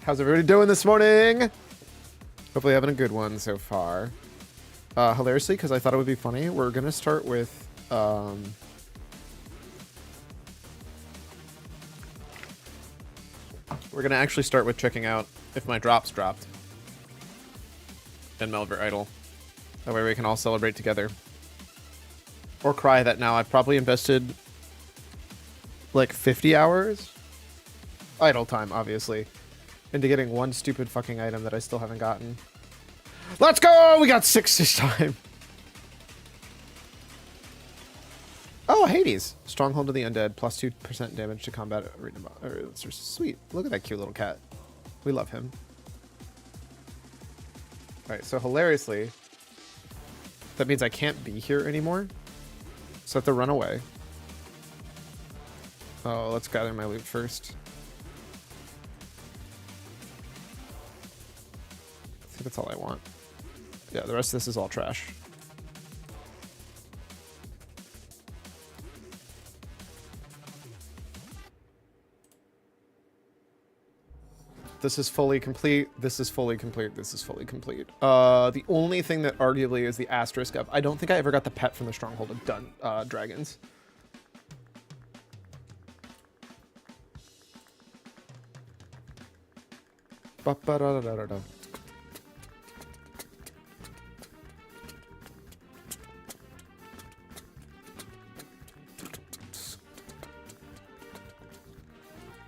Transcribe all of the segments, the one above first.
How's everybody doing this morning? Hopefully having a good one so far. Hilariously, because I thought it would be funny, we're gonna start with we're gonna actually start with checking out if my drops dropped in Melver Idol. That way we can all celebrate together. Or cry that now I've probably invested like 50 hours idle time, obviously, into getting one stupid fucking item that I still haven't gotten. Let's go! We got 6 this time. Oh, Hades. Stronghold of the Undead, plus 2% damage to combat arena. That's sweet. Look at that cute little cat. We love him. Alright, so hilariously, that means I can't be here anymore. So I have to run away. Oh, let's gather my loot first. I think that's all I want. Yeah, the rest of this is all trash. This is fully complete. This is fully complete. This is fully complete. The only thing that arguably is the asterisk of, I don't think I ever got the pet from the Stronghold of Dragons. Ba-ba-da-da-da-da.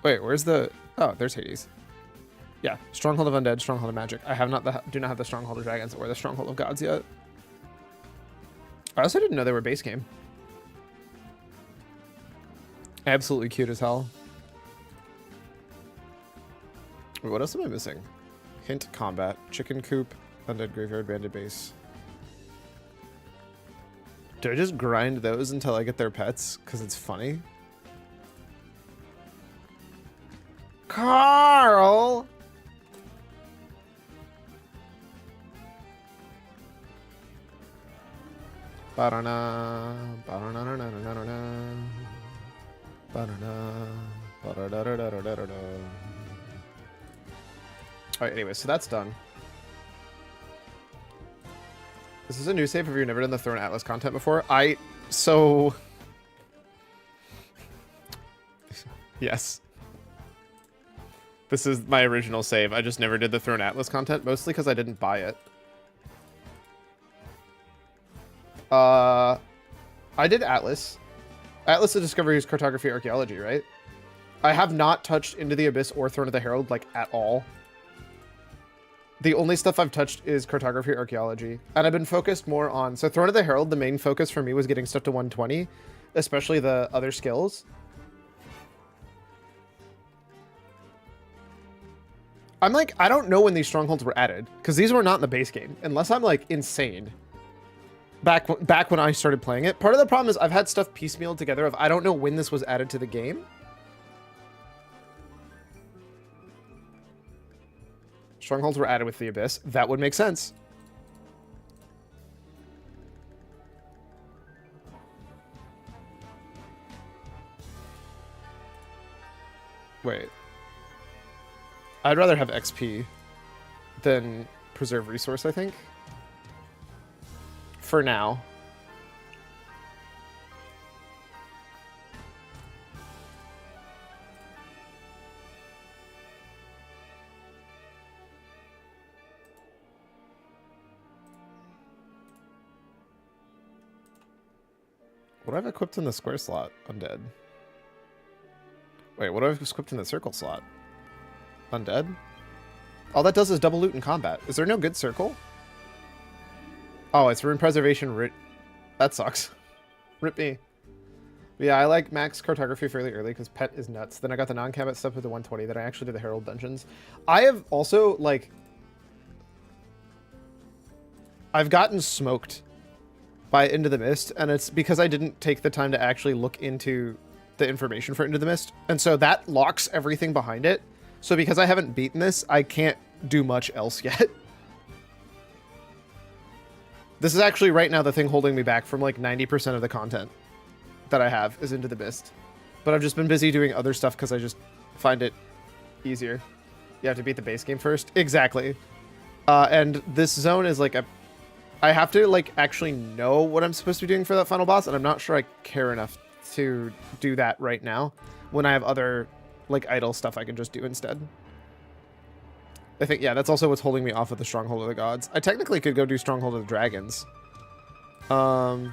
Wait, where's the... Oh, there's Hades. Yeah, Stronghold of Undead, Stronghold of Magic. I have not do not have the Stronghold of Dragons or the Stronghold of Gods yet. I also didn't know they were base game. Absolutely cute as hell. Wait, what else am I missing? Hint combat, chicken coop, undead graveyard, bandit base. Do I just grind those until I get their pets? Because it's funny. Carl! Ba-da-na, ba-da-na-na-na-na-na-na. Ba-da-na, ba-da-da-da-da-da-da-da. Alright, anyway, so that's done. This is a new save if you've never done the Throne Atlas content before. Yes. This is my original save. I just never did the Throne Atlas content, mostly because I didn't buy it. I did Atlas. Atlas of Discovery is cartography archaeology, right? I have not touched Into the Abyss or Throne of the Herald, like, at all. The only stuff I've touched is cartography archaeology. And I've been focused more on... So Throne of the Herald, the main focus for me was getting stuff to 120, especially the other skills. I'm like, I don't know when these strongholds were added, because these were not in the base game, unless I'm like insane. Back when I started playing it. Part of the problem is I've had stuff piecemealed together of I don't know when this was added to the game. Strongholds were added with the Abyss. That would make sense. Wait. I'd rather have XP than preserve resource, I think. For now. What have I equipped in the square slot? Undead. Wait, what have I equipped in the circle slot? Undead? All that does is double loot in combat. Is there no good circle? Oh, it's rune preservation. That sucks. Rip me. But yeah, I like max cartography fairly early because pet is nuts. Then I got the non-combat stuff with the 120. Then I actually did the Herald dungeons. I have also, like... I've gotten smoked by Into the Mist, and it's because I didn't take the time to actually look into the information for Into the Mist. And so that locks everything behind it. So because I haven't beaten this, I can't do much else yet. This is actually right now the thing holding me back from like 90% of the content that I have is Into the Mist. But I've just been busy doing other stuff because I just find it easier. You have to beat the base game first. Exactly. And this zone is like I have to like actually know what I'm supposed to be doing for that final boss, and I'm not sure I care enough to do that right now when I have other like idle stuff I can just do instead. I think, yeah, that's also what's holding me off of the Stronghold of the Gods. I technically could go do Stronghold of the Dragons to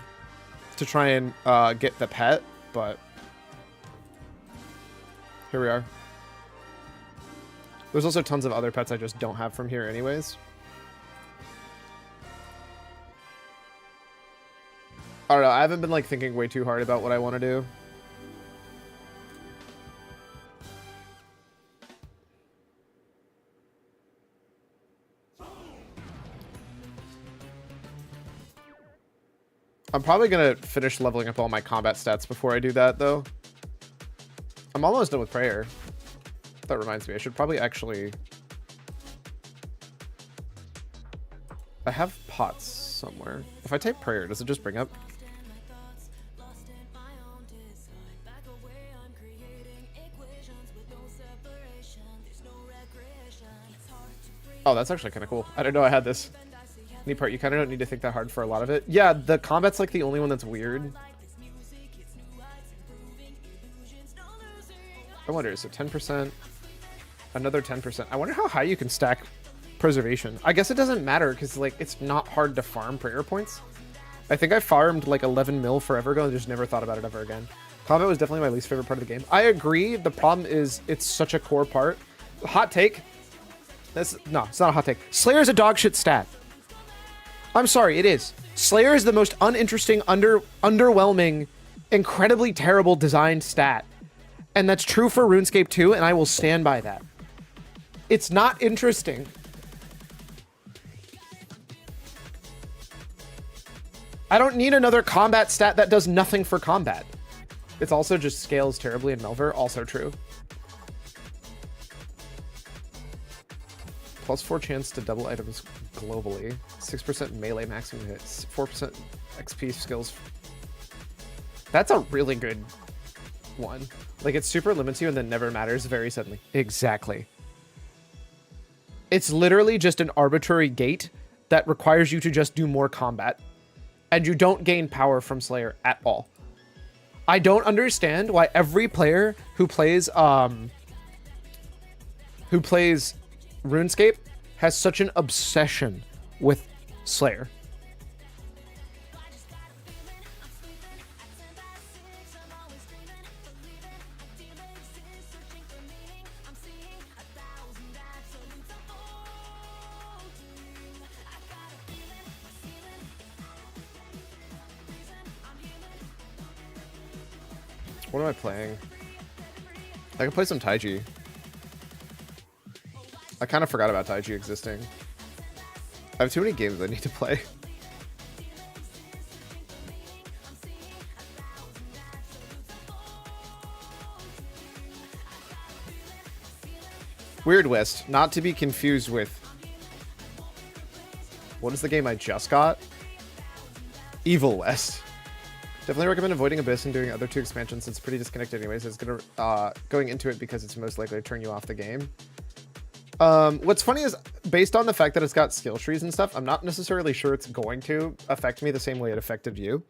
try and get the pet, but here we are. There's also tons of other pets I just don't have from here anyways. I don't know, I haven't been like thinking way too hard about what I want to do. I'm probably going to finish leveling up all my combat stats before I do that, though. I'm almost done with prayer. That reminds me, I should probably actually... I have pots somewhere. If I type prayer, does it just bring up? Oh, that's actually kind of cool. I didn't know I had this. Neat part, you kind of don't need to think that hard for a lot of it. Yeah, the combat's like the only one that's weird. I wonder, so 10%, another 10%. I wonder how high you can stack preservation. I guess it doesn't matter because like it's not hard to farm prayer points. I think I farmed like 11 mil forever ago and just never thought about it ever again. Combat was definitely my least favorite part of the game. I agree. The problem is it's such a core part. Hot take. No, it's not a hot take. Slayer is a dog shit stat. I'm sorry, it is. Slayer is the most uninteresting, underwhelming, incredibly terrible designed stat. And that's true for RuneScape 2, and I will stand by that. It's not interesting. I don't need another combat stat that does nothing for combat. It's also just scales terribly in Melver, also true. +4 chance to double items globally. 6% melee maximum hits. 4% XP skills. That's a really good one. Like, it super limits you and then never matters very suddenly. Exactly. It's literally just an arbitrary gate that requires you to just do more combat. And you don't gain power from Slayer at all. I don't understand why every player who plays RuneScape has such an obsession with Slayer. What am I playing? I can play some Taiji. I kind of forgot about Taiji existing. I have too many games I need to play. Weird West, not to be confused with... What is the game I just got? Evil West. Definitely recommend avoiding Abyss and doing other two expansions. It's pretty disconnected anyways. It's gonna going into it because it's most likely to turn you off the game. What's funny is, based on the fact that it's got skill trees and stuff, I'm not necessarily sure it's going to affect me the same way it affected you.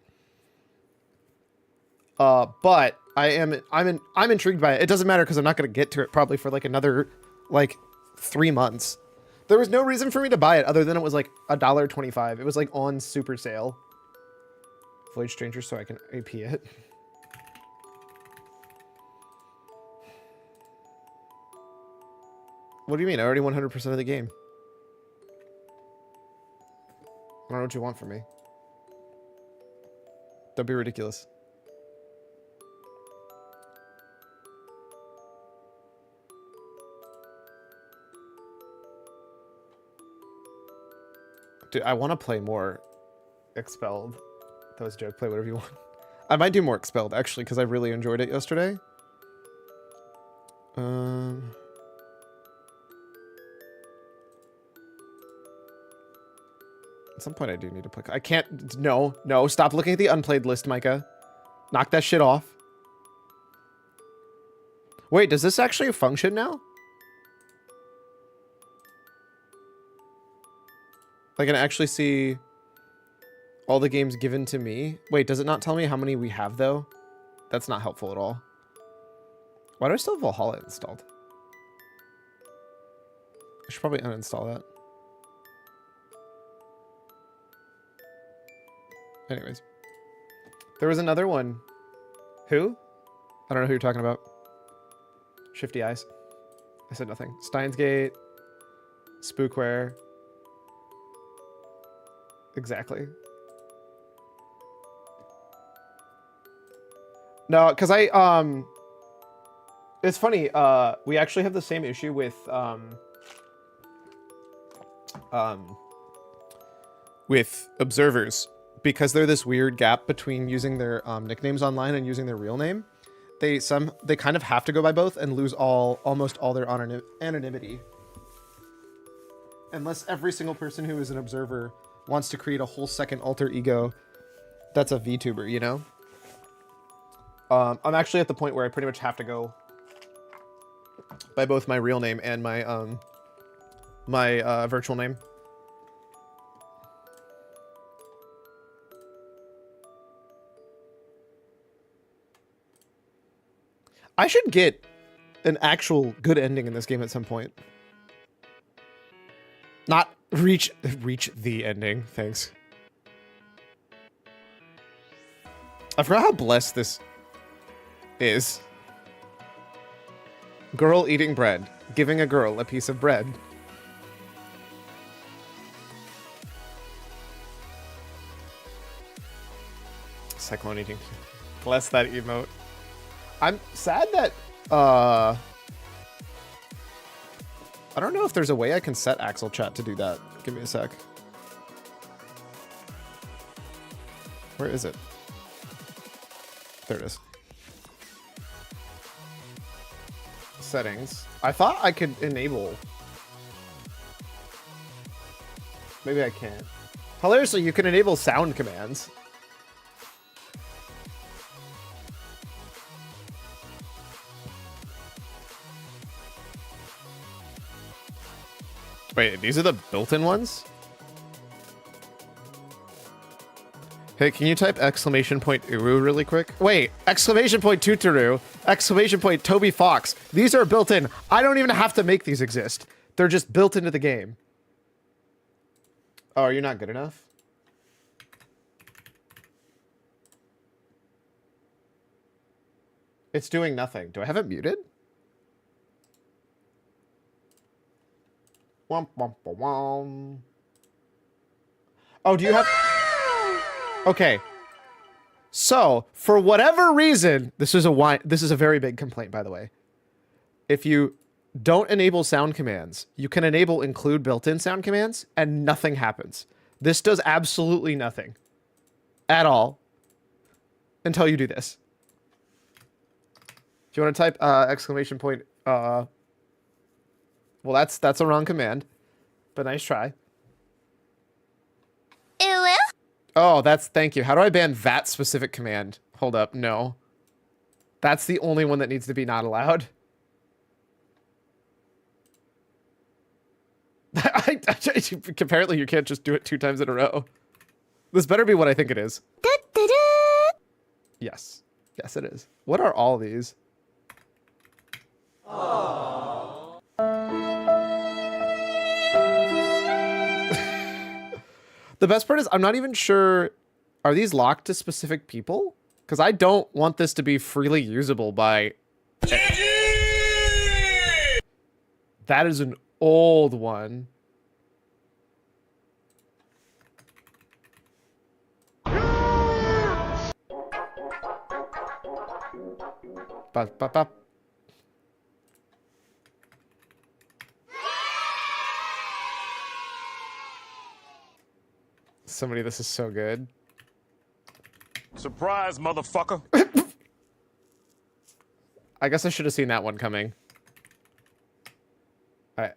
But I'm intrigued by it. It doesn't matter because I'm not going to get to it probably for like another 3 months. There was no reason for me to buy it other than it was like $1.25. It was like on super sale. Avoid strangers so I can AP it. What do you mean? I already 100% of the game. I don't know what you want from me. Don't be ridiculous. Dude, I want to play more Expelled. That was a joke. Play whatever you want. I might do more Expelled, actually, because I really enjoyed it yesterday. At some point I do need to play. I can't. No. Stop looking at the unplayed list, Micah. Knock that shit off. Wait, does this actually function now? I can actually see all the games given to me. Wait, does it not tell me how many we have, though? That's not helpful at all. Why do I still have Valhalla installed? I should probably uninstall that. Anyways. There was another one. Who? I don't know who you're talking about. Shifty Eyes. I said nothing. Steins Gate. Spookware. Exactly. No, because it's funny, we actually have the same issue with observers, because they're this weird gap between using their nicknames online and using their real name. They kind of have to go by both and lose almost all their anonymity. Unless every single person who is an observer wants to create a whole second alter ego that's a VTuber, you know? I'm actually at the point where I pretty much have to go by both my real name and my virtual name. I should get an actual good ending in this game at some point. Not reach the ending, thanks. I forgot how blessed this is. Girl eating bread, giving a girl a piece of bread. Cyclone eating. Bless that emote. I'm sad that I don't know if there's a way I can set Axel Chat to do that. Give me a sec. Where is it? There it is. Settings. I thought I could enable. Maybe I can't. Hilariously, you can enable sound commands. Wait, these are the built-in ones? Hey, can you type exclamation point Uru really quick? Wait, exclamation point Tutoru, exclamation point Toby Fox. These are built in. I don't even have to make these exist. They're just built into the game. Oh, you're not good enough? It's doing nothing. Do I have it muted? Womp, womp, womp. Oh, do you have... Okay. So, for whatever reason, this is a very big complaint, by the way. If you don't enable sound commands, you can enable include built-in sound commands, and nothing happens. This does absolutely nothing. At all. Until you do this. If you want to type exclamation point... Well, that's a wrong command, but nice try. Oh, thank you. How do I ban that specific command? Hold up, no. That's the only one that needs to be not allowed. Apparently you can't just do it 2 times in a row. This better be what I think it is. Yes. Yes, it is. What are all these? Aww. The best part is I'm not even sure, are these locked to specific people? Because I don't want this to be freely usable by... That is an old one. Ba, ba, ba. Somebody, this is so good. Surprise, motherfucker. I guess I should have seen that one coming. Alright.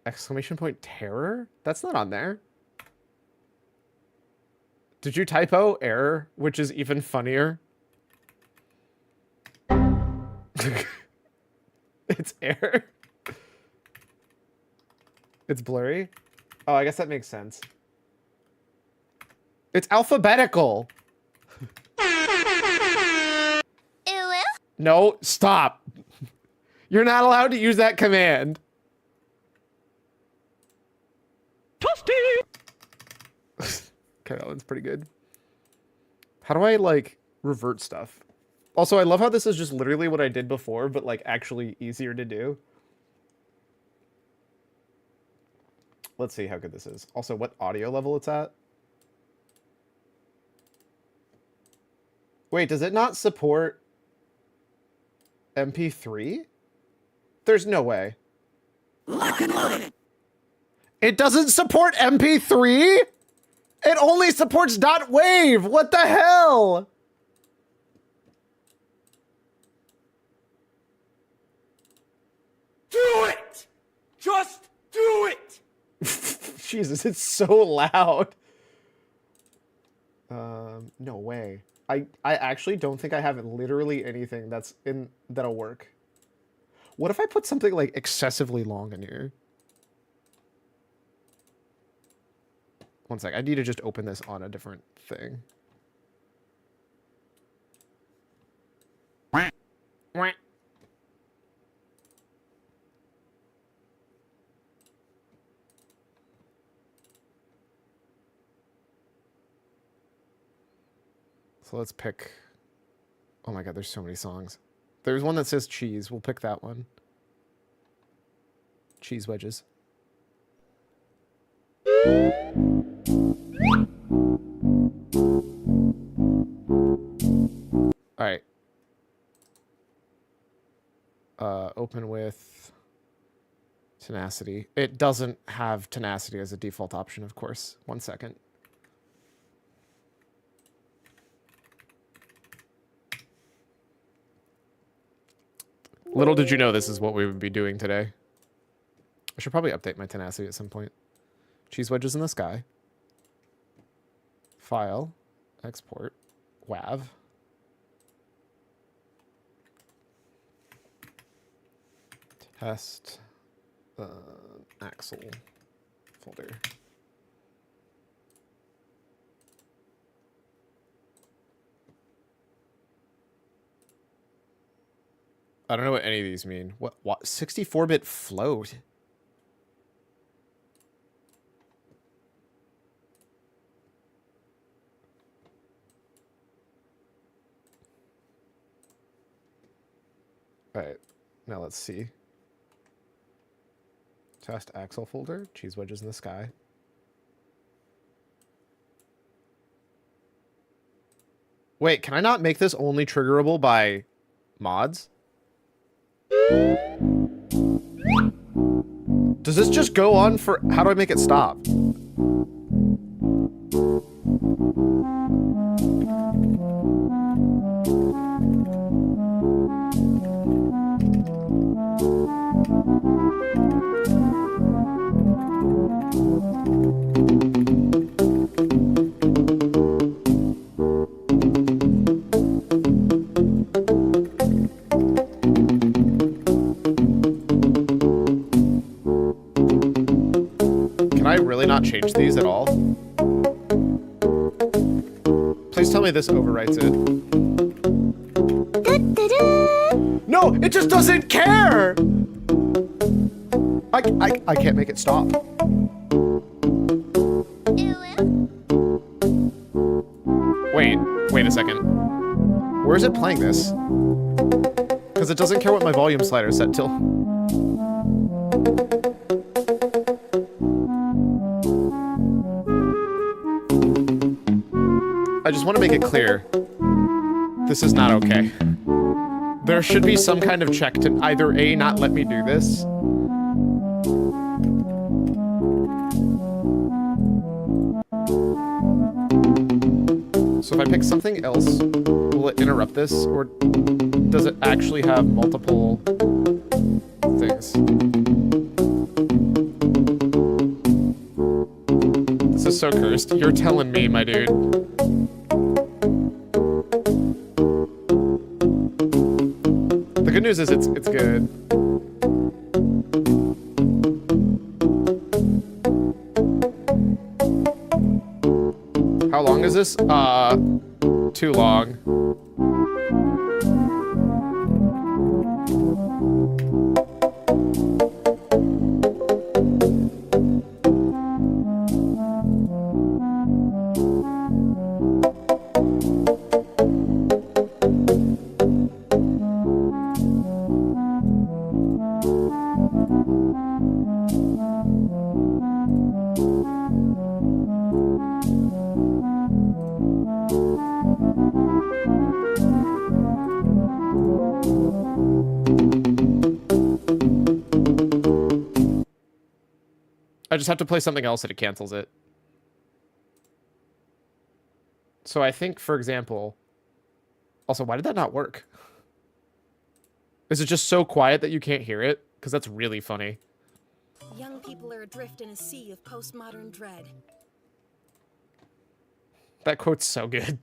Exclamation point terror? That's not on there. Did you typo error, which is even funnier? It's error. It's blurry. Oh, I guess that makes sense. It's alphabetical. No, stop. You're not allowed to use that command. Toasty. Okay, that one's pretty good. How do I, like, revert stuff? Also, I love how this is just literally what I did before, but, like, actually easier to do. Let's see how good this is. Also, what audio level it's at. Wait, does it not support MP3? There's no way. Lock and loaded. It doesn't support MP3? It only supports .wave. What the hell? Do it! Just do it! Jesus, it's so loud. No way. I actually don't think I have literally anything that'll work. What if I put something like excessively long in here? One sec, I need to just open this on a different thing. So let's pick... Oh my god, there's so many songs. There's one that says cheese. We'll pick that one. Cheese wedges. Alright. Open with tenacity. It doesn't have tenacity as a default option, of course. 1 second. Little did you know this is what we would be doing today. I should probably update my tenacity at some point. Cheese wedges in the sky. File. Export. WAV. Test. Axle folder. I don't know what any of these mean. What 64-bit float? All right. Now let's see. Test axle folder, cheese wedges in the sky. Wait, can I not make this only triggerable by mods? Does this just go on for... How do I make it stop? Not change these at all? Please tell me this overwrites it. No, it just doesn't care! I can't make it stop. Wait a second. Where is it playing this? Because it doesn't care what my volume slider is set till. I just want to make it clear. This is not okay. There should be some kind of check to either A, not let me do this. So if I pick something else, will it interrupt this? Or does it actually have multiple things? This is so cursed. You're telling me, my dude. The good news is it's good. How long is this? Too long. I just have to play something else and it cancels it. So I think, for example... Also, why did that not work? Is it just so quiet that you can't hear it? Because that's really funny. Young people are adrift in a sea of postmodern dread. That quote's so good.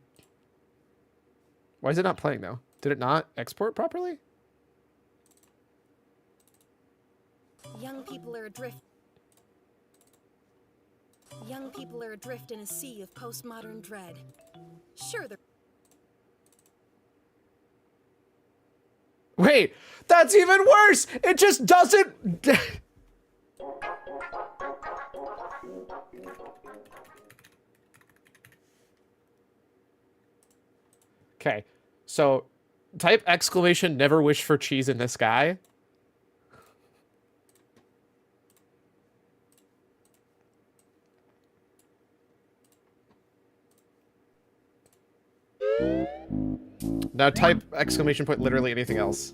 Why is it not playing, though? Did it not export properly? Young people are adrift. Young people are adrift in a sea of postmodern dread. Sure, they're... Wait, that's even worse! It just doesn't... Okay, so type exclamation never wish for cheese in the sky. Now type exclamation point literally anything else.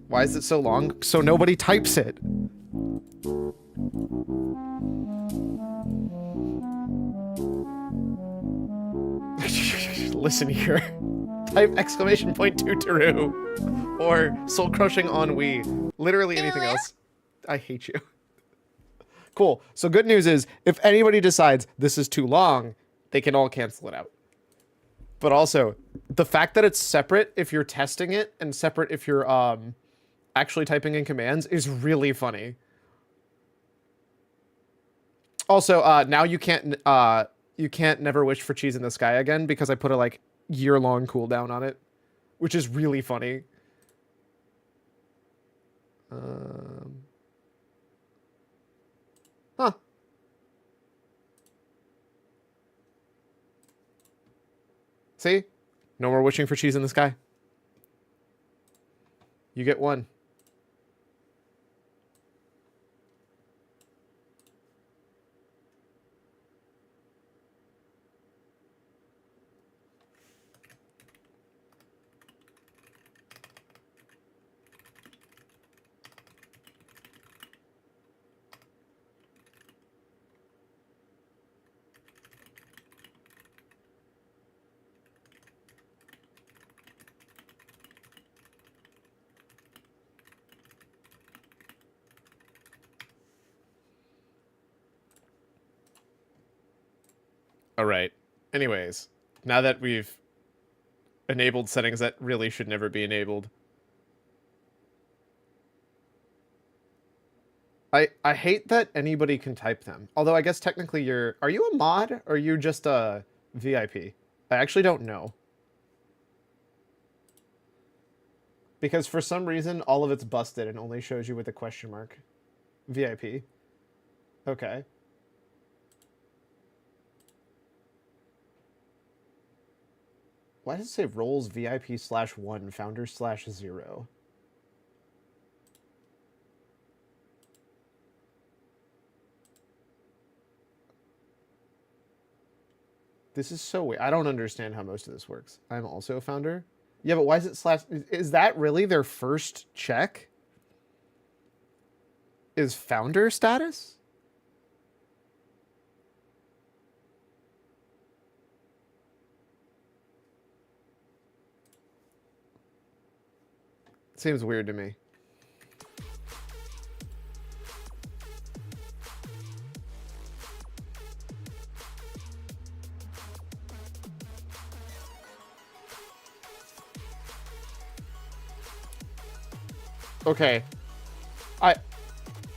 Why is it so long? So nobody types it. Listen here. Type exclamation point Tutoru. Or soul crushing ennui. Literally anything else. I hate you. Cool. So good news is, if anybody decides this is too long, they can all cancel it out. But also, the fact that it's separate if you're testing it and separate if you're actually typing in commands is really funny. Also, now you can't never wish for cheese in the sky again because I put a like year-long cooldown on it, which is really funny. Huh. See? No more wishing for cheese in the sky. You get one. All right. Anyways, now that we've enabled settings that really should never be enabled. I hate that anybody can type them. Although I guess technically are you a mod or are you just a VIP? I actually don't know. Because for some reason all of it's busted and only shows you with a question mark. VIP. Okay. Why does it say roles VIP/1 founder/0? This is so weird. I don't understand how most of this works. I'm also a founder. Yeah, but why is it slash? Is that really their first check? Is founder status? Seems weird to me. Okay.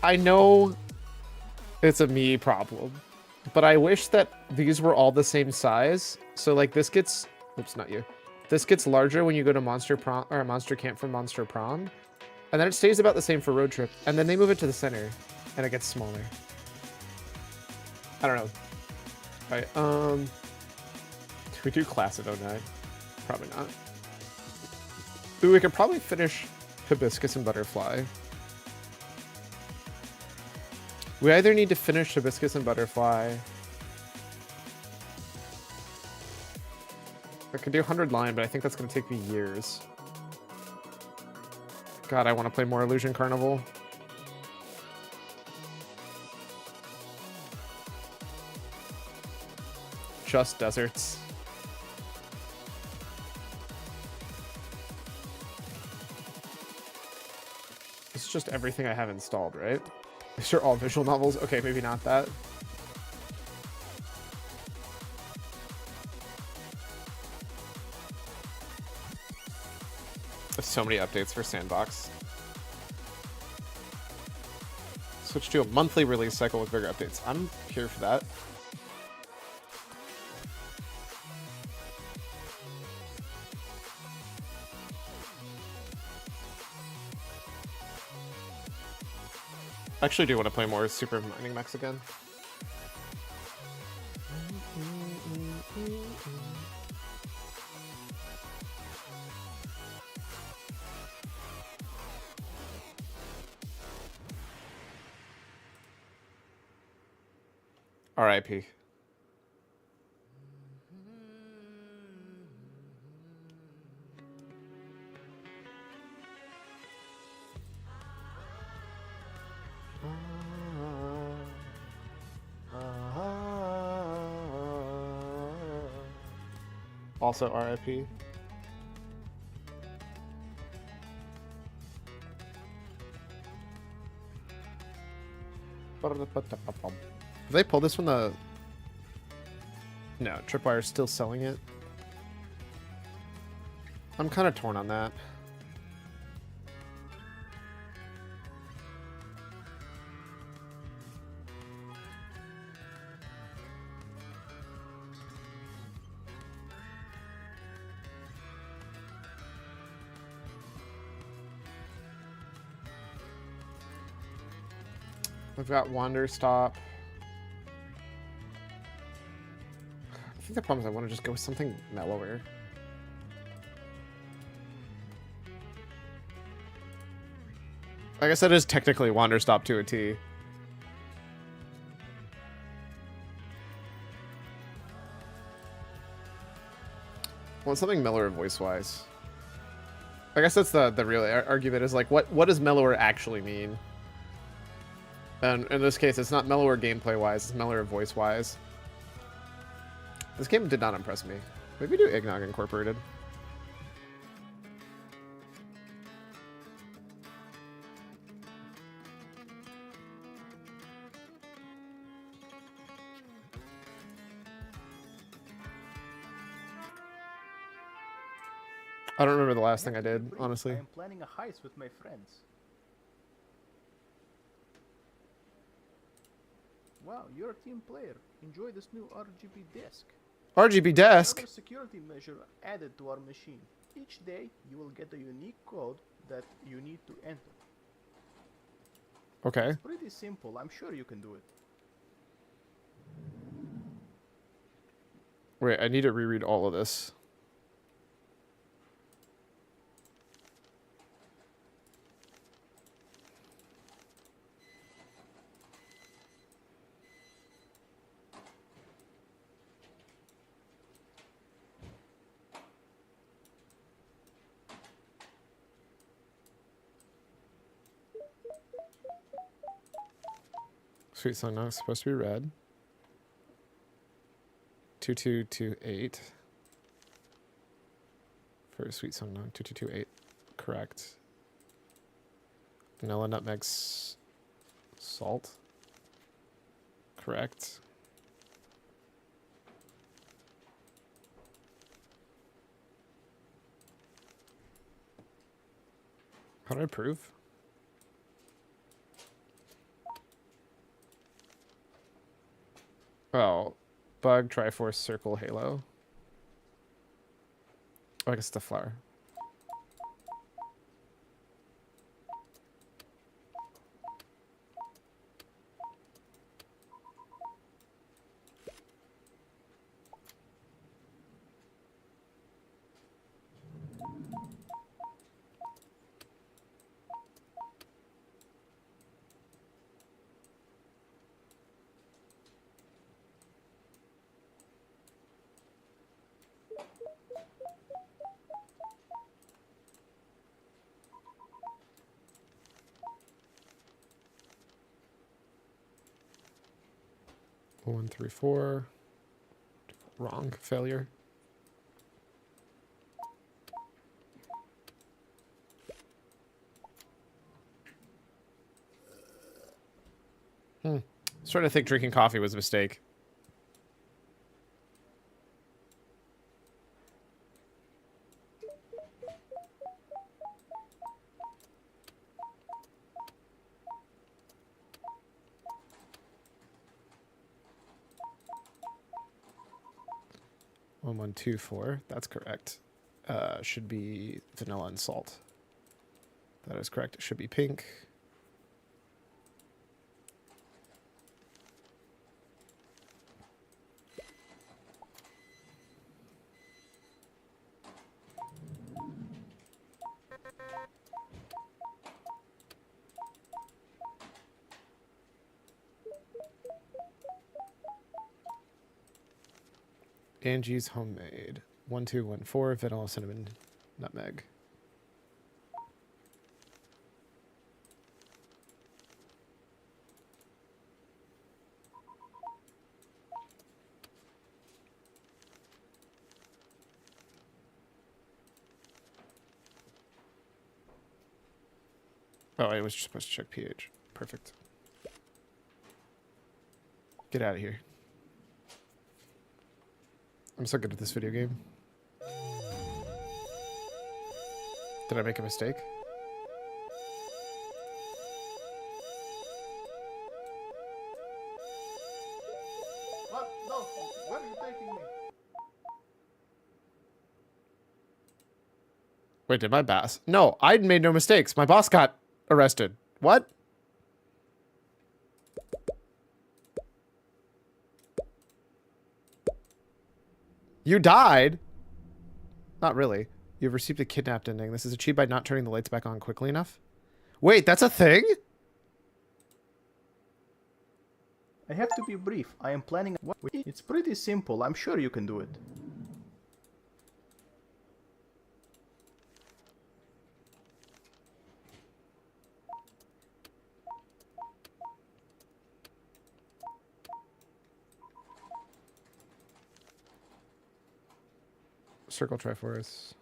I know it's a me problem, but I wish that these were all the same size. So like this gets, oops, not you. This gets larger when you go to Monster Prom or Monster Camp from Monster Prom, and then it stays about the same for Road Trip, and then they move it to the center, and it gets smaller. I don't know. All right. Do we do class at 09? Probably not. Ooh, we could probably finish Hibiscus and Butterfly. We either need to finish Hibiscus and Butterfly. I could do 100 line, but I think that's going to take me years. God, I want to play more Illusion Carnival. Just deserts. It's just everything I have installed, right? These are all visual novels. Okay, maybe not that. There's so many updates for Sandbox. Switch to a monthly release cycle with bigger updates. I'm here for that. I actually do want to play more Super Mining Mechs again. R.I.P. Also RIP. Have they pulled this from the... No, Tripwire's still selling it. I'm kind of torn on that. I've got Wander Stop. I think the problem is I want to just go with something mellower. I guess that is technically Wander Stop to a T. Want something mellower voice-wise. I guess that's the real argument is like, what does mellower actually mean? And in this case, it's not mellower gameplay-wise, it's mellower voice-wise. This game did not impress me. Maybe do Eggnog Incorporated. I don't remember the last thing I did, honestly. I am planning a heist with my friends. Wow, you're a team player. Enjoy this new RGB disc. RGB desk? Another security measure added to our machine. Each day, you will get a unique code that you need to enter. Okay. It's pretty simple. I'm sure you can do it. Wait, I need to reread all of this. Sweet Song Knock is supposed to be red. 2228. For Sweet Song Knock, 2228. Correct. Vanilla Nutmeg's salt. Correct. How do I prove? Oh, bug, Triforce, circle, halo. Oh, I guess the flower. One, three, four. Wrong. Failure. I was trying to think drinking coffee was a mistake. One, one, two, four. That's correct. Should be vanilla and salt. That is correct. It should be pink. Angie's Homemade. 1214, vanilla, cinnamon, nutmeg. Oh, I was supposed to check pH. Perfect. Get out of here. I'm so good at this video game. Did I make a mistake? What? No, where are you taking me? Wait, did my boss? No, I made no mistakes. My boss got arrested. What? You died? Not really. You've received a kidnapped ending. This is achieved by not turning the lights back on quickly enough. Wait, that's a thing? I have to be brief. I am planning. It's pretty simple. I'm sure you can do it. Circle Triforce.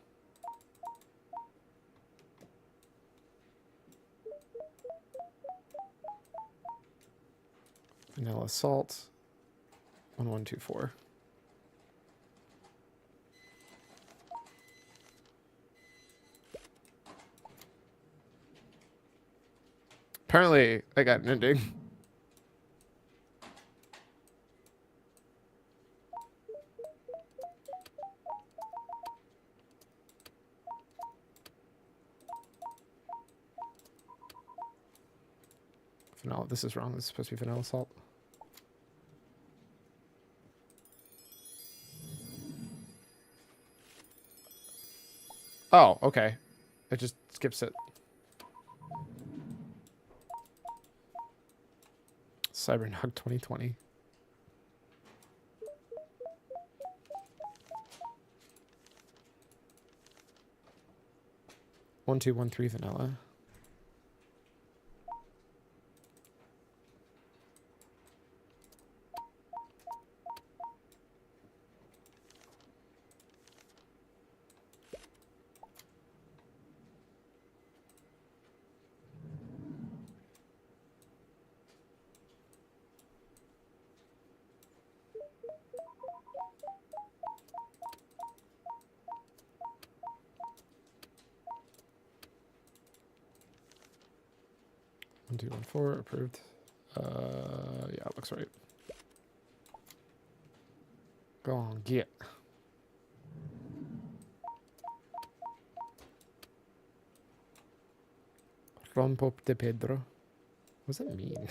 Vanilla salt. 1124. Apparently, I got an ending. Vanilla. This is wrong. This is supposed to be vanilla salt. Oh, okay. It just skips it. Cybernog 2020. One, two, one, three, vanilla. 1214 approved. Yeah, looks right. Go on, get. Rompop de Pedro. What does that mean?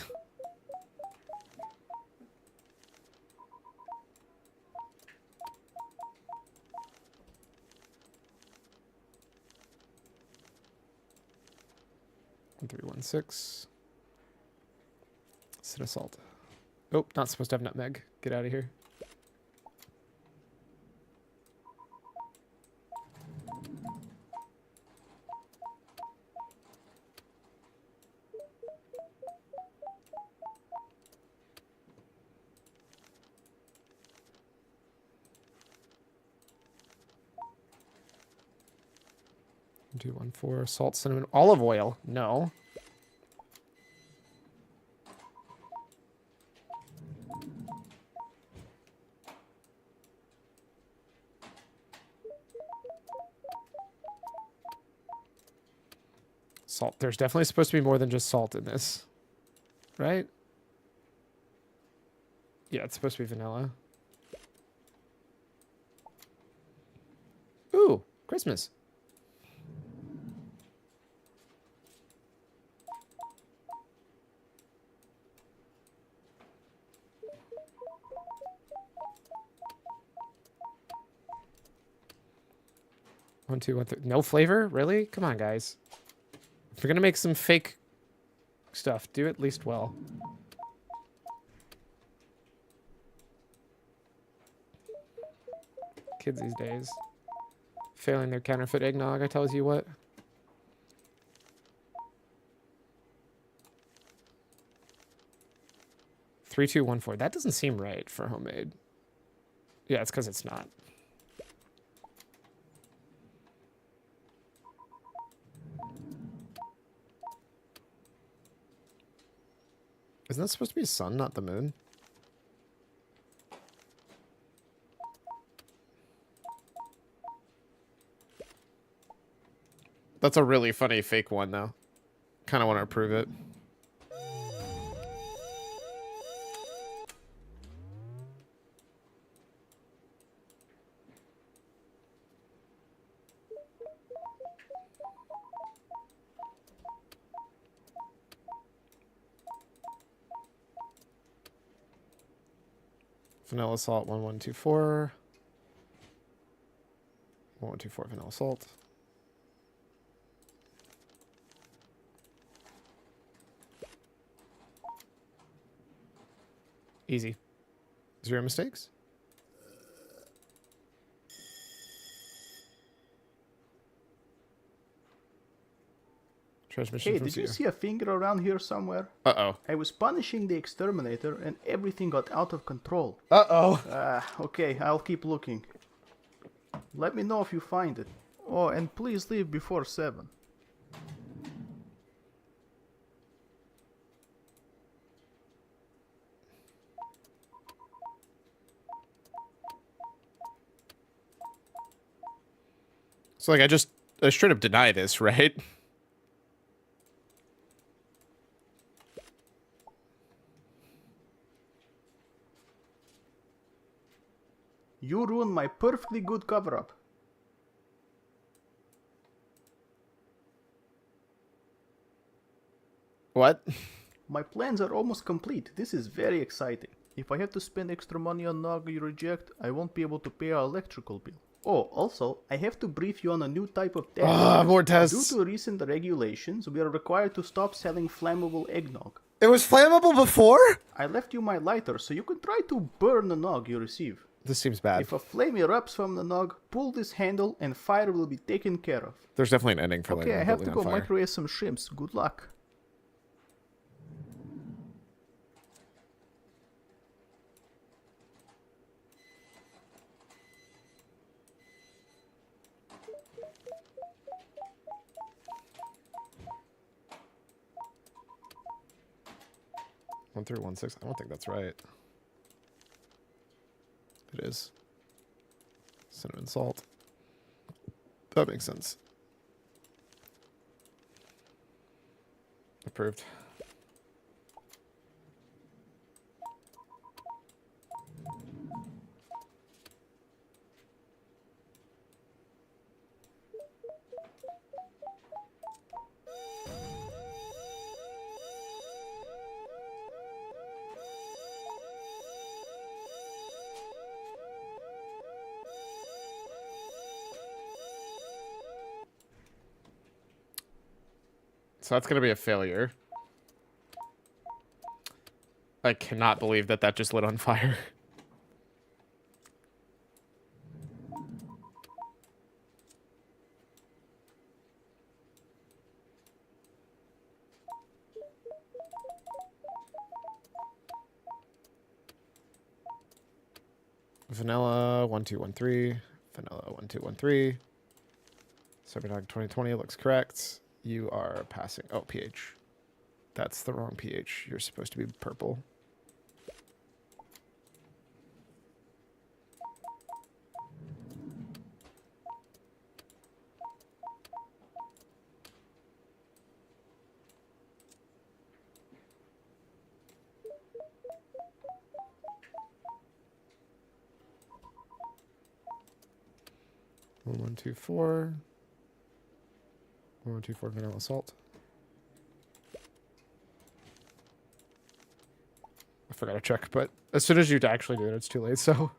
One 316. Sit assault. Oh, not supposed to have nutmeg. Get out of here. One 214. Salt, cinnamon, olive oil. No. Salt. There's definitely supposed to be more than just salt in this. Right? Yeah, it's supposed to be vanilla. Ooh, Christmas. One, two, one, three. No flavor? Really? Come on, guys. If you're gonna make some fake stuff, do it at least well. Kids these days. Failing their counterfeit eggnog, I tells you what. Three, two, one, four. That doesn't seem right for homemade. Yeah, it's because it's not. Isn't that supposed to be sun, not the moon? That's a really funny fake one, though. Kind of want to approve it. Vanilla salt 1124. 1124 vanilla salt. Easy. 0 mistakes. Transmission Hey, from did you Seer. see a finger around here somewhere? Uh-oh. I was punishing the exterminator and everything got out of control. Uh-oh. Okay, I'll keep looking. Let me know if you find it. Oh, and please leave before 7. So, like, I straight up deny this, right? You ruined my perfectly good cover-up. What? My plans are almost complete. This is very exciting. If I have to spend extra money on Nog you reject, I won't be able to pay our electrical bill. Oh, also, I have to brief you on a new type of test. More tests. Due to recent regulations, we are required to stop selling flammable eggnog. It was flammable before? I left you my lighter so you can try to burn the nog you receive. This seems bad. If a flame erupts from the nog, pull this handle and fire will be taken care of. There's definitely an ending for Okay, lighting I a have to building go on fire. microwave some shrimps. Good luck. One 1316. I don't think that's right. It is. Cinnamon salt. That makes sense. Approved. So that's gonna be a failure. I cannot believe that that just lit on fire. Vanilla 1213. Vanilla 1213. Cyberdog 2020 looks correct. You are passing. Oh, pH. That's the wrong pH. You're supposed to be purple. One, two, four. 1124 vanilla salt. I forgot to check, but as soon as you actually do it, it's too late, so.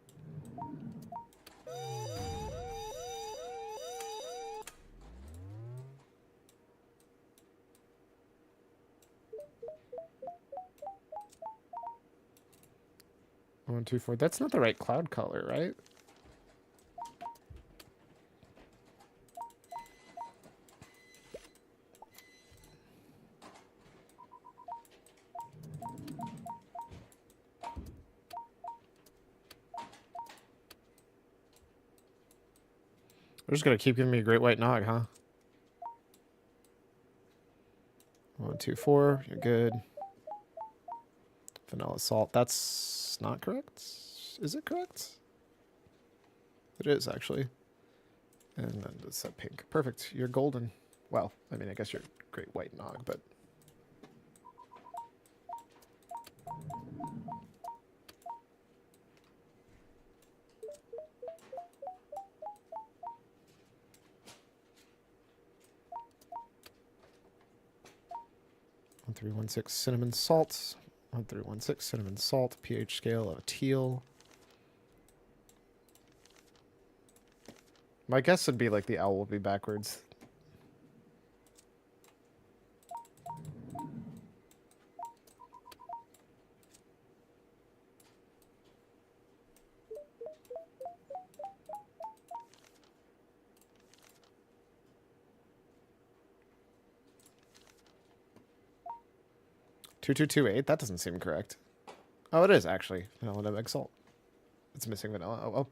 One, two, four. That's not the right cloud color, right? They're just gonna keep giving me a great white nog, huh? 1, 2, 4. You're good. Vanilla salt. That's not correct. Is it correct? It is actually. And then it's that pink. Perfect. You're golden. Well, I mean, I guess you're great white nog, but. One, 3, 1, 6 cinnamon salt. 1, 3, 1, 6 cinnamon salt. pH scale of teal. My guess would be like the owl would be backwards. Two, 228? That doesn't seem correct. Oh, it is actually. Vanilla nutmeg salt. It's missing vanilla. Oh, well.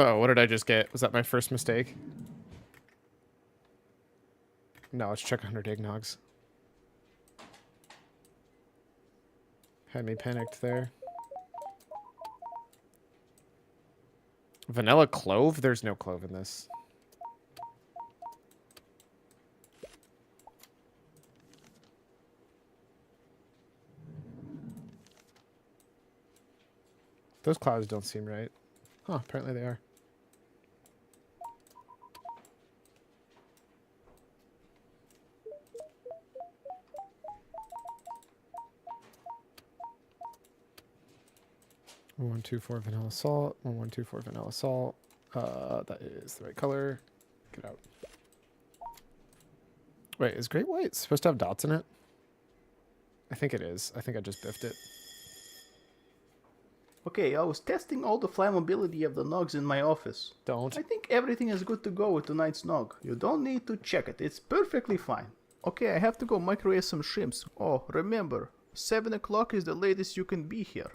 Oh, what did I just get? Was that my first mistake? No, let's check 100 eggnogs. Had me panicked there. Vanilla clove? There's no clove in this. Those clouds don't seem right. Huh, apparently they are. One, 2, 4 vanilla salt. 1, 2, 4 vanilla salt. That is the right color. Get out. Wait, is great white supposed to have dots in it? I think it is. I think I just biffed it. Okay, I was testing all the flammability of the nogs in my office. Don't. I think everything is good to go with tonight's nog. You don't need to check it, it's perfectly fine. Okay, I have to go microwave some shrimps. Oh, remember, 7 o'clock is the latest you can be here.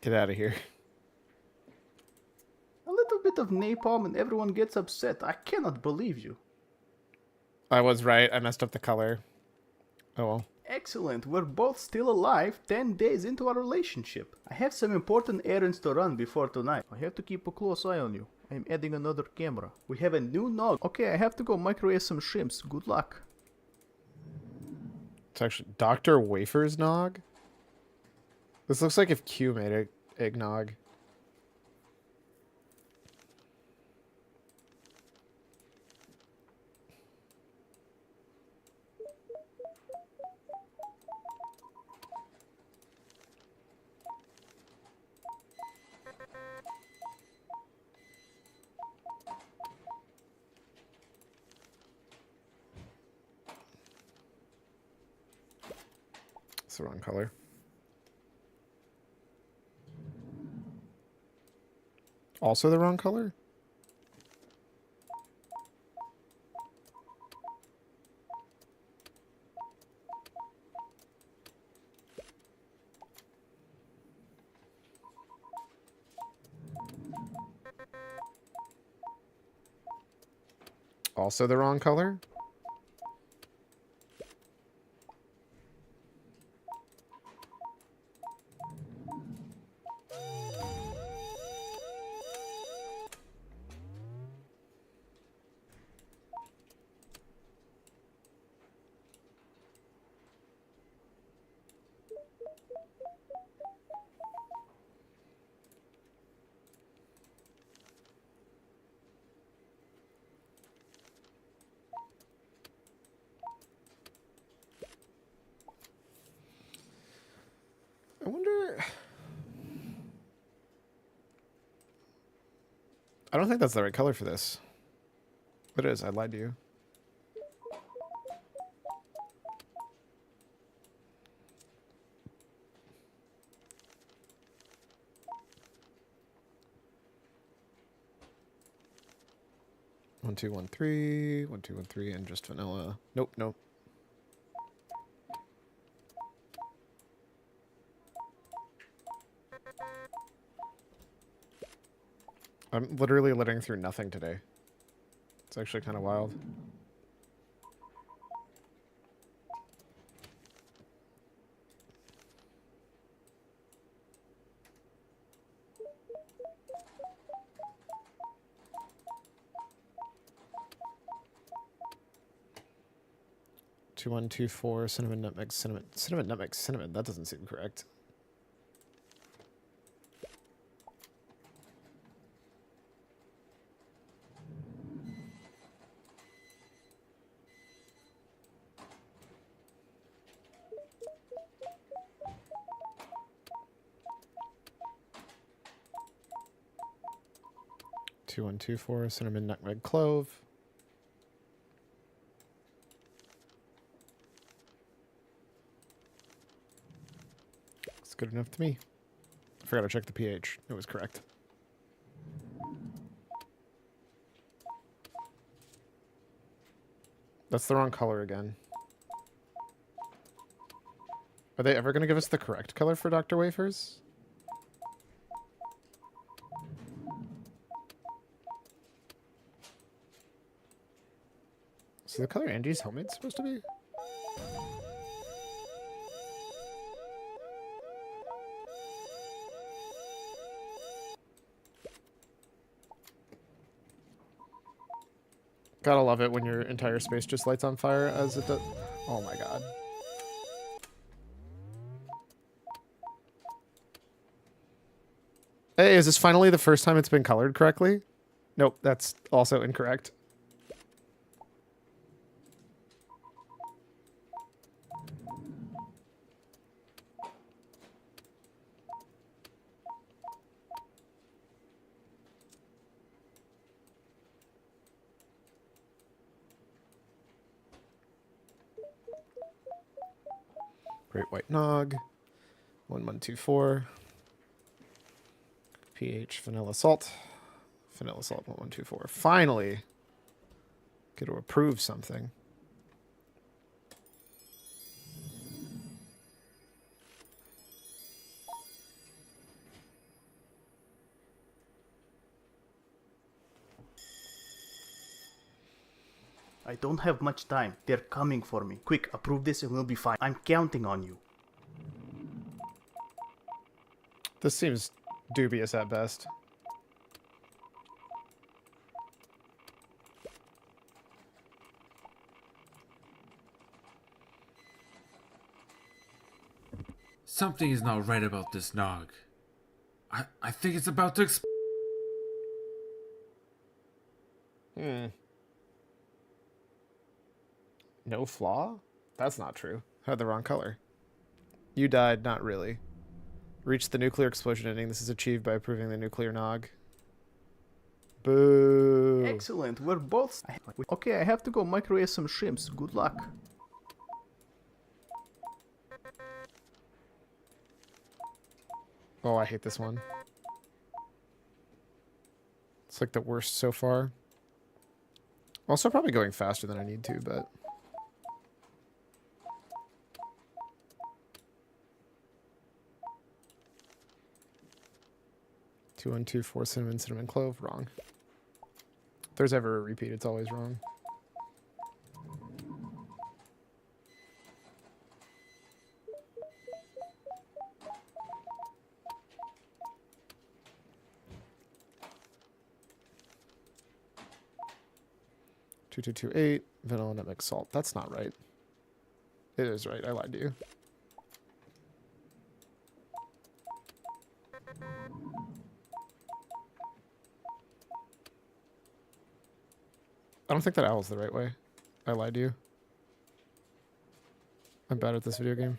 Get out of here. A little bit of napalm and everyone gets upset. I cannot believe you. I was right. I messed up the color. Oh well. Excellent, we're both still alive 10 days into our relationship. I have some important errands to run before tonight. I have to keep a close eye on you. I'm adding another camera. We have a new nog. Okay, I have to go microwave some shrimps. Good luck. It's actually Dr. Wafer's nog. This looks like if Q made it eggnog. It's the wrong color. Also the wrong color? Also the wrong color? I wonder... I don't think that's the right color for this. It is. I lied to you. One, two, 1, 3, 1, 2, 1, 3, and just vanilla. Nope, nope. I'm literally living through nothing today. It's actually kind of wild. Two, 1, 2, 4, cinnamon, nutmeg, cinnamon. Cinnamon, nutmeg, cinnamon. That doesn't seem correct. Two, 1, 2, 4, cinnamon, nutmeg, clove. It's good enough to me. I forgot to check the pH. It was correct. That's the wrong color again. Are they ever going to give us the correct color for Dr. Wafers? Is the color Angie's homemade supposed to be? Gotta love it when your entire space just lights on fire as it does. Oh my god. Hey, is this finally the first time it's been colored correctly? Nope, that's also incorrect. Great White Nog. 1124. pH Vanilla Salt. Vanilla Salt 1124. Finally, get to approve something. I don't have much time. They're coming for me. Quick, approve this and we'll be fine. I'm counting on you. This seems dubious at best. Something is not right about this nog. I think it's about to explode. No flaw? That's not true. Had the wrong color. You died, not really. Reached the nuclear explosion ending. This is achieved by approving the nuclear nog. Boo. Excellent, we're both... Okay, I have to go microwave some shrimps. Good luck. Oh, I hate this one. It's like the worst so far. Also probably going faster than I need to, but... 2124 cinnamon, cinnamon clove. Wrong. If there's ever a repeat, it's always wrong. Two, 2228 vanilla nutmeg salt. That's not right. It is right. I lied to you. I don't think that owl's the right way. I lied to you. I'm bad at this video game.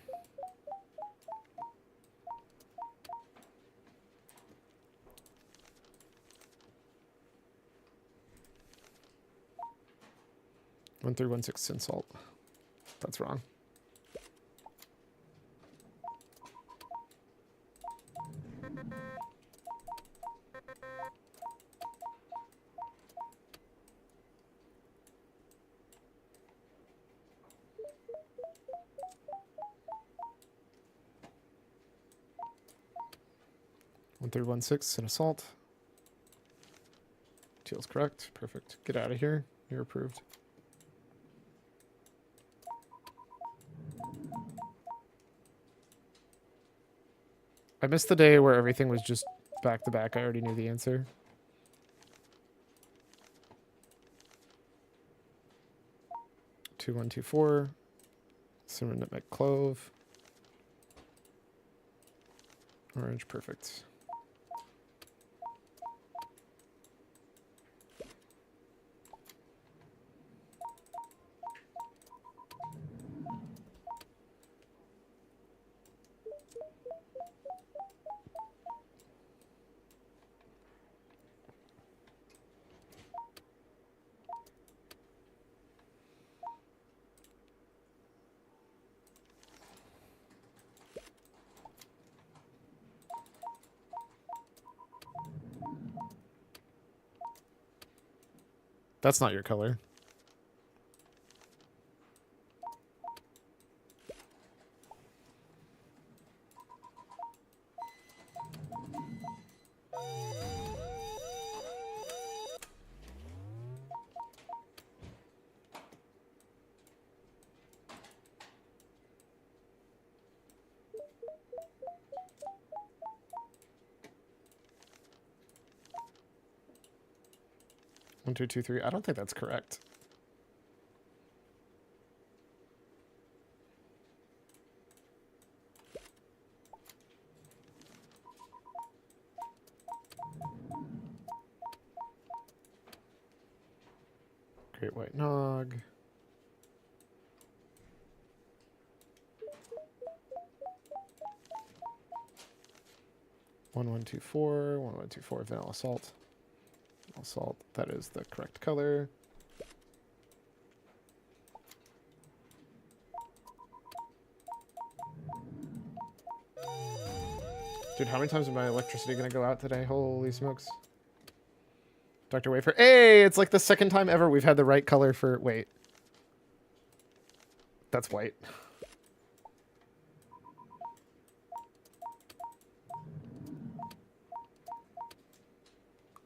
One three one six tin salt. That's wrong. One three one six and a salt. Teal's correct. Perfect. Get out of here. You're approved. I missed the day where everything was just back to back. I already knew the answer. Two one two four. Cinnamon nutmeg clove. Orange, perfect. That's not your color. One, two, two, three. I don't think that's correct. Great White Nog. One, two, four. 1124 vanilla salt. Salt, that is the correct color. Dude, how many times is my electricity gonna go out today? Holy smokes. Dr. Wafer. Hey, it's like the second time ever we've had the right color for... Wait. That's white.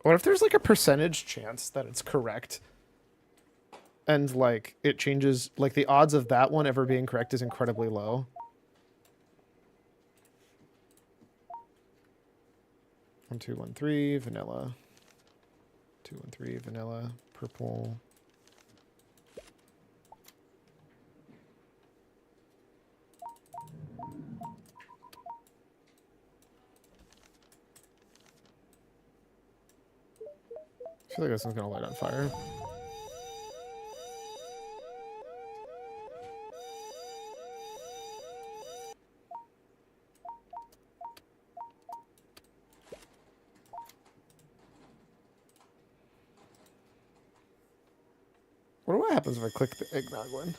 What if there's like a percentage chance that it's correct? And like it changes, like the odds of that one ever being correct is incredibly low. 1213 vanilla. 213 vanilla, purple. I feel like this one's gonna light on fire. What happens if I click the eggnog one?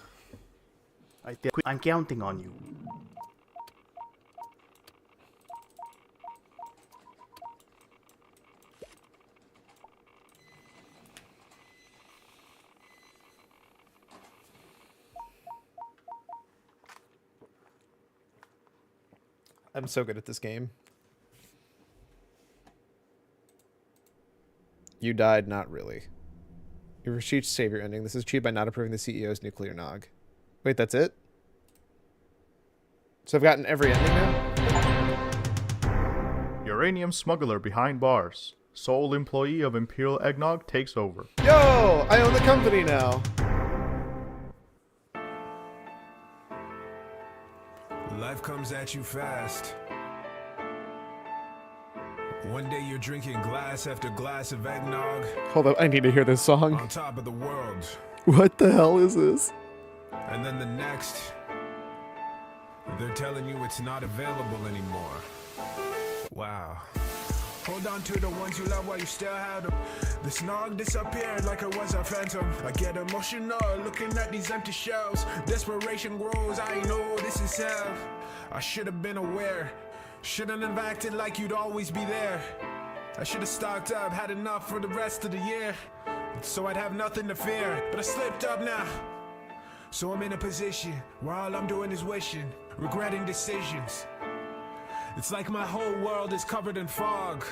I'm counting on you. I'm so good at this game. You died, not really. You Rashid savior ending. This is achieved by not approving the CEO's nuclear nog. Wait, that's it? So I've gotten every ending now? Uranium smuggler behind bars. Sole employee of Imperial Eggnog takes over. Yo! I own the company now! Life comes at you fast. One day you're drinking glass after glass of eggnog Hold up, I need to hear this song. on top of the world. What the hell is this? And then the next, they're telling you it's not available anymore. Wow. Hold on to the ones you love while you still have them. The snog disappeared like it was a phantom. I get emotional looking at these empty shelves. Desperation grows, I know this is hell. I should have been aware. Shouldn't have acted like you'd always be there. I should have stocked up, had enough for the rest of the year, so I'd have nothing to fear. But I slipped up now, so I'm in a position where all I'm doing is wishing, regretting decisions. It's like my whole world is covered in fog,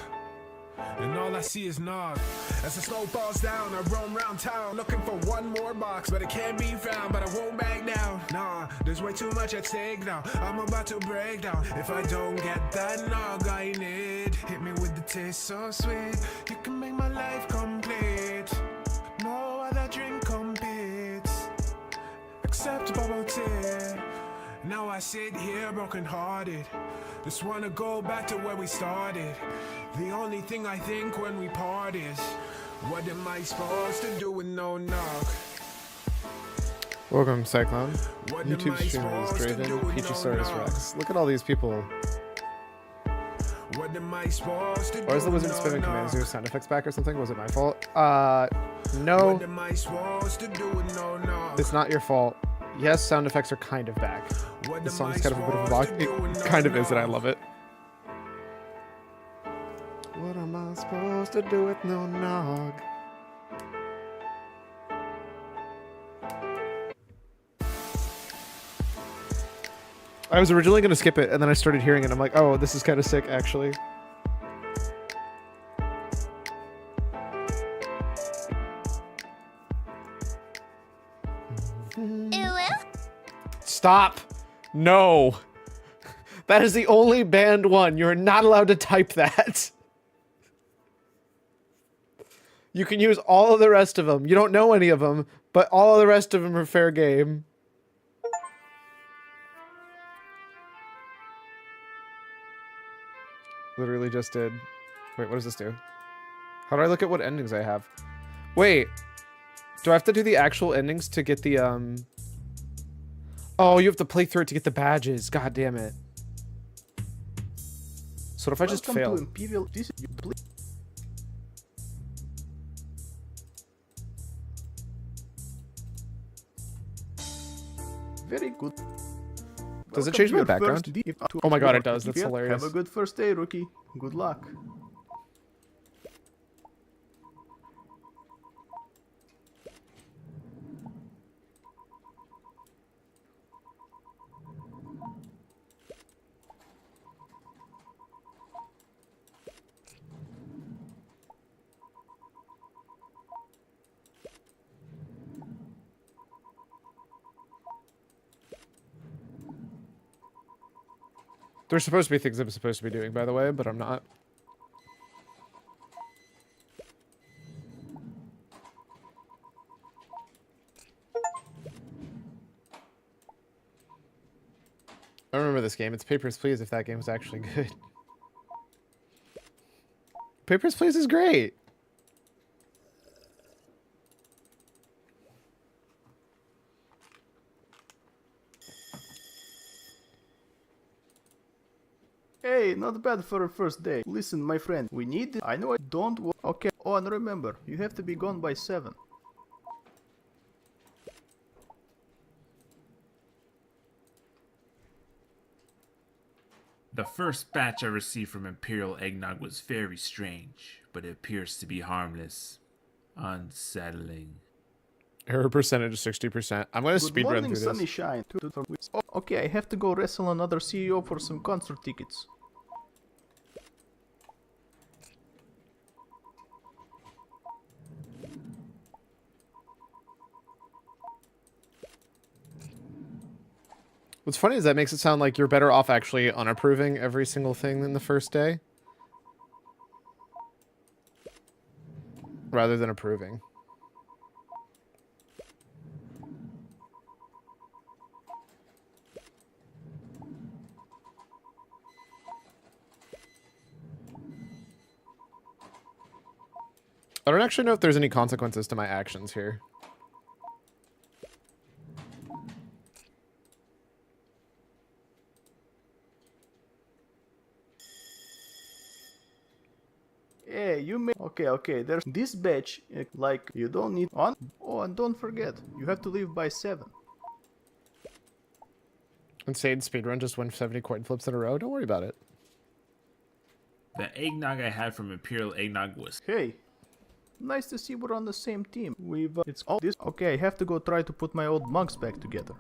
and all I see is nog. As the snow falls down, I roam around town looking for one more box, but it can't be found, but I won't back down. Nah, there's way too much at stake now. I'm about to break down. If I don't get that nog I need, hit me with the taste so sweet. You can make my life complete. No other drink competes except bubble tea. Now I sit here broken hearted, just wanna go back to where we started. The only thing I think when we part is, what am I supposed to do with no knock? Welcome, Cyclone. What YouTube am I streamer is supposed to do Draven, with Peachysaurus no Rex. Look at all these people. What am I supposed to do? Why is the wizard with spamming no commands? Do knock? sound effects back or something? Was it my fault? No. What am I supposed to do with no knock? It's not your fault. Yes, sound effects are kind of back. What This am I song's kind of a bit of a supposed bog. to do with It no kind of is, and I knock? love it. What am I supposed to do with no nog? I was originally going to skip it, and then I started hearing it. I'm like, oh, this is kind of sick, actually. Stop! No! That is the only banned one. You're not allowed to type that. You can use all of the rest of them. You don't know any of them, but all of the rest of them are fair game. Literally just did. Wait, what does this do? How do I look at what endings I have? Wait. Do I have to do the actual endings to get the, Oh, you have to play through it to get the badges. God damn it. So what if I just Welcome fail? to Imperial. This is very good. Does it Welcome change to my your background? Oh my god, it does. That's hilarious. Have a good first day, rookie. Good luck. There's supposed to be things I'm supposed to be doing, by the way, but I'm not. I remember this game. It's Papers, Please if that game was actually good. Papers, Please is great. Hey, not bad for a first day. Listen, my friend, we need... I know I don't... Okay. Oh, and remember, you have to be gone by 7. The first batch I received from Imperial Eggnog was very strange, but it appears to be harmless. Unsettling. Error percentage is 60%. I'm going to Good speedrun morning, through this. Sunnyshine. Oh, okay, I have to go wrestle another CEO for some concert tickets. What's funny is that makes it sound like you're better off actually unapproving every single thing than the first day. Rather than approving. I don't actually know if there's any consequences to my actions here. Hey, you may... Okay, there's this batch, like, you don't need on... Oh, and don't forget, you have to leave by 7. Insane speedrun, just win 70 coin flips in a row. Don't worry about it. The eggnog I had from Imperial Eggnog was... Hey, nice to see we're on the same team. We've... it's all this... Okay, I have to go try to put my old mugs back together.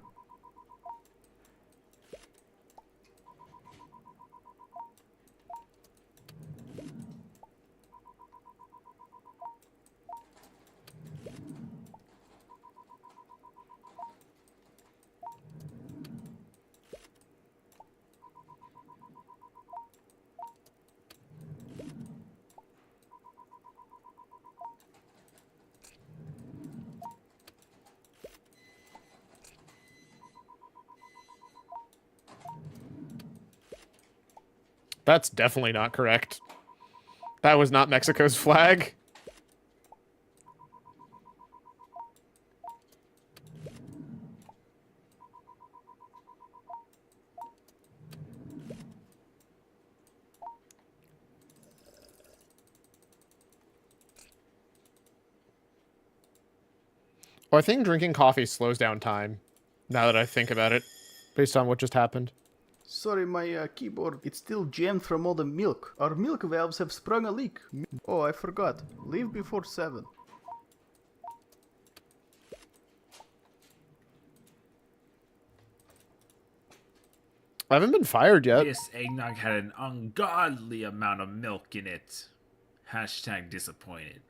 That's definitely not correct. That was not Mexico's flag. Oh, I think drinking coffee slows down time, now that I think about it, based on what just happened. Sorry, my keyboard, it's still jammed from all the milk. Our milk valves have sprung a leak. Oh, I forgot. Leave before 7. I haven't been fired yet. This eggnog had an ungodly amount of milk in it. Hashtag disappointed.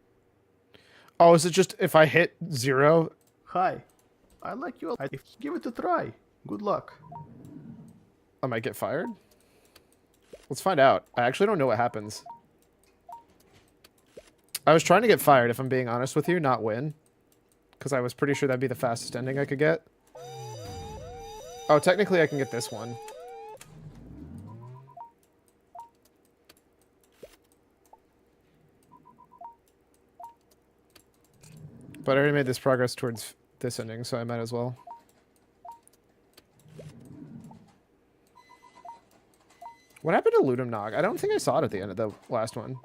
Oh, is it just if I hit 0? Hi. I like you. Give it a try. Good luck. I might get fired? Let's find out. I actually don't know what happens. I was trying to get fired, if I'm being honest with you, not win. Because I was pretty sure that'd be the fastest ending I could get. Oh, technically I can get this one. But I already made this progress towards this ending, so I might as well. What happened to Ludum Nog? I don't think I saw it at the end of the last one.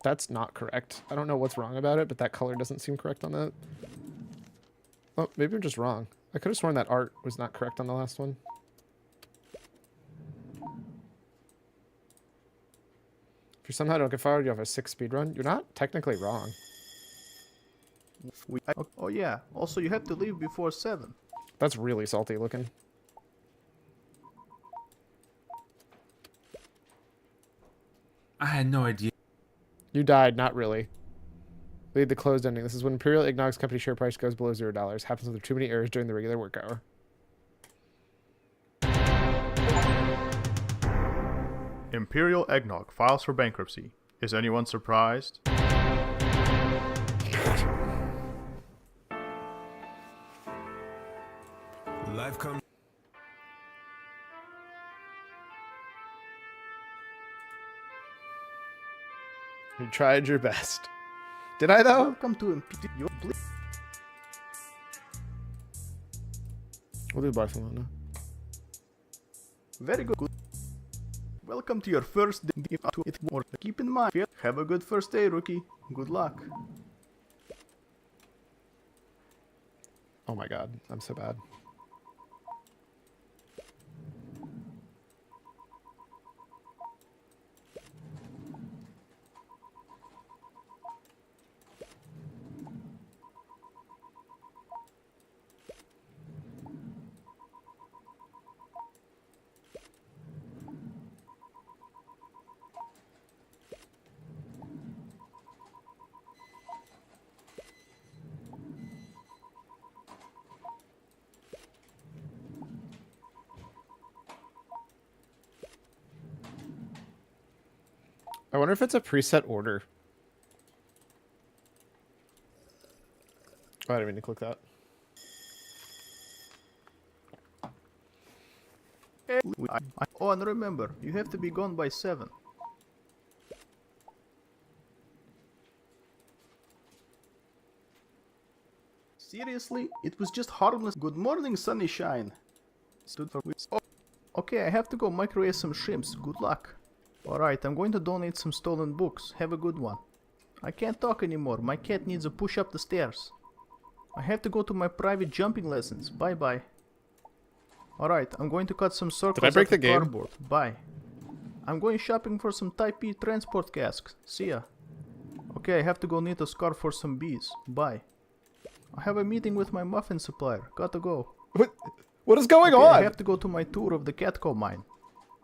That's not correct. I don't know what's wrong about it, but that color doesn't seem correct on that. Oh, maybe I'm just wrong. I could have sworn that art was not correct on the last one. If you somehow don't get fired, you have a 6 speed run. You're not technically wrong. Oh yeah. Also, you have to leave before 7. That's really salty looking. I had no idea. You died, not really. Lead the closed ending. This is when Imperial Eggnog's company share price goes below $0. Happens when there are too many errors during the regular work hour. Imperial Eggnog files for bankruptcy. Is anyone surprised? Life comes. You tried your best. Did I though? Welcome to Imperial. We'll do Barcelona. Very good. Welcome to your first day to it more. Keep in mind, have a good first day, rookie. Good luck. Oh my god, I'm so bad. I wonder if it's a preset order. Oh, I didn't mean to click that. Oh, and remember, you have to be gone by 7. Seriously? It was just harmless. Good morning, Sunnyshine. Stood for oh, okay, I have to go microwave some shrimps. Good luck. Alright, I'm going to donate some stolen books. Have a good one. I can't talk anymore. My cat needs a push up the stairs. I have to go to my private jumping lessons. Bye bye. Alright, I'm going to cut some circles. Did I break at the game? cardboard. Bye. I'm going shopping for some Type P transport casks. See ya. Okay, I have to go knit a scarf for some bees. Bye. I have a meeting with my muffin supplier. Gotta go. What is going Okay, on? I have to go to my tour of the Catco mine.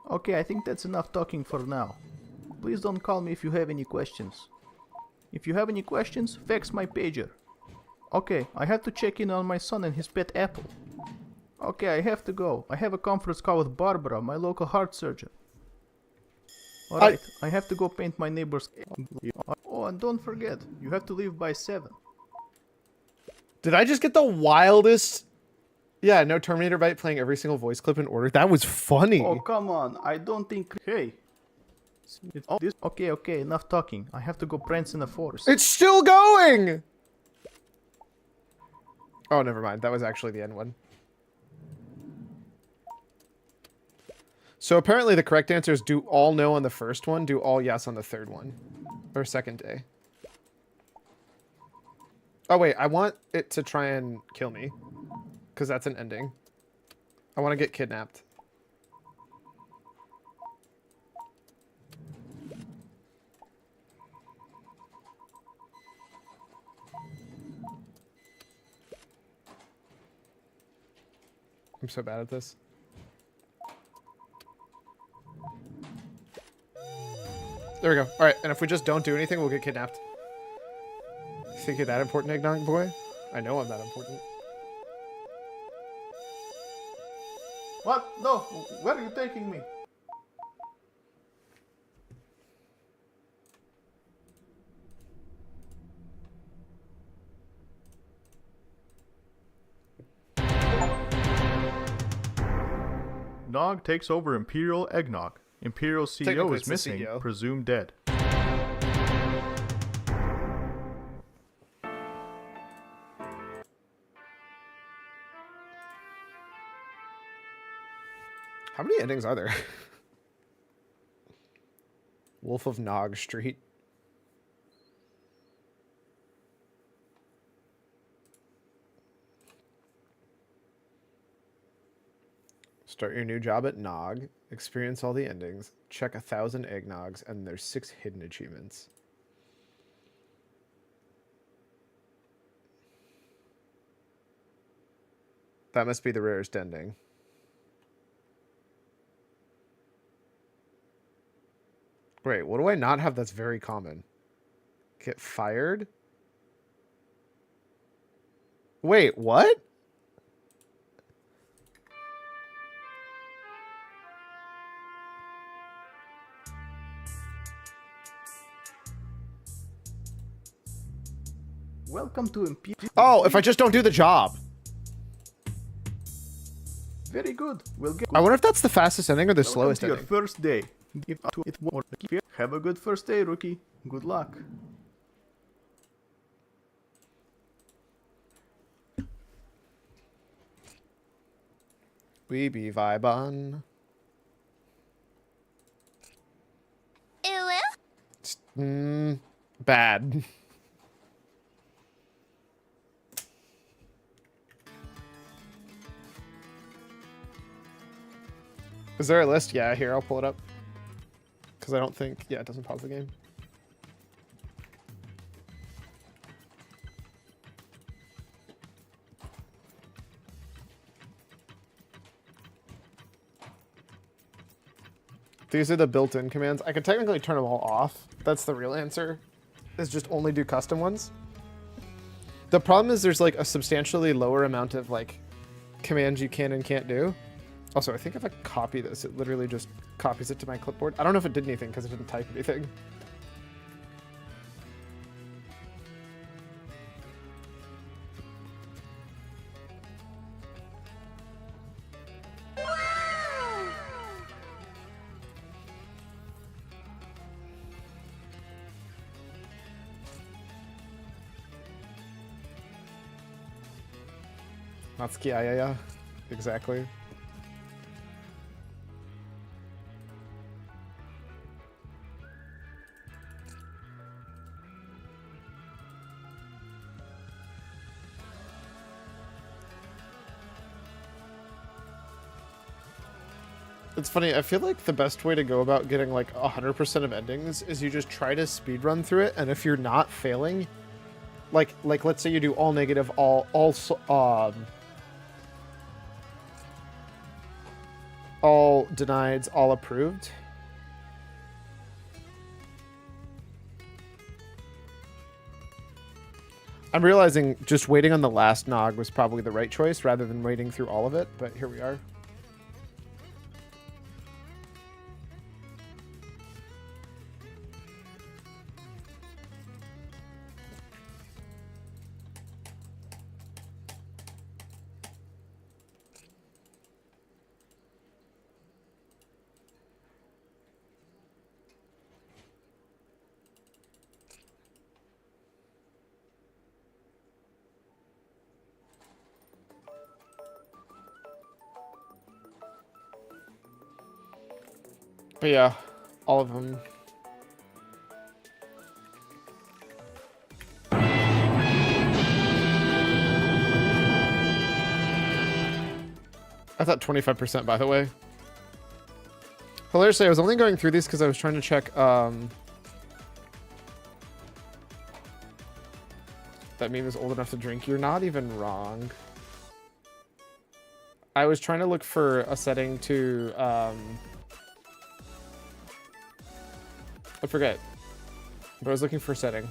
Okay, I think that's enough talking for now. Please don't call me if you have any questions. If you have any questions, fax my pager. Okay, I have to check in on my son and his pet apple. Okay, I have to go. I have a conference call with Barbara, my local heart surgeon. Alright, I have to go paint my neighbor's... Oh, and don't forget, you have to leave by 7. Did I just get the wildest... Yeah, no Terminator Bite playing every single voice clip in order. That was funny. Oh, come on, I don't think... Hey! Okay, enough talking. I have to go prance in the forest. It's still going! Oh, never mind. That was actually the end one. So apparently the correct answer is do all no on the first one, do all yes on the third one. Or second day. Oh wait, I want it to try and kill me. Because that's an ending. I want to get kidnapped. I'm so bad at this. There we go. Alright, and if we just don't do anything, we'll get kidnapped. You think you're that important, Eggnog Boy? I know I'm that important. What? No, where are you taking me? Nog takes over Imperial Eggnog. Imperial CEO Technically, is it's the missing, CEO. presumed dead. How many endings are there? Wolf of Nog Street. Start your new job at Nog. Experience all the endings. Check 1,000 eggnogs, and there's 6 hidden achievements. That must be the rarest ending. Wait, what do I not have that's very common? Get fired? Wait, what? Welcome to Imperial. Oh, if I just don't do the job. Very good. We'll get. I wonder if that's the fastest ending or the Welcome slowest to your ending. first day. Have a good first day, rookie. Good luck. We be vibon. Bad. Is there a list? Yeah, here, I'll pull it up. Because I don't think... Yeah, it doesn't pause the game. These are the built-in commands. I could technically turn them all off. That's the real answer. Is just only do custom ones. The problem is there's like a substantially lower amount of like commands you can and can't do. Also, I think if I copy this, it literally just copies it to my clipboard. I don't know if it did anything because it didn't type anything. Natsuki, yeah. Exactly. It's funny, I feel like the best way to go about getting like 100% of endings is you just try to speedrun through it, and if you're not failing, like let's say you do all negative, all denied, all approved. I'm realizing just waiting on the last Nog was probably the right choice rather than waiting through all of it, but here we are. But yeah, all of them. I thought 25%, by the way. Hilariously, I was only going through these because I was trying to check, that meme is old enough to drink. You're not even wrong. I was trying to look for a setting to, I forget, but I was looking for a setting.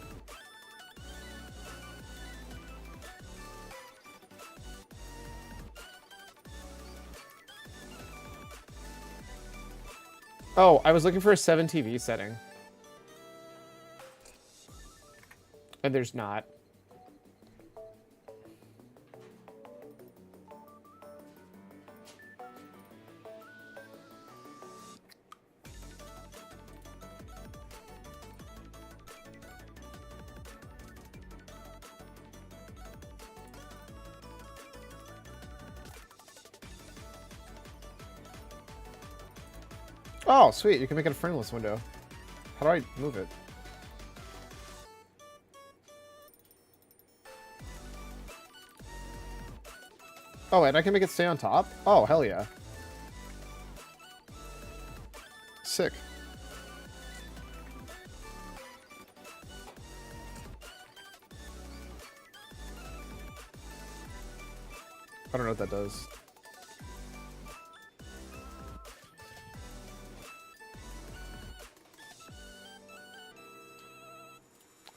Oh, I was looking for a 7TV setting. And there's not. Oh, sweet. You can make it a frameless window. How do I move it? Oh, and I can make it stay on top? Oh, hell yeah. Sick. I don't know what that does.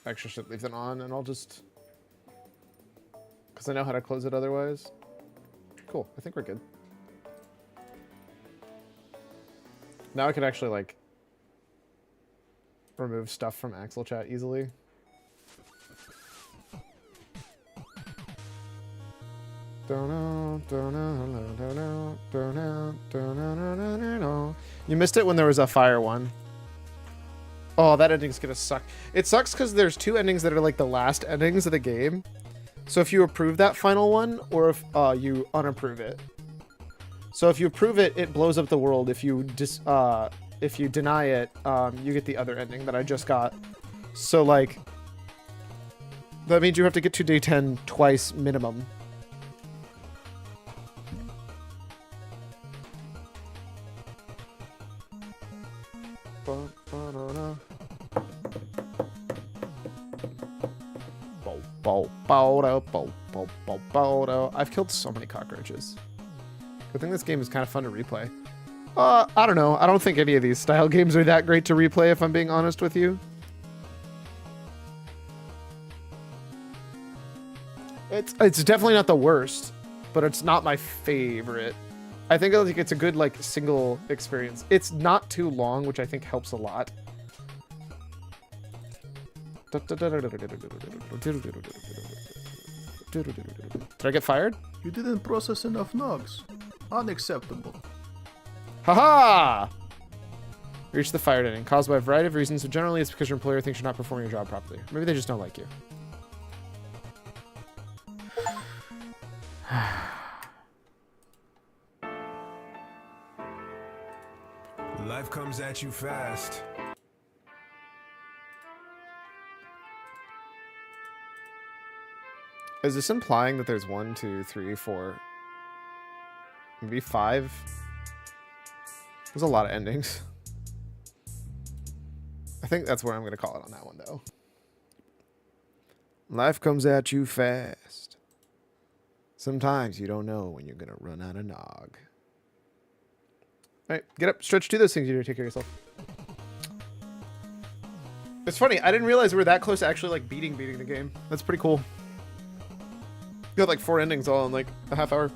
Actually, should leave it on, and I'll just... Because I know how to close it otherwise. Cool, I think we're good. Now I can actually, like, remove stuff from Axel chat easily. You missed it when there was a fire one. Oh, that ending's gonna suck. It sucks because there's two endings that are like the last endings of the game. So if you approve that final one, or if you unapprove it. So if you approve it, it blows up the world. If you deny it, you get the other ending that I just got. So like, that means you have to get to day 10 twice minimum. I've killed so many cockroaches. I think this game is kind of fun to replay. I don't know. I don't think any of these style games are that great to replay, if I'm being honest with you. It's definitely not the worst, but it's not my favorite. I think it's a good like single experience. It's not too long, which I think helps a lot. Did I get fired? You didn't process enough nogs. Unacceptable. Haha! Reach the fired ending, caused by a variety of reasons, so generally it's because your employer thinks you're not performing your job properly. Maybe they just don't like you. Life comes at you fast. Is this implying that there's 1, 2, 3, 4, maybe 5? There's a lot of endings. I think that's where I'm going to call it on that one, though. Life comes at you fast. Sometimes you don't know when you're going to run out of nog. All right, get up, stretch, do those things you do to take care of yourself. It's funny, I didn't realize we were that close to actually like beating the game. That's pretty cool. Got like 4 endings all in like a half hour.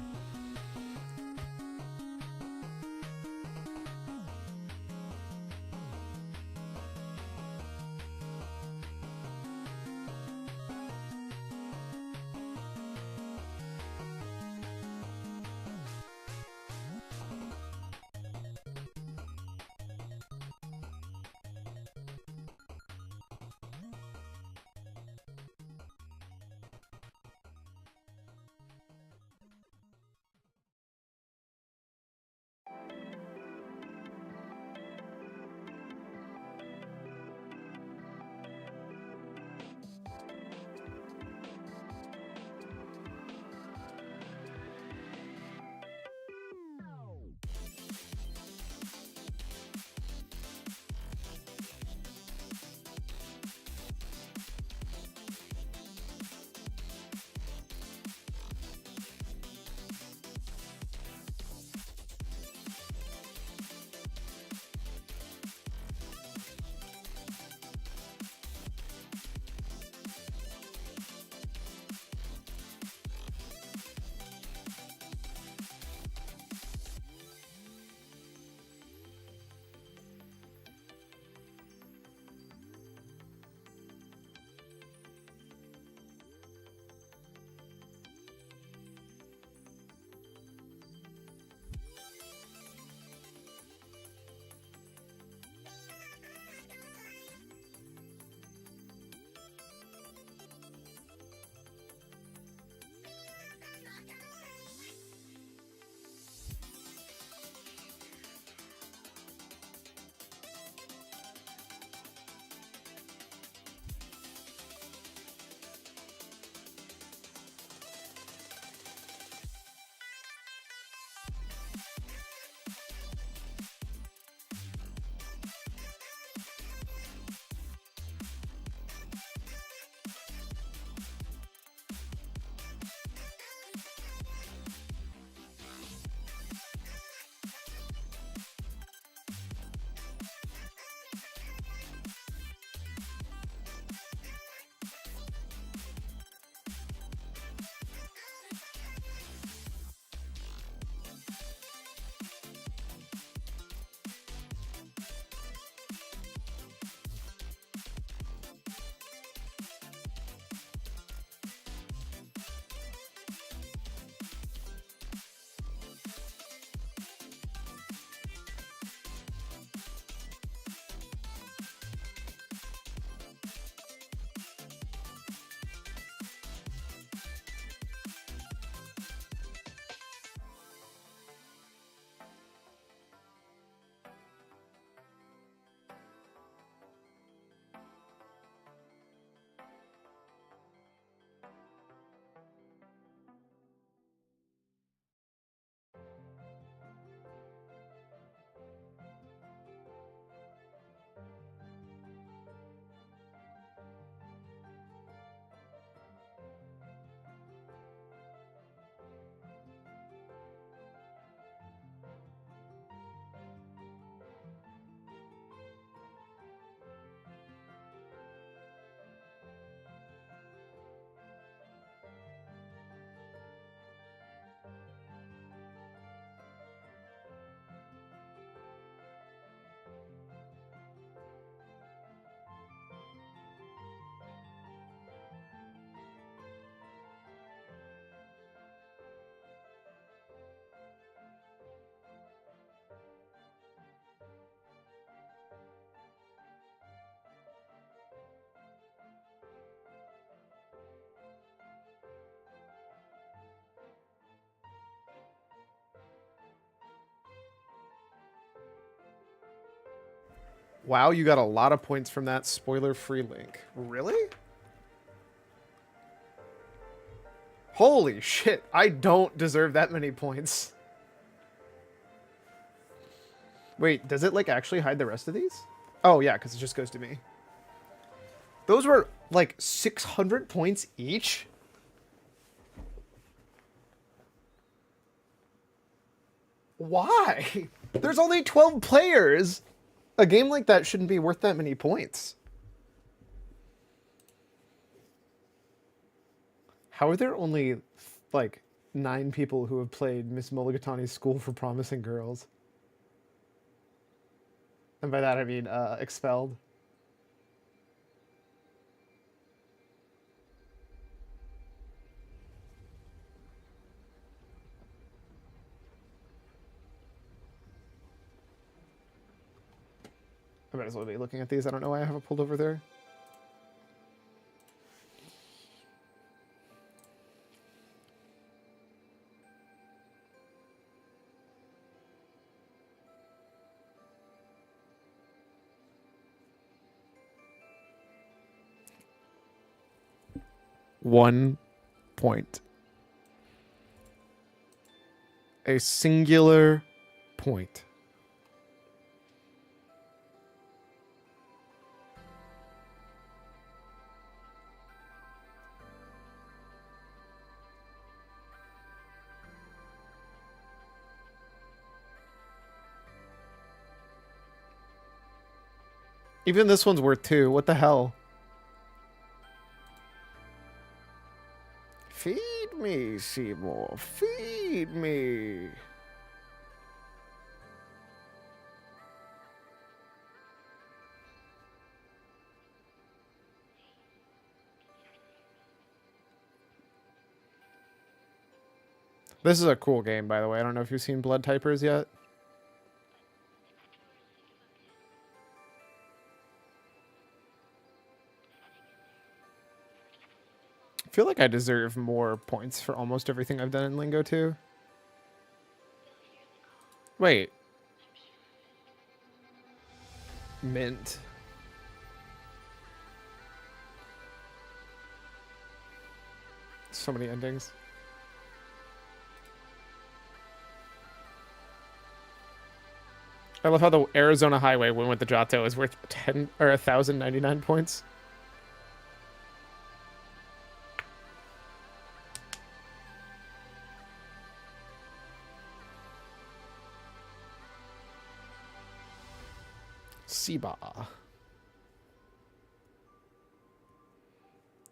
Wow, you got a lot of points from that spoiler-free link. Really? Holy shit, I don't deserve that many points. Wait, does it, like, actually hide the rest of these? Oh, yeah, because it just goes to me. Those were, like, 600 points each? Why? There's only 12 players! A game like that shouldn't be worth that many points. How are there only, like, 9 people who have played Miss Mulligatawny's School for Promising Girls? And by that I mean, expelled. I might as well be looking at these. I don't know why I have it pulled over there. One point. A singular point. Even this one's worth 2. What the hell? Feed me, Seymour. Feed me. This is a cool game, by the way. I don't know if you've seen Blood Typers yet. I feel like I deserve more points for almost everything I've done in Lingo 2. Wait. Mint. So many endings. I love how the Arizona Highway win with the Giotto is worth 10 or 1,099 points. Siba.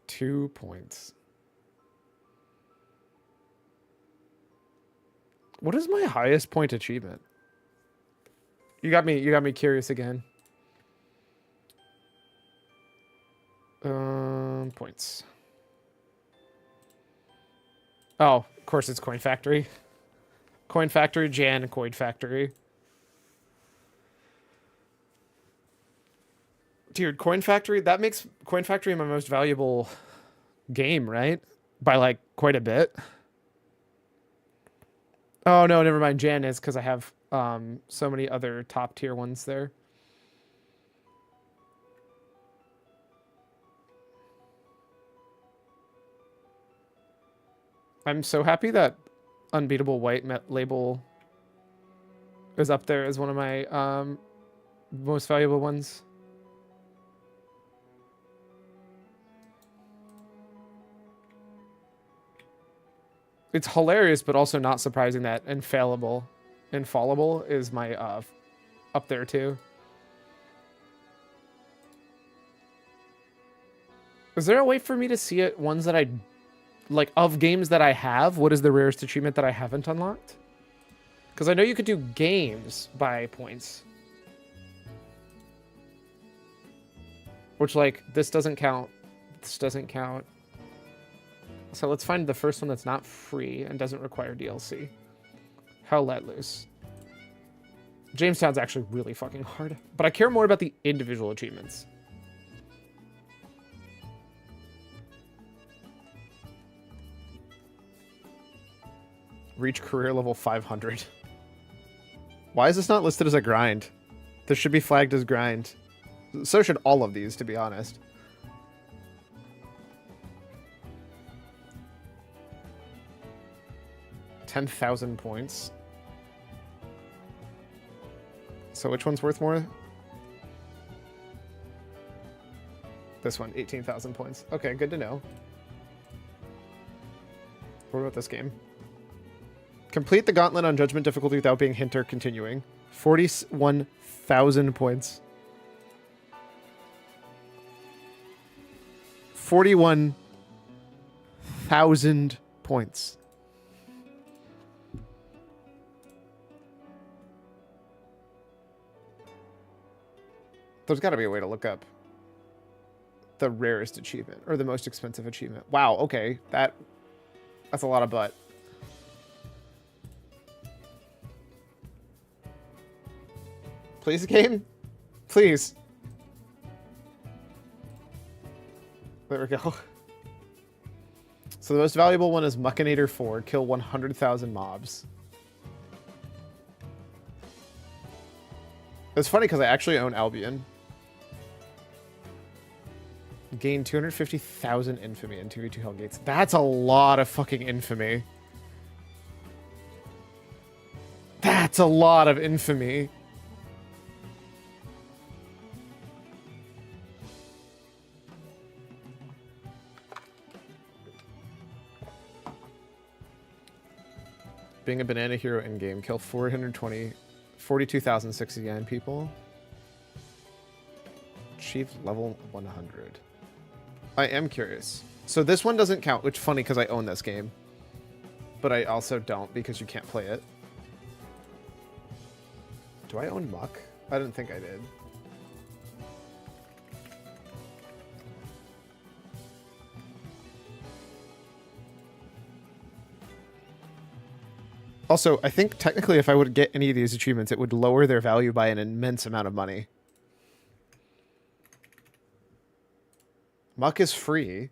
2 points. What is my highest point achievement? You got me curious again. Points. Oh, of course it's Coin Factory. Coin Factory, Jan, Coin Factory. Dude, Coin Factory, that makes Coin Factory my most valuable game, right? By, like, quite a bit. Oh, no, never mind. Jan is because I have so many other top tier ones there. I'm so happy that Unbeatable White Label is up there as one of my most valuable ones. It's hilarious, but also not surprising that Infallible is my up there too. Is there a way for me to see it? Ones that I like of games that I have. What is the rarest achievement that I haven't unlocked? Because I know you could do games by points, which like this doesn't count. This doesn't count. So let's find the first one that's not free and doesn't require DLC. Hell Let Loose. Jamestown's actually really fucking hard, but I care more about the individual achievements. Reach career level 500. Why is this not listed as a grind? This should be flagged as grind. So should all of these, to be honest. $10,000 points. So which one's worth more? This one, 18,000 points. Okay, good to know. What about this game? Complete the gauntlet on judgment difficulty without being hint or continuing. 41,000 points. 41,000 points. There's got to be a way to look up the rarest achievement or the most expensive achievement. Wow, okay. That's a lot of butt. Please, game? Please. There we go. So the most valuable one is Muckinator 4. Kill 100,000 mobs. It's funny because I actually own Albion. Gain 250,000 infamy and 2v2 Hellgates. That's a lot of fucking infamy. That's a lot of infamy. Being a banana hero in game. Kill 42,069 people. Achieve level 100. I am curious. So this one doesn't count, which is funny because I own this game. But I also don't because you can't play it. Do I own Muck? I didn't think I did. Also, I think technically if I would get any of these achievements, it would lower their value by an immense amount of money. Muck is free.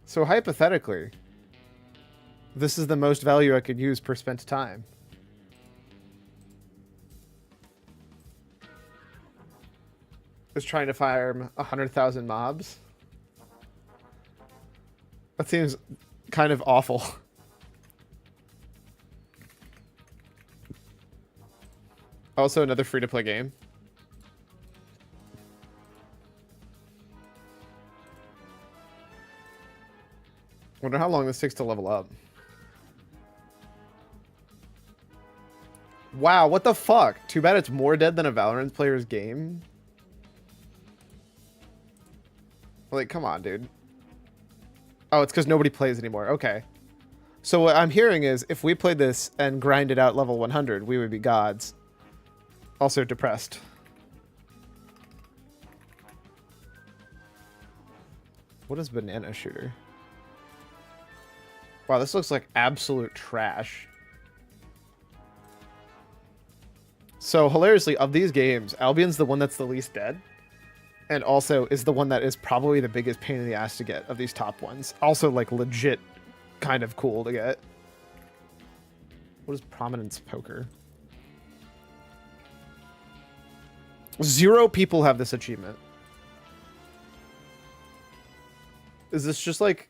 So hypothetically, this is the most value I could use per spent time. Is trying to farm 100,000 mobs. That seems kind of awful. Also, another free-to-play game. Wonder how long this takes to level up. Wow, what the fuck? Too bad it's more dead than a Valorant player's game. Like, come on, dude. Oh, it's because nobody plays anymore. Okay. So what I'm hearing is, if we played this and grinded out level 100, we would be gods. Also depressed. What is banana shooter? Wow, this looks like absolute trash. So hilariously, of these games, Albion's the one that's the least dead. And also is the one that is probably the biggest pain in the ass to get of these top ones. Also, like, legit kind of cool to get. What is Prominence Poker? 0 people have this achievement. Is this just like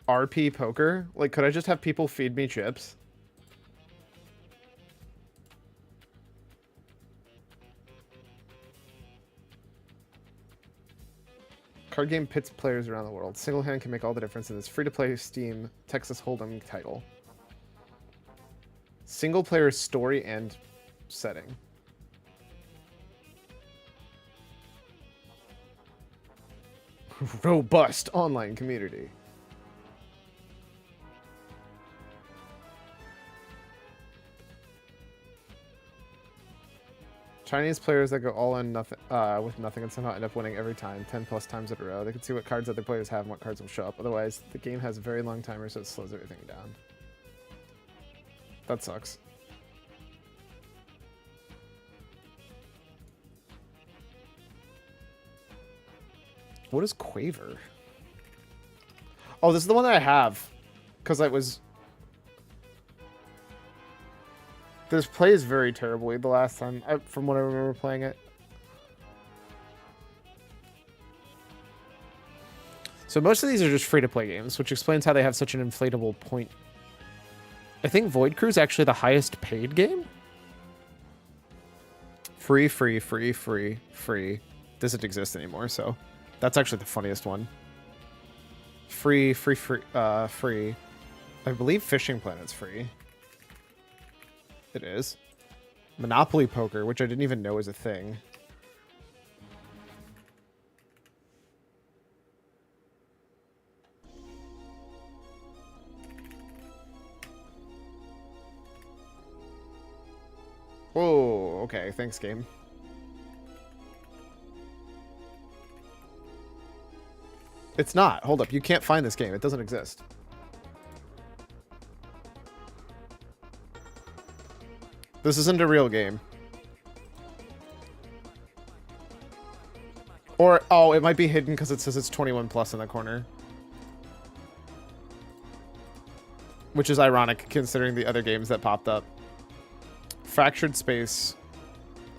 RP poker? Like, could I just have people feed me chips? Card game pits players around the world. Single hand can make all the difference in this free-to-play Steam Texas Hold'em title. Single player story and setting. Robust online community. Chinese players that go all in nothing, with nothing and somehow end up winning every time, 10 plus times in a row. They can see what cards other players have and what cards will show up. Otherwise, the game has a very long timer, so it slows everything down. That sucks. What is Quaver? Oh, this is the one that I have. Because I was This plays very terribly the last time, from what I remember playing it. So most of these are just free-to-play games, which explains how they have such an inflatable point. I think Void Crew is actually the highest paid game. Free, free, free, free, free. Doesn't exist anymore, so that's actually the funniest one. Free, free, free, free. I believe Fishing Planet's free. It is. Monopoly Poker, which I didn't even know was a thing. Whoa, okay, thanks, game. It's not. Hold up, you can't find this game. It doesn't exist. This isn't a real game. Or, oh, it might be hidden because it says it's 21 plus in the corner. Which is ironic considering the other games that popped up. Fractured Space.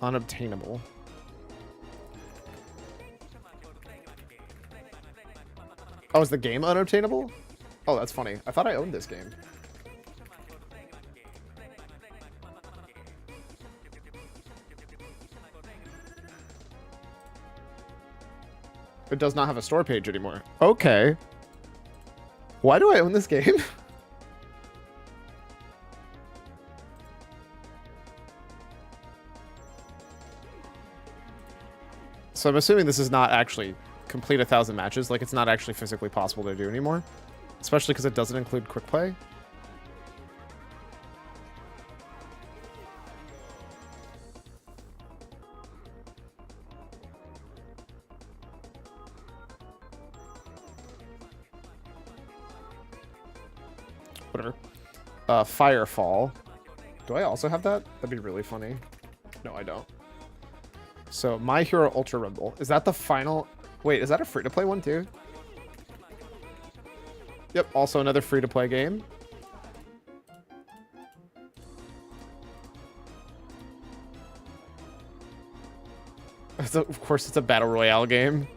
Unobtainable. Oh, is the game unobtainable? Oh, that's funny. I thought I owned this game. It does not have a store page anymore. Okay. Why do I own this game? So I'm assuming this is not actually complete 1,000 matches. Like, it's not actually physically possible to do anymore. Especially because it doesn't include quick play. Whatever. Firefall. Do I also have that? That'd be really funny. No, I don't. So, My Hero Ultra Rumble. Is that the final... Wait, is that a free-to-play one, too? Yep, also another free-to-play game. Of course, it's a Battle Royale game.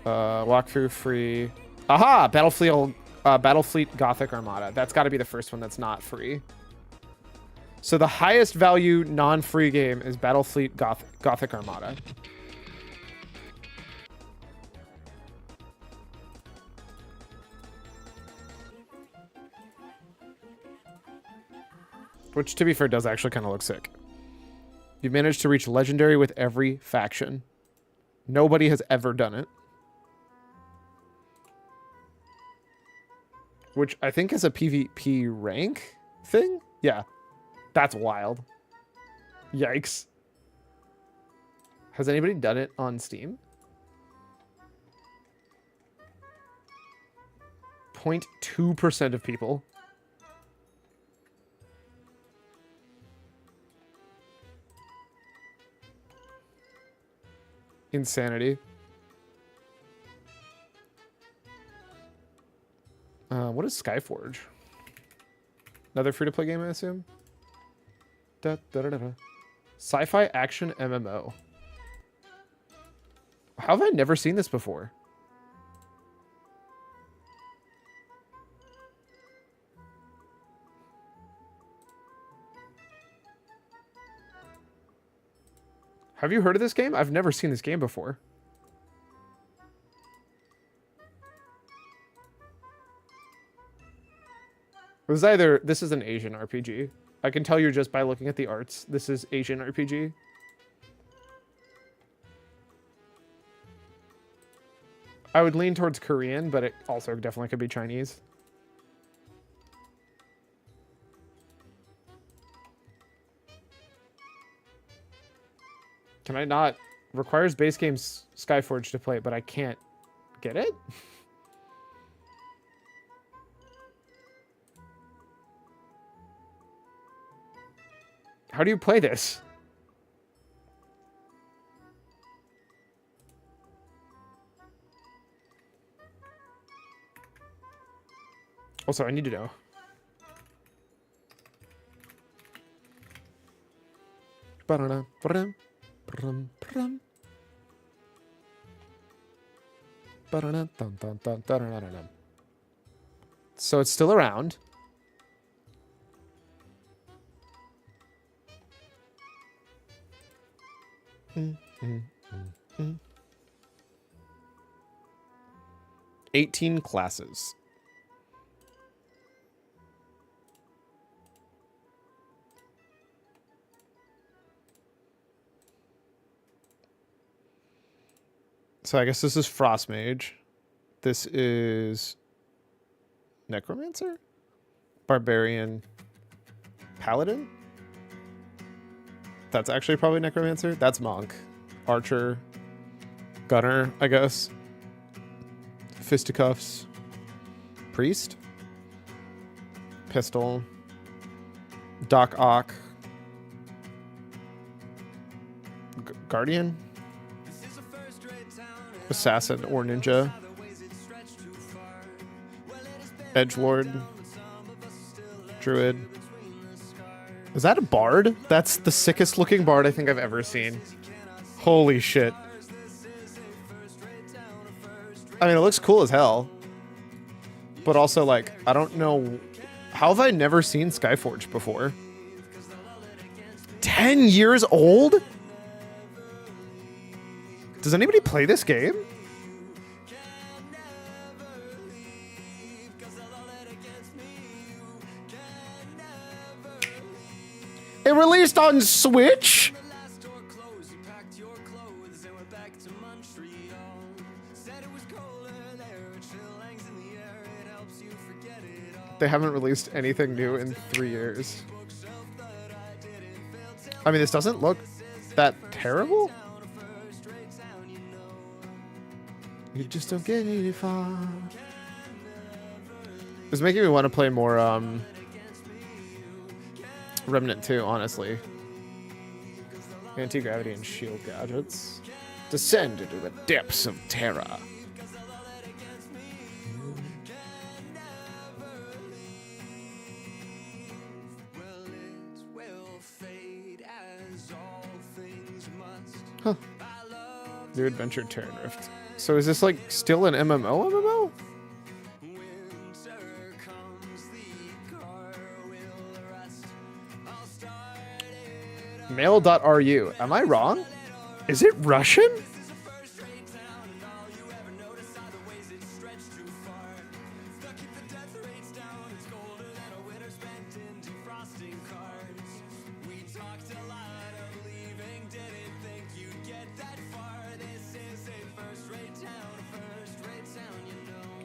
Walkthrough free... Aha! Battlefleet Gothic Armada. That's got to be the first one that's not free. So the highest value non-free game is Battlefleet Gothic Armada. Which, to be fair, does actually kind of look sick. You've managed to reach legendary with every faction. Nobody has ever done it. Which I think is a PvP rank thing? Yeah. That's wild. Yikes. Has anybody done it on Steam? 0.2% of people. Insanity. What is Skyforge? Another free-to-play game, I assume? Da, da, da, da, da. Sci-fi action MMO. How have I never seen this before? Have you heard of this game? I've never seen this game before. This is an Asian RPG. I can tell you just by looking at the arts. This is Asian RPG. I would lean towards Korean, but it also definitely could be Chinese. Can I not? Requires base game Skyforge to play, but I can't get it? How do you play this? Also, I need to know. Ba-da-da, ba-da-dum, ba-da-dum, ba-da-dum. Ba-da-da, dun, dun, dun, da-da-da-da-dum. So it's still around. Mm, mm, mm, mm. 18 classes. So I guess this is Frost Mage. This is Necromancer? Barbarian. Paladin? That's actually probably Necromancer. That's Monk. Archer. Gunner, I guess. Fisticuffs. Priest. Pistol. Doc Ock. Guardian? Assassin or Ninja. Edgelord. Druid. Is that a bard? That's the sickest looking bard I think I've ever seen. Holy shit. I mean, it looks cool as hell. But also, like, I don't know. How have I never seen Skyforge before? 10 years old? Does anybody play this game? It released on Switch? They haven't released anything new in 3 years. I mean, this doesn't look that terrible. You just don't get any far. It's making me want to play more Remnant 2, honestly. Anti-gravity and shield gadgets. Descend into the depths of terror. Huh. New Adventure Terran Rift. So is this like still an MMO? Mail.ru. Am I wrong? Is it Russian?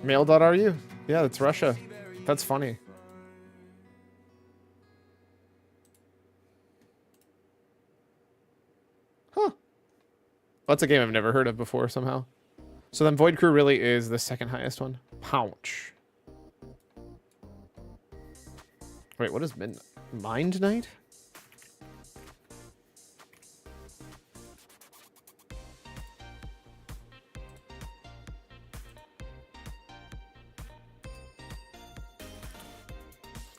Mail.ru. Yeah, that's Russia. That's funny. Huh. That's a game I've never heard of before somehow. So then Void Crew really is the second highest one. Pouch. Wait, what is Midnight? Mind Night?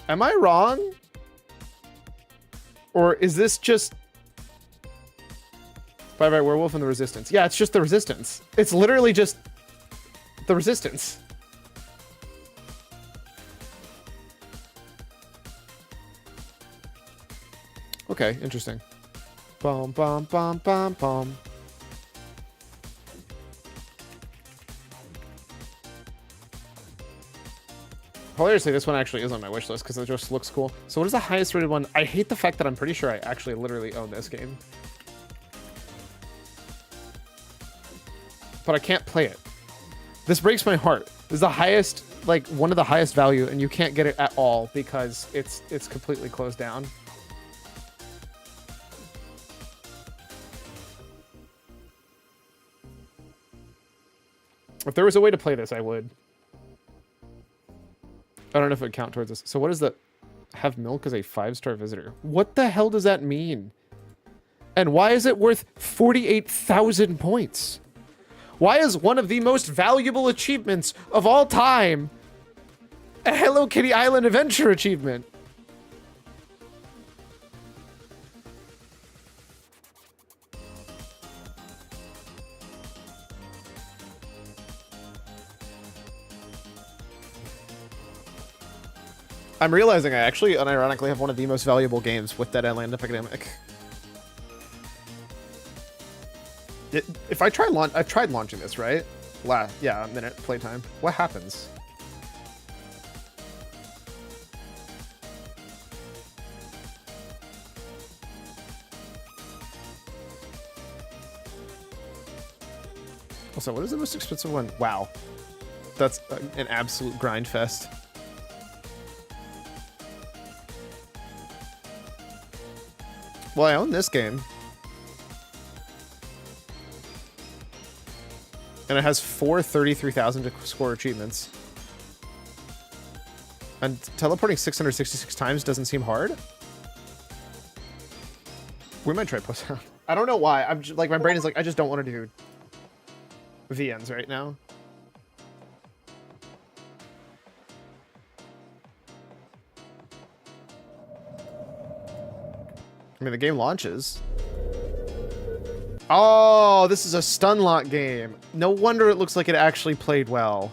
Am I wrong? Or is this just... Bye Bye Werewolf and the Resistance? Yeah, it's just the Resistance. It's literally just the Resistance. Okay, interesting. Bum, bum, bum, bum, bum. Hilariously, this one actually is on my wish list because it just looks cool. So what is the highest rated one? I hate the fact that I'm pretty sure I actually literally own this game. But I can't play it. This breaks my heart. This is the highest, like one of the highest value, and you can't get it at all because it's completely closed down. If there was a way to play this, I would. I don't know if it would count towards this. So what is the... Have milk as a 5-star visitor. What the hell does that mean? And why is it worth 48,000 points? Why is one of the most valuable achievements of all time a Hello Kitty Island Adventure achievement? I'm realizing I actually unironically have one of the most valuable games with Dead Island Epidemic. If I try I've tried launching this, right? Yeah, a minute playtime. What happens? Also, what is the most expensive one? Wow. That's an absolute grind fest. Well, I own this game. And it has 33,000 to score achievements. And teleporting 666 times doesn't seem hard? We might try post. I don't know why. I'm just, like, my brain is like, I just don't want to do VNs right now. I mean, the game launches. Oh, this is a stun lock game. No wonder it looks like it actually played well.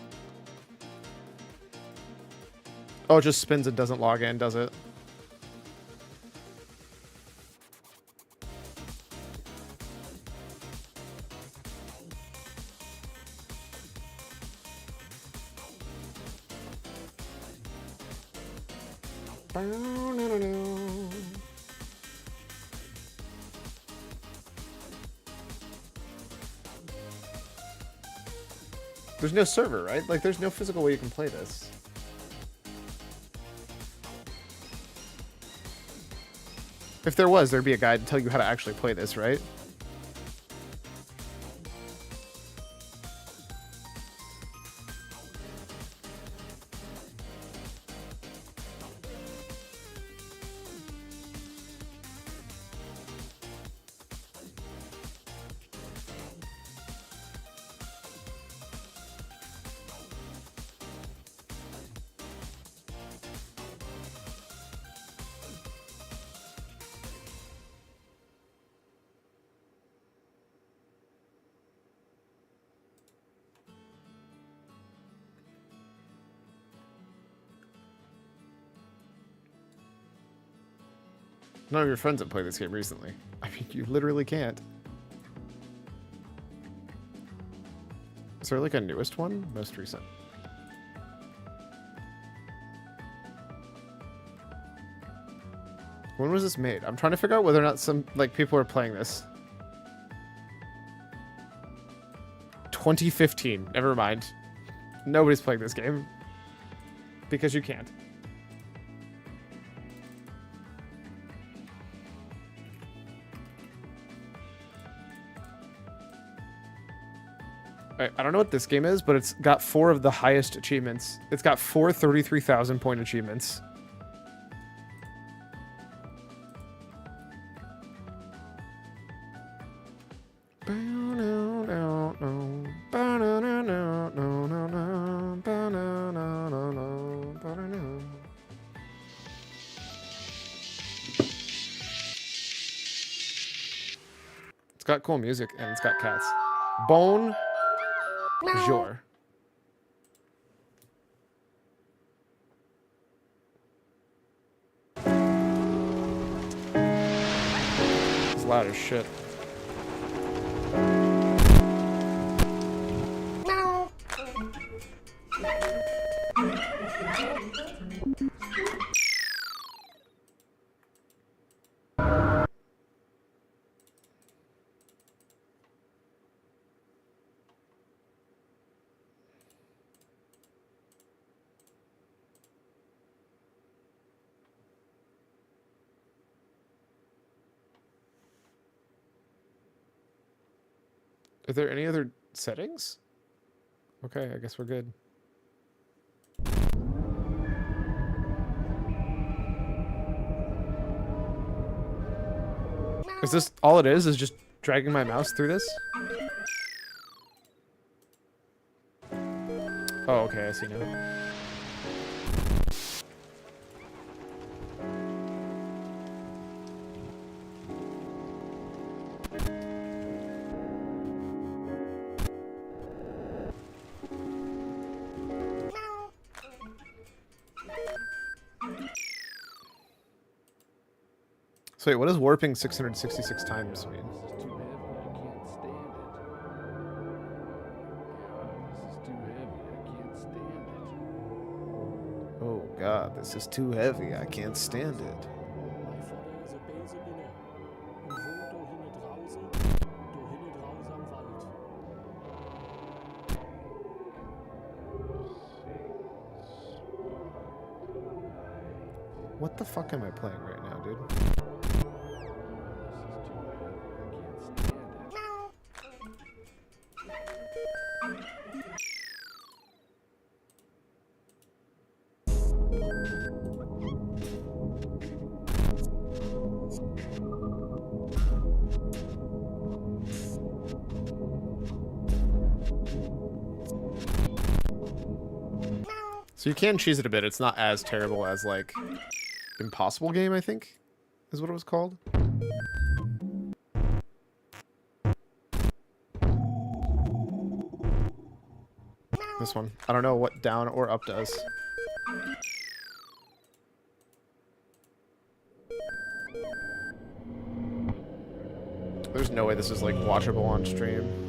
Oh, it just spins and doesn't log in, does it? There's no server, right? Like, there's no physical way you can play this. If there was, there'd be a guide to tell you how to actually play this, right? None of your friends have played this game recently. I mean, you literally can't. Is there like a newest one? Most recent. When was this made? I'm trying to figure out whether or not some, like, people are playing this. 2015. Never mind. Nobody's playing this game. Because you can't. I don't know what this game is, but it's got 4 of the highest achievements. It's got 4 33,000 point achievements. It's got cool music and it's got cats. Bone Jour. It's loud as shit. Are there any other settings? Okay, I guess we're good. Is this all it is just dragging my mouse through this? Oh, okay, I see now. So wait, what does warping 666 times mean? This is too heavy. I can't stand it. God, this is too heavy. I can't stand it. Oh God, this is too heavy. I can't stand it. Mein Vater ist ein Beelzebub und wohnt da hinten draußen am Wald. What the fuck am I playing right now, dude? So you can cheese it a bit. It's not as terrible as, like, Impossible Game, I think, is what it was called. This one. I don't know what down or up does. There's no way this is, like, watchable on stream.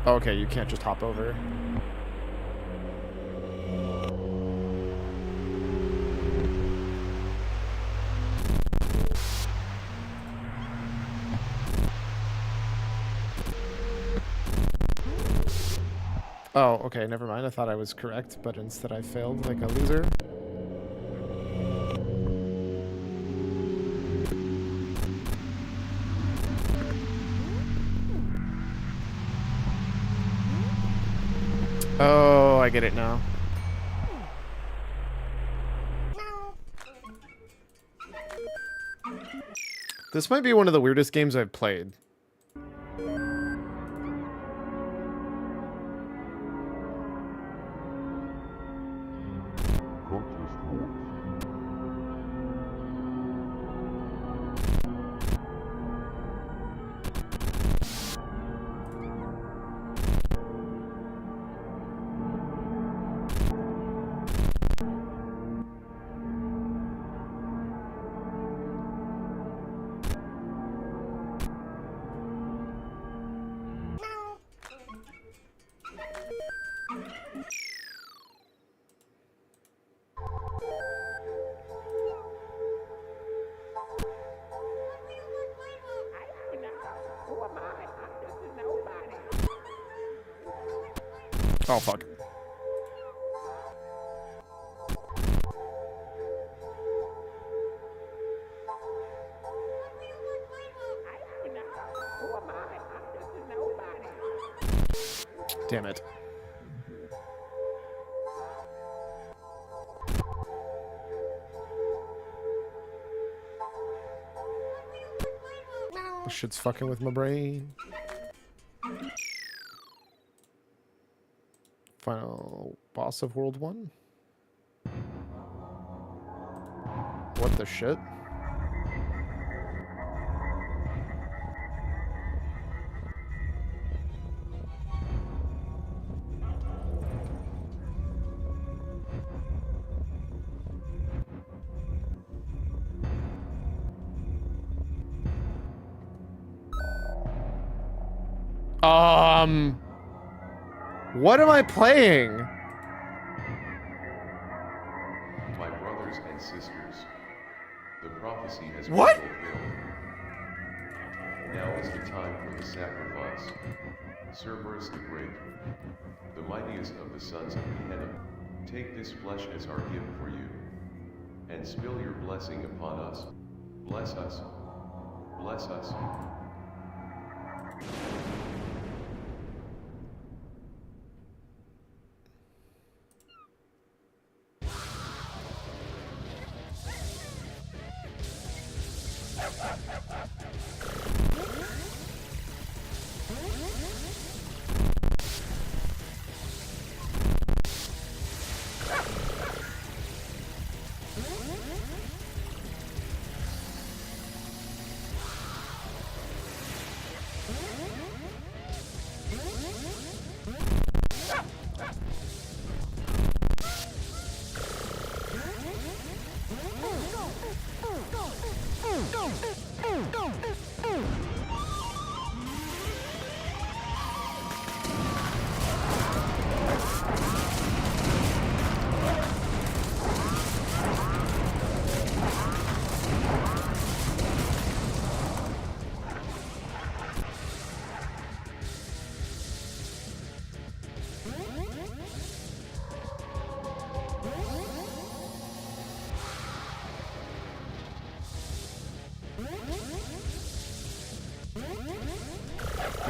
Okay, you can't just hop over. Oh, okay, never mind. I thought I was correct, but instead I failed like a loser. Oh, I get it now. This might be one of the weirdest games I've played. Oh, fuck. Damn it. This shit's fucking with my brain. Final boss of World 1? What the shit? What am I playing? My brothers and sisters, the prophecy has What? been fulfilled. Now is the time for the sacrifice. Cerberus the Great, the mightiest of the sons of Gehenna, take this flesh as our gift for you, and spill your blessing upon us. Bless us. Bless us.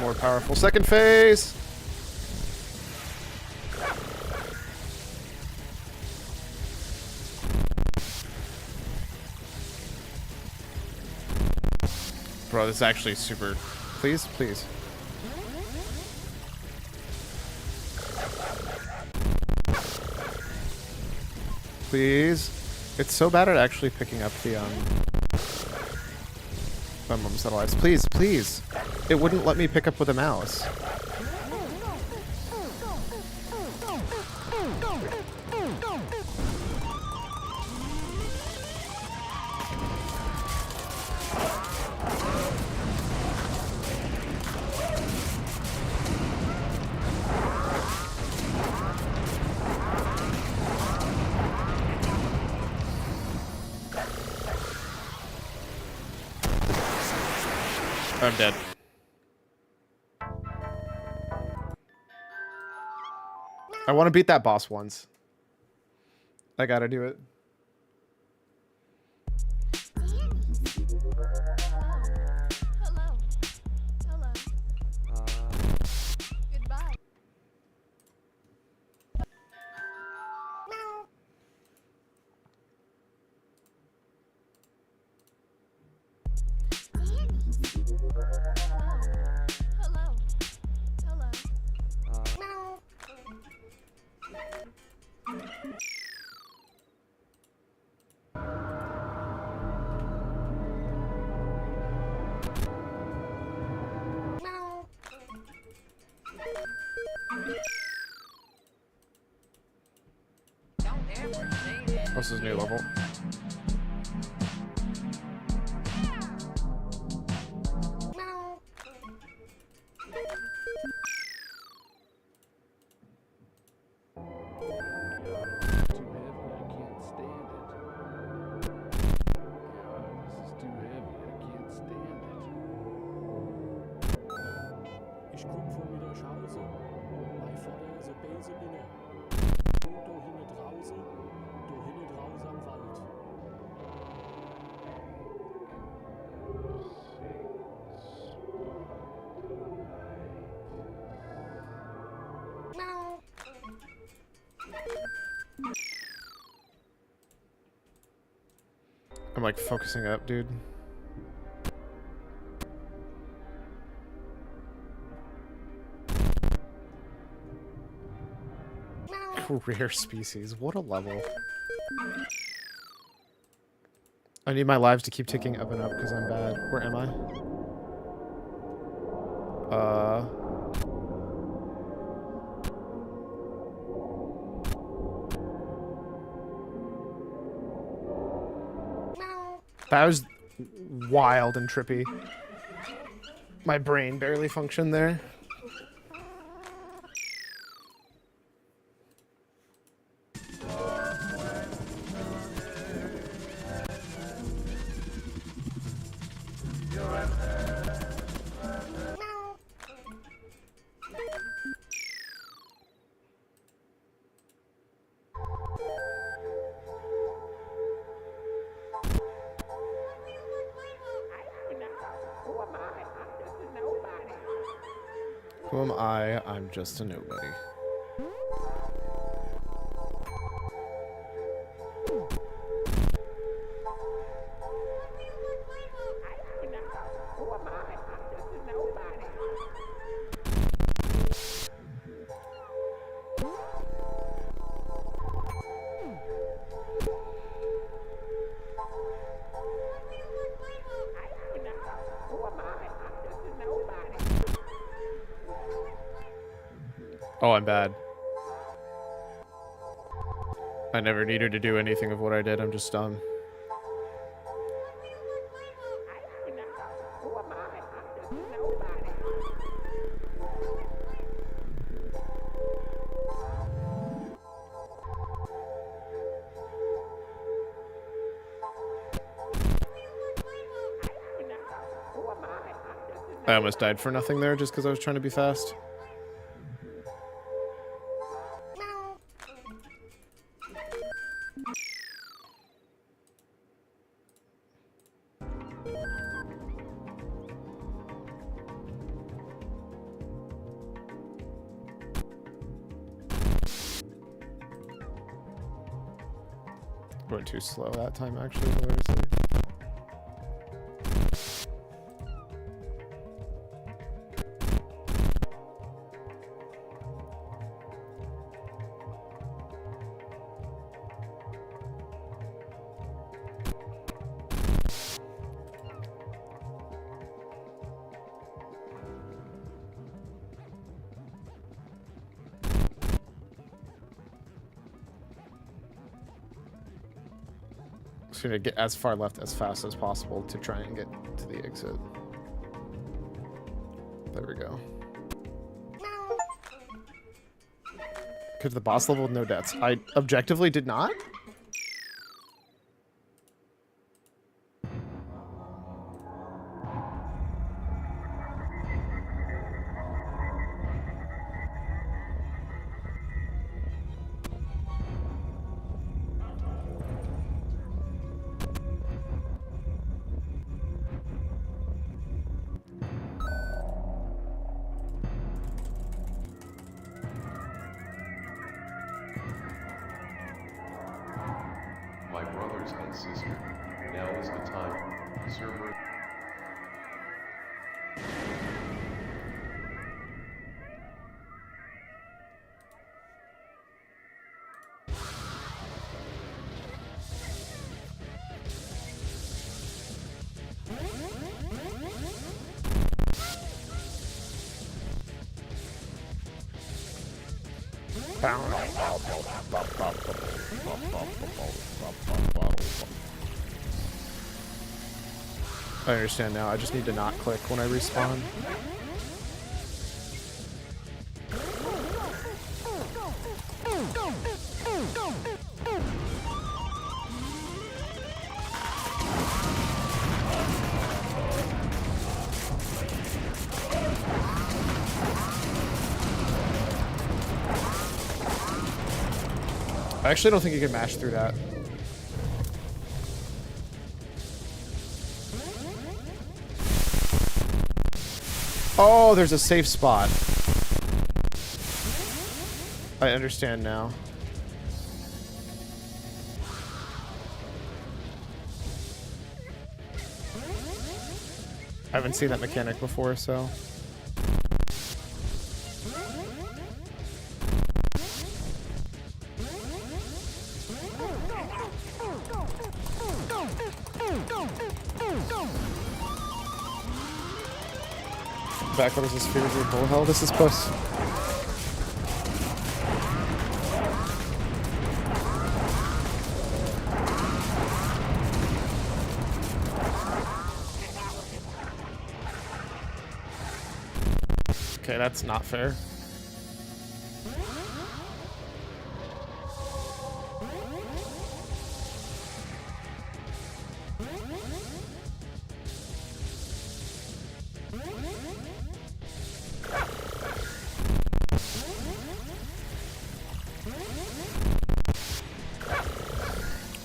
More powerful second phase. Bro, this is actually super... Please, please. Please. It's so bad at actually picking up the, satellites. Please, please. It wouldn't let me pick up with a mouse. I'm dead. I want to beat that boss once. I gotta do it. What's his new level? Ich komm von wieder nach Hause. Mein Vater ist ein Besenlinne. Und da hinten draußen am Wald. I'm like focusing up, dude. Rare species. What a level. I need my lives to keep ticking up and up because I'm bad. Where am I? That was wild and trippy. My brain barely functioned there. Who am I? I'm just a nobody. Oh, I'm bad. I never needed to do anything of what I did. I'm just dumb. I almost died for nothing there just because I was trying to be fast. Went too slow that time, actually, hilariously. Just gonna get as far left as fast as possible to try and get to the exit. There we go. Because the boss level with no deaths. I objectively did not. My brothers and sister, now is the time. Server. I understand now. I just need to not click when I respawn. I actually don't think you can mash through that. Oh, there's a safe spot. I understand now. I haven't seen that mechanic before, so... Back, what is this favorite bull hell? This is puss. Okay, that's not fair.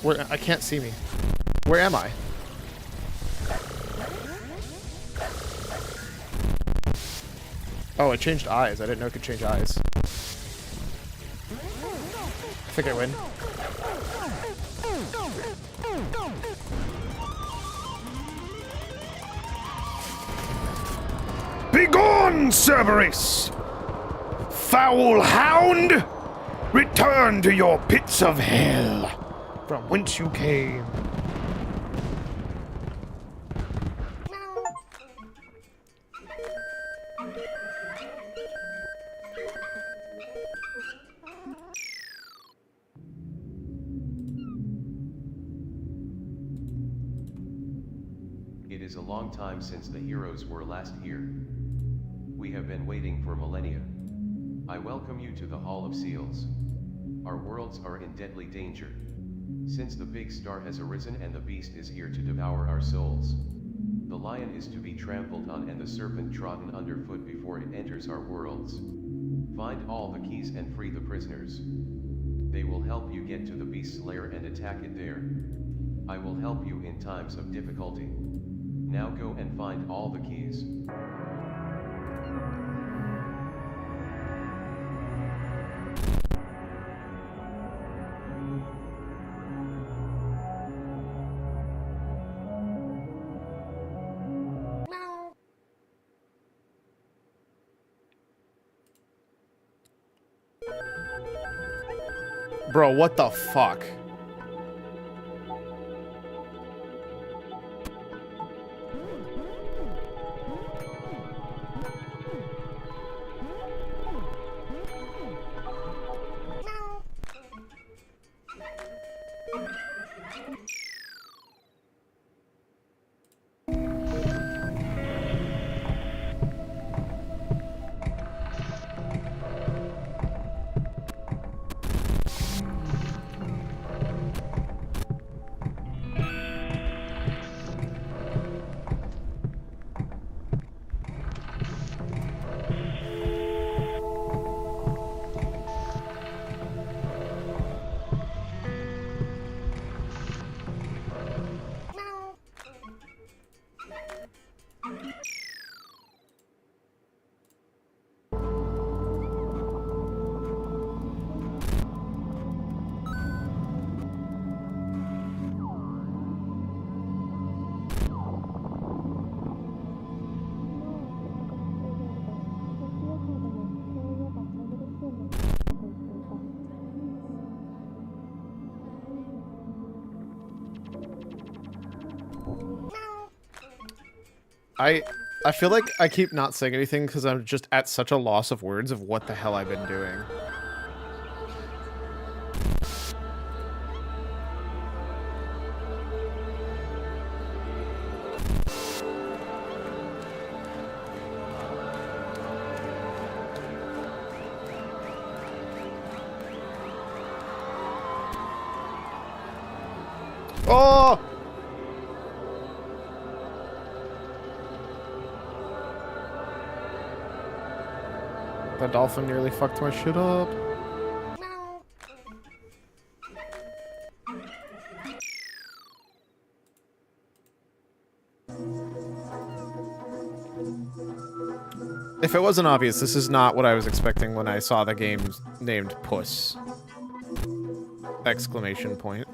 Where, I can't see me. Where am I? Oh, it changed eyes. I didn't know it could change eyes. I think I win. Begone, Cerberus! Foul hound! Return to your pits of hell, from whence you came. It is a long time since the heroes were last here. We have been waiting for millennia. I welcome you to the Hall of Seals. Our worlds are in deadly danger. Since the big star has arisen and the beast is here to devour our souls. The lion is to be trampled on and the serpent trodden underfoot before it enters our worlds. Find all the keys and free the prisoners. They will help you get to the beast's lair and attack it there. I will help you in times of difficulty. Now go and find all the keys. Bro, what the fuck? I feel like I keep not saying anything because I'm just at such a loss of words of what the hell I've been doing. Oh! That dolphin nearly fucked my shit up. If it wasn't obvious, this is not what I was expecting when I saw the game named Puss. Exclamation point.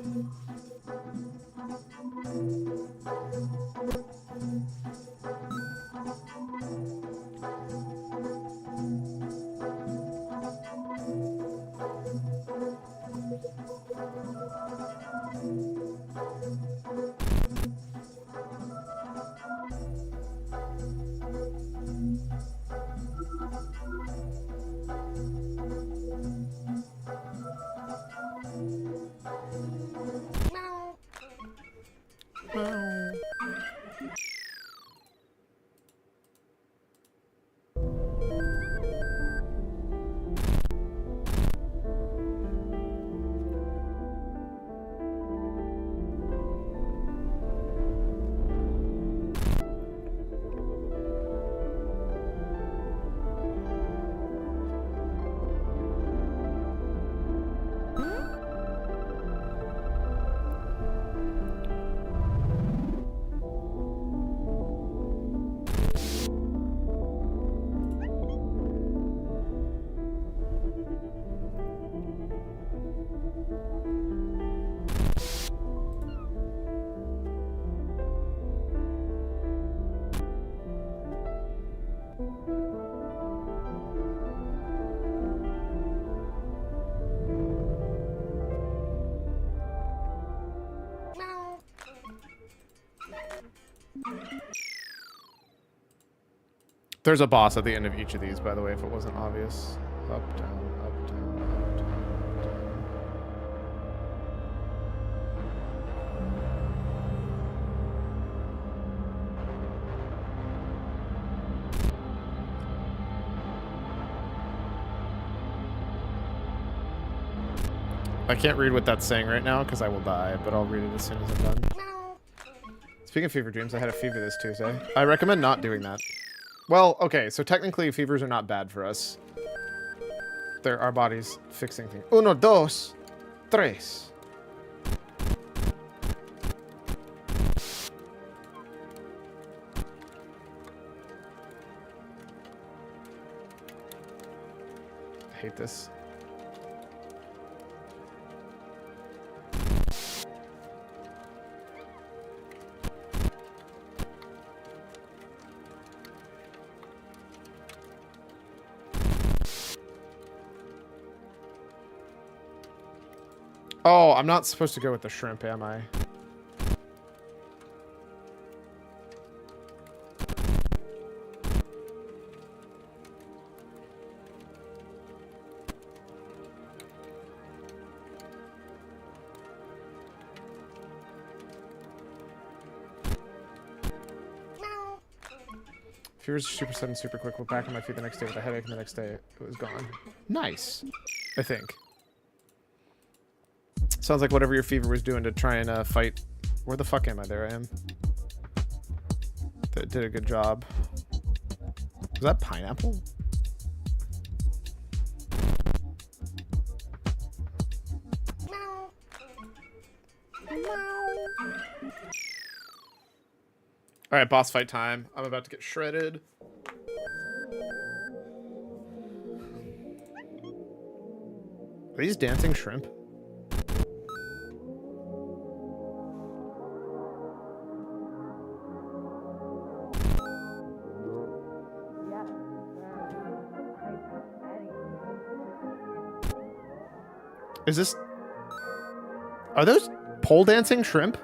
There's a boss at the end of each of these, by the way, if it wasn't obvious. Up, down, up, down, up, down, up, down. I can't read what that's saying right now because I will die, but I'll read it as soon as I'm done. Speaking of fever dreams, I had a fever this Tuesday. I recommend not doing that. Well, okay, so technically fevers are not bad for us. They're our bodies fixing things. Uno, dos, tres. I hate this. Oh, I'm not supposed to go with the shrimp, am I? Fever's super sudden, super quick. We're back on my feet the next day with a headache, and the next day it was gone. Nice. I think. Sounds like whatever your fever was doing to try and fight. Where the fuck am I? There I am. Did a good job. Was that pineapple? Alright, boss fight time. I'm about to get shredded. Are these dancing shrimp? Is this... Are those pole dancing shrimp?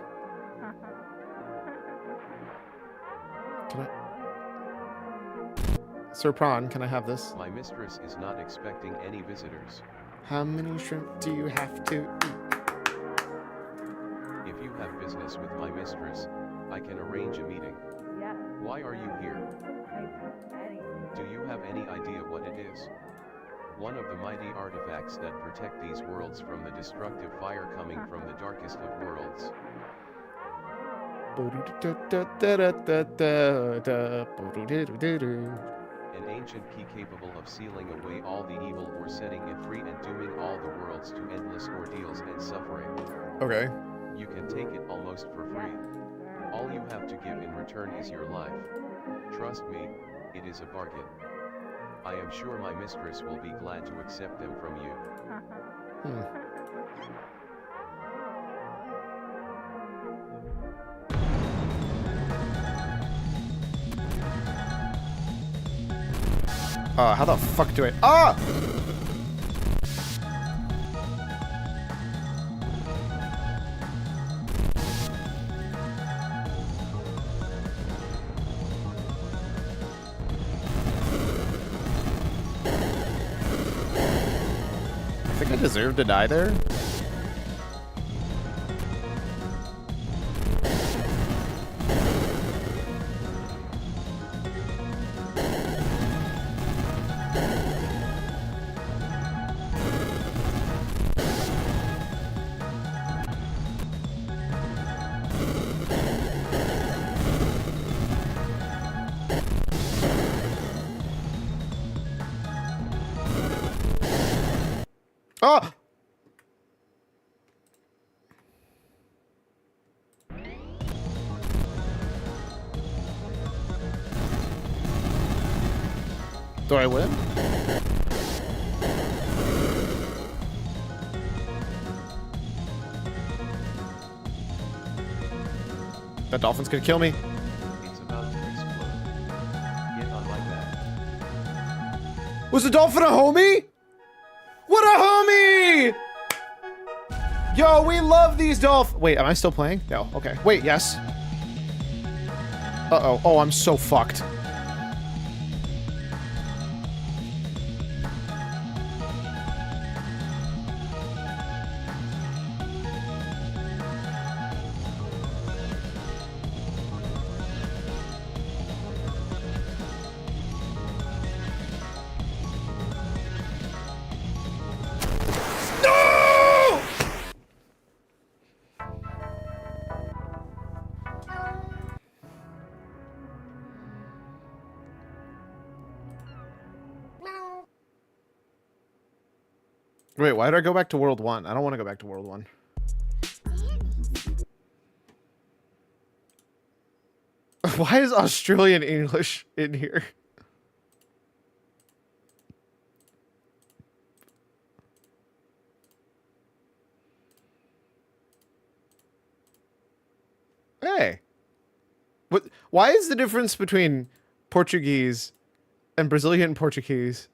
Can I... Sir Prawn, can I have this? My mistress is not expecting any visitors. How many shrimp do you have to eat? If you have business with my mistress, I can arrange a meeting. Why are you here? Do you have any idea what it is? One of the mighty artifacts that protect these worlds from the destructive fire coming from the darkest of worlds. An ancient key capable of sealing away all the evil or setting it free and dooming all the worlds to endless ordeals and suffering. Okay. You can take it almost for free. All you have to give in return is your life. Trust me, it is a bargain. I am sure my mistress will be glad to accept them from you. How the fuck do I... Ah! I think I deserve to die there. Oh! Do I win? That dolphin's gonna kill me. It's about to explode. Get on my back. Was the dolphin a homie? What a homie! Yo, we love these dolphins. Wait, am I still playing? No, okay. Wait, yes. Uh-oh. Oh, I'm so fucked. Wait, why did I go back to World 1? I don't want to go back to World 1. Why is Australian English in here? Hey. What? Why is the difference between Portuguese and Brazilian Portuguese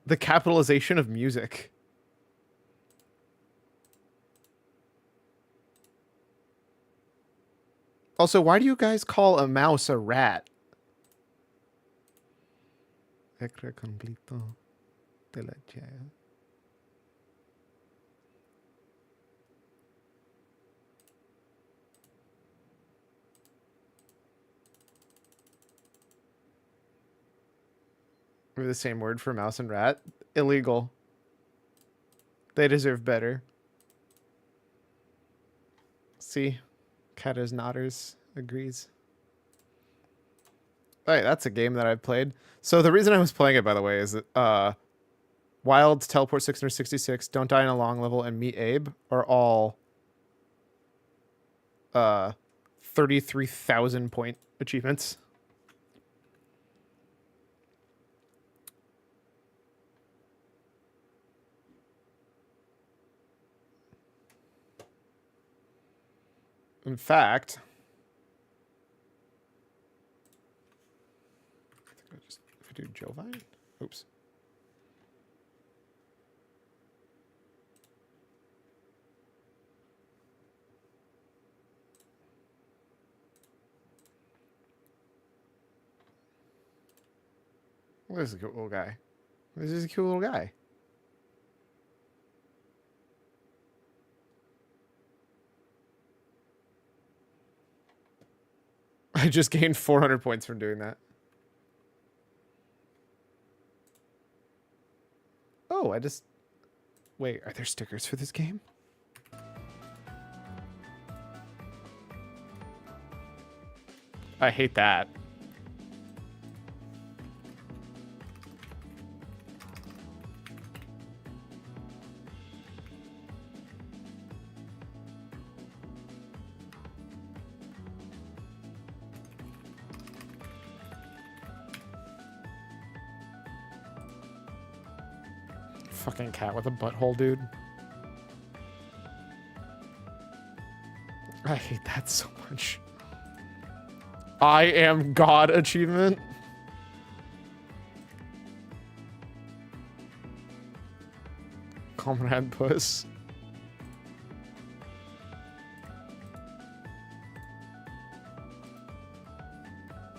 the capitalization of music? Also, why do you guys call a mouse a rat? Extra completo de la jail. We're the same word for mouse and rat. Illegal. They deserve better. See? Cat is nodders. Agrees. All right, that's a game that I've played. So the reason I was playing it, by the way, is that Wilds, Teleport 666, Don't Die in a Long Level, and Meet Abe are all 33,000 point achievements. In fact, I think if I do Jovine, oops. This is a cute little guy. This is a cute little guy. I just gained 400 points from doing that. Oh, I just... Wait, are there stickers for this game? I hate that. Fucking cat with a butthole, dude. I hate that so much. I am God achievement. Comrade Puss.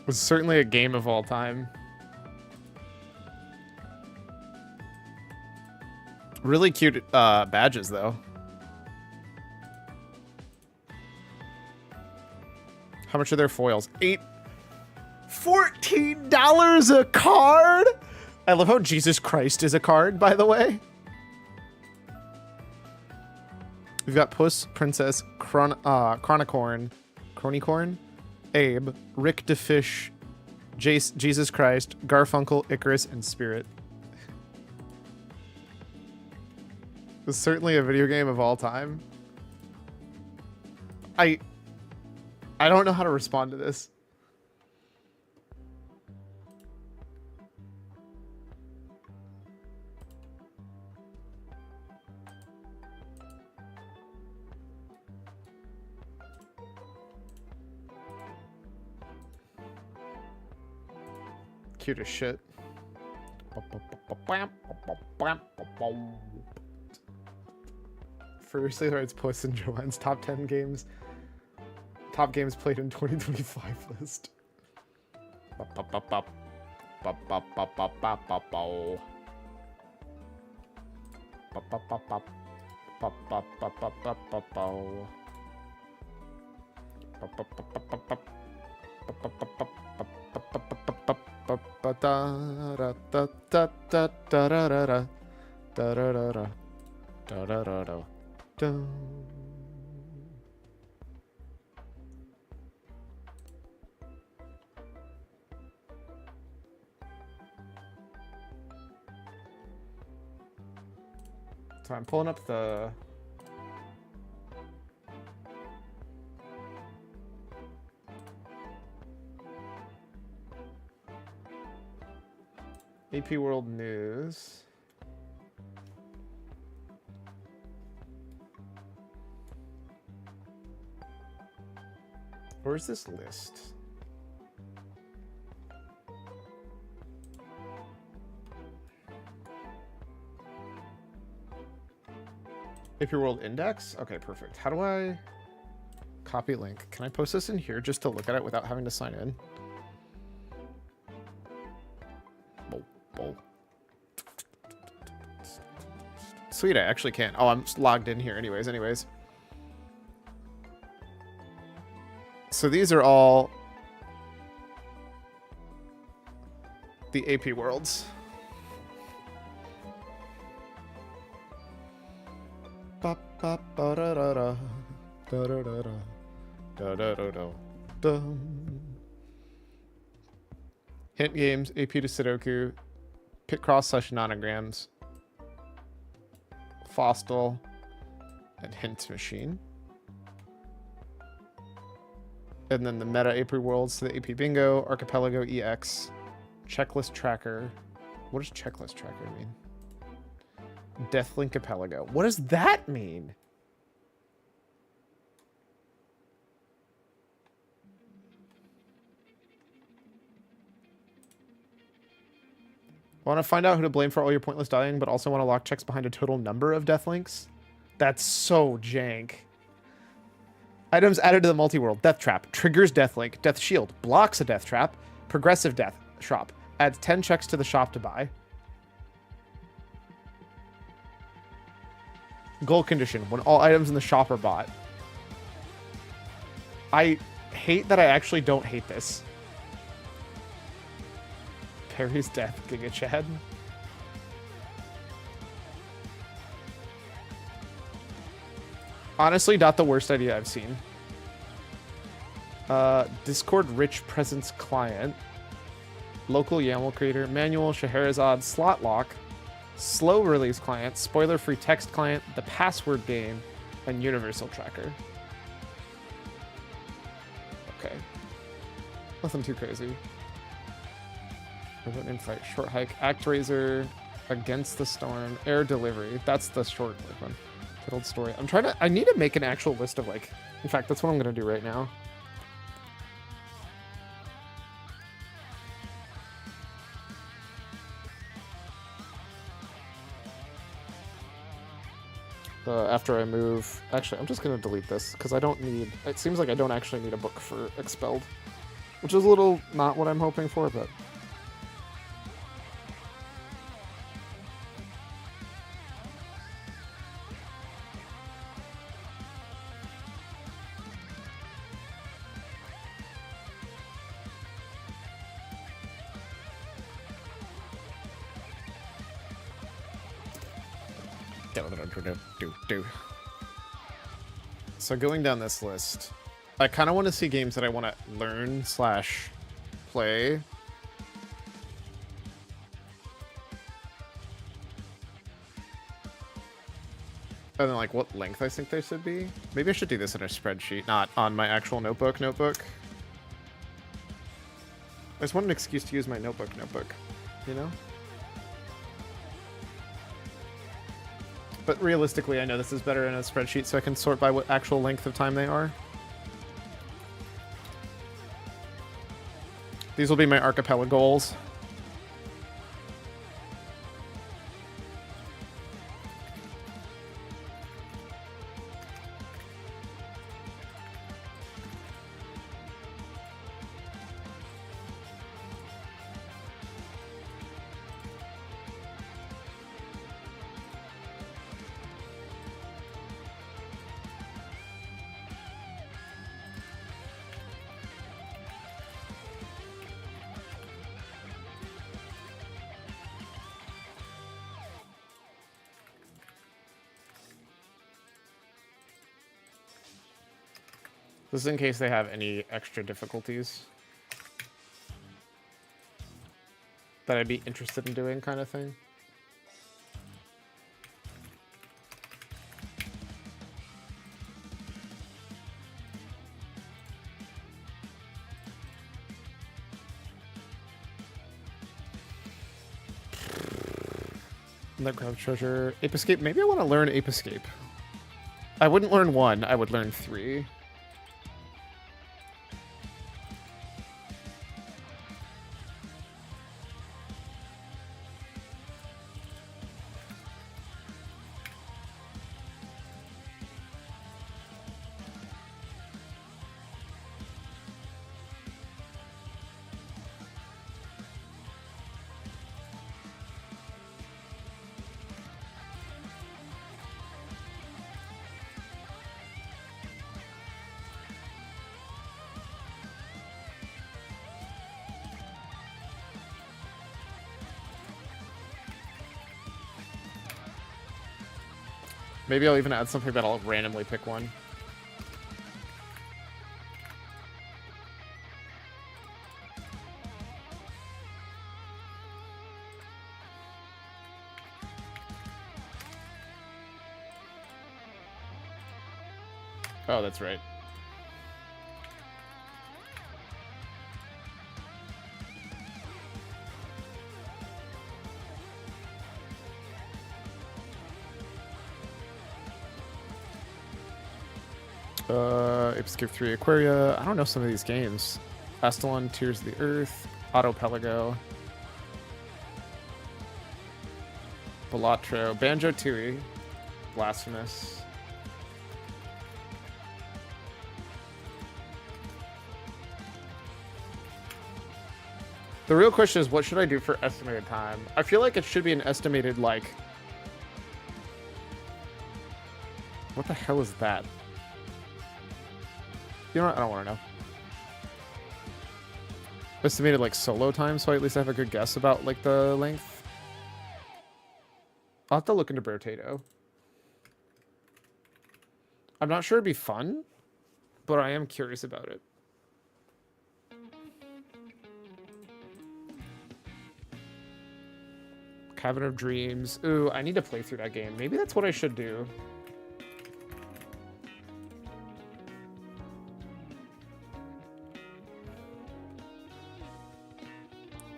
Was certainly a game of all time. Really cute badges, though. How much are their foils? $14 a card? I love how Jesus Christ is a card, by the way. We've got Puss, Princess, Chronicorn, Abe, Rick DeFish, Jesus Christ, Garfunkel, Icarus, and Spirit. It's certainly a video game of all time. I don't know how to respond to this. Cute as shit. Furiously writes Puss in Joanne's top 10 games. Top games played in 2025 list. So I'm pulling up the AP World News. Where's this list? AP World Index? Okay, perfect. How do I... Copy link. Can I post this in here just to look at it without having to sign in? Sweet, I actually can. Oh, I'm logged in here anyways. So these are all the AP worlds. Ba ba ba da da da da da da da da da da da. Hint games, AP to Sudoku, pit cross / nonograms, Fostel, and hint machine. And then the meta AP worlds to the AP bingo, archipelago EX, checklist tracker. What does checklist tracker mean? Deathlink Archipelago. What does that mean? I want to find out who to blame for all your pointless dying, but also want to lock checks behind a total number of deathlinks. That's so jank. Items added to the multi-world. Death Trap. Triggers Deathlink. Death Shield. Blocks a Death Trap. Progressive Death Shop. Adds 10 checks to the shop to buy. Goal condition. When all items in the shop are bought. I hate that I actually don't hate this. Perry's death, Giga Chad. Honestly, not the worst idea I've seen. Discord Rich Presence Client. Local YAML Creator. Manual, Scheherazade, Slot Lock. Slow Release Client. Spoiler-free text client. The Password Game. And Universal Tracker. Okay. Nothing too crazy. Robot Name Fight. Short Hike. ActRaiser. Against the Storm. Air Delivery. That's the short one. Titled story. I'm trying to... I need to make an actual list of, like... In fact, that's what I'm going to do right now. After I move... Actually, I'm just going to delete this, because I don't need... It seems like I don't actually need a book for Expelled. Which is a little not what I'm hoping for, but... So going down this list, I kind of want to see games that I want to learn / play. And then like what length I think they should be. Maybe I should do this in a spreadsheet, not on my actual notebook. I just want an excuse to use my notebook, you know? But realistically, I know this is better in a spreadsheet, so I can sort by what actual length of time they are. These will be my archipelago goals. This is in case they have any extra difficulties that I'd be interested in doing, kind of thing. Underground Treasure. Ape Escape. Maybe I want to learn Ape Escape. I wouldn't learn 1, I would learn 3. Maybe I'll even add something that I'll randomly pick one. Oh, that's right. Escape 3 Aquaria. I don't know some of these games. Astalon, Tears of the Earth, Autopelago, Balatro, Banjo-Tooie, Blasphemous. The real question is, what should I do for estimated time? I feel like it should be an estimated, like... What the hell is that? You know what? I don't want to know. Estimated, like, solo time, so I at least have a good guess about, like, the length. I'll have to look into Brotato. I'm not sure it'd be fun, but I am curious about it. Cabin of Dreams. Ooh, I need to play through that game. Maybe that's what I should do.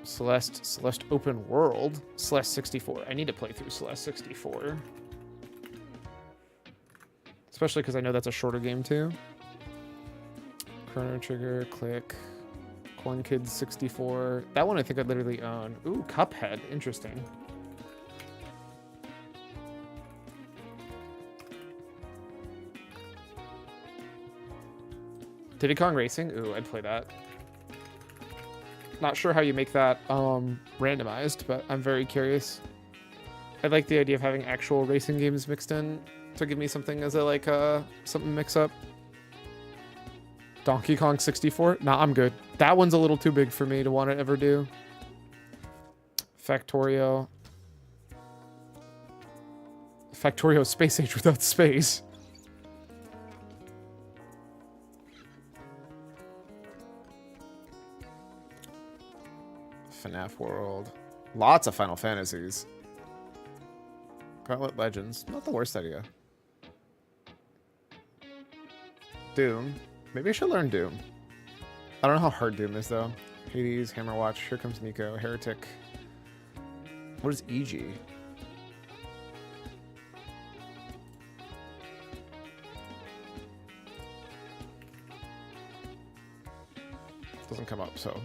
Celeste Open World. Celeste 64. I need to play through Celeste 64. Especially because I know that's a shorter game too. Chrono Trigger, Click. Corn Kids 64. That one I think I'd literally own. Ooh, Cuphead. Interesting. Diddy Kong Racing? Ooh, I'd play that. Not sure how you make that randomized, but I'm very curious. I like the idea of having actual racing games mixed in to give me something as a like something mix up. Donkey Kong 64? Nah, I'm good. That one's a little too big for me to want to ever do. Factorio. Factorio Space Age without space. FNAF World. Lots of Final Fantasies. Gauntlet Legends. Not the worst idea. Doom. Maybe I should learn Doom. I don't know how hard Doom is, though. Hades, Hammerwatch, Here Comes Nico, Heretic. What is EG? Doesn't come up, so...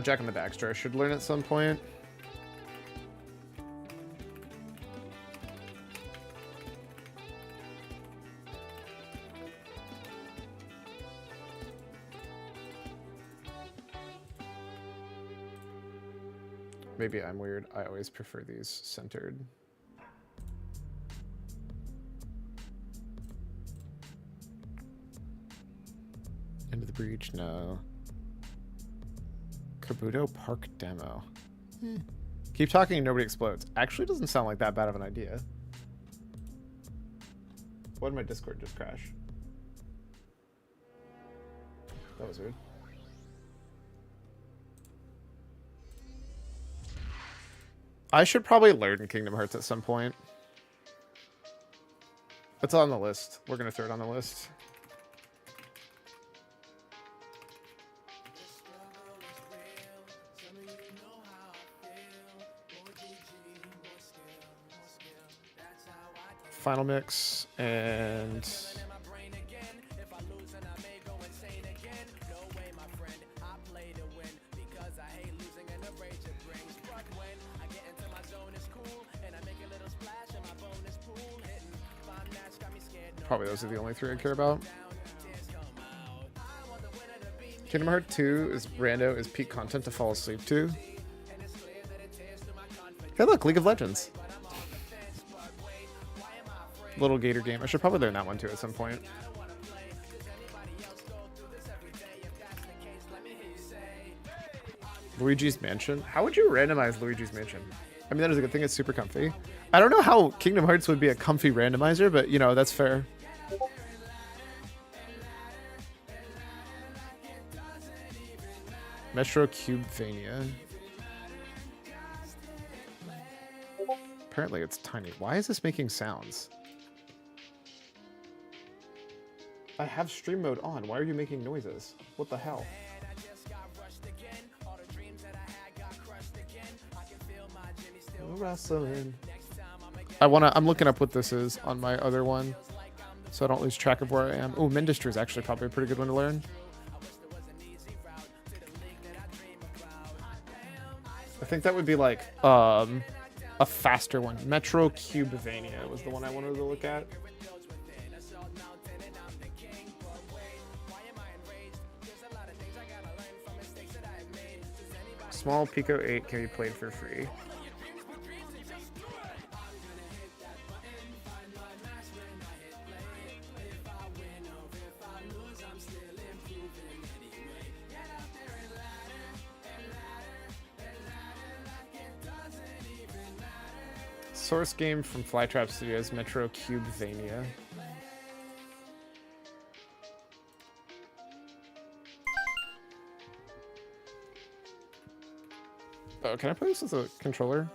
Jack and the Daxter. I should learn at some point. Maybe I'm weird. I always prefer these centered. Into the Breach? No. Kabuto Park demo. Keep talking and nobody explodes. Actually doesn't sound like that bad of an idea. Why did my Discord just crash? That was weird. I should probably learn Kingdom Hearts at some point. It's on the list. We're gonna throw it on the list. Final Mix and probably those are the only three I care about. Kingdom Hearts 2 is rando is peak content to fall asleep to. Hey look, League of Legends. Little Gator game. I should probably learn that one too at some point. Luigi's Mansion. How would you randomize Luigi's Mansion? I mean, that is a good thing. It's super comfy. I don't know how Kingdom Hearts would be a comfy randomizer, but, you know, that's fair. Metro Cubevania. Apparently it's tiny. Why is this making sounds? I have stream mode on. Why are you making noises? What the hell? Wrestling. I'm looking up what this is on my other one, so I don't lose track of where I am. Oh, Mindustry is actually probably a pretty good one to learn. I think that would be like a faster one. Metro Cubevania was the one I wanted to look at. Small Pico 8 can be played for free. Source game from Flytrap Studios, Metro Cubevania. Oh, can I play this with a controller?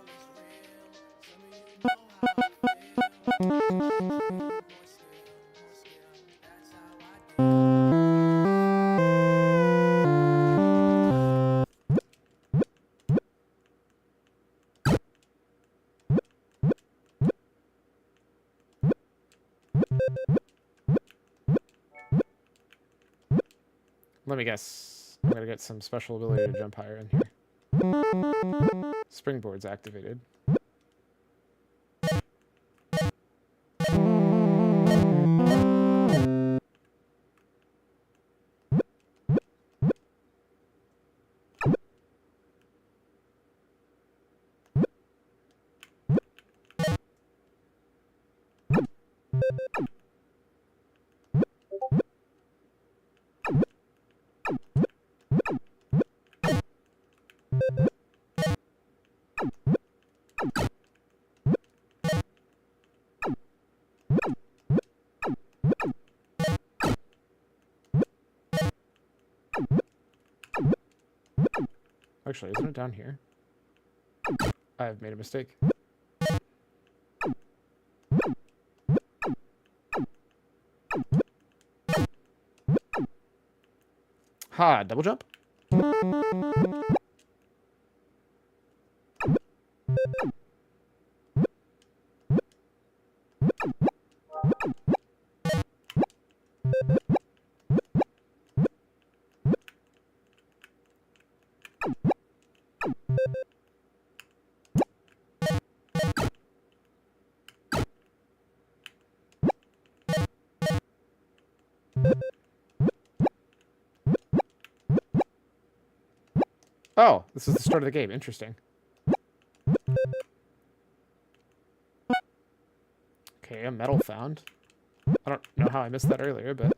Let me guess. I'm gonna get some special ability to jump higher in here. Springboard's activated. Actually, isn't it down here? I have made a mistake. Ha, double jump? Oh, this is the start of the game. Interesting. Okay, a medal found. I don't know how I missed that earlier, but...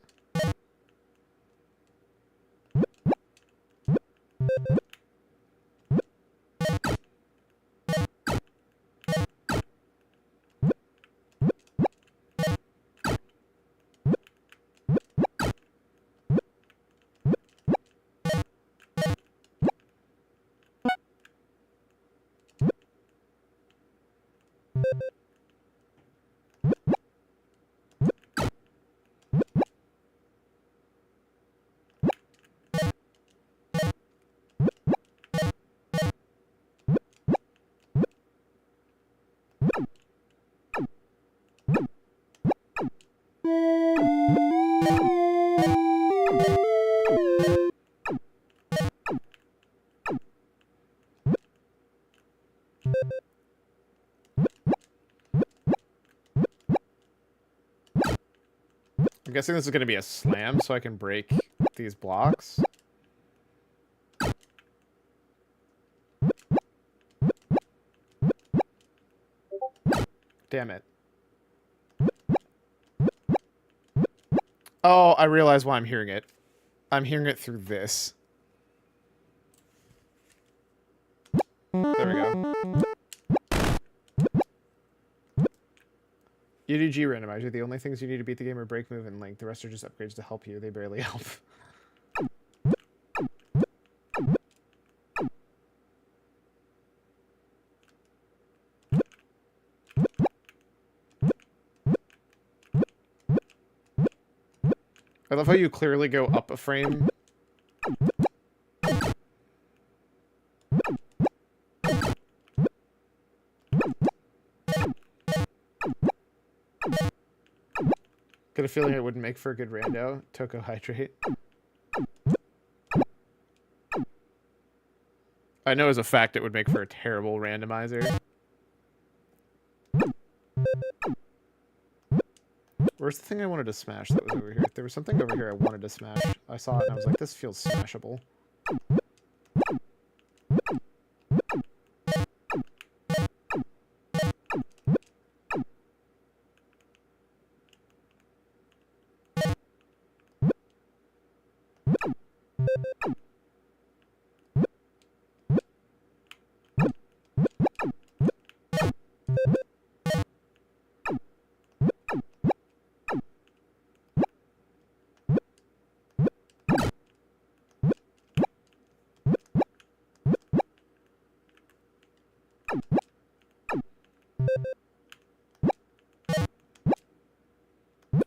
I'm guessing this is going to be a slam so I can break these blocks. Damn it. Oh, I realize why I'm hearing it. I'm hearing it through this. There we go. GDG randomizer. The only things you need to beat the game are break, move, and link. The rest are just upgrades to help you. They barely help. I love how you clearly go up a frame. Got a feeling it wouldn't make for a good rando. Toko hydrate. I know as a fact it would make for a terrible randomizer. Where's the thing I wanted to smash that was over here? There was something over here I wanted to smash. I saw it and I was like, this feels smashable.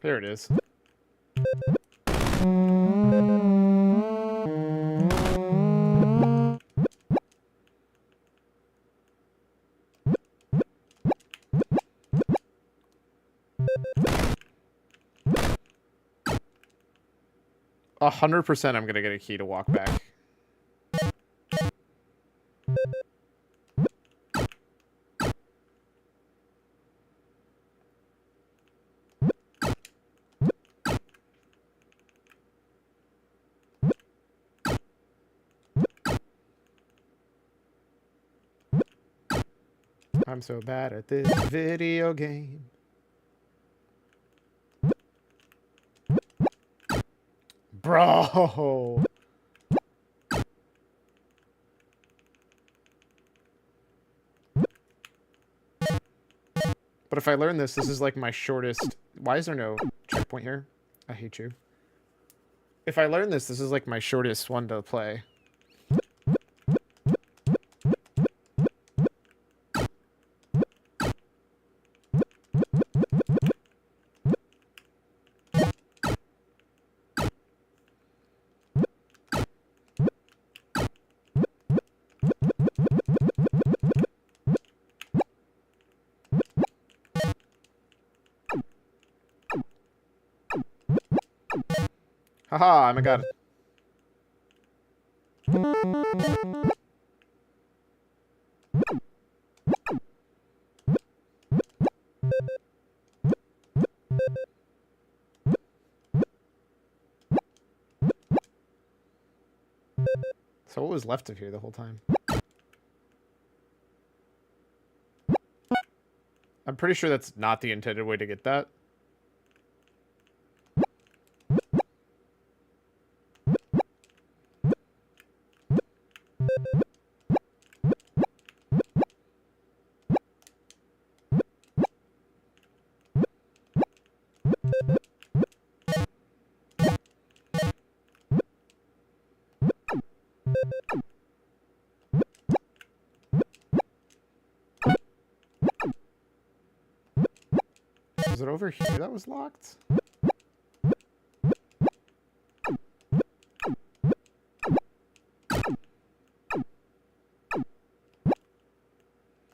There it is. A 100% I'm gonna get a key to walk back. I'm so bad at this video game. Bro! But if I learn this, this is like my shortest... Why is there no checkpoint here? I hate you. If I learn this, this is like my shortest one to play. Haha, I got it. So what was left of here the whole time? I'm pretty sure that's not the intended way to get that. Was it over here that was locked?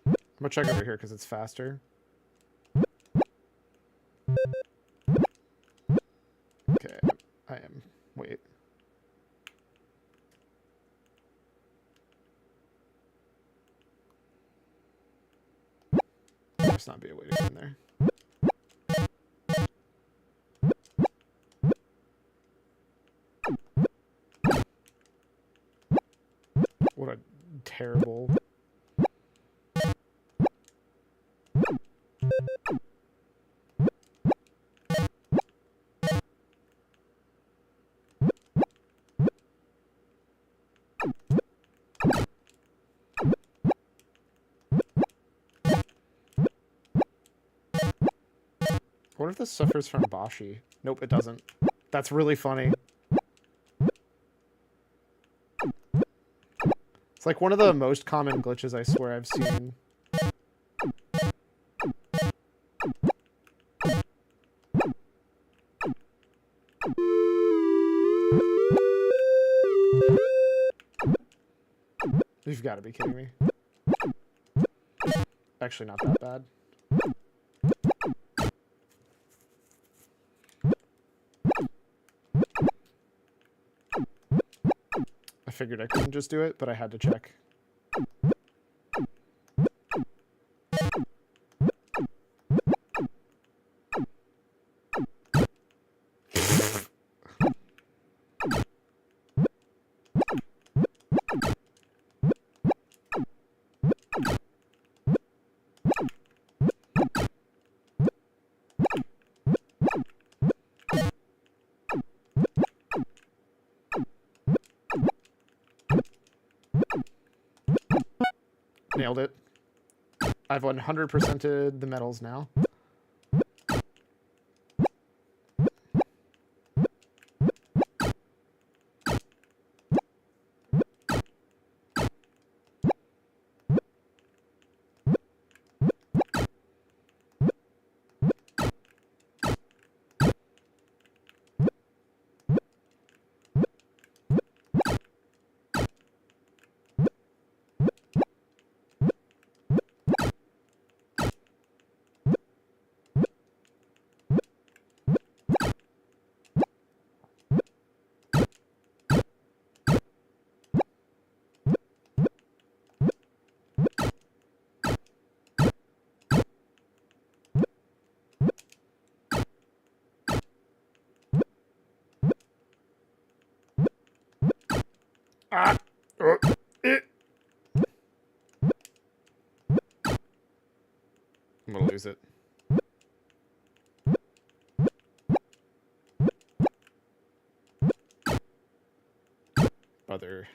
I'm gonna check over here because it's faster. Okay, I am. Wait. There must not be a way to get in there. What a terrible... What if this suffers from Bashi? Nope, it doesn't. That's really funny. It's like one of the most common glitches I swear I've seen. You've got to be kidding me. Actually, not that bad. I figured I couldn't just do it, but I had to check. Nailed it. I've 100%ed the medals now. Ah! I'm gonna lose it. Brother.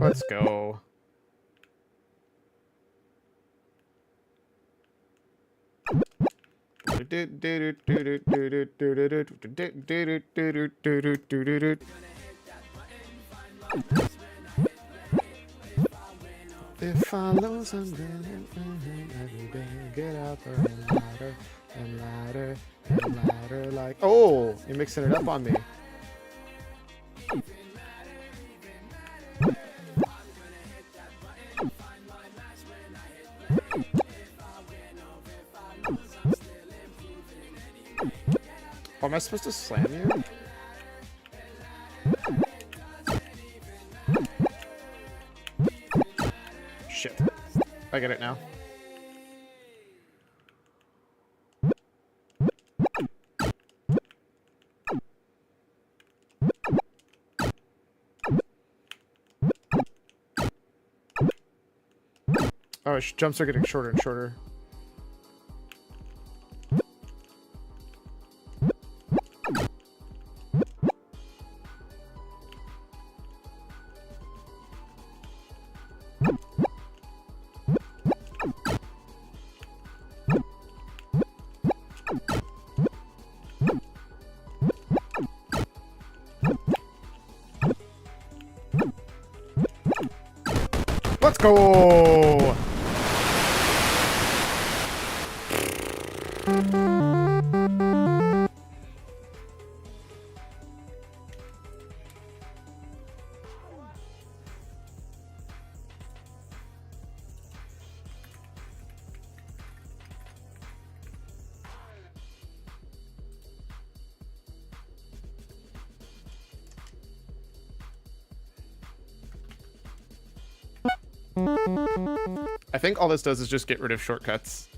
Let's go. If I lose something, get out there and ladder and ladder and ladder like. Oh, you're mixing it up on me. Oh, am I supposed to slam you? Shit. I get it now. Oh, jumps are getting shorter and shorter. Let's go! I think all this does is just get rid of shortcuts.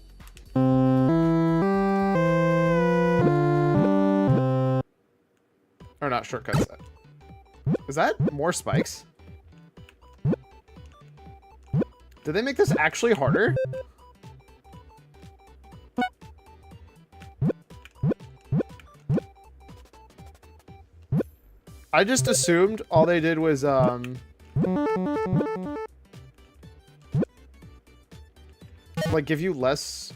Or not shortcuts. Is that more spikes? Did they make this actually harder? I just assumed all they did was, like, give you less,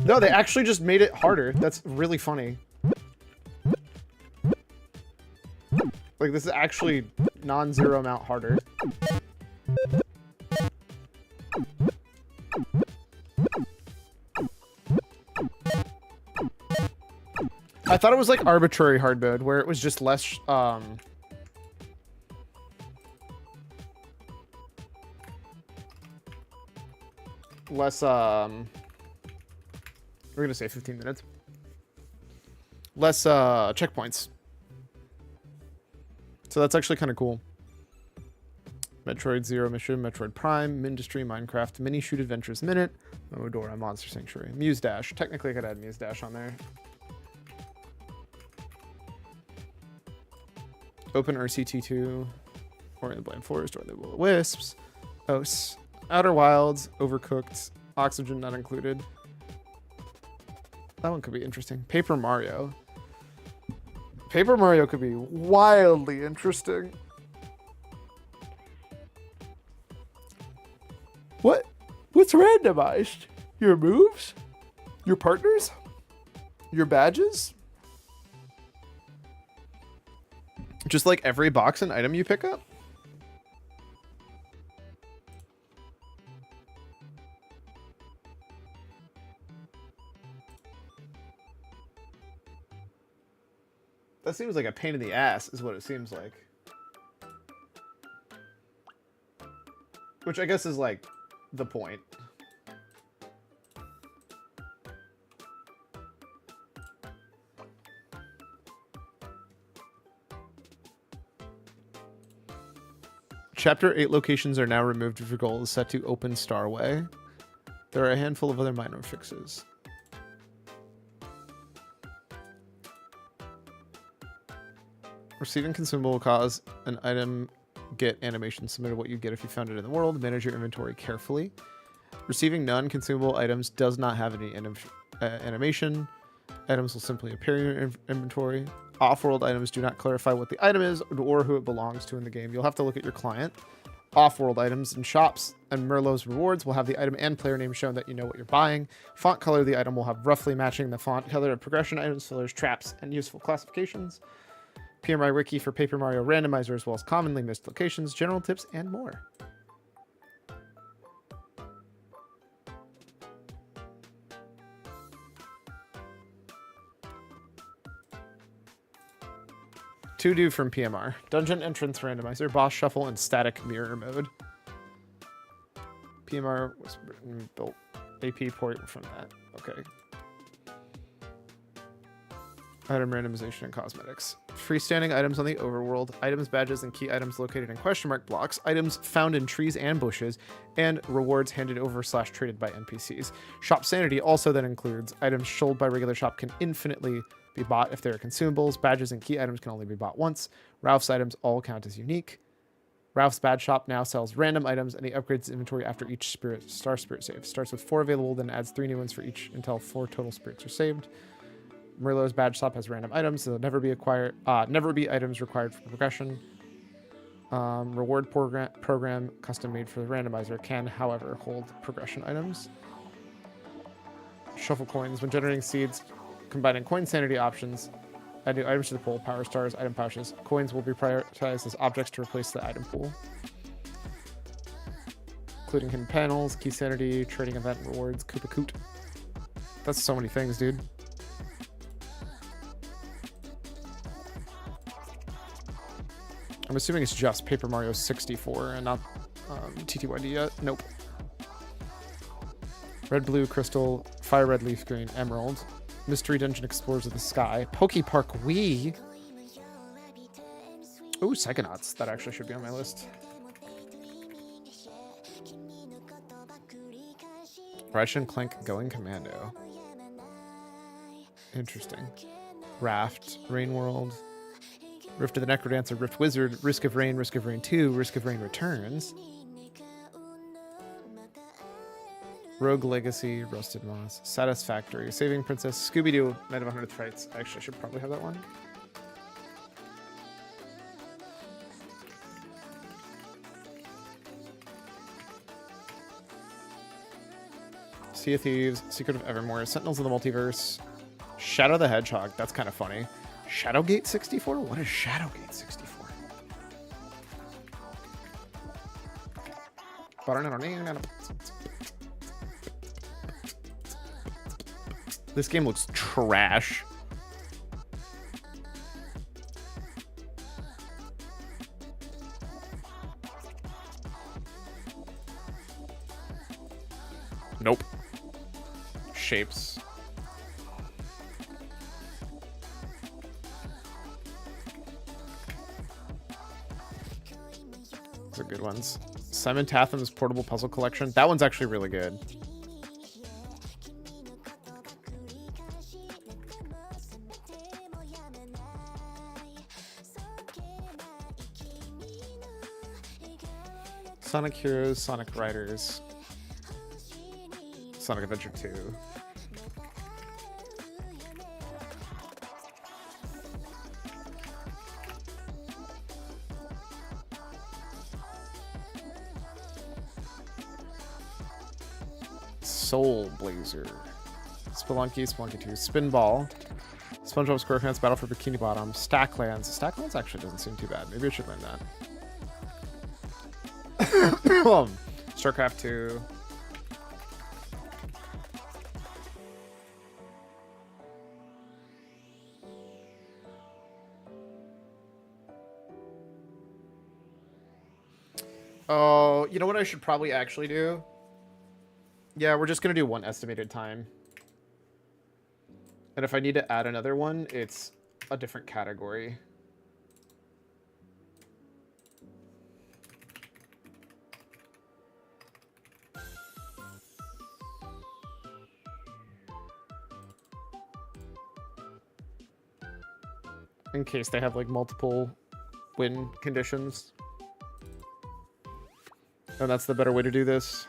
No, they actually just made it harder. That's really funny. Like, this is actually non-zero amount harder. I thought it was like arbitrary hard mode, where it was just less, we're gonna say 15 minutes. Less, checkpoints. So that's actually kind of cool. Metroid Zero Mission, Metroid Prime, Mindustry, Minecraft, Mini Shoot Adventures Minute, Momodora, Monster Sanctuary, Muse Dash. Technically, I could add Muse Dash on there. Open RCT2, or in the Blind Forest, or the Will of Wisps, OS, Outer Wilds, Overcooked, Oxygen not included. That one could be interesting. Paper Mario. Paper Mario could be wildly interesting. What's randomized? Your moves? Your partners? Your badges? Just like every box and item you pick up? That seems like a pain in the ass, is what it seems like. Which I guess is like the point. Chapter 8 locations are now removed if your goal is set to open Starway. There are a handful of other minor fixes. Receiving consumable will cause an item get animation similar to what you'd get if you found it in the world. Manage your inventory carefully. Receiving non-consumable items does not have any animation. Items will simply appear in your inventory. Off-world items do not clarify what the item is or who it belongs to in the game. You'll have to look at your client. Off-world items and shops and Merlot's rewards will have the item and player name shown that you know what you're buying. Font color of the item will have roughly matching the font color of progression items, fillers, traps, and useful classifications. PMI Wiki for Paper Mario Randomizer, as well as commonly missed locations, general tips, and more. To do from PMR. Dungeon Entrance Randomizer, Boss Shuffle, and Static Mirror Mode. PMR was written, built AP port from that. Okay. Item randomization and cosmetics. Freestanding items on the overworld, items, badges, and key items located in question mark blocks, items found in trees and bushes, and rewards handed over / traded by NPCs. Shop sanity also then includes items sold by regular shop can infinitely be bought if they are consumables. Badges and key items can only be bought once. Ralph's items all count as unique. Ralph's Badge Shop now sells random items, and he upgrades his inventory after each Star Spirit save. Starts with 4 available, then adds 3 new ones for each until 4 total spirits are saved. Merlot's Badge Shop has random items, so they'll never be items required for progression. Reward program custom made for the randomizer can, however, hold progression items. Shuffle coins. When generating seeds, combining coin sanity options, add new items to the pool, power stars, item pouches. Coins will be prioritized as objects to replace the item pool, including hidden panels, key sanity, trading event rewards, Koopa Koot. That's so many things, dude. I'm assuming it's just Paper Mario 64 and not TTYD yet. Nope. Red, blue, crystal, fire red, leaf green, emerald. Mystery Dungeon Explorers of the Sky. Poke Park Wii. Ooh, Psychonauts. That actually should be on my list. Ratchet and Clank Going Commando. Interesting. Raft, Rain World, Rift of the Necrodancer, Rift Wizard, Risk of Rain 2, Risk of Rain Returns, Rogue Legacy, Rusted Moss, Satisfactory, Saving Princess, Scooby-Doo, Night of 100 Frights. Actually, I should probably have that one. Sea of Thieves, Secret of Evermore, Sentinels of the Multiverse, Shadow the Hedgehog. That's kind of funny. Shadowgate 64? What is Shadowgate 64? This game looks trash. Nope. Shapes. Those are good ones. Simon Tatham's Portable Puzzle Collection. That one's actually really good. Sonic Heroes, Sonic Riders, Sonic Adventure 2. Soul Blazer, Spelunky, Spelunky 2, Spinball, SpongeBob SquarePants Battle for Bikini Bottom, Stacklands. Stacklands actually doesn't seem too bad. Maybe I should learn that. StarCraft 2. Oh, you know what I should probably actually do? Yeah, we're just going to do one estimated time. And if I need to add another one, it's a different category. In case they have like multiple win conditions. And that's the better way to do this.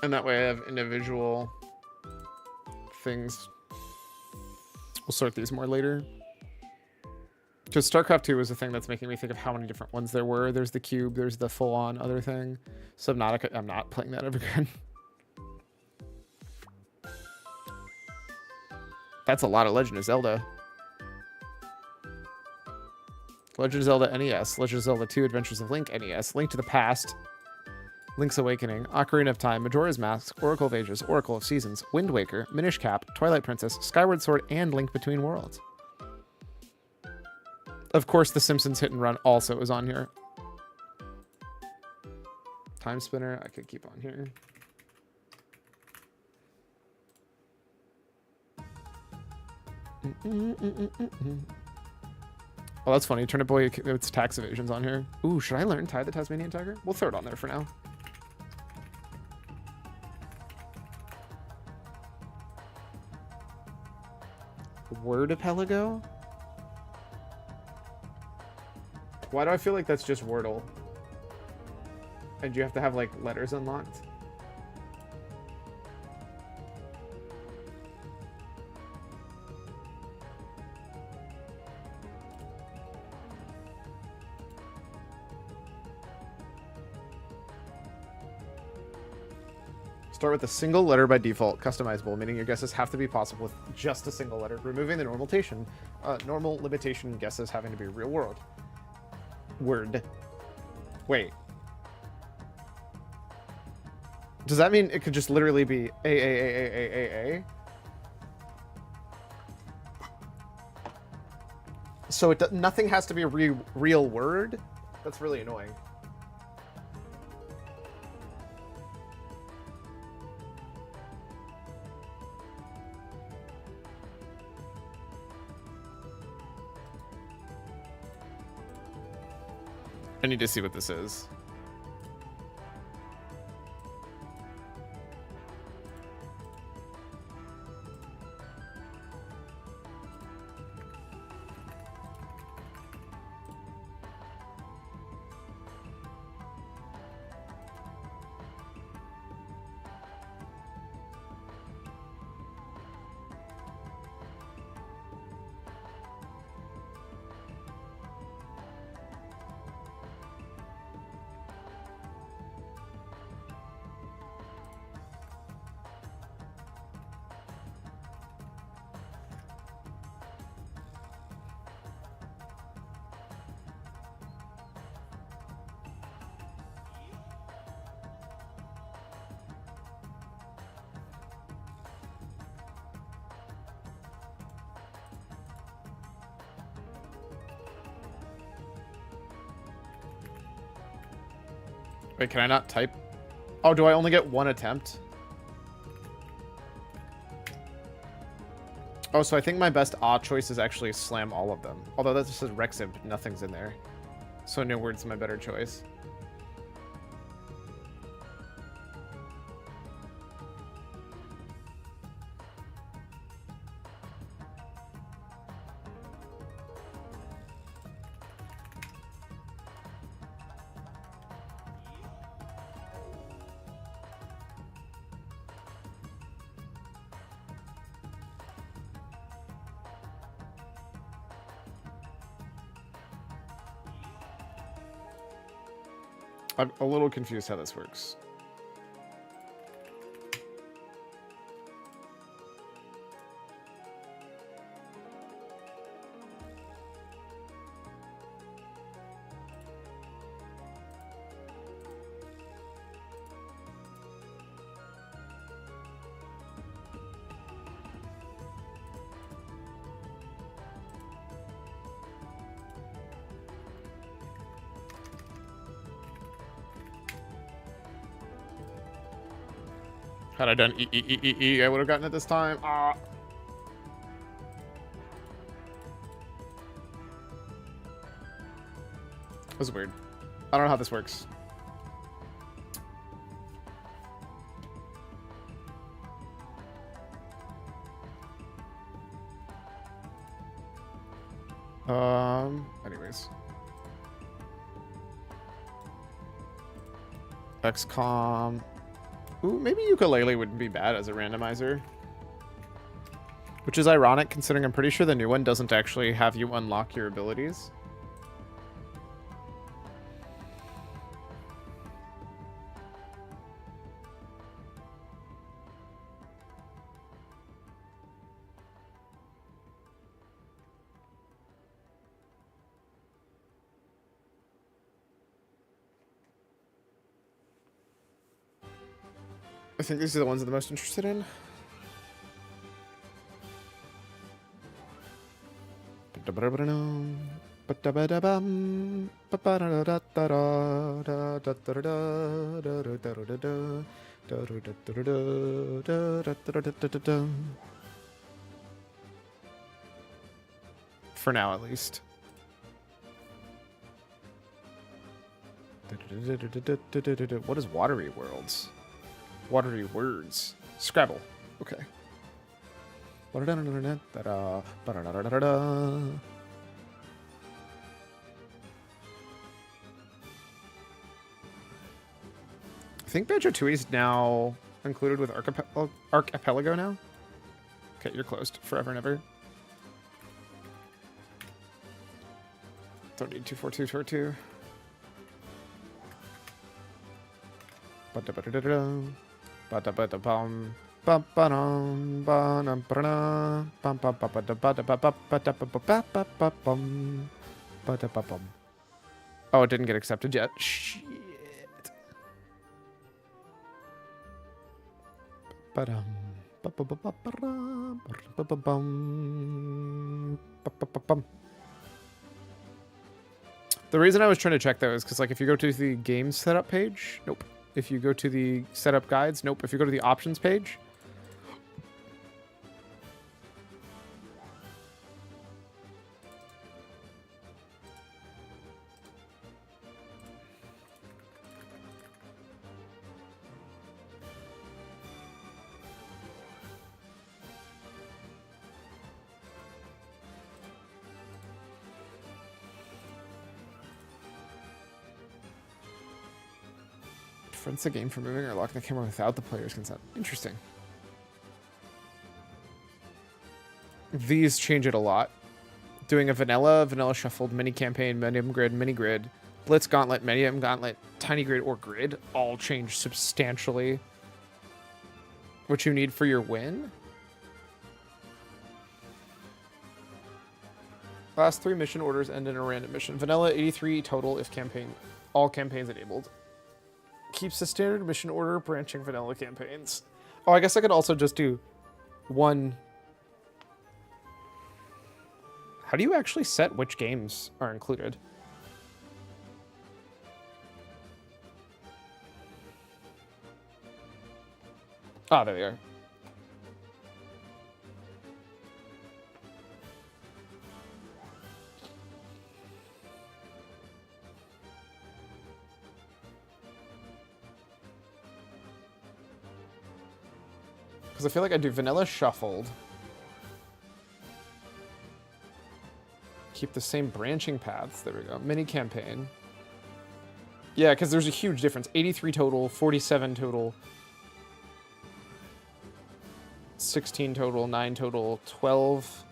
And that way I have individual things. We'll sort these more later. Because StarCraft 2 is the thing that's making me think of how many different ones there were. There's the cube, there's the full-on other thing. Subnautica, I'm not playing that ever again. That's a lot of Legend of Zelda. Legend of Zelda NES, Legend of Zelda 2 Adventures of Link NES, Link to the Past, Link's Awakening, Ocarina of Time, Majora's Mask, Oracle of Ages, Oracle of Seasons, Wind Waker, Minish Cap, Twilight Princess, Skyward Sword, and Link Between Worlds. Of course, The Simpsons Hit and Run also is on here. Time Spinner, I could keep on here. Oh, that's funny. Turnip Boy, it's tax evasions on here. Ooh, should I learn Ty the Tasmanian Tiger? We'll throw it on there for now. Word Apelago? Why do I feel like that's just Wordle? And you have to have, like, letters unlocked? Start with a single letter by default, customizable, meaning your guesses have to be possible with just a single letter, removing the normal limitation guesses having to be real world. Word. Wait. Does that mean it could just literally be A? So nothing has to be a real word? That's really annoying. I need to see what this is. Wait, can I not type? Oh, do I only get one attempt? Oh, so I think my best choice is actually slam all of them. Although that just says Rexib, nothing's in there. So no word's my better choice. I'm a little confused how this works. Had I done E, I would have gotten it this time. Ah. That was weird. I don't know how this works. Anyways. XCOM. Ooh, maybe ukulele wouldn't be bad as a randomizer. Which is ironic considering I'm pretty sure the new one doesn't actually have you unlock your abilities. I think these are the ones I'm the most interested in. For now, at least. What is Watery Worlds? Watery Words. Scrabble. Okay. I think Banjo-Tooie is now included with Archipelago now. Okay, you're closed forever and ever. Don't need 24242. Oh, it didn't get accepted yet. Shit. The reason I was trying to check though is because, like, if you go to the game setup page, nope. If you go to the setup guides, nope. If you go to the options page, prevents the game from moving or locking the camera without the player's consent. Interesting. These change it a lot. Doing a vanilla shuffled, mini campaign, medium grid, mini grid, blitz gauntlet, medium gauntlet, tiny grid, or grid all change substantially what you need for your win. Last 3 mission orders end in a random mission. Vanilla 83 total if all campaigns enabled. Keeps the standard mission order, branching vanilla campaigns. Oh, I guess I could also just do one. How do you actually set which games are included? Ah, there they are. Because I feel like I do vanilla shuffled. Keep the same branching paths. There we go. Mini campaign. Yeah, because there's a huge difference. 83 total, 47 total, 16 total, 9 total, 12.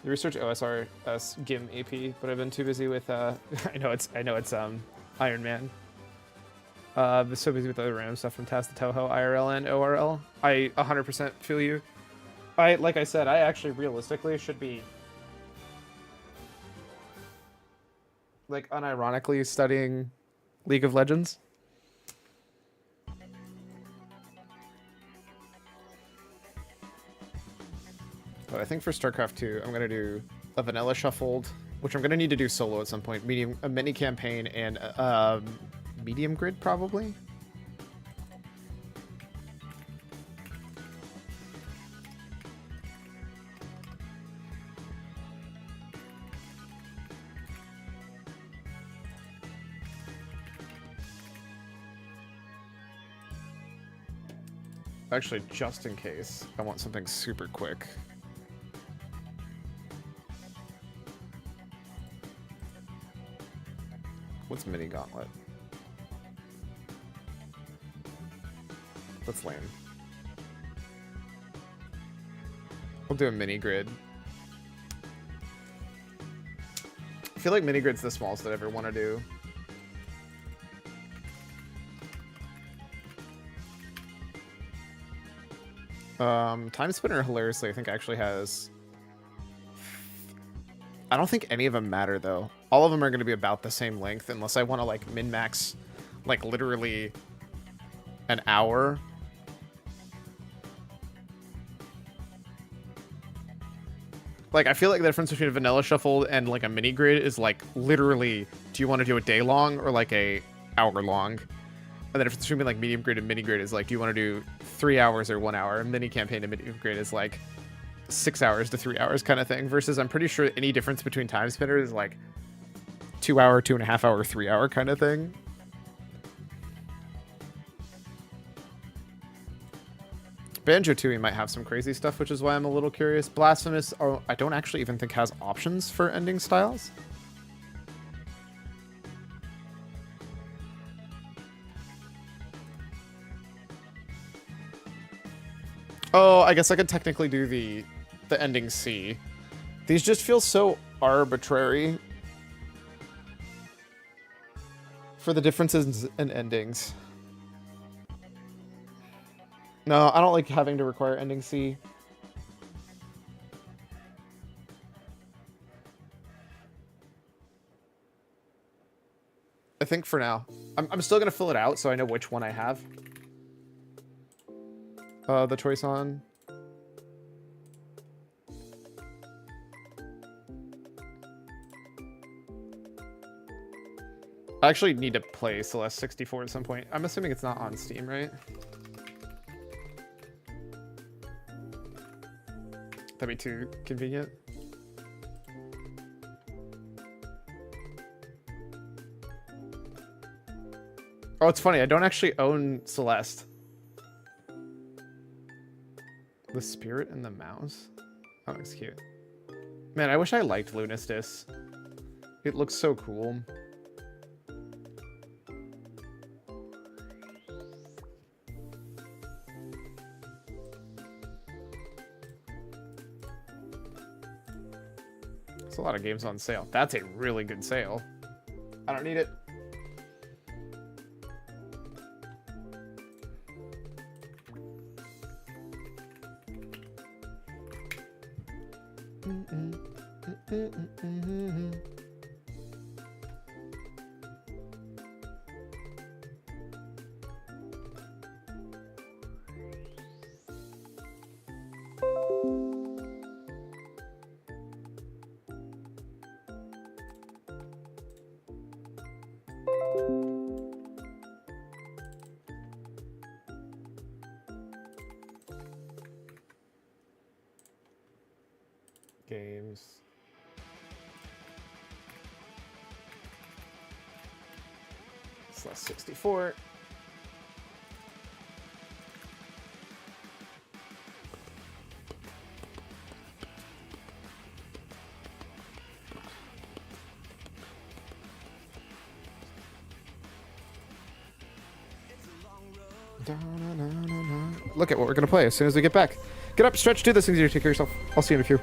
The research OSRS GIM AP, but I've been too busy with I know it's Iron Man. Been so busy with other random stuff from Task to Toho, IRL and ORL. I 100% feel you. Like I said, I actually realistically should be like unironically studying League of Legends. But I think for StarCraft 2, I'm gonna do a vanilla shuffled, which I'm gonna need to do solo at some point. A mini campaign and medium grid probably. Actually, just in case, I want something super quick. What's mini gauntlet? That's lame. We'll do a mini grid. I feel like mini grid's the smallest I'd ever want to do. Time Spinner, hilariously, I think actually has... I don't think any of them matter, though. All of them are going to be about the same length, unless I want to, like, min-max, like, literally an hour. Like, I feel like the difference between a vanilla shuffle and, like, a mini-grid is, like, literally, do you want to do a day-long or, like, a hour-long? And the difference between, like, medium grid and mini-grid is, like, do you want to do 3 hours or 1 hour? And mini-campaign and mini-grid is, like, 6 hours to 3 hours kind of thing. Versus I'm pretty sure any difference between Time Spinner is, like, 2 hour, 2.5 hour, 3 hour kind of thing. Banjo-Tooie might have some crazy stuff, which is why I'm a little curious. Blasphemous, I don't actually even think has options for ending styles. Oh, I guess I could technically do the ending C. These just feel so arbitrary for the differences in endings. No, I don't like having to require ending C. I think for now. I'm still going to fill it out so I know which one I have. The choice on. I actually need to play Celeste 64 at some point. I'm assuming it's not on Steam, right? That'd be too convenient. Oh, it's funny. I don't actually own Celeste. The spirit and the mouse? Oh, it's cute. Man, I wish I liked Lunistis. It looks so cool. There's a lot of games on sale. That's a really good sale. I don't need it. Games. Slash 64. Look at what we're gonna play as soon as we get back. Get up, stretch, do this things you take care of yourself. I'll see you in a few.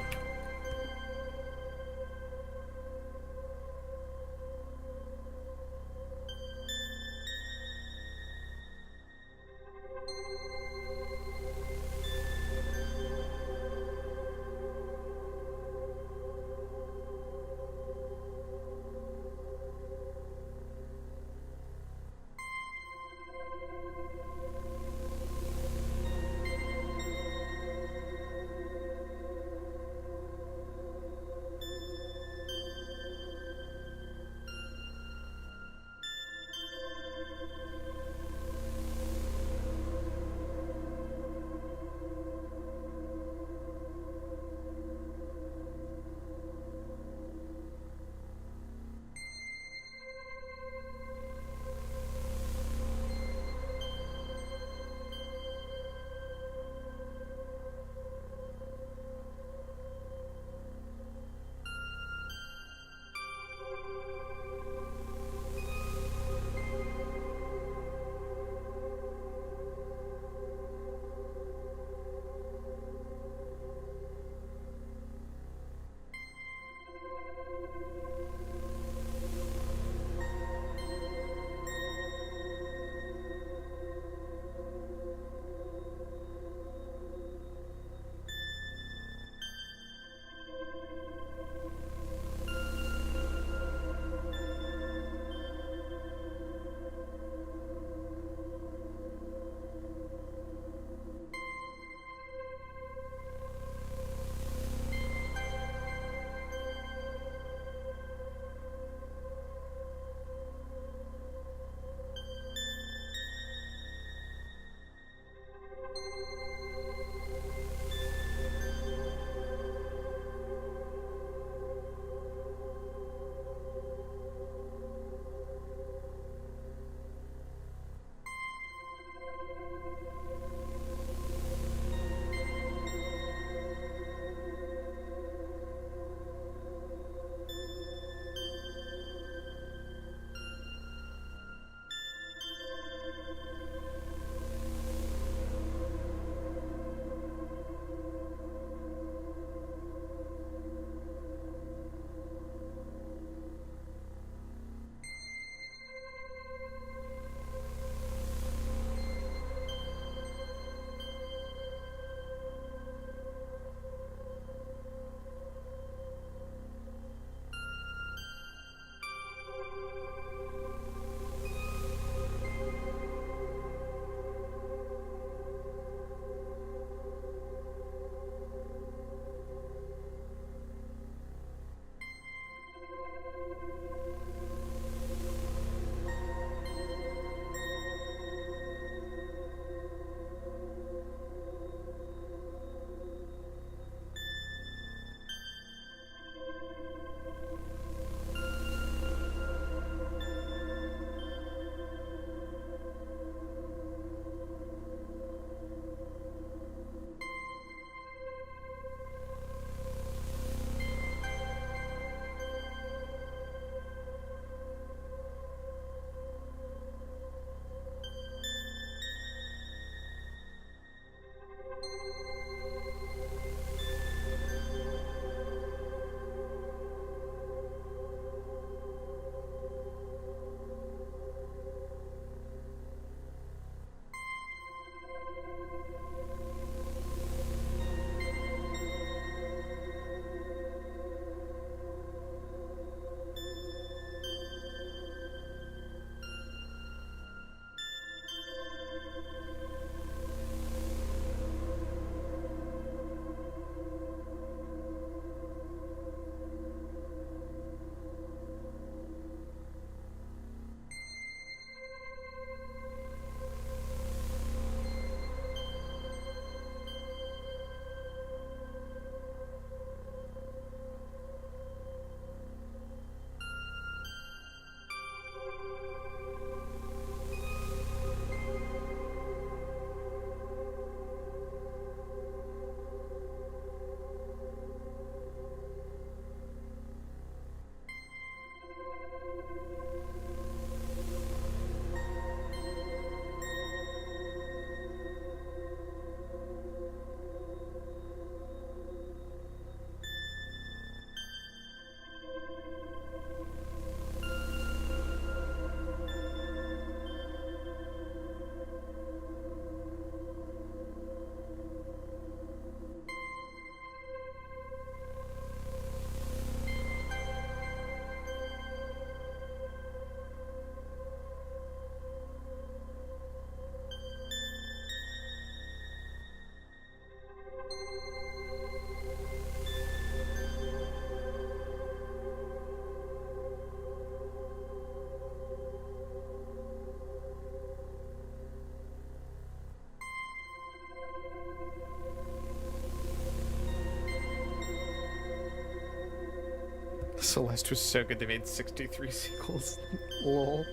Celeste was so good they made 63 sequels. Lol.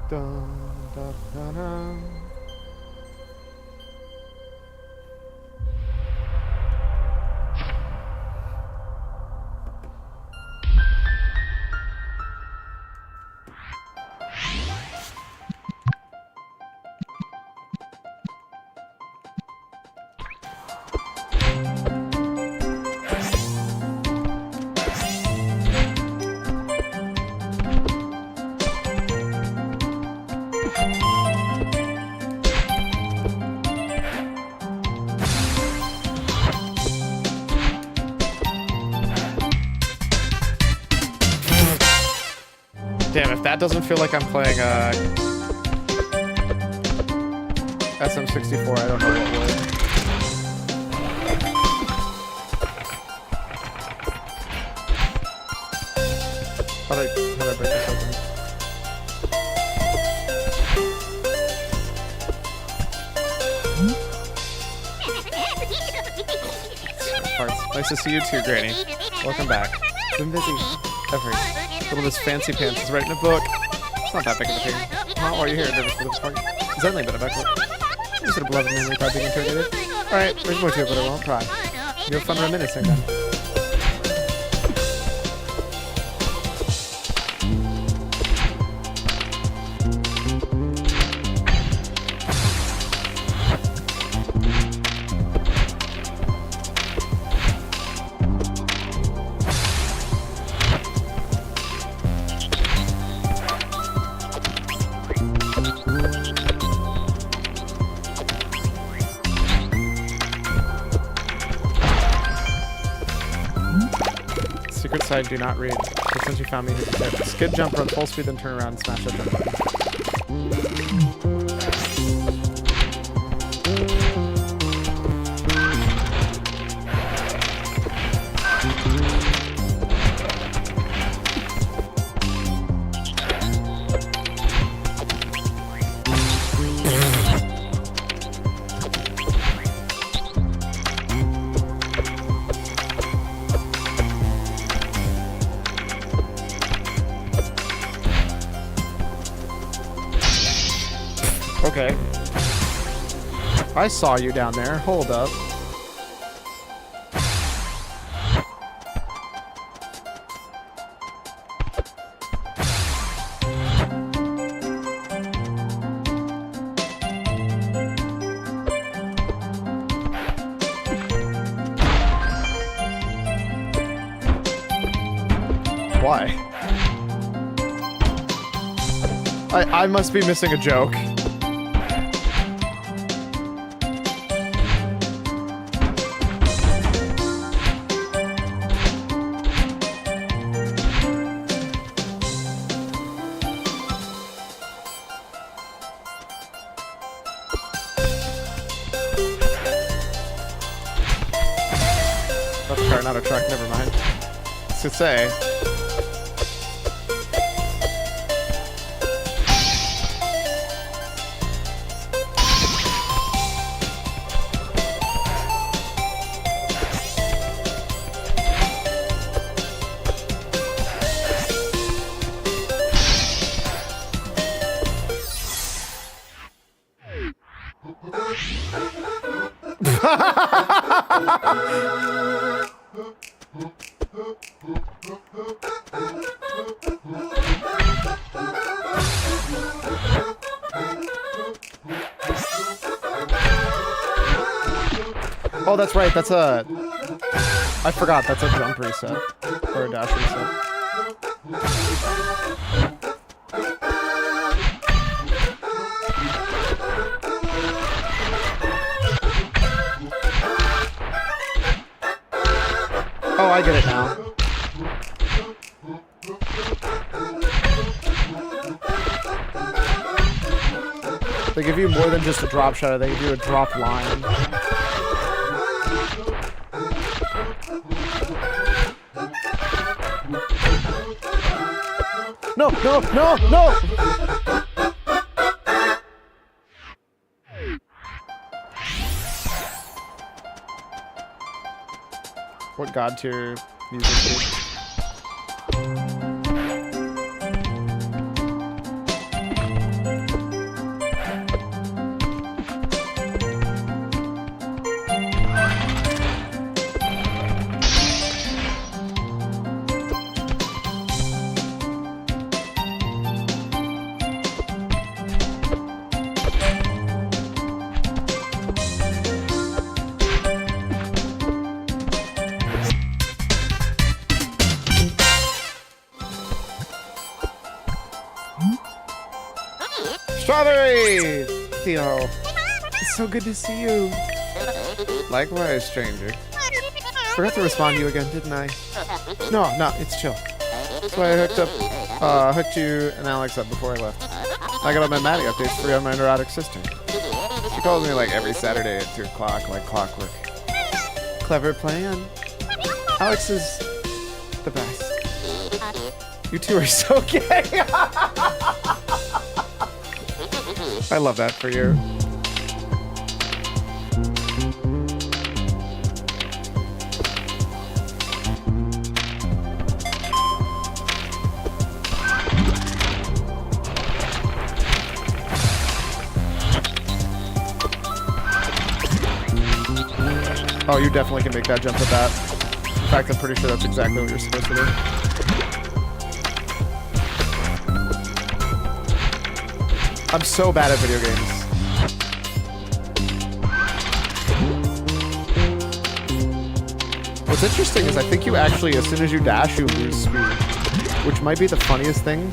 Dun, dun, dun, dun. Damn, if that doesn't feel like I'm playing SM64, I don't know what would. How'd I break this open? Hearts. Nice to see you too, Granny. Welcome back. Been busy. Every. Look at this fancy pants is writing a book. It's not that big of a thing. Not while you're here, nervous for this party. It's only been a backwards. You should have beloved memory card being interrogated. Alright, there's more to it, but I won't try. You have fun reminiscing then. Secret side, do not read. But since you found me, here's a tip. Skid jump, run full speed, then turn around and smash that jump button. Okay. I saw you down there. Hold up. Why? I must be missing a joke. That's a car, not a truck, never mind. To say. Oh, that's right. That's a... I forgot. That's a jump reset. Or a dash reset. Oh, I get it now. They give you more than just a drop shadow. They give you a drop line. no, no, no, no! What god tier music is? Strawberry! Theo, it's so good to see you. Likewise, stranger. Forgot to respond to you again, didn't I? No, it's chill. That's why I hooked you and Alex up before I left. I got all my Maddie updates free on my neurotic sister. She calls me like every Saturday at 2 o'clock, like clockwork. Clever plan. Alex is the best. You two are so gay. I love that for you. Oh, you definitely can make that jump with that. In fact, I'm pretty sure that's exactly what you're supposed to do. I'm so bad at video games. What's interesting is I think you actually, as soon as you dash, you lose speed. Which might be the funniest thing.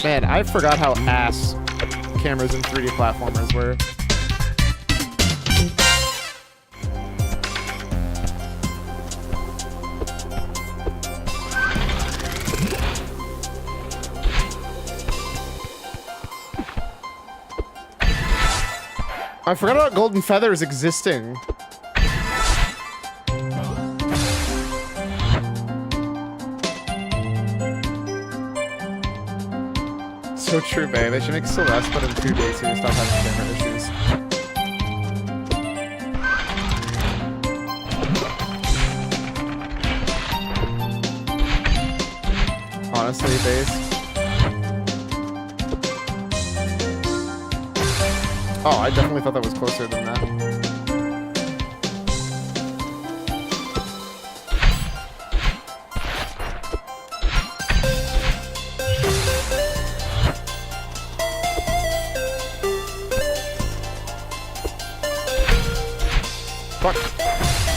Man, I forgot how ass cameras in 3D platformers were. I forgot about golden feathers existing. So true, babe. They should make Celeste, but in 2D so you stop having camera issues. Honestly, base. Oh, I definitely thought that was closer than that. Fuck.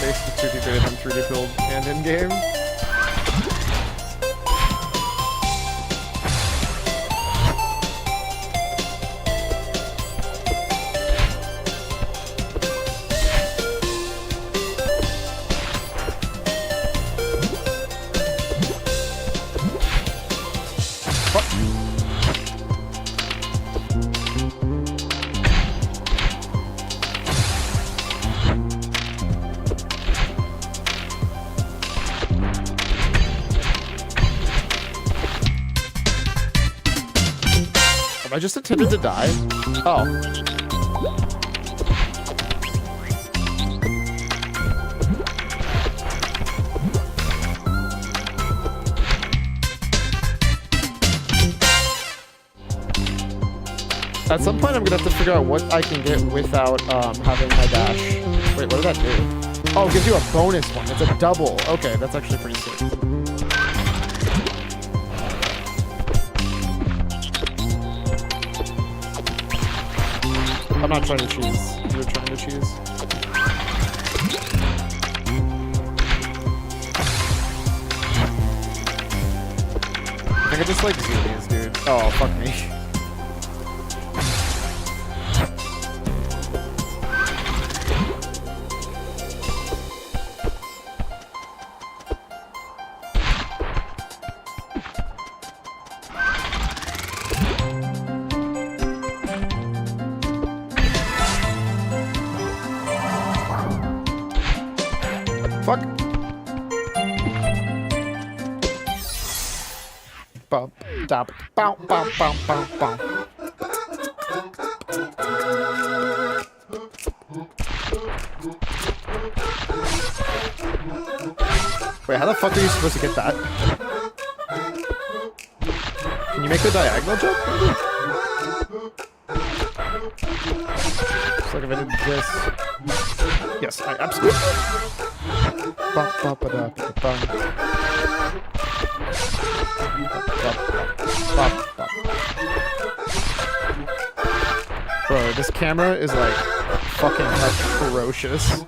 Base is 2D greater than 3D build and in-game. Have I just attempted to die? Oh. At some point, I'm gonna have to figure out what I can get without having my dash. Wait, what did that do? Oh, it gives you a bonus one. It's a double. Okay, that's actually pretty sick. I'm not trying to cheese. You're trying to cheese. I think I just like zoomies, dude. Oh, fuck me. Fuck. Bum, dab, bow, bow, bow, bow, bow. Wait, how the fuck are you supposed to get that? Can you make the diagonal jump? Looks like if I did this. Yes, I absolutely. Ba, ba, ba, da, ba, ba. Ba, ba, ba. Bro, this camera is like fucking atrocious.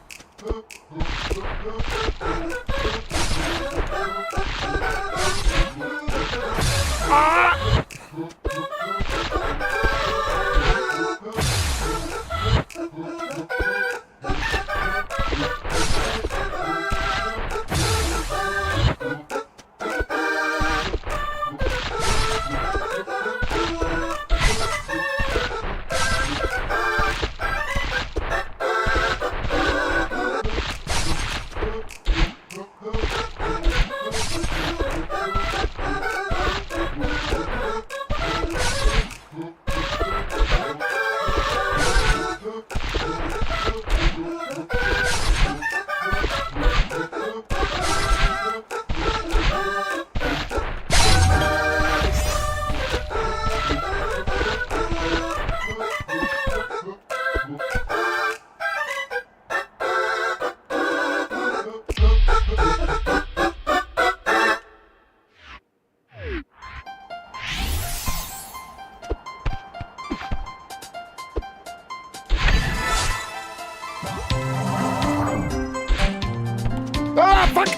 Ah, fuck!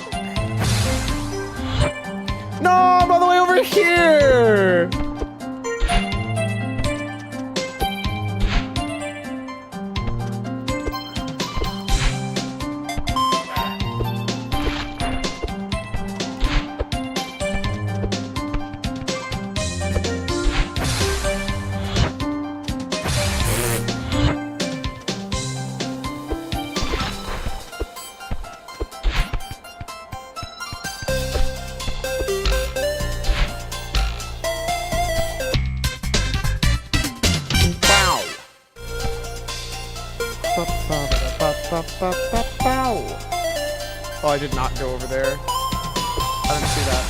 No, I'm all the way over here! Oh, I did not go over there. I didn't see that.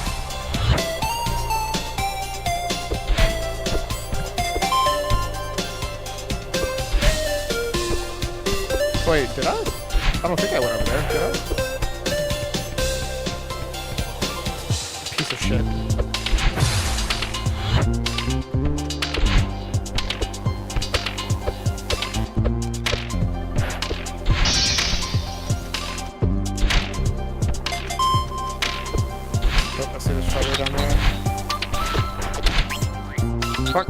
Wait, did I? I don't think I went over there, did I? Piece of shit. Down there. Fuck.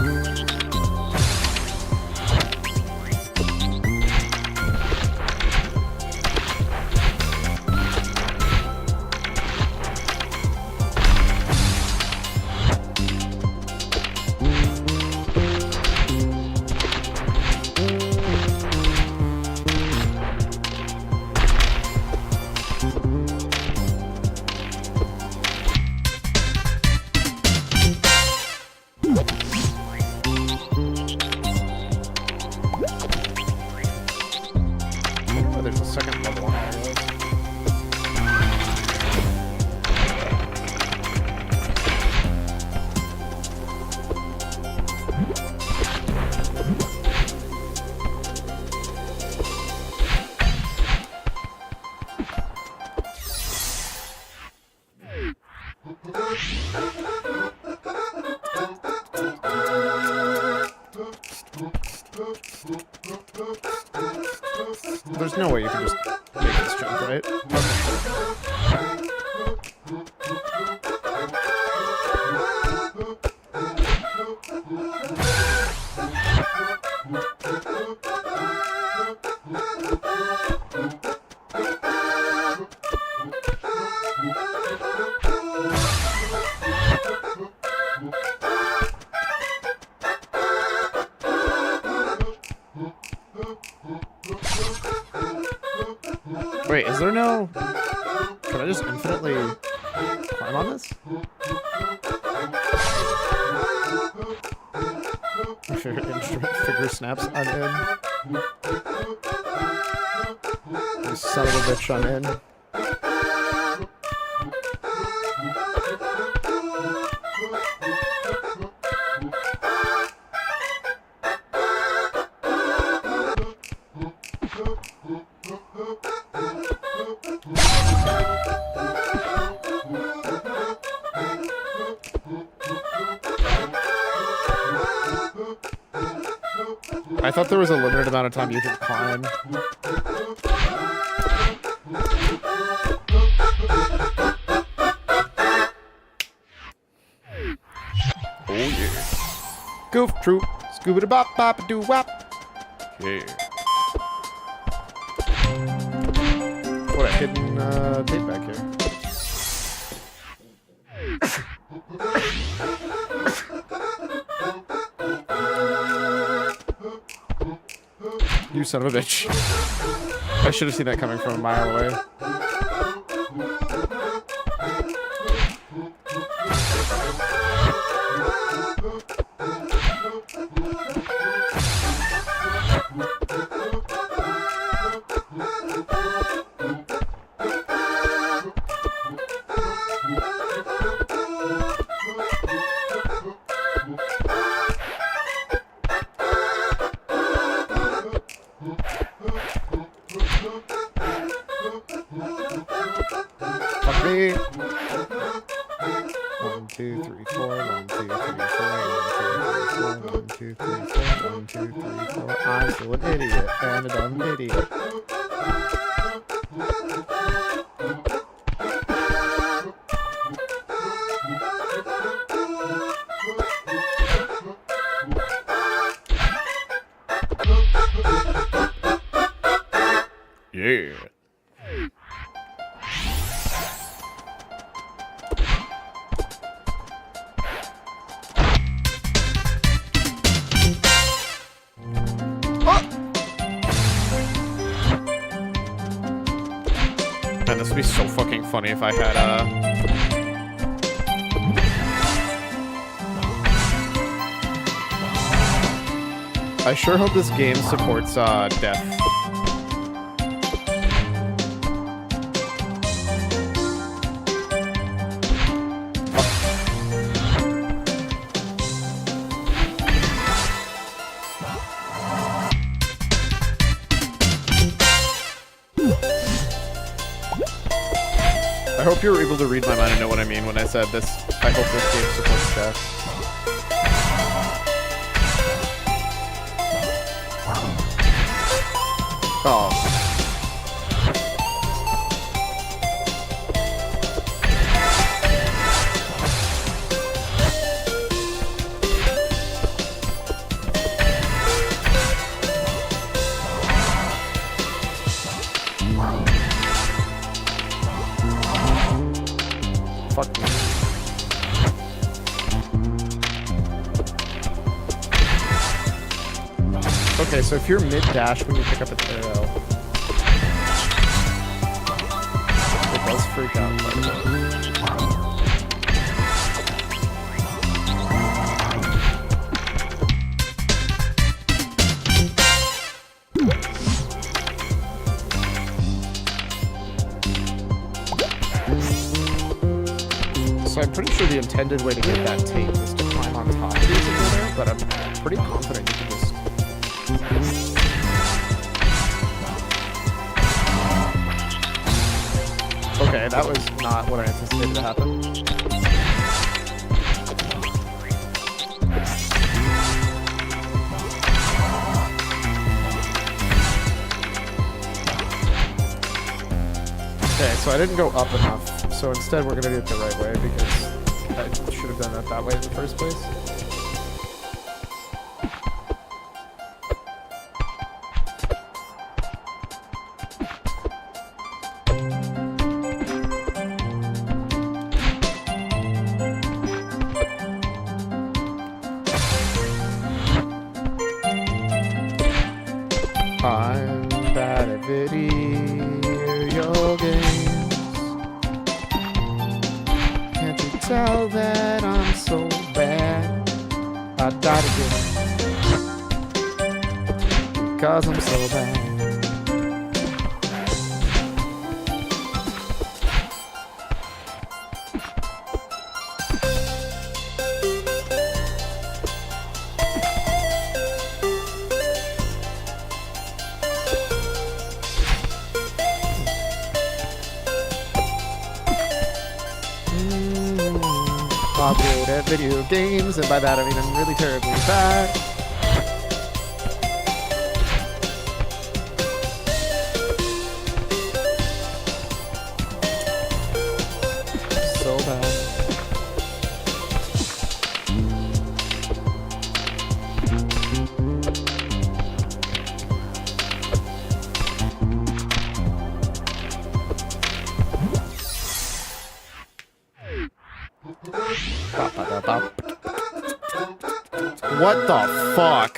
There's a second level on all those. There's no way you can just make this jump, right? Wait, is there no... Can I just infinitely climb on this? My favorite instrument, figure snaps. I'm in. You son of a bitch, I'm in. I thought there was a limited amount of time you could climb. Oh yeah. Goof troop. Scooby bop bop doo wop. Yeah. What a hidden tape back here. You son of a bitch. I should have seen that coming from a mile away. Fuck me. 1, 2, 3, 4. 1, 2, 3, 4. 1, 2, 3, 4. 1, 2, 3, 4. I'm still an idiot and a dumb idiot. Yeah. Man, this would be so fucking funny if I had I sure hope this game supports death. I hope you were able to read my mind and know what I mean when I said this. I hope this game supports death. Oh. Fuck me. Okay, so if you're mid-dash when you pick up an arrow, it does freak out quite a bit. So I'm pretty sure the intended way to get that tape is to climb on top of these and go there, but I'm pretty confident you can just... Okay, that was not what I anticipated to happen. Okay, so I didn't go up enough. So instead we're gonna do it the right way because I should have done it that way in the first place. I'm bad at video games. tell that I'm so bad. I died again. Because I'm so bad. I'm good at video games, and by that I mean I'm really terribly bad. So bad. What the fuck?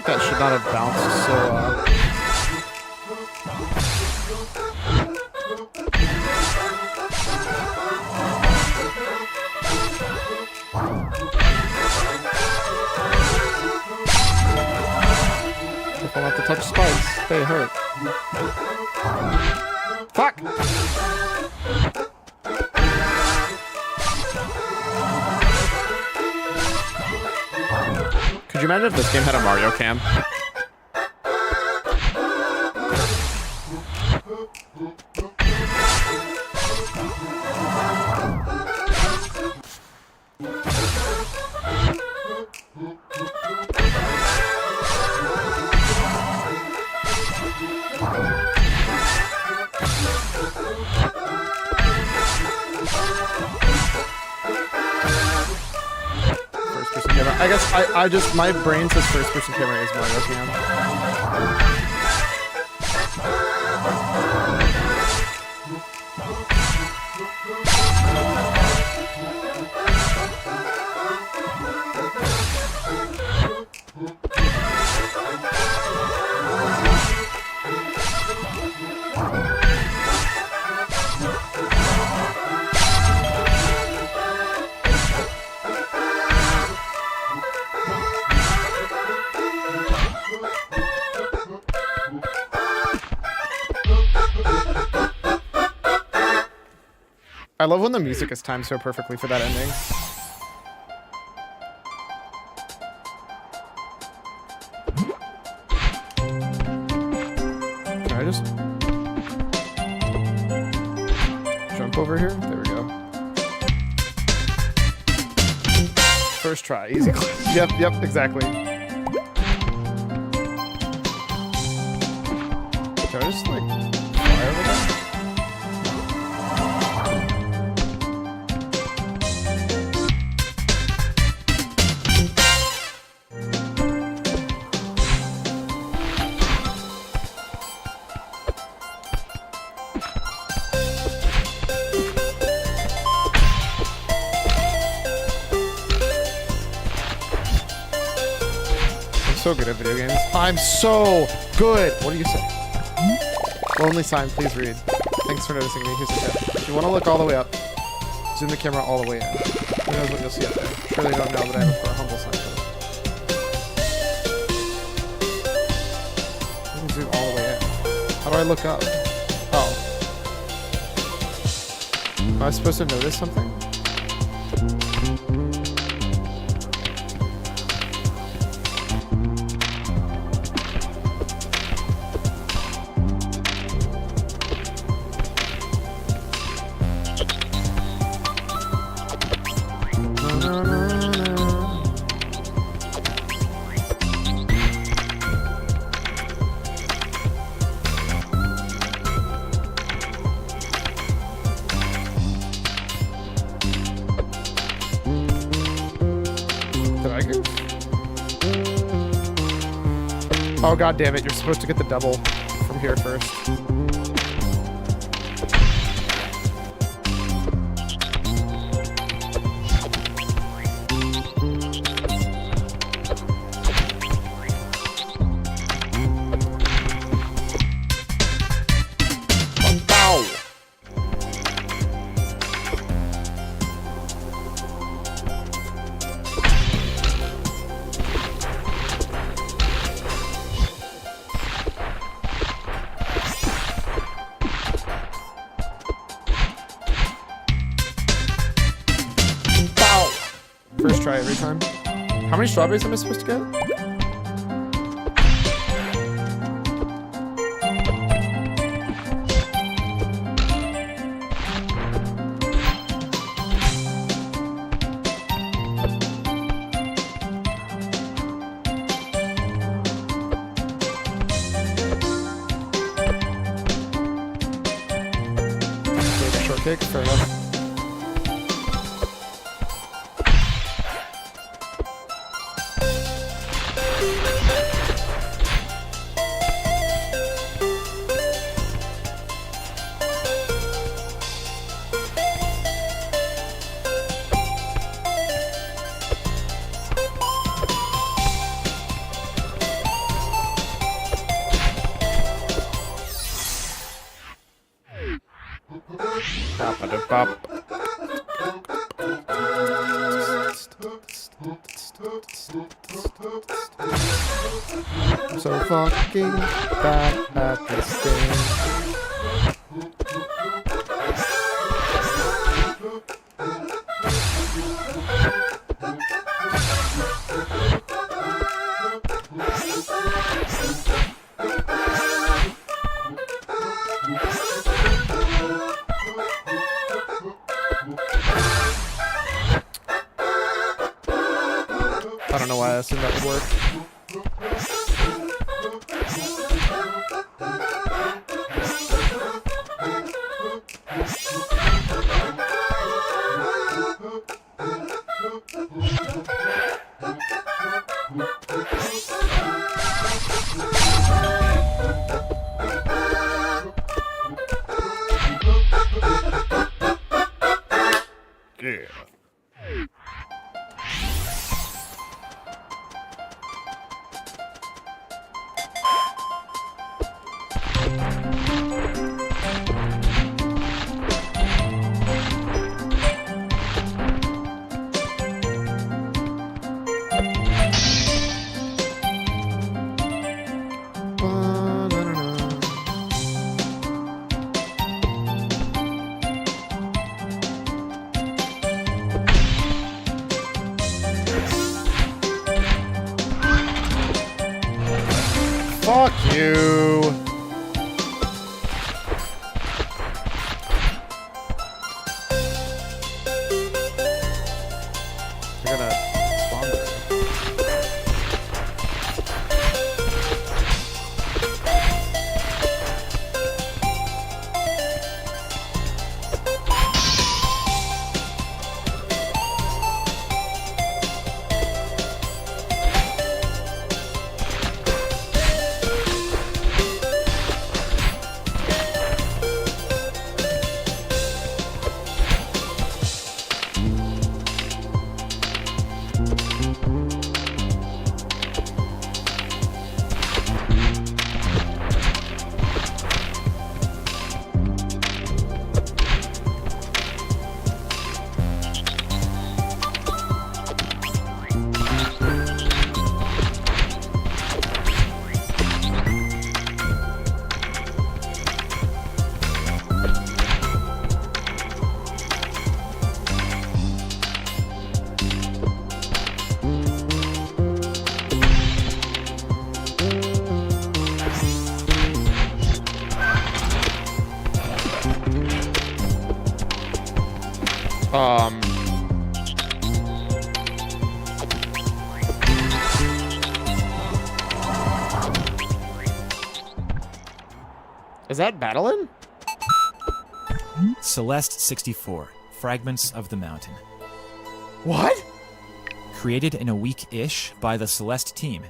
That should not have bounced so Careful not to touch spikes, they hurt. Fuck! Could you imagine if this game had a Mario cam? First-person camera. I guess I just, my brain says first-person camera is Mario cam. I love when the music is timed so perfectly for that ending. Can I just jump over here? There we go. First try, easy. Yep, exactly. Can I just like fly over there? so good at video games. I'm so good. What do you say? Lonely sign, please read. Thanks for noticing me. Here's the tip. If you want to look all the way up, zoom the camera all the way in. Who knows what you'll see up there? Surely you don't know, but I have a humble sign for this. Let me zoom all the way in. How do I look up? Oh. Am I supposed to notice something? Oh god damn it, you're supposed to get the double from here first. First try every time. How many strawberries am I supposed to get? Take a shortcake, fair enough. Bop. I'm so fucking bad at this thing. I don't know why I assumed that would work. Yeah. Fuck you. They're gonna spawn there. Is that Battling? Celeste 64, Fragments of the Mountain. What? Created in a week-ish by the Celeste team.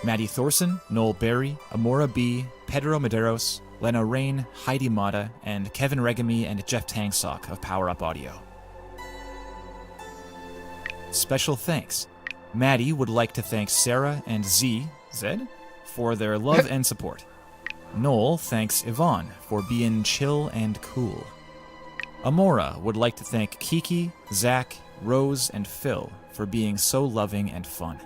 Maddie Thorson, Noel Berry, Amora B., Pedro Medeiros, Lena Rain, Heidi Mata, and Kevin Regami and Jeff Tangsock of Power Up Audio. Special thanks. Maddie would like to thank Sarah and Zed, for their love and support. Noel thanks Yvonne for being chill and cool. Amora would like to thank Kiki, Zach, Rose, and Phil for being so loving and fun.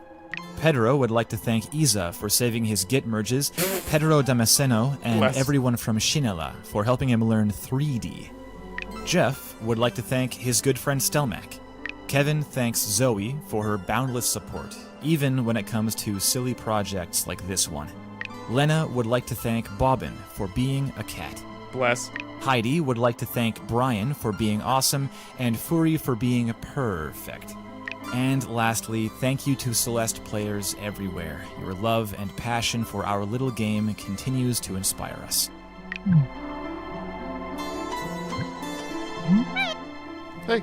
Pedro would like to thank Isa for saving his Git merges, Pedro Damasceno, and everyone from Shinela for helping him learn 3D. Jeff would like to thank his good friend Stelmack. Kevin thanks Zoe for her boundless support, even when it comes to silly projects like this one. Lena would like to thank Bobbin for being a cat. Bless. Heidi would like to thank Brian for being awesome, and Furi for being perfect. And lastly, thank you to Celeste players everywhere. Your love and passion for our little game continues to inspire us. Hey.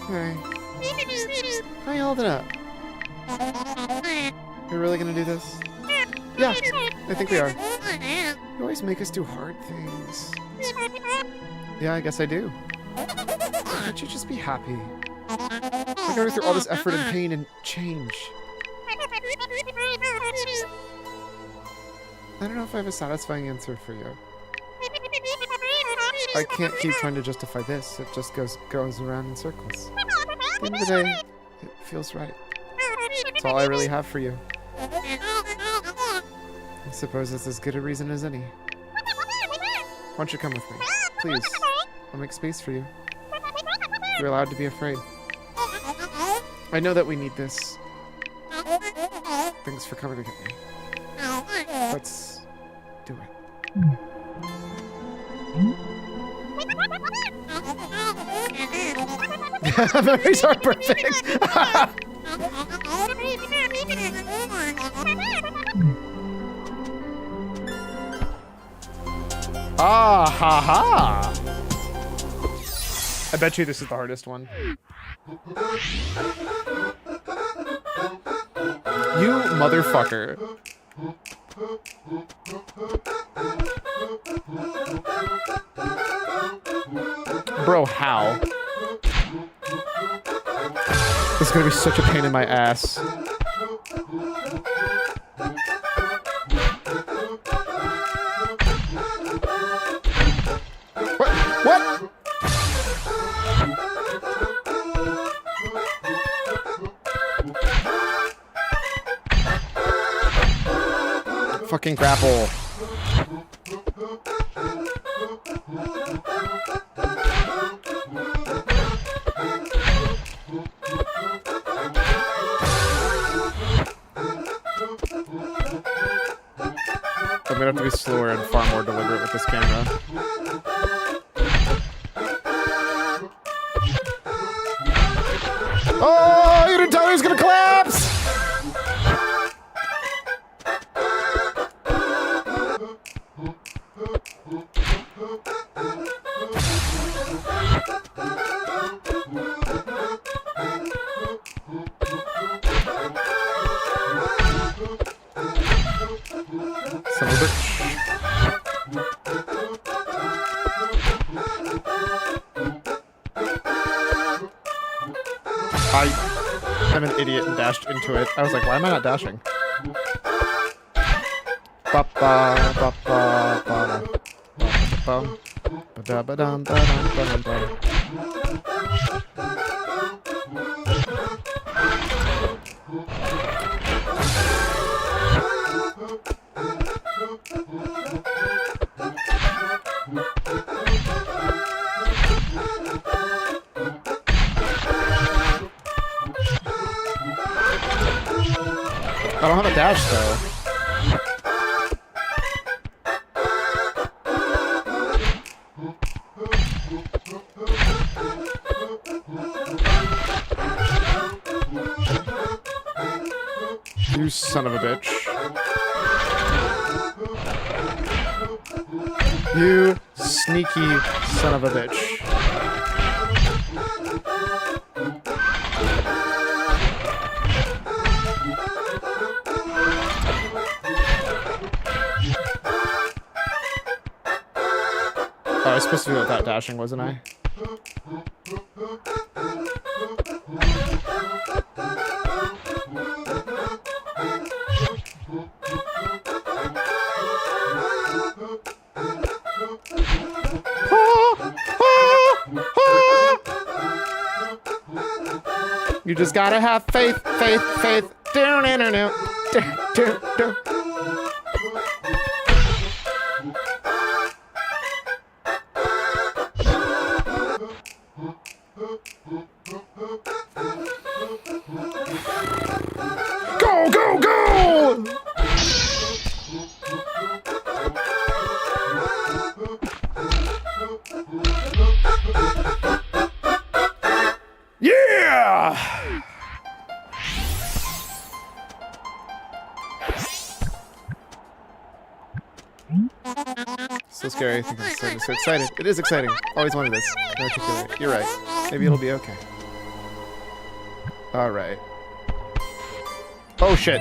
Hey. How you holding up? You're really gonna do this? Yeah, I think we are. You always make us do hard things. Yeah, I guess I do. Can't you just be happy? We're going through all this effort and pain and change. I don't know if I have a satisfying answer for you. I can't keep trying to justify this. It just goes around in circles. At the end of the day, it feels right. It's all I really have for you. I suppose it's as good a reason as any. Why don't you come with me? Please. I'll make space for you. You're allowed to be afraid. I know that we need this. Thanks for coming to get me. Let's do it. Memories are perfect. Ah ha ha! I bet you this is the hardest one. You motherfucker. Bro, how? This is gonna be such a pain in my ass. What? Fucking grapple. I'm gonna have to be slower and far more deliberate with this camera. Oh, you didn't tell me he was gonna collapse! Son of a bitch. I'm an idiot and dashed into it. I was like, why am I not dashing? I don't have a dash though. You son of a bitch. You sneaky son of a bitch. Oh, I was supposed to do it without dashing, wasn't I? You just gotta have faith, faith, faith. Down, down, down, down, down, down. Go, go, go! Yeah! So scary. I think I'm so excited. It is exciting. Always wanted this. No articulate. You're right. Maybe it'll be okay. Alright. Oh shit.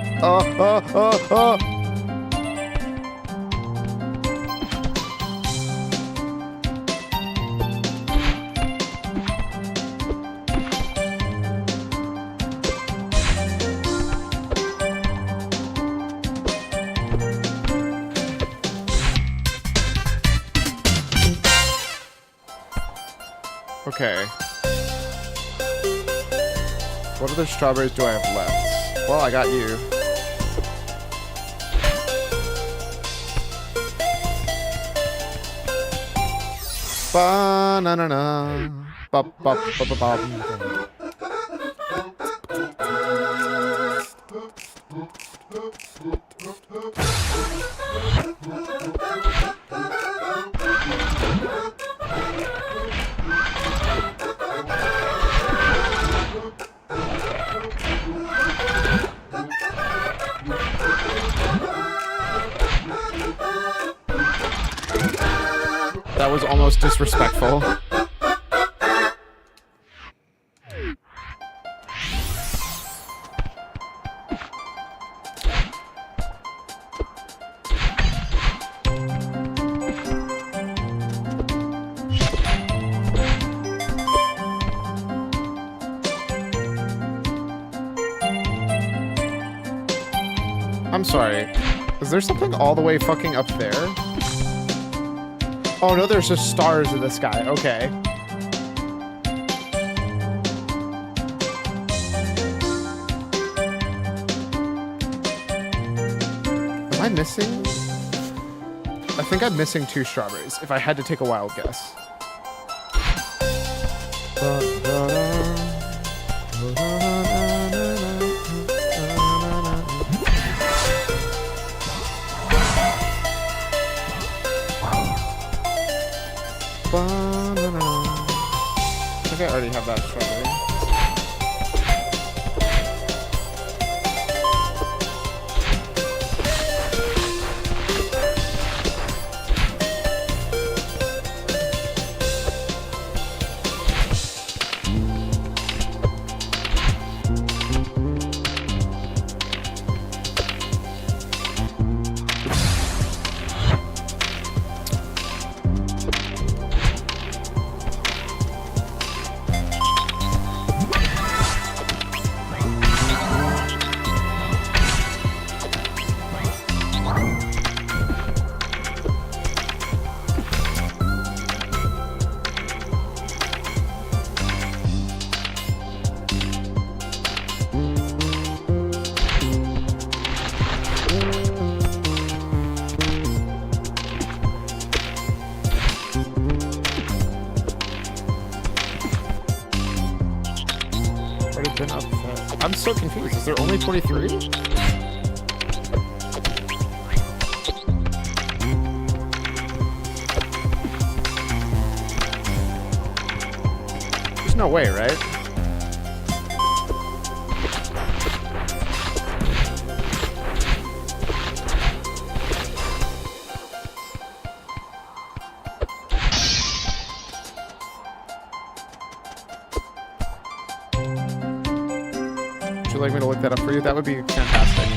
Okay. What other strawberries do I have left? Well, I got you. Ba-na-na-na. Ba-ba-ba-ba-ba. That was almost disrespectful. I'm sorry. Is there something all the way fucking up there? Oh no, there's just stars in the sky. Okay. Am I missing? I think I'm missing 2 strawberries, if I had to take a wild guess. I think I already have that strawberry. I'm so confused. Is there only 23? There's no way, right? you like me to look that up for you? That would be fantastic.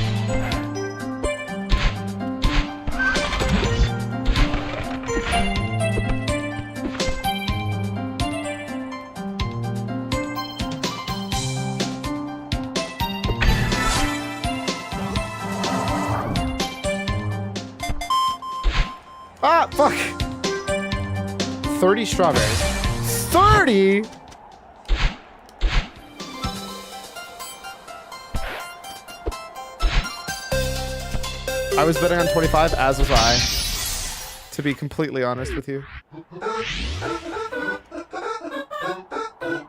Ah, fuck! 30 strawberries. 30?! I was betting on 25, as was I. To be completely honest with you.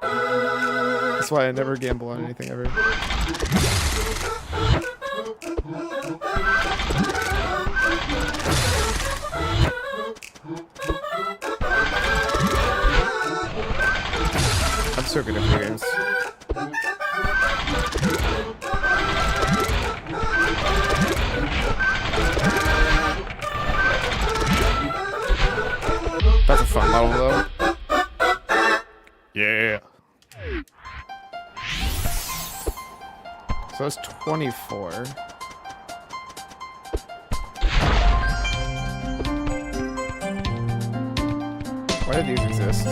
That's why I never gamble on anything ever. I'm so good at video games. That's a fun level, though. Yeah. So that's 24. Why did these exist?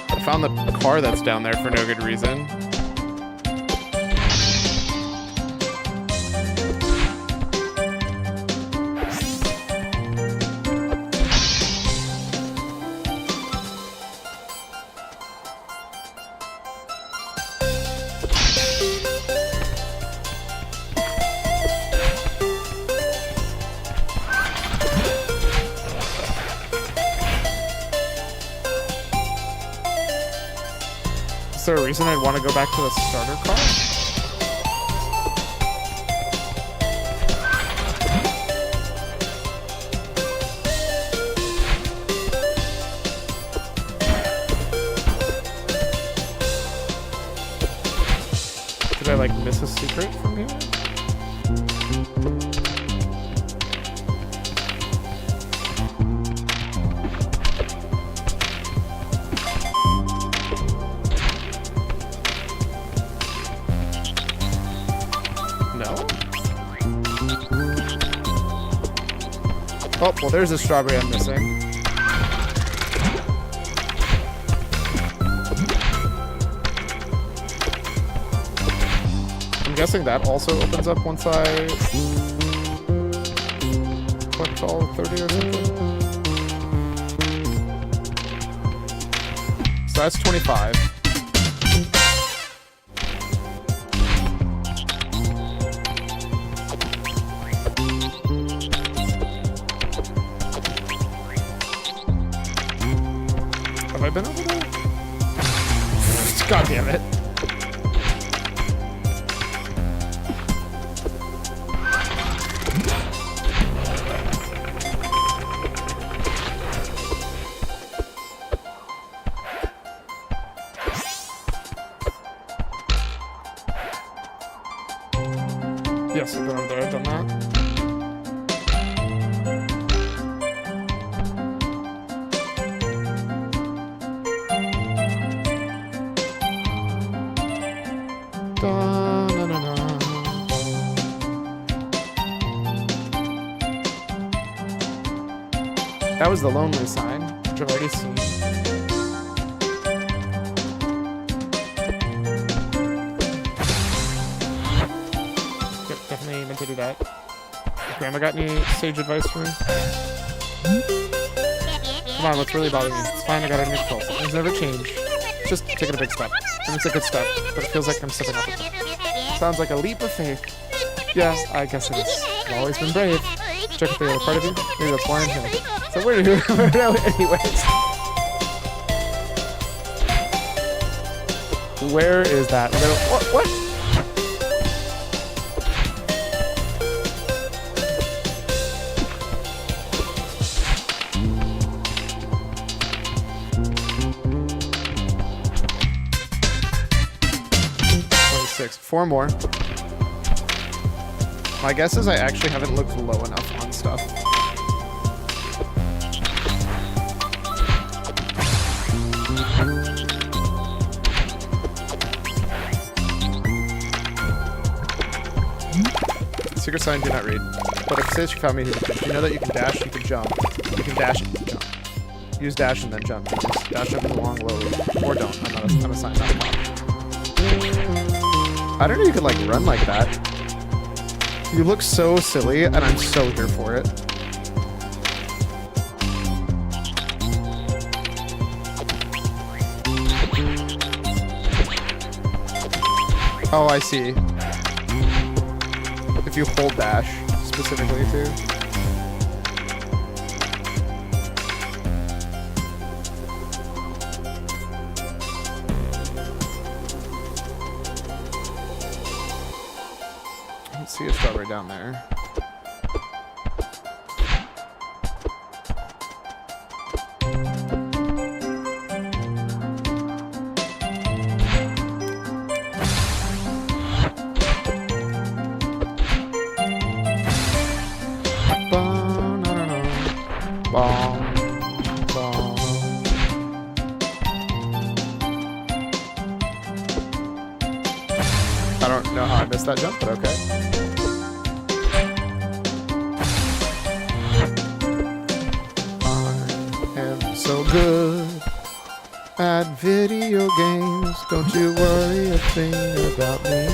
I found the car that's down there for no good reason. Is there a reason I'd want to go back to the starter car? Did I like miss a secret from here? Oh, well, there's a strawberry I'm missing. I'm guessing that also opens up once I collect all 30 or something. So that's 25. Have I been over there? God damn it. Yes, I've been over there, I've done that. That was the lonely sign, which I've already seen. Yep, definitely meant to do that. Grandma got any sage advice for me? Come on, what's really bothering me? It's fine, I got a new pulse. Things never change. Just taking a big step. And it's a good step, but it feels like I'm stepping up a step. Sounds like a leap of faith. Yeah, I guess it is. I've always been brave. Check if they were part of you. Maybe that's why I'm here. So where do you anyways? Where is that? What? Four more. My guess is I actually haven't looked low enough on stuff. Secret sign, do not read. But if it says Kami, you know that you can dash, you can jump. You can dash and jump. Use dash and then jump. Use dash, jump, and long, low, or don't. I'm a sign, not a cop. I don't know you could like run like that. You look so silly, and I'm so here for it. Oh, I see. If you hold dash, specifically, too. Let's see a strawberry down there. I don't know how I missed that jump, but okay. I am so good at video games. Don't you worry a thing about me.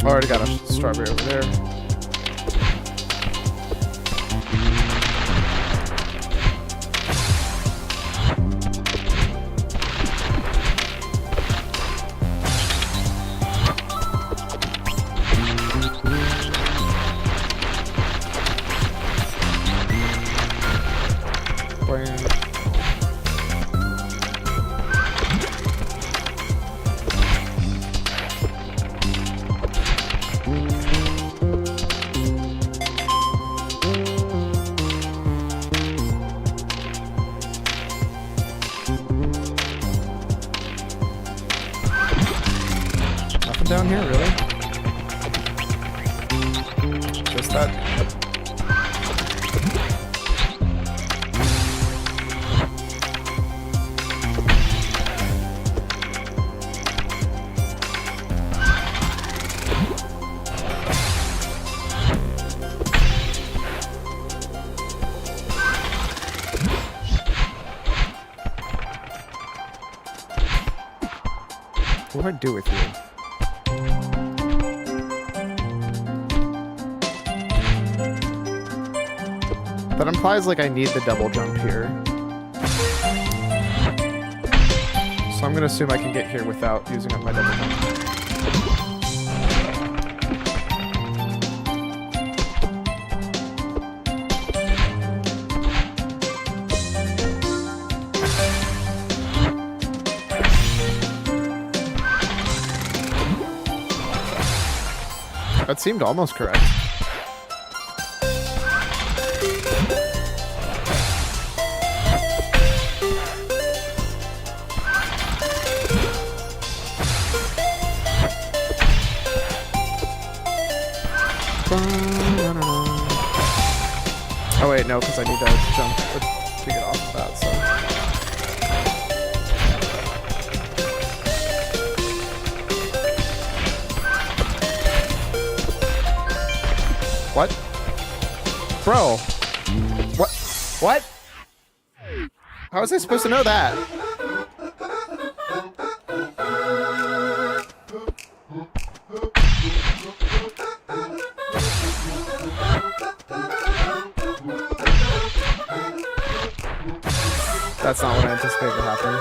Already got a strawberry over there. Down here, really? Just that? What do I do with you? That implies like I need the double jump here. So I'm gonna assume I can get here without using up my double jump. That seemed almost correct. Oh wait, no, because I need to jump to get off of that, so. What? Bro! What? What? How was I supposed to know that? That's not what I anticipated to happen.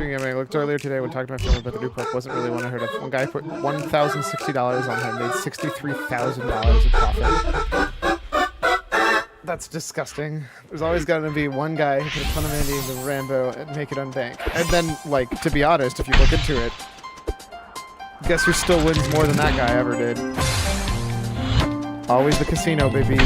Speaking of, I looked earlier today when talking to my family about the new perk. Wasn't really one I heard of. One guy put $1,060 on him, made $63,000 in profit. That's disgusting. There's always going to be one guy who put a ton of money into Rambo and make it unbank. And then, like, to be honest, if you look into it, guess who still wins more than that guy ever did? Always the casino, baby.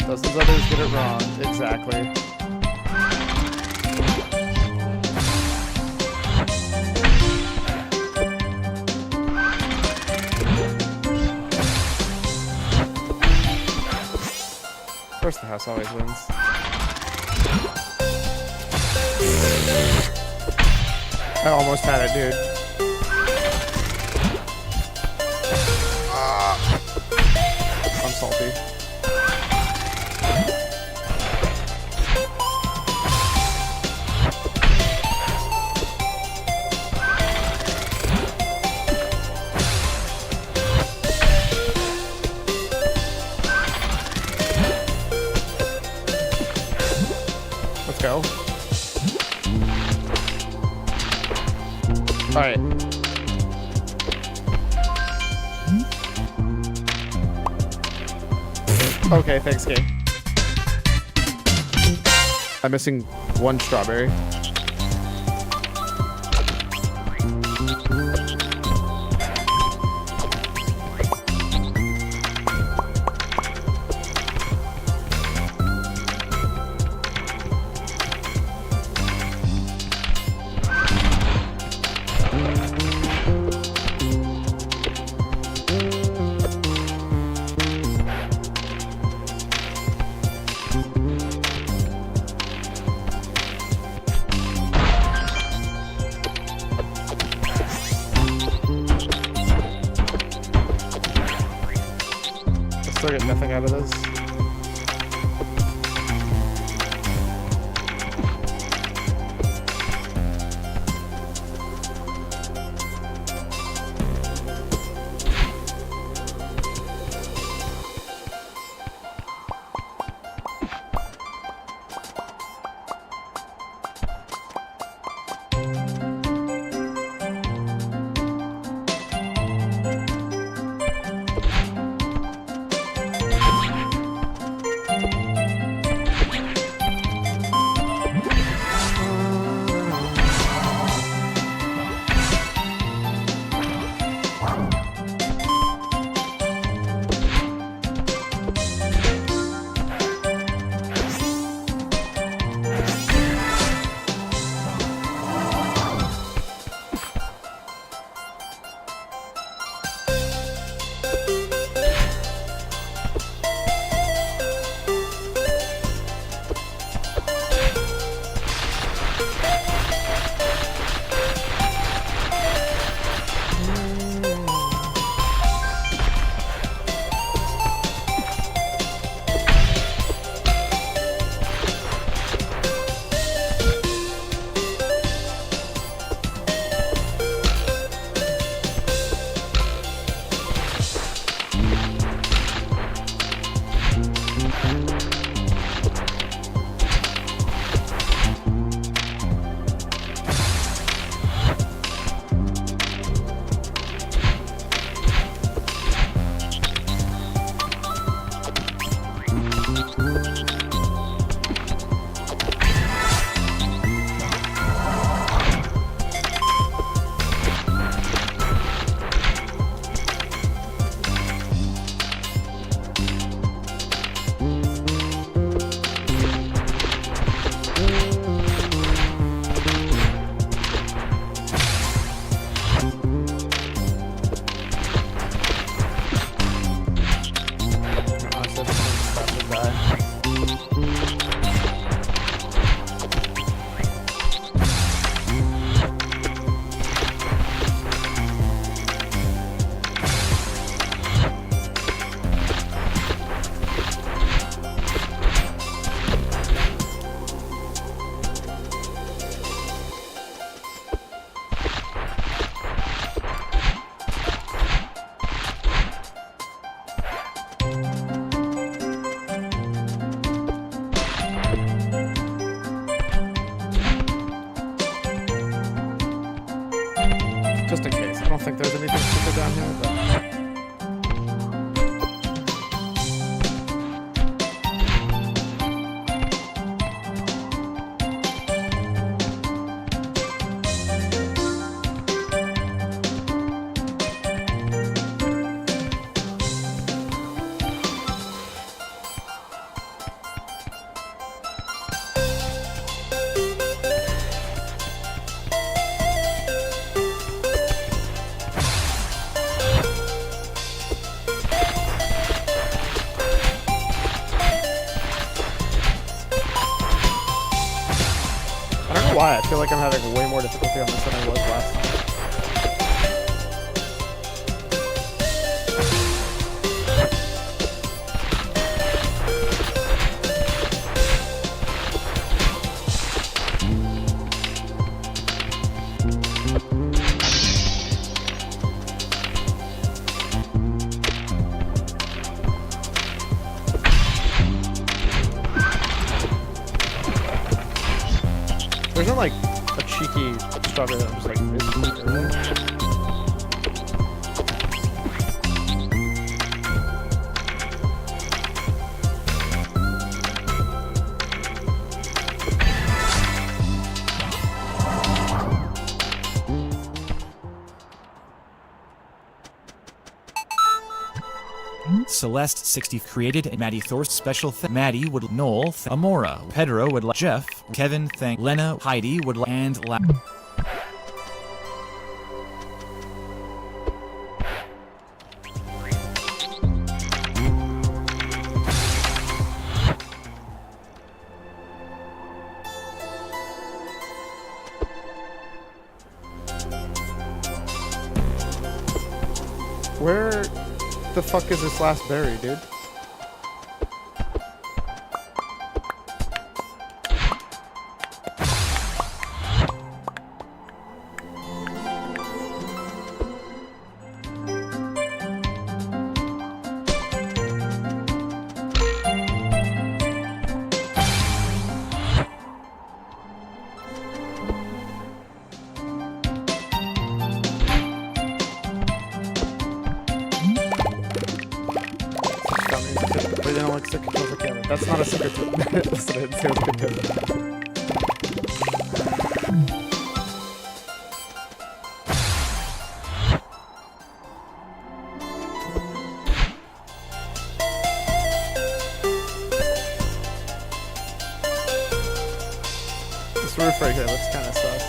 Dozens others get it wrong. Exactly. Of course the house always wins. I almost had it, dude. I'm salty. Let's go. All right. Okay, thanks, game. I'm missing one strawberry. Still get nothing out of this. don't think there's anything stupid down here, but... Why? I feel like I'm having way more difficulty on this than I was last time. There's not like a cheeky strawberry that I'm just like missing earlier. Celeste 60 created and Maddie Thorst special Maddie would Noel Amora Pedro would Jeff Kevin thank Lena Heidi would and Where the fuck is this last berry, dude? That's not a secret. That's what I didn't say was good tip. This roof right here looks kind of sus.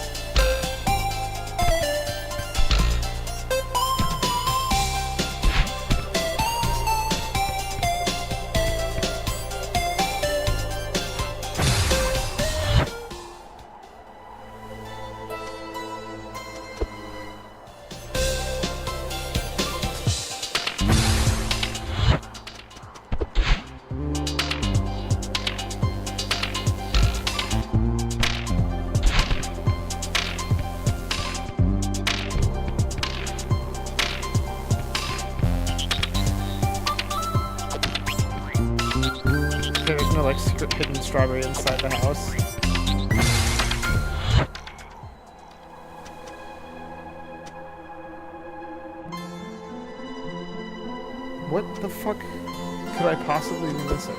There's no like secret hidden strawberry inside the house. What the fuck could I possibly be missing?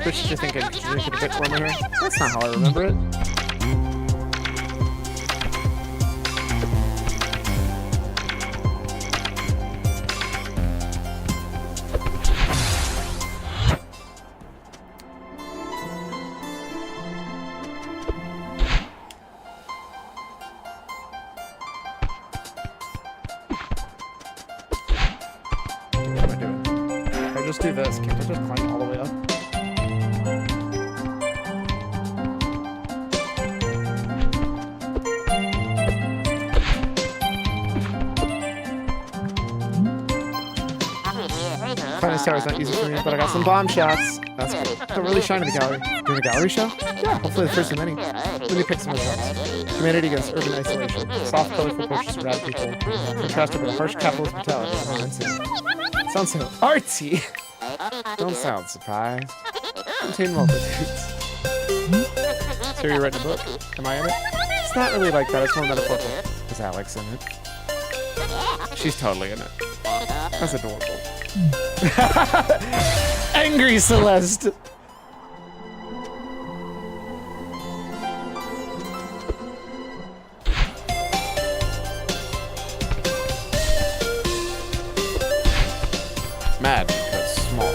Bitch, you think it a bit warmer here? That's not how I remember it. What am I doing? If I just do this, can't I just climb all the way up? Finest tower is not easy for me, but I got some bomb shots. That's cool. Don't really shine in the gallery. Doing a gallery show? Yeah, hopefully the first of many. Let me pick some of those. Humanity against urban isolation. Soft, colorful portraits of rad people. Contrasted with a harsh capitalist brutality. Sounds so artsy. Don't sound surprised. Contain multitudes. So you're writing a book? Am I in it? It's not really like that. It's more metaphorical. Is Alex in it? She's totally in it. That's adorable. Angry Celeste. Mad because small.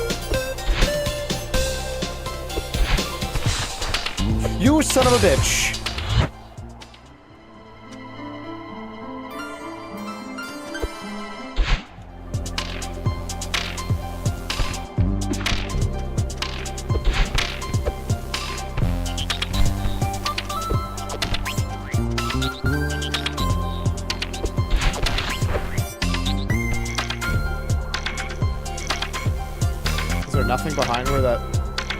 You son of a bitch. Is there nothing behind where that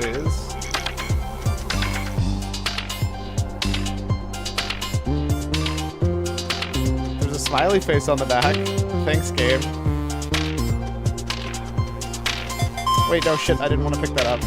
is? There's a smiley face on the back. Thanks, game. Wait, no shit, I didn't want to pick that up.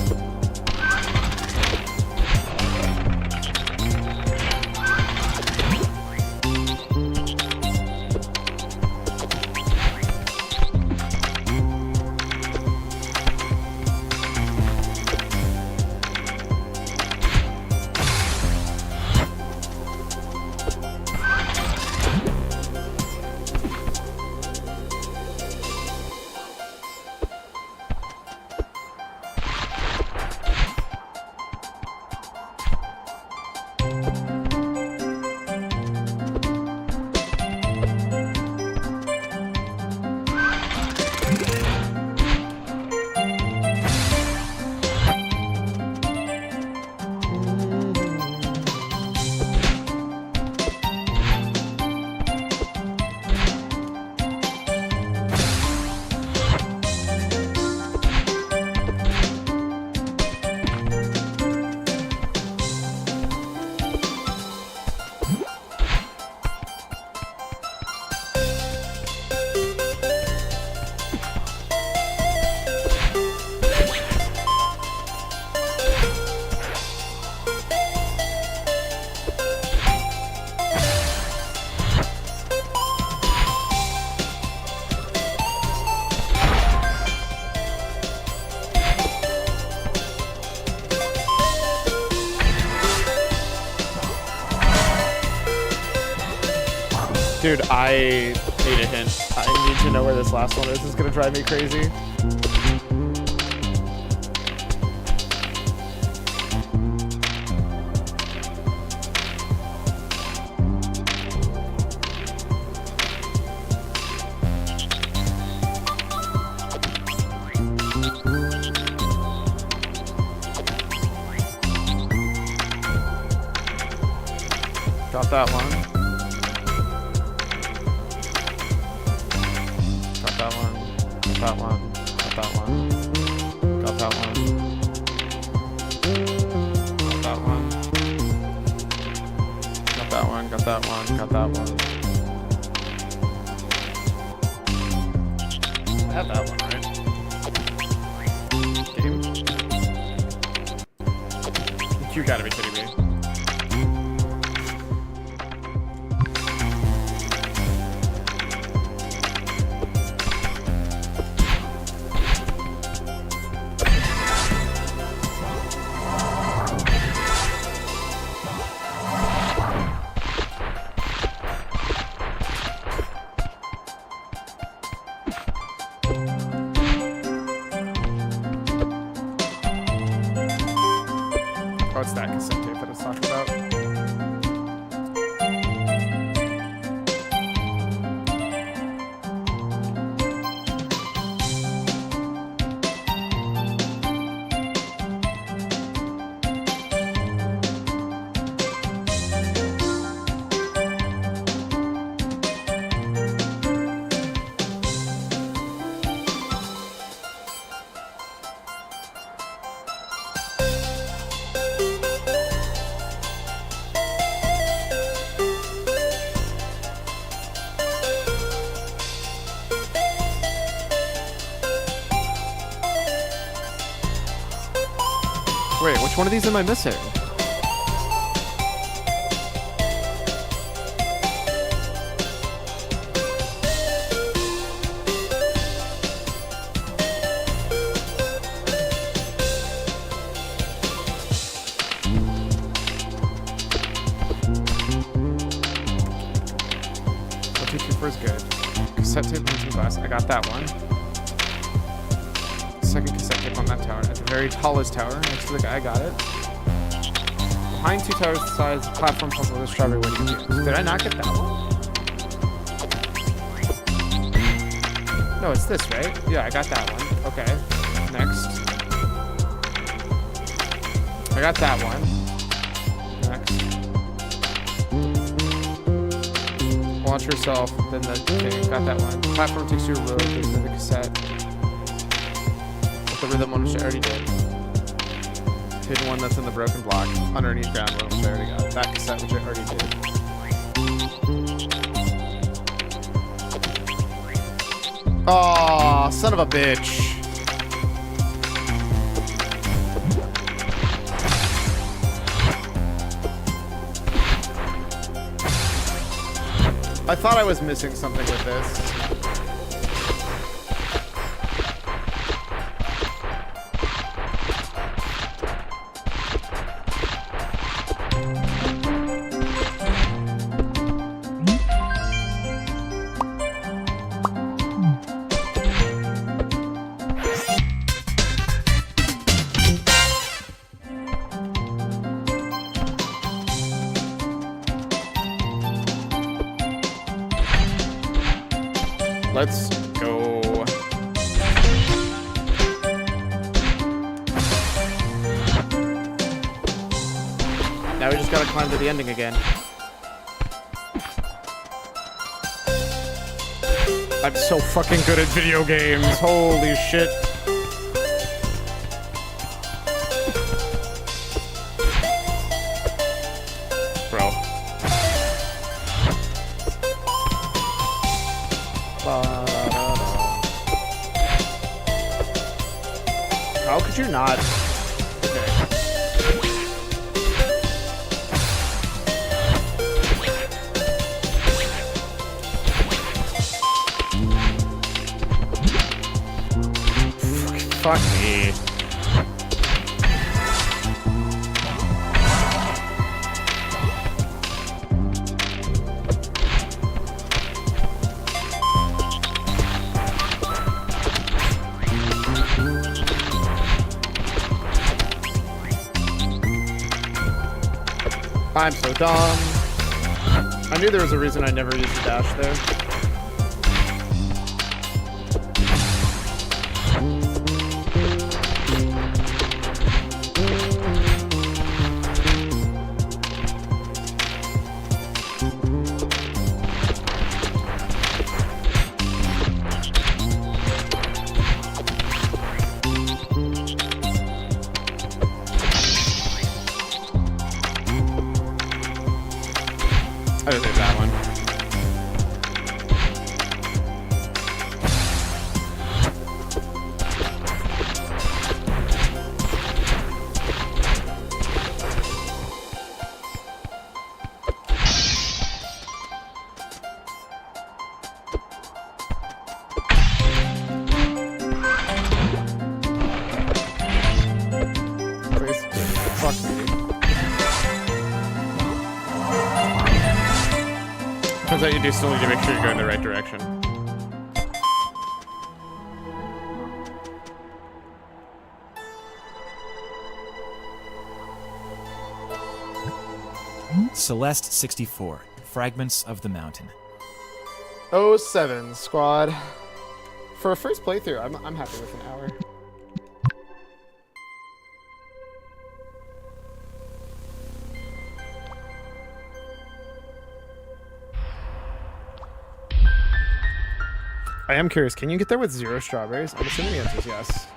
Dude, I need a hint. I need to know where this last one is. This is gonna drive me crazy. Got that one. That one, got that one, got that one, got that one, got that one, got that one, got that one, got that one. I have that one, right? Game. You gotta be kidding me. Oh, it's that cassette tape at its top. Wait, which one of these am I missing? Is good. Cassette tape and glass. I got that one. Second cassette tape on that tower. At the very tallest tower next to the guy. I got it. Behind two towers the size of platform puzzle with a strawberry waiting here. Did I not get that one? No, it's this, right? Yeah, I got that one. Okay. Next. I got that one. Next. Watch yourself, then the thing. Got that one. Platform takes you to a road, goes to the cassette. With the rhythm one, which I already did. Hidden one that's in the broken block. Underneath ground one, which I already got. That cassette, which I already did. Aw, son of a bitch. I thought I was missing something with this. Let's go. Now we just gotta climb to the ending again. I'm so fucking good at video games. Holy shit. Bro. How could you not? Okay. Fuck me. I'm so dumb. I knew there was a reason I never used the dash there. I didn't do that one. Please, fuck me. Turns out you do still need to make sure you're going the right direction. Celeste 64. Fragments of the Mountain. 07 squad. For a first playthrough, I'm happy with an hour. I am curious, can you get there with 0 strawberries? I'm assuming the answer is yes.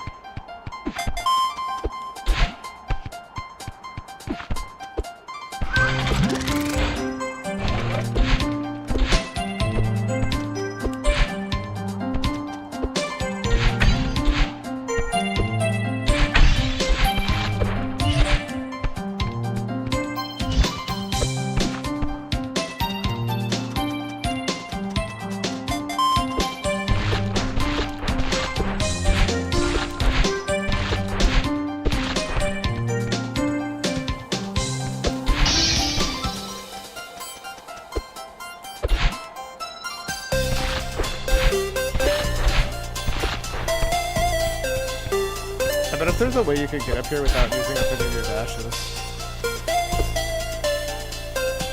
But if there's a way you could get up here without using up any of your dashes.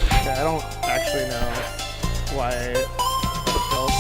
Okay, I don't actually know why it failed.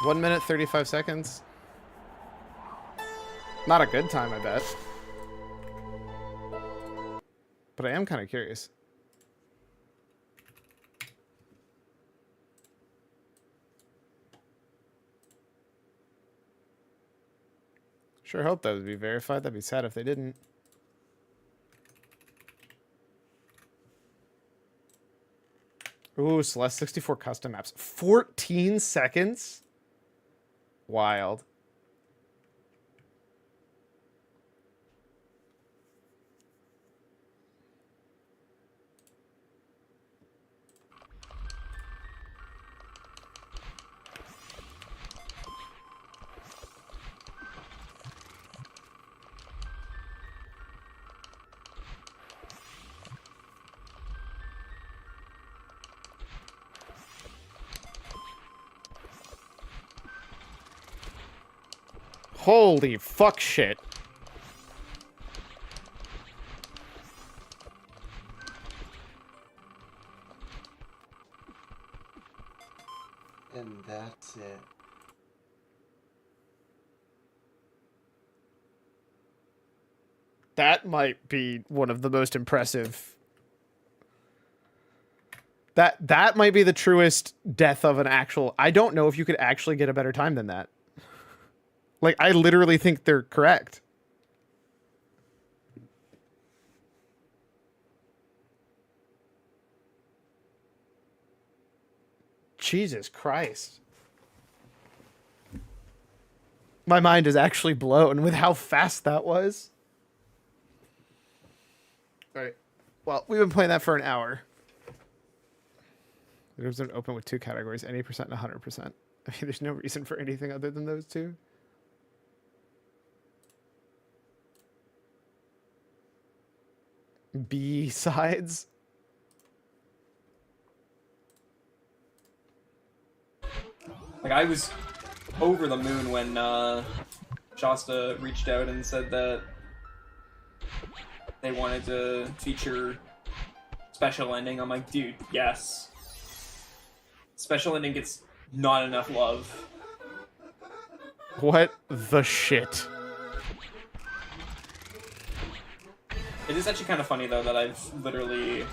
One minute, 35 seconds. Not a good time, I bet. But I am kind of curious. Sure hope that would be verified. That'd be sad if they didn't. Ooh, Celeste 64 custom maps. 14 seconds? Wild. Holy fuck shit. And that's it. That might be one of the most impressive. That might be the truest death of an actual... I don't know if you could actually get a better time than that. Like, I literally think they're correct. Jesus Christ. My mind is actually blown with how fast that was. All right. Well, we've been playing that for an hour. It was open with two categories, any percent and 100%. I mean, there's no reason for anything other than those two. B-sides. Like, I was over the moon when Shasta reached out and said that they wanted to feature special ending. I'm like, dude, yes. Special ending gets not enough love. What the shit? It is actually kind of funny, though, that I've literally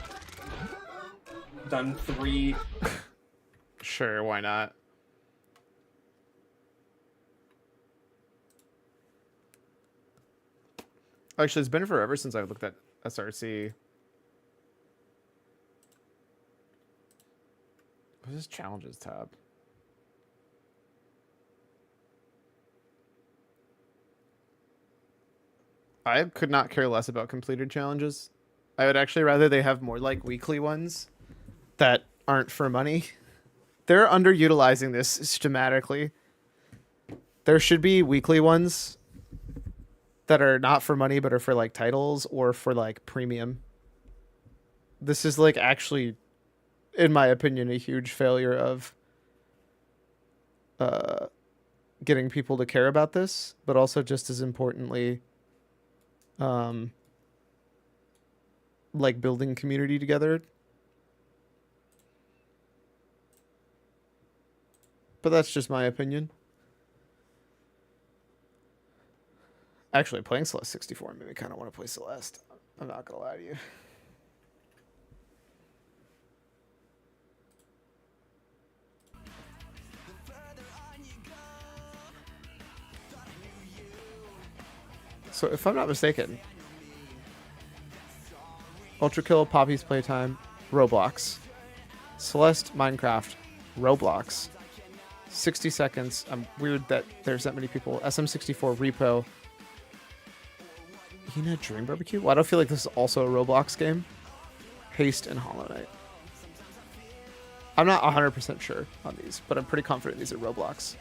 done 3... Sure, why not? Actually, it's been forever since I've looked at SRC. What's this challenges tab? I could not care less about completed challenges. I would actually rather they have more like weekly ones that aren't for money. They're underutilizing this systematically. There should be weekly ones that are not for money but are for like titles or for like premium. This is like actually, in my opinion, a huge failure of getting people to care about this, but also just as importantly, like building community together. But that's just my opinion. Actually, playing Celeste 64 made me kind of want to play Celeste. I'm not gonna lie to you. So if I'm not mistaken, Ultra Kill, Poppy's Playtime, Roblox. Celeste, Minecraft, Roblox. 60 seconds. I'm weird that there's that many people. SM64, Repo. Ina Dream Barbecue? Well, I don't feel like this is also a Roblox game. Haste and Hollow Knight. I'm not 100% sure on these, but I'm pretty confident these are Roblox.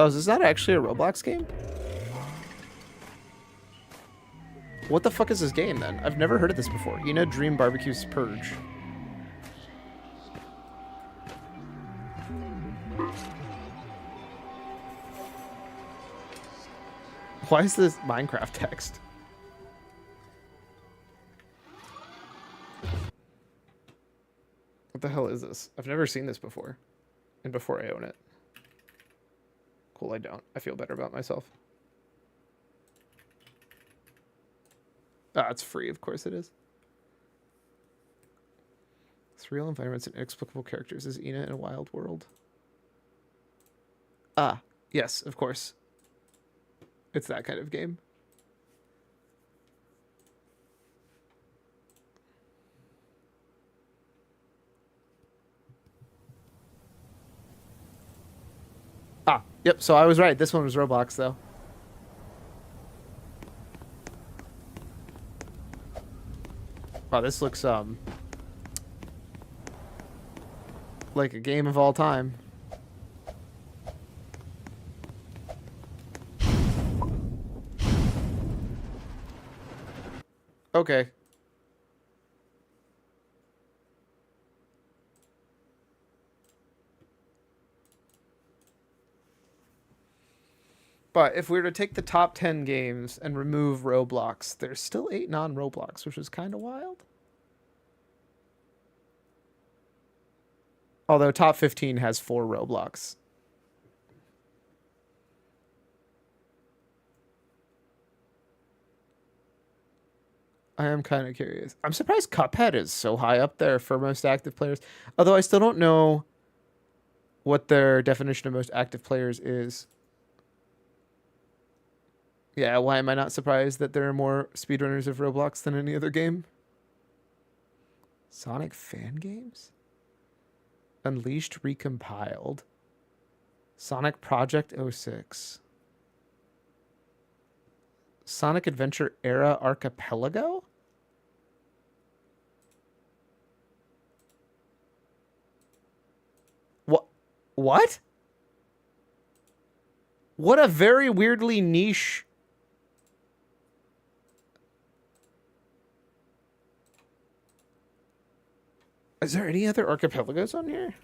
Oh, is this not actually a Roblox game? What the fuck is this game then? I've never heard of this before. You know, Dream Barbecue's Purge. Why is this Minecraft text? What the hell is this? I've never seen this before. And before I own it. Cool, I don't. I feel better about myself. Ah, it's free, of course it is. Surreal environments and inexplicable characters is Ina in a wild world. Ah, yes, of course. It's that kind of game. Ah, yep, so I was right. This one was Roblox, though. Wow, this looks, like a game of all time. Okay. But if we were to take the top 10 games and remove Roblox, there's still 8 non-Roblox, which is kind of wild. Although top 15 has 4 Roblox. I am kind of curious. I'm surprised Cuphead is so high up there for most active players. Although I still don't know what their definition of most active players is. Yeah, why am I not surprised that there are more speedrunners of Roblox than any other game? Sonic fan games? Unleashed recompiled. Sonic Project 06. Sonic Adventure Era Archipelago? What? What a very weirdly niche... Is there any other archipelagos on here?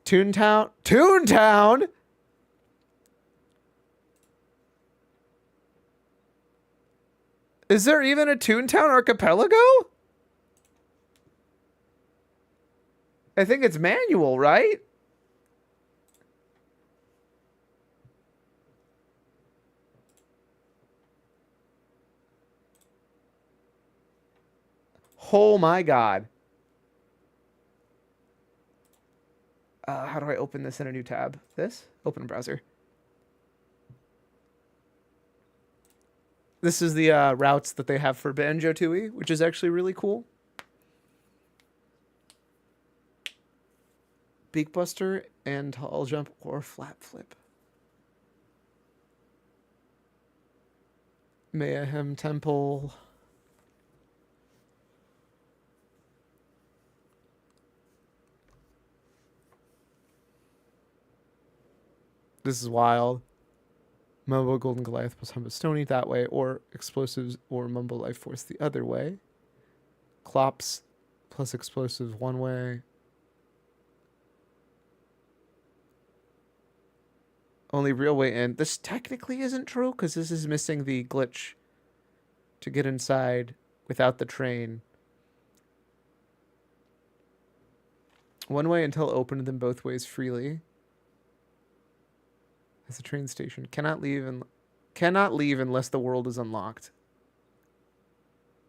Toontown? Toontown? Is there even a Toontown archipelago? I think it's manual, right? Oh my god. How do I open this in a new tab? This? Open browser. This is the routes that they have for Banjo-Tooie, which is actually really cool. Beakbuster and tall jump or flat flip. Mayhem Temple. This is wild. Mumbo Golden Goliath plus Humble Stony that way, or explosives or Mumbo Life Force the other way. Clops plus explosives one way. Only real way in. This technically isn't true because this is missing the glitch to get inside without the train. One way until open, then both ways freely. As a train station. Cannot leave unless the world is unlocked.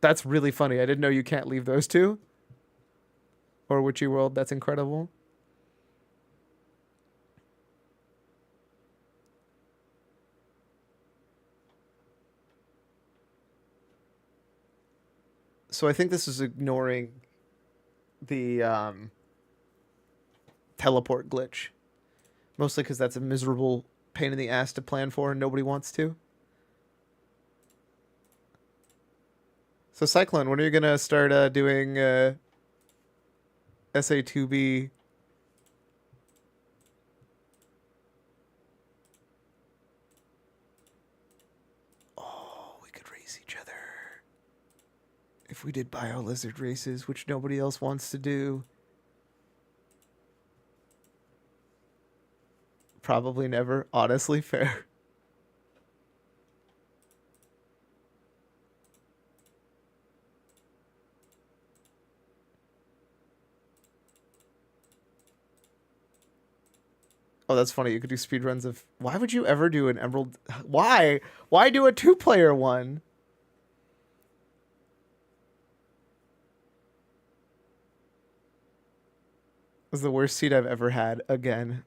That's really funny. I didn't know you can't leave those two. Or Witchy World. That's incredible. So I think this is ignoring the teleport glitch. Mostly because that's a miserable pain in the ass to plan for and nobody wants to. So Cyclone, when are you going to start doing SA2B? Oh, we could race each other. If we did bio lizard races, which nobody else wants to do. Probably never. Honestly, fair. Oh, that's funny. You could do speedruns of... Why would you ever do an Emerald... Why? Why do a 2-player one? This is the worst seat I've ever had. Again.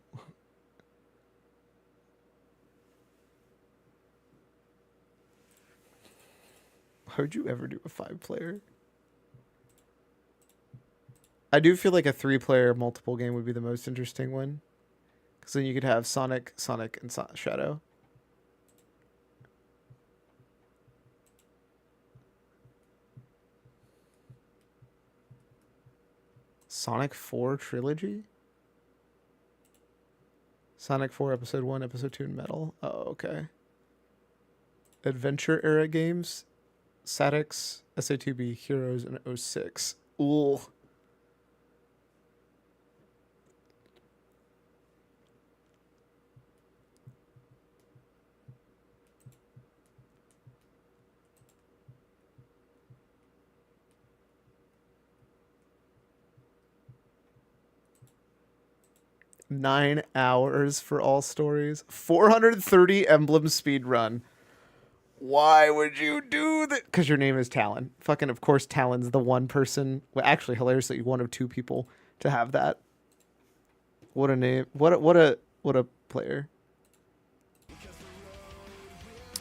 Why would you ever do a 5-player? I do feel like a 3-player multiple game would be the most interesting one. Because then you could have Sonic, and Shadow. Sonic 4 trilogy? Sonic 4 Episode 1, Episode 2 in Metal. Oh, okay. Adventure era games. Sadix, SA2B, Heroes, and 06. Ooh. Nine hours for all stories. 430 emblem speed run. Why would you do that? Because your name is Talon. Fucking, of course, Talon's the one person. Well, actually, hilariously, one of 2 people to have that. What a name! What a player.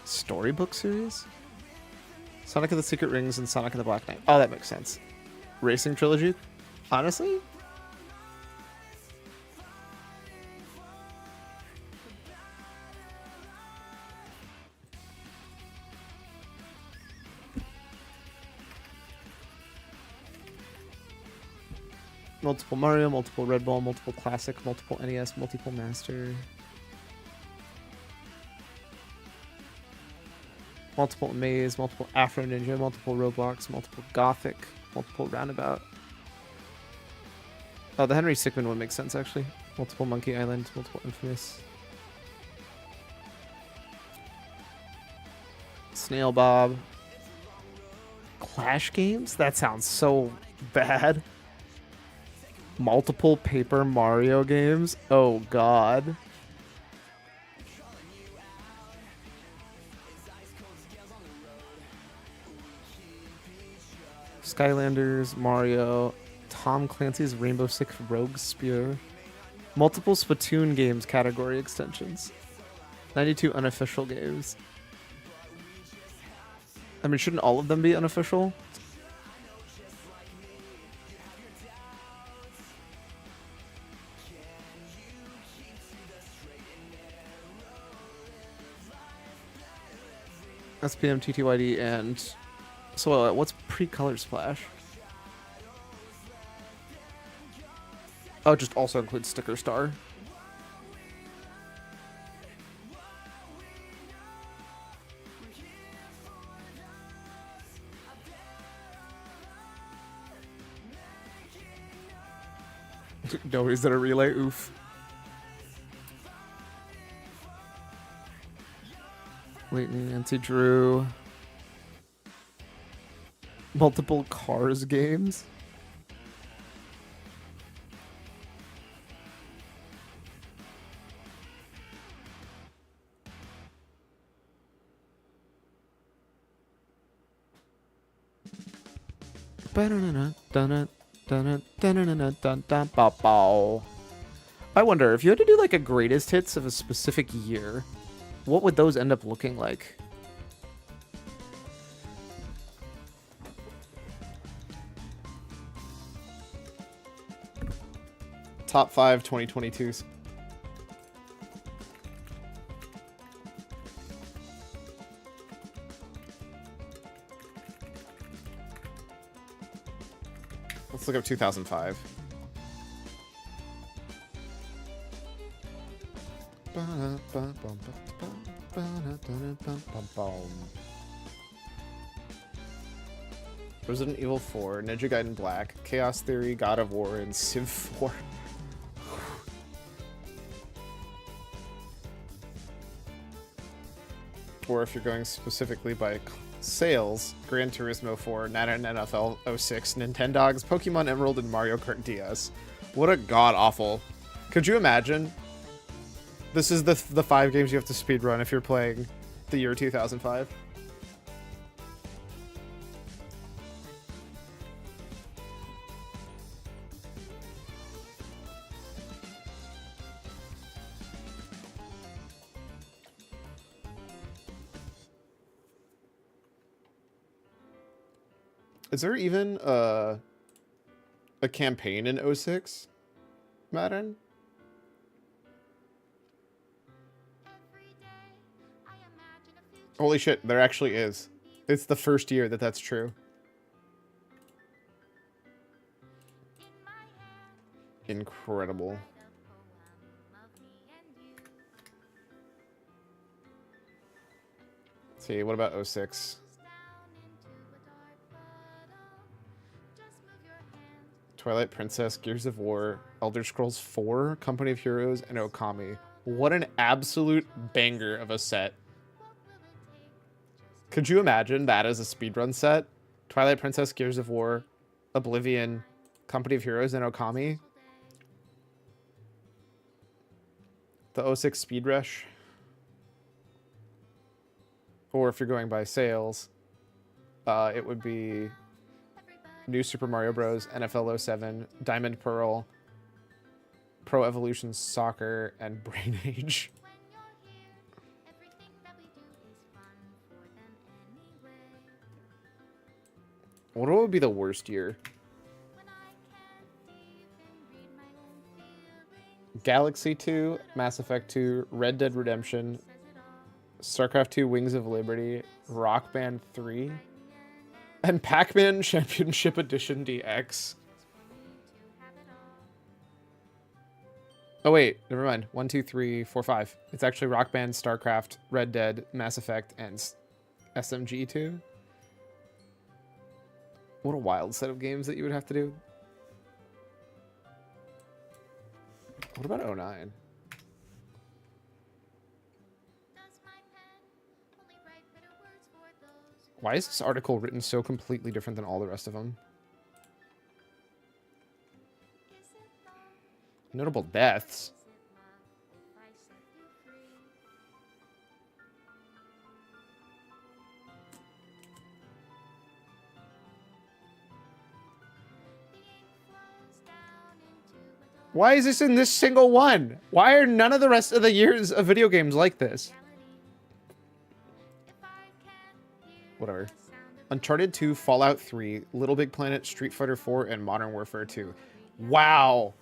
Storybook series. Sonic of the Secret Rings and Sonic of the Black Knight. Oh, that makes sense. Racing trilogy. Honestly. Multiple Mario, multiple Red Ball, multiple Classic, multiple NES, multiple Master. Multiple Maze, multiple Afro Ninja, multiple Roblox, multiple Gothic, multiple Roundabout. Oh, the Henry Sickman one makes sense, actually. Multiple Monkey Island, multiple Infamous. Snail Bob. Clash games? That sounds so bad. Multiple Paper Mario games? Oh, God. Skylanders, Mario, Tom Clancy's Rainbow Six Rogue Spear. Multiple Splatoon games category extensions. 92 unofficial games. I mean, shouldn't all of them be unofficial? SPM, TTYD, and... So, what's pre-Color Splash? Oh, it just also includes Sticker Star. Nobody's at a relay, oof. Leighton, Nancy Drew. Multiple Cars games. I wonder if you had to do like a greatest hits of a specific year, what would those end up looking like? Top 5 2022s. Let's look up 2005. Resident Evil 4, Ninja Gaiden Black, Chaos Theory, God of War, and Civ 4. Or if you're going specifically by sales, Gran Turismo 4, Madden NFL 06, Nintendogs, Pokemon Emerald, and Mario Kart DS. What a god-awful. Could you imagine? This is the 5 games you have to speedrun if you're playing the year 2005. Is there even a campaign in 06, Madden? Holy shit, there actually is. It's the first year that that's true. Incredible. Let's see, what about 06? Twilight Princess, Gears of War, Elder Scrolls 4, Company of Heroes, and Okami. What an absolute banger of a set. Could you imagine that as a speedrun set? Twilight Princess, Gears of War, Oblivion, Company of Heroes, and Okami? The 06 Speed Rush. Or if you're going by sales, it would be New Super Mario Bros., NFL 07, Diamond Pearl, Pro Evolution Soccer, and Brain Age. What would be the worst year? Galaxy 2, Mass Effect 2, Red Dead Redemption, StarCraft 2, Wings of Liberty, Rock Band 3, and Pac-Man Championship Edition DX. Oh wait, never mind. 1, 2, 3, 4, 5. It's actually Rock Band, StarCraft, Red Dead, Mass Effect, and SMG 2. What a wild set of games that you would have to do. What about 09? Why is this article written so completely different than all the rest of them? Notable deaths. Why is this in this single one? Why are none of the rest of the years of video games like this? Whatever. Uncharted 2, Fallout 3, Little Big Planet, Street Fighter 4, and Modern Warfare 2. Wow.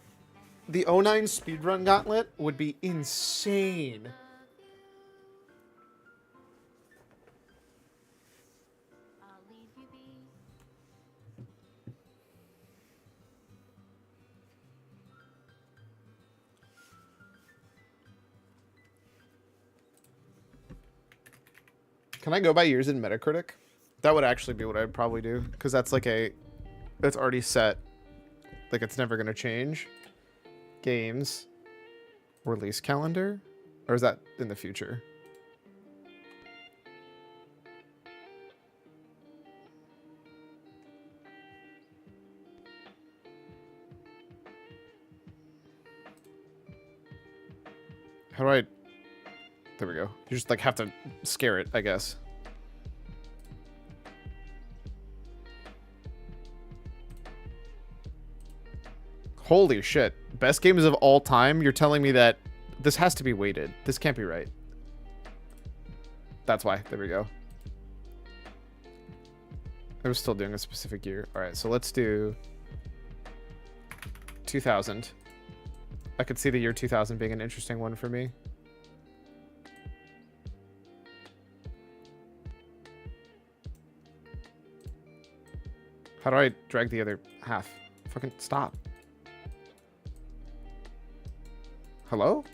The 09 speedrun gauntlet would be insane. Can I go by years in Metacritic? That would actually be what I'd probably do, because that's like that's already set. Like it's never gonna change. Games. Release calendar? Or is that in the future? How do I... There we go. You just like have to scare it, I guess. Holy shit. Best games of all time? You're telling me that this has to be weighted. This can't be right. That's why. There we go. I was still doing a specific year. Alright, so let's do 2000. I could see the year 2000 being an interesting one for me. How do I drag the other half? Fucking stop. Hello?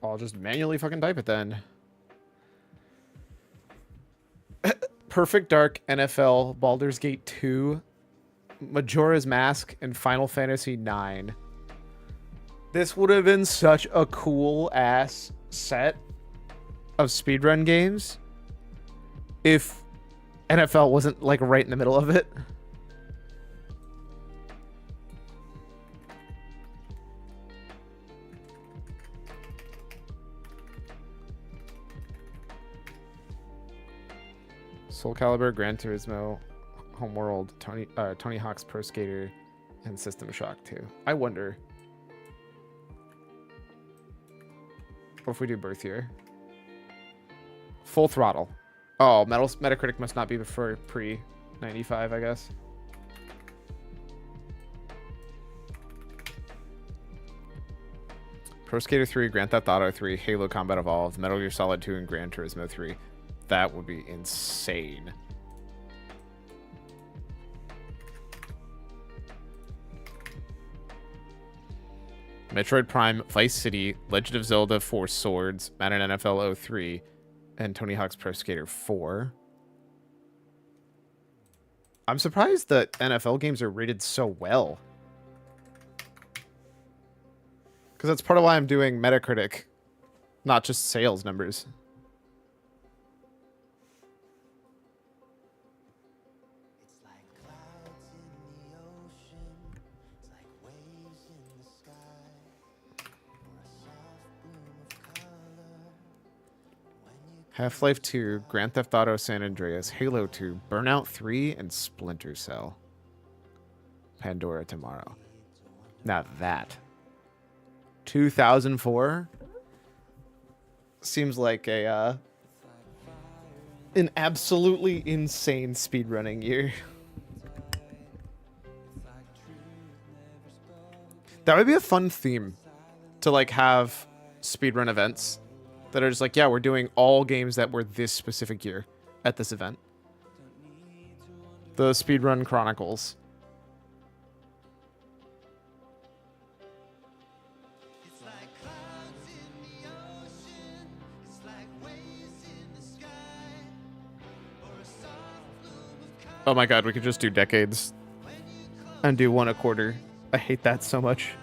I'll just manually fucking type it then. Perfect Dark, NFL, Baldur's Gate 2, Majora's Mask, and Final Fantasy 9. This would have been such a cool ass set of speedrun games if NFL wasn't like right in the middle of it. Soul Calibur, Gran Turismo, Homeworld, Tony Hawk's Pro Skater, and System Shock 2. I wonder. What if we do birth year? Full Throttle. Oh, Metacritic must not be before pre-95, I guess. Pro Skater 3, Grand Theft Auto 3, Halo Combat Evolved, Metal Gear Solid 2, and Gran Turismo 3. That would be insane. Metroid Prime, Vice City, Legend of Zelda 4 Swords, Madden NFL 03, and Tony Hawk's Pro Skater 4. I'm surprised that NFL games are rated so well. Because that's part of why I'm doing Metacritic, not just sales numbers. Half-Life 2, Grand Theft Auto San Andreas, Halo 2, Burnout 3, and Splinter Cell. Pandora Tomorrow. Now that. 2004 seems like a an absolutely insane speedrunning year. That would be a fun theme to like have speedrun events that are just like, yeah, we're doing all games that were this specific year at this event. The Speedrun Chronicles. Oh my god, we could just do decades and do one a quarter. I hate that so much.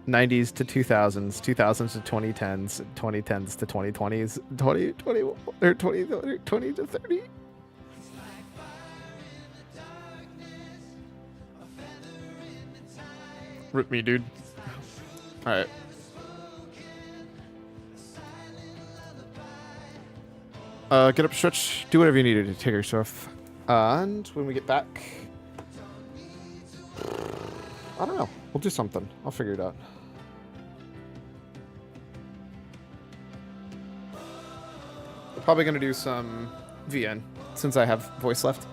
90s to 2000s, 2000s to 2010s, 2010s to 2020s, 2020 or 20 to 30. Rip me, dude. All right. Get up, stretch, do whatever you need to take yourself. And when we get back, I don't know. We'll do something. I'll figure it out. Probably gonna do some VN since I have voice left.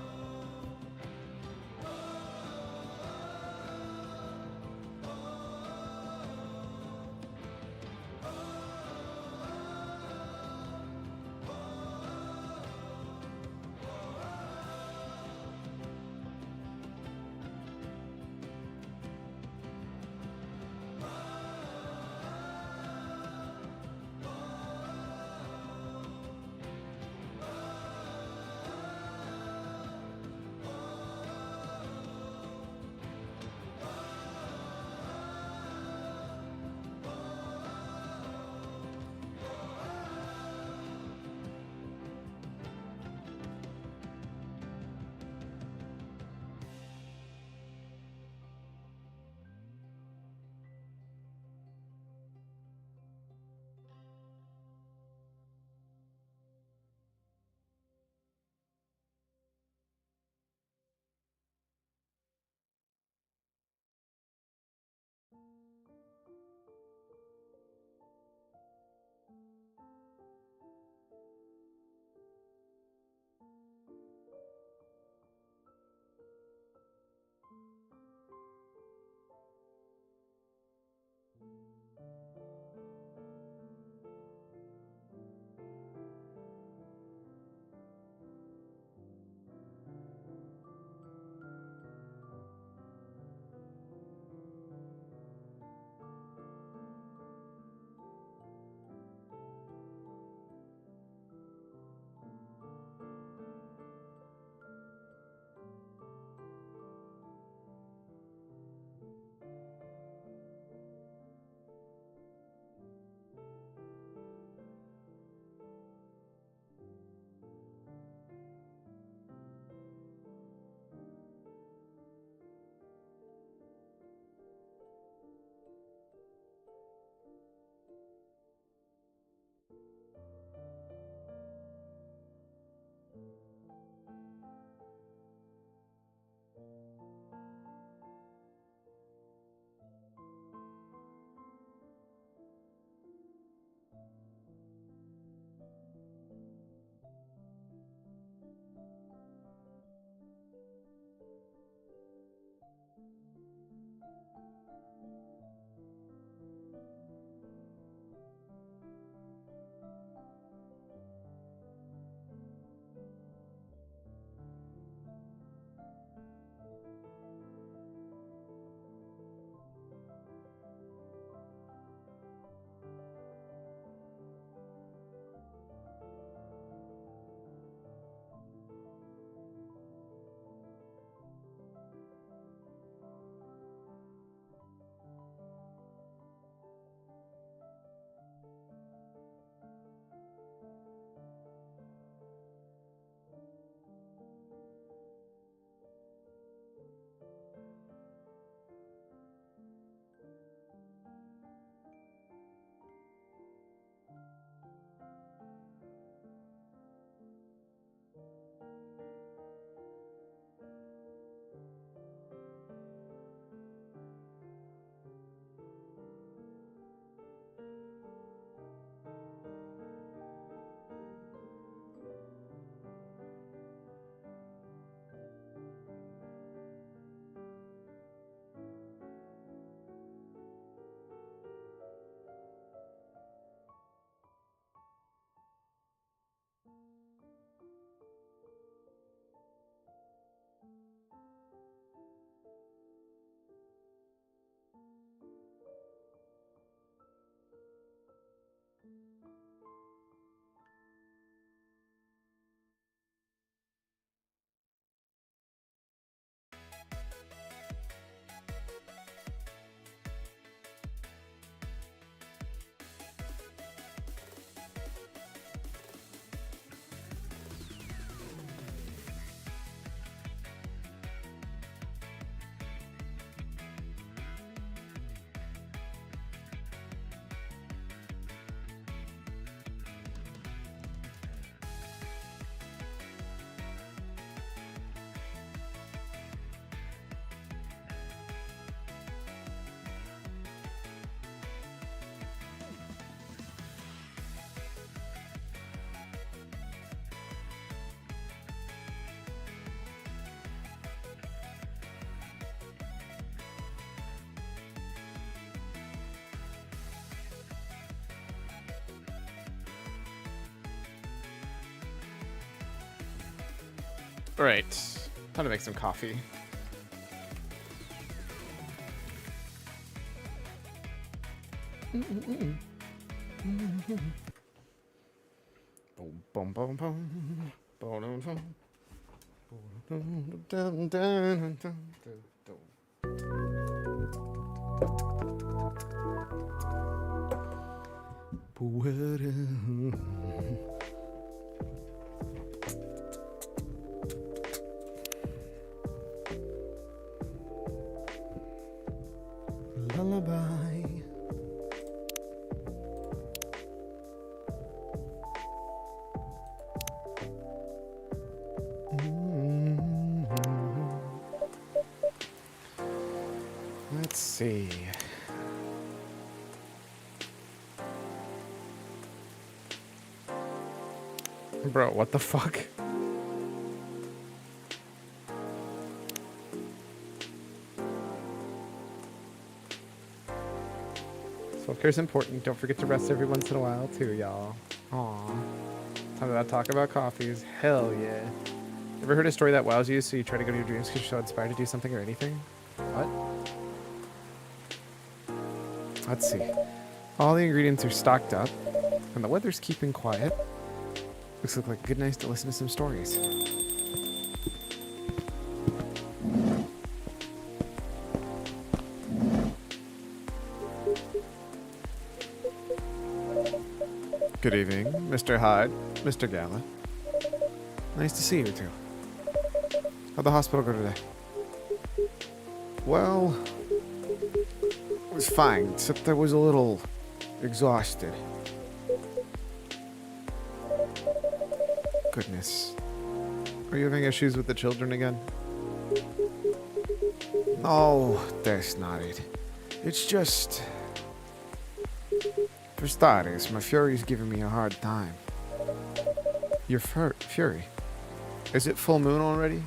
Alright. Time to make some coffee. Boom, boom, boom, boom. Boom, boom, lullaby. Let's see. Bro, what the fuck? Self-care's important. Don't forget to rest every once in a while, too, y'all. Aw. Time to talk about coffees. Hell yeah. Ever heard a story that wows you, so you try to go to your dreams because you're so inspired to do something or anything? What? Let's see. All the ingredients are stocked up, and the weather's keeping quiet. Looks like a good night to listen to some stories. Good evening, Mr. Hyde, Mr. Gala. Nice to see you two. How'd the hospital go today? Well, it was fine, except I was a little exhausted. Goodness. Are you having issues with the children again? No, that's not it. It's just... For starters, my Fury's giving me a hard time. Your Fury? Is it full moon already?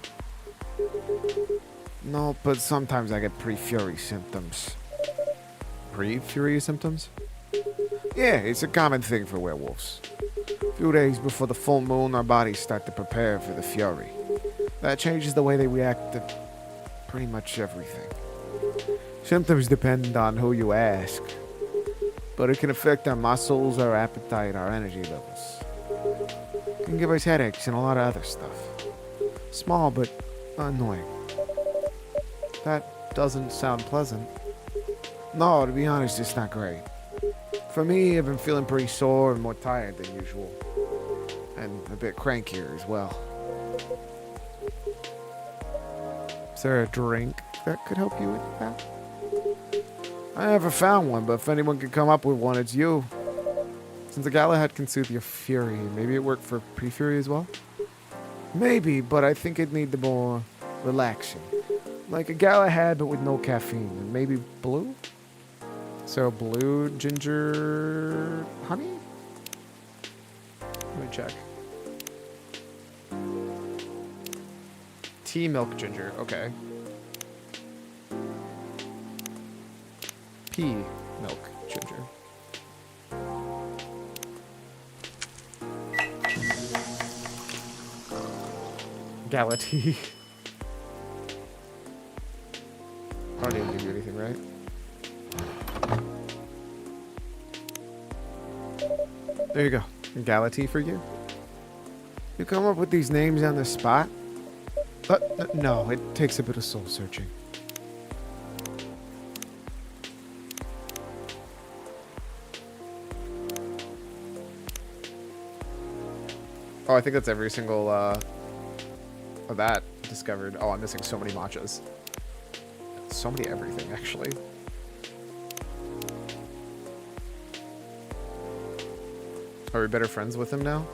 No, but sometimes I get pre-Fury symptoms. Pre-Fury symptoms? Yeah, it's a common thing for werewolves. A few days before the full moon, our bodies start to prepare for the Fury. That changes the way they react to pretty much everything. Symptoms depend on who you ask, but it can affect our muscles, our appetite, our energy levels. It can give us headaches and a lot of other stuff. Small, but annoying. That doesn't sound pleasant. No, to be honest, it's not great. For me, I've been feeling pretty sore and more tired than usual. And a bit crankier as well. Is there a drink that could help you with that? I never found one, but if anyone could come up with one, it's you. Since the Galahad can soothe your fury, maybe it worked for pre-fury as well? Maybe, but I think it'd need the more relaxing. Like a Galahad, but with no caffeine. And maybe blue? So blue, ginger, honey? Let me check. Tea, milk, ginger. Okay. Pea, milk, ginger. Gala tea. I don't need to do anything, right? There you go. Gala tea for you. You come up with these names on the spot? No, it takes a bit of soul searching. Oh, I think that's every single, of that discovered. Oh, I'm missing so many matchas. So many everything, actually. Are we better friends with him now?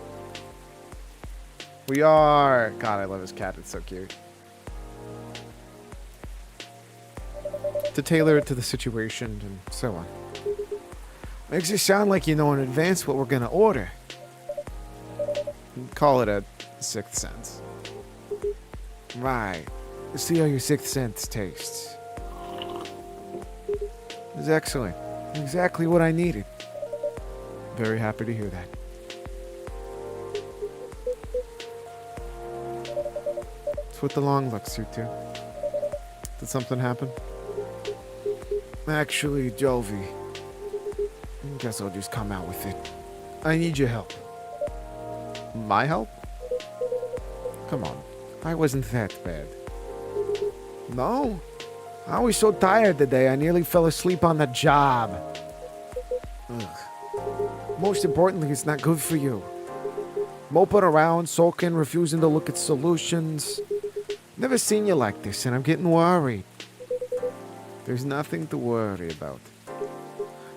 We are! God, I love his cat. It's so cute. To tailor it to the situation and so on. Makes it sound like you know in advance what we're gonna order. Call it a sixth sense. Right. Let's see how your sixth sense tastes. It's excellent. Exactly what I needed. Very happy to hear that. What's with the long looks, you two? Did something happen? Actually, Jovi, guess I'll just come out with it. I need your help. My help? Come on, I wasn't that bad. No? I was so tired today I nearly fell asleep on the job. Ugh. Most importantly, it's not good for you. Moping around, sulking, refusing to look at solutions. Never seen you like this, and I'm getting worried. There's nothing to worry about.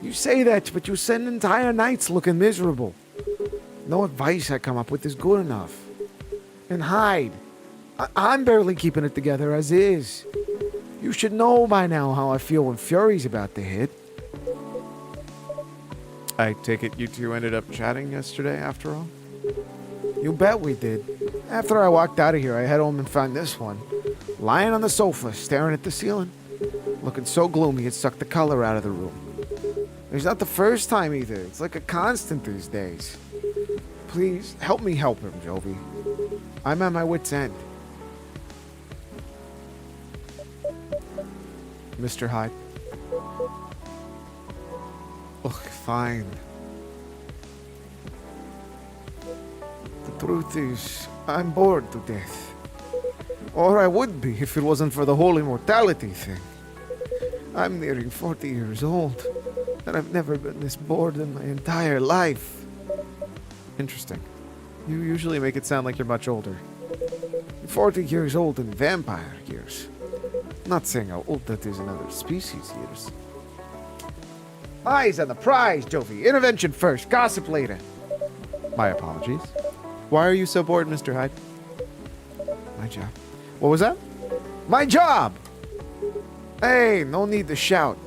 You say that, but you spend entire nights looking miserable. No advice I come up with is good enough. And hide. I'm barely keeping it together as is. You should know by now how I feel when Fury's about to hit. I take it you two ended up chatting yesterday after all? You bet we did. After I walked out of here, I head home and found this one. Lying on the sofa, staring at the ceiling. Looking so gloomy it sucked the color out of the room. It's not the first time either. It's like a constant these days. Please, help me help him, Jovi. I'm at my wit's end. Mr. Hyde. Look, fine. The truth is, I'm bored to death. Or I would be if it wasn't for the whole immortality thing. I'm nearing 40 years old, and I've never been this bored in my entire life. Interesting. You usually make it sound like you're much older. 40 years old in vampire years. Not saying how old that is in other species years. Eyes on the prize, Jovi. Intervention first, gossip later. My apologies. Why are you so bored, Mr. Hyde? My job. What was that? My job! Hey, no need to shout.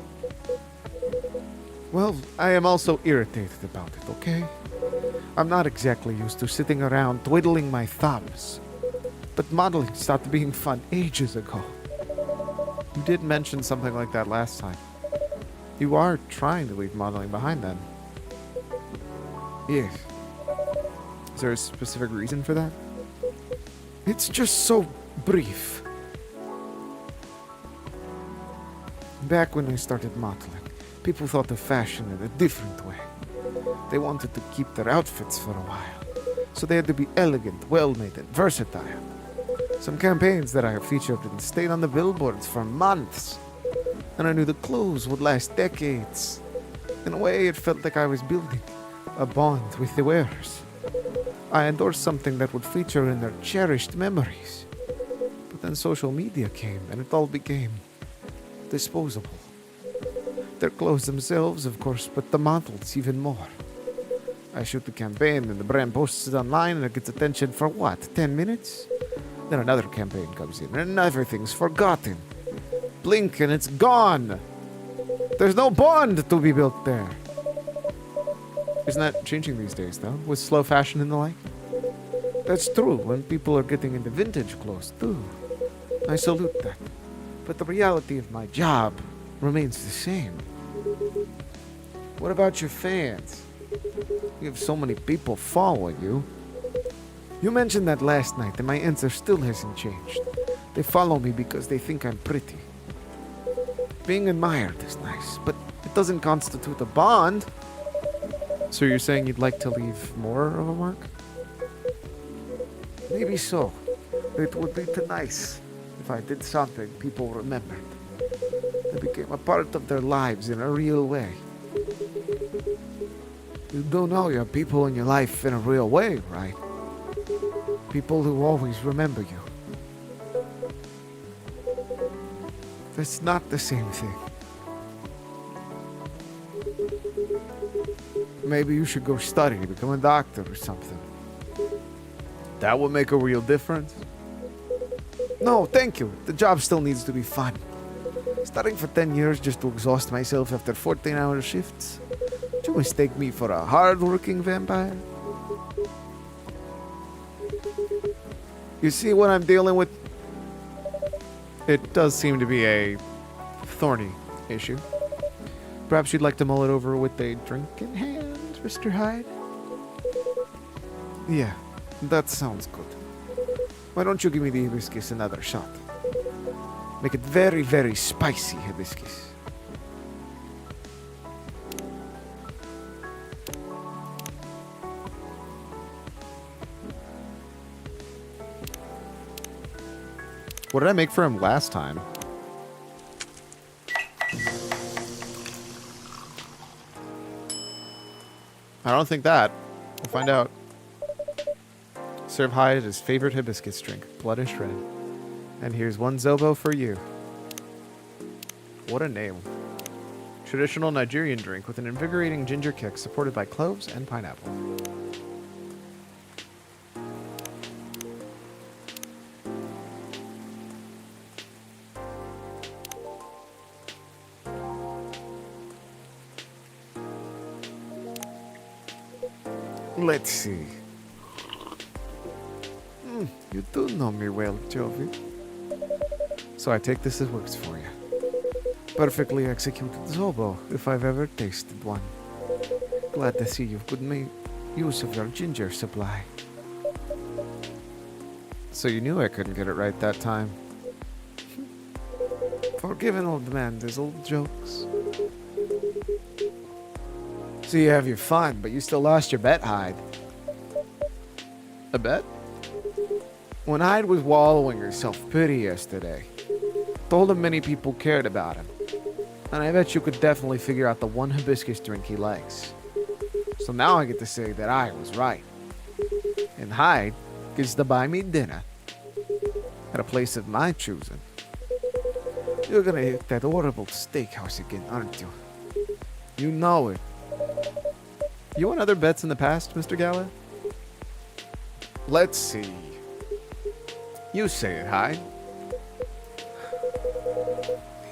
Well, I am also irritated about it, okay? I'm not exactly used to sitting around twiddling my thumbs. But modeling stopped being fun ages ago. You did mention something like that last time. You are trying to leave modeling behind then. Yes. Is there a specific reason for that? It's just so brief. Back when I started modeling, people thought of fashion in a different way. They wanted to keep their outfits for a while, so they had to be elegant, well-made, and versatile. Some campaigns that I have featured in stayed on the billboards for months, and I knew the clothes would last decades. In a way, it felt like I was building a bond with the wearers. I endorsed something that would feature in their cherished memories. But then social media came, and it all became disposable. Their clothes themselves, of course, but the models even more. I shoot the campaign, and the brand posts it online, and it gets attention for what, 10 minutes? Then another campaign comes in, and everything's forgotten. Blink, and it's gone. There's no bond to be built there. Isn't that changing these days, though? With slow fashion and the like? That's true, when people are getting into vintage clothes, too. I salute that. But the reality of my job remains the same. What about your fans? You have so many people following you. You mentioned that last night, and my answer still hasn't changed. They follow me because they think I'm pretty. Being admired is nice, but it doesn't constitute a bond. So you're saying you'd like to leave more of a mark? Maybe so. It would be too nice if I did something people remembered. I became a part of their lives in a real way. You do know your people in your life in a real way, right? People who always remember you. That's not the same thing. Maybe you should go study, become a doctor or something. That would make a real difference. No, thank you. The job still needs to be fun. Studying for 10 years just to exhaust myself after 14-hour shifts? Did you mistake me for a hard-working vampire? You see what I'm dealing with? It does seem to be a thorny issue. Perhaps you'd like to mull it over with a drink in hand, Mr. Hyde? Yeah, that sounds good. Why don't you give me the hibiscus another shot? Make it very, very spicy hibiscus. What did I make for him last time? I don't think that. We'll find out. Serve Hyde his favorite hibiscus drink, bloodish red. And here's one Zobo for you. What a name. Traditional Nigerian drink with an invigorating ginger kick supported by cloves and pineapple. Let's see. You do know me well, Jovine. So I take this as works for you. Perfectly executed Zobo, if I've ever tasted one. Glad to see you've good made use of your ginger supply. So you knew I couldn't get it right that time. Forgive an old man his old jokes. So you have your fun, but you still lost your bet, Hyde. A bet? When Hyde was wallowing in self-pity yesterday, told him many people cared about him. And I bet you could definitely figure out the one hibiscus drink he likes. So now I get to say that I was right. And Hyde gets to buy me dinner at a place of my choosing. You're gonna hit that horrible steakhouse again, aren't you? You know it. You won other bets in the past, Mr. Gala? Let's see. You say it, Hyde.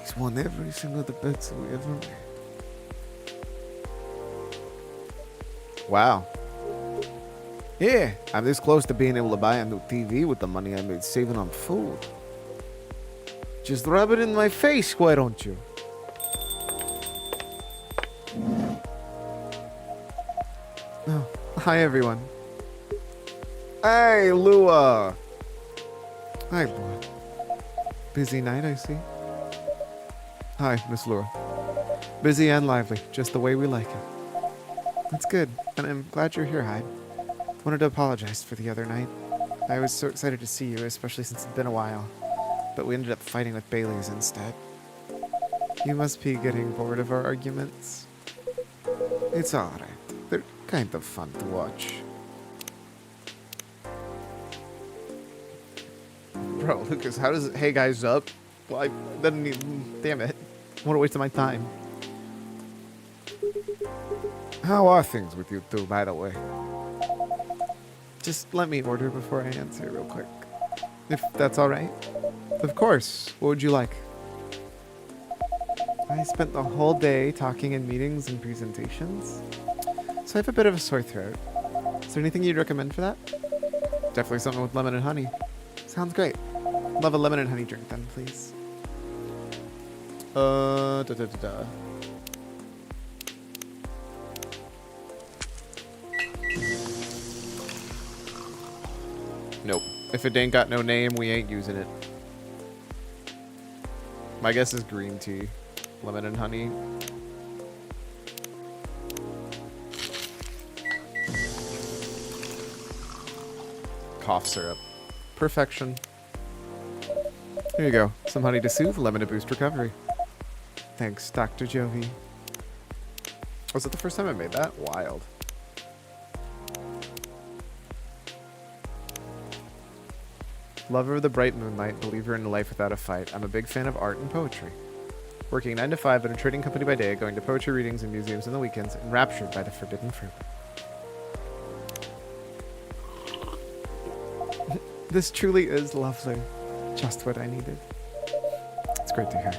He's won every single of the bets that we ever made. Wow. Yeah, I'm this close to being able to buy a new TV with the money I made saving on food. Just rub it in my face, why don't you? Oh, hi, everyone. Hey, Lua. Hi, Lua. Busy night, I see. Hi, Miss Lua. Busy and lively, just the way we like it. That's good, and I'm glad you're here, Hyde. Wanted to apologize for the other night. I was so excited to see you, especially since it's been a while. But we ended up fighting with Bailey's instead. You must be getting bored of our arguments. It's alright. They're kind of fun to watch. Bro, Lucas, how does it, hey guys up? Well, I didn't even, damn it. What a waste of my time. How are things with you two, by the way? Just let me order before I answer real quick. If that's alright. Of course. What would you like? I spent the whole day talking in meetings and presentations, so I have a bit of a sore throat. Is there anything you'd recommend for that? Definitely something with lemon and honey. Sounds great. Love a lemon and honey drink then, please. Nope. If it ain't got no name, we ain't using it. My guess is green tea. Lemon and honey. Cough syrup. Perfection. Here you go. Some honey to soothe, lemon to boost recovery. Thanks, Dr. Jovine. Was it the first time I made that? Wild. Lover of the bright moonlight, believer in a life without a fight. I'm a big fan of art and poetry. Working 9 to 5 at a trading company by day, going to poetry readings and museums on the weekends, enraptured by the forbidden fruit. This truly is lovely. Just what I needed. It's great to hear.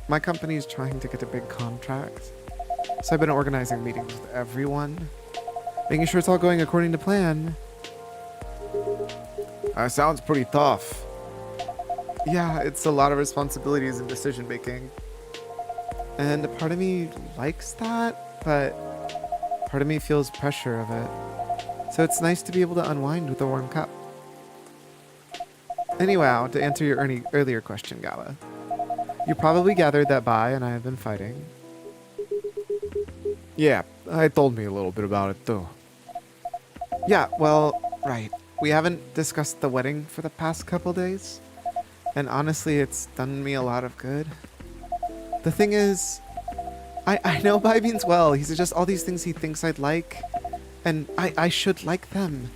My company is trying to get a big contract, so I've been organizing meetings with everyone, making sure it's all going according to plan. Sounds pretty tough. Yeah, it's a lot of responsibilities and decision making. And a part of me likes that, but part of me feels pressure of it. So it's nice to be able to unwind with a warm cup. Anyhow, to answer your earlier question, Gala, you probably gathered that Bai and I have been fighting. Yeah, I told me a little bit about it too. Yeah, well, right. We haven't discussed the wedding for the past couple days, and honestly, it's done me a lot of good. The thing is, I know Bai means well. He's just all these things he thinks I'd like, and I should like them.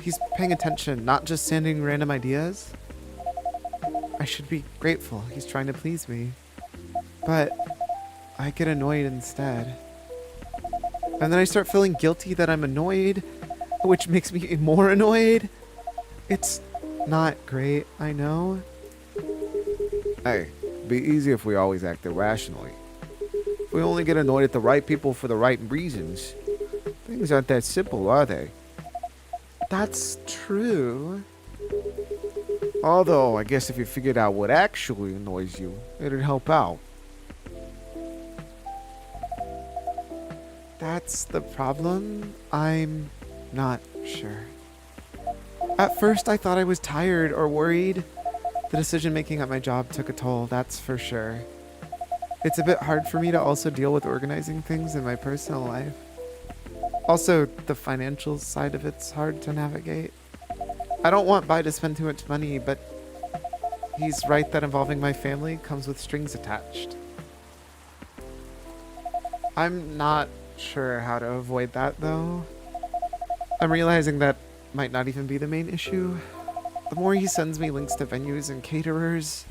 He's paying attention, not just sending random ideas. I should be grateful. He's trying to please me. But I get annoyed instead. And then I start feeling guilty that I'm annoyed, which makes me more annoyed. It's not great, I know. Hey, be easy if we always acted rationally. If we only get annoyed at the right people for the right reasons, things aren't that simple, are they? That's true. Although, I guess if you figured out what actually annoys you, it'd help out. That's the problem. I'm not sure. At first, I thought I was tired or worried. The decision making at my job took a toll, that's for sure. It's a bit hard for me to also deal with organizing things in my personal life. Also, the financial side of it's hard to navigate. I don't want Bai to spend too much money, but he's right that involving my family comes with strings attached. I'm not sure how to avoid that, though. I'm realizing that might not even be the main issue. The more he sends me links to venues and caterers,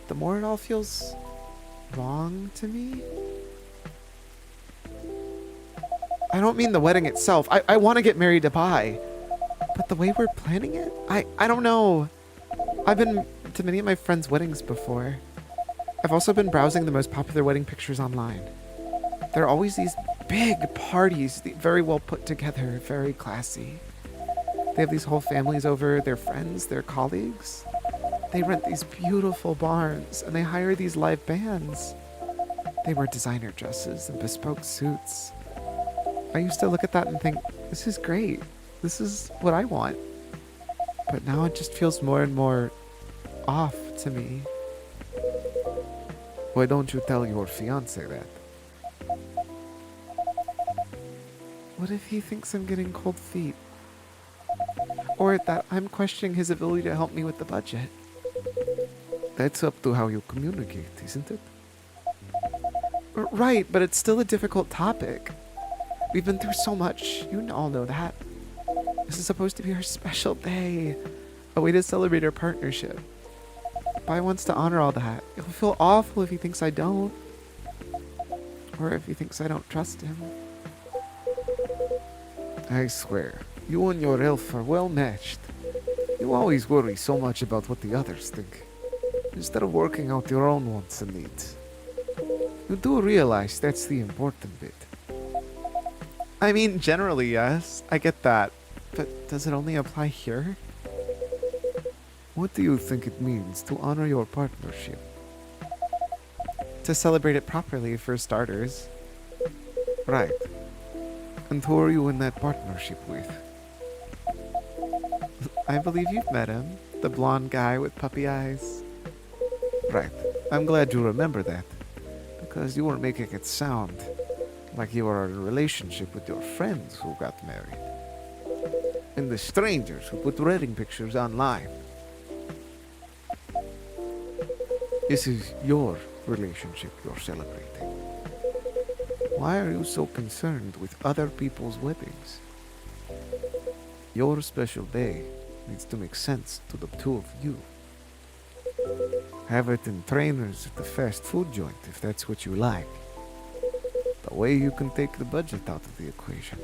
the more it all feels wrong to me. I don't mean the wedding itself. I want to get married to Bai. But the way we're planning it? I don't know. I've been to many of my friends' weddings before. I've also been browsing the most popular wedding pictures online. There are always these big parties, very well put together, very classy. They have these whole families over, their friends, their colleagues. They rent these beautiful barns, and they hire these live bands. They wear designer dresses and bespoke suits. I used to look at that and think, this is great. This is what I want. But now it just feels more and more off to me. Why don't you tell your fiancé that? What if he thinks I'm getting cold feet? Or that I'm questioning his ability to help me with the budget? That's up to how you communicate, isn't it? Right, but it's still a difficult topic. We've been through so much. You all know that. This is supposed to be our special day. A way to celebrate our partnership. Bai wants to honor all that. It'll feel awful if he thinks I don't. Or if he thinks I don't trust him. I swear, you and your elf are well matched. You always worry so much about what the others think, instead of working out your own wants and needs. You do realize that's the important bit. I mean, generally, yes. I get that. But does it only apply here? What do you think it means to honor your partnership? To celebrate it properly, for starters. Right. And who are you in that partnership with? I believe you've met him. The blonde guy with puppy eyes. Right. I'm glad you remember that. Because you were making it sound like you were in a relationship with your friends who got married. And the strangers who put wedding pictures online. This is your relationship you're celebrating. Why are you so concerned with other people's weddings? Your special day needs to make sense to the two of you. Have it in trainers at the fast food joint if that's what you like. The way you can take the budget out of the equation.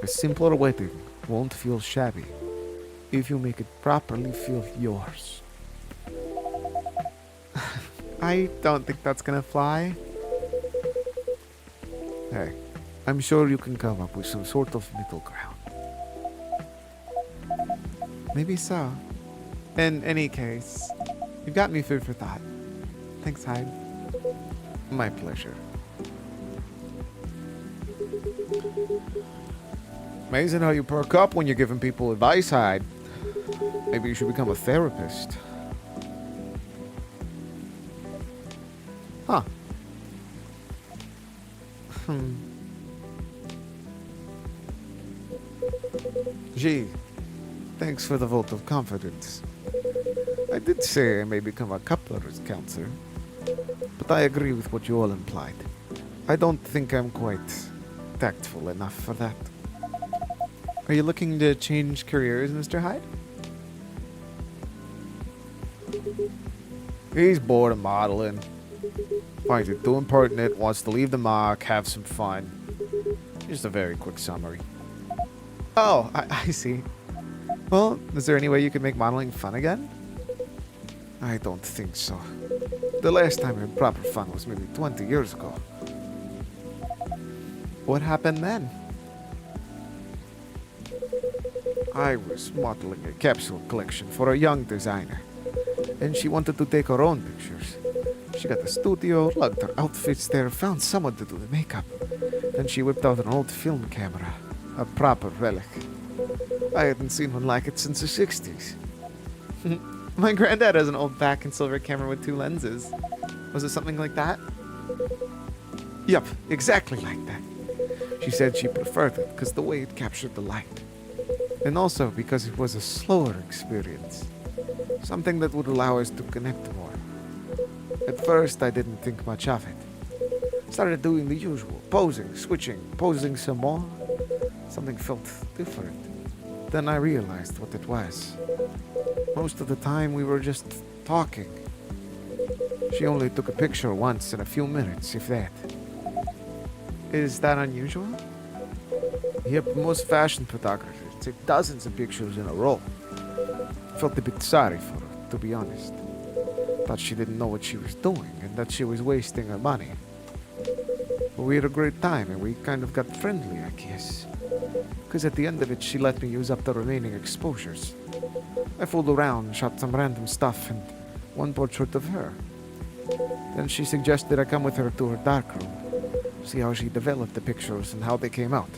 A simpler wedding won't feel shabby if you make it properly feel yours. I don't think that's gonna fly. Hey, I'm sure you can come up with some sort of middle ground. Maybe so. In any case, you've got me food for thought. Thanks, Hyde. My pleasure. Amazing how you perk up when you're giving people advice, Hyde. Maybe you should become a therapist. Huh. Gee, thanks for the vote of confidence. I did say I may become a coupler's counselor, but I agree with what you all implied. I don't think I'm quite tactful enough for that. Are you looking to change careers, Mr. Hyde? He's bored of modeling. Finds it too impertinent, wants to leave the mark, have some fun. Just a very quick summary. Oh, I see. Well, is there any way you could make modeling fun again? I don't think so. The last time I had proper fun was maybe 20 years ago. What happened then? I was modeling a capsule collection for a young designer, and she wanted to take her own pictures. She got the studio, lugged her outfits there, found someone to do the makeup. Then she whipped out an old film camera, a proper relic. I hadn't seen one like it since the 60s. My granddad has an old back and silver camera with 2 lenses. Was it something like that? Yup, exactly like that. She said she preferred it because the way it captured the light. And also because it was a slower experience. Something that would allow us to connect more. At first, I didn't think much of it. Started doing the usual, posing, switching, posing some more. Something felt different. Then I realized what it was. Most of the time, we were just talking. She only took a picture once in a few minutes, if that. Is that unusual? Yep, most fashion photographers take dozens of pictures in a row. Felt a bit sorry for her, to be honest. Thought she didn't know what she was doing and that she was wasting her money. But we had a great time and we kind of got friendly, I guess. Because at the end of it, she let me use up the remaining exposures. I fooled around, shot some random stuff, and one portrait of her. Then she suggested I come with her to her darkroom, see how she developed the pictures and how they came out.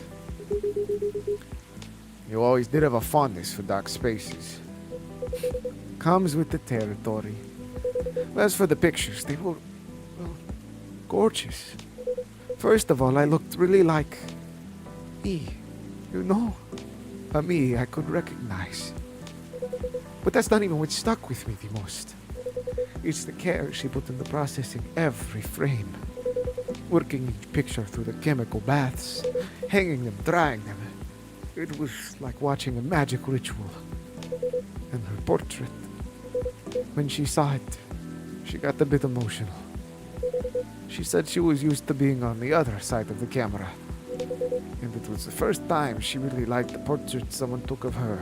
You always did have a fondness for dark spaces. Comes with the territory. As for the pictures, they were, well, gorgeous. First of all, I looked really like me, you know? A me I could recognize. But that's not even what stuck with me the most. It's the care she put into processing every frame. Working each picture through the chemical baths, hanging them, drying them. It was like watching a magic ritual. And her portrait, when she saw it, she got a bit emotional. She said she was used to being on the other side of the camera. And it was the first time she really liked the portrait someone took of her.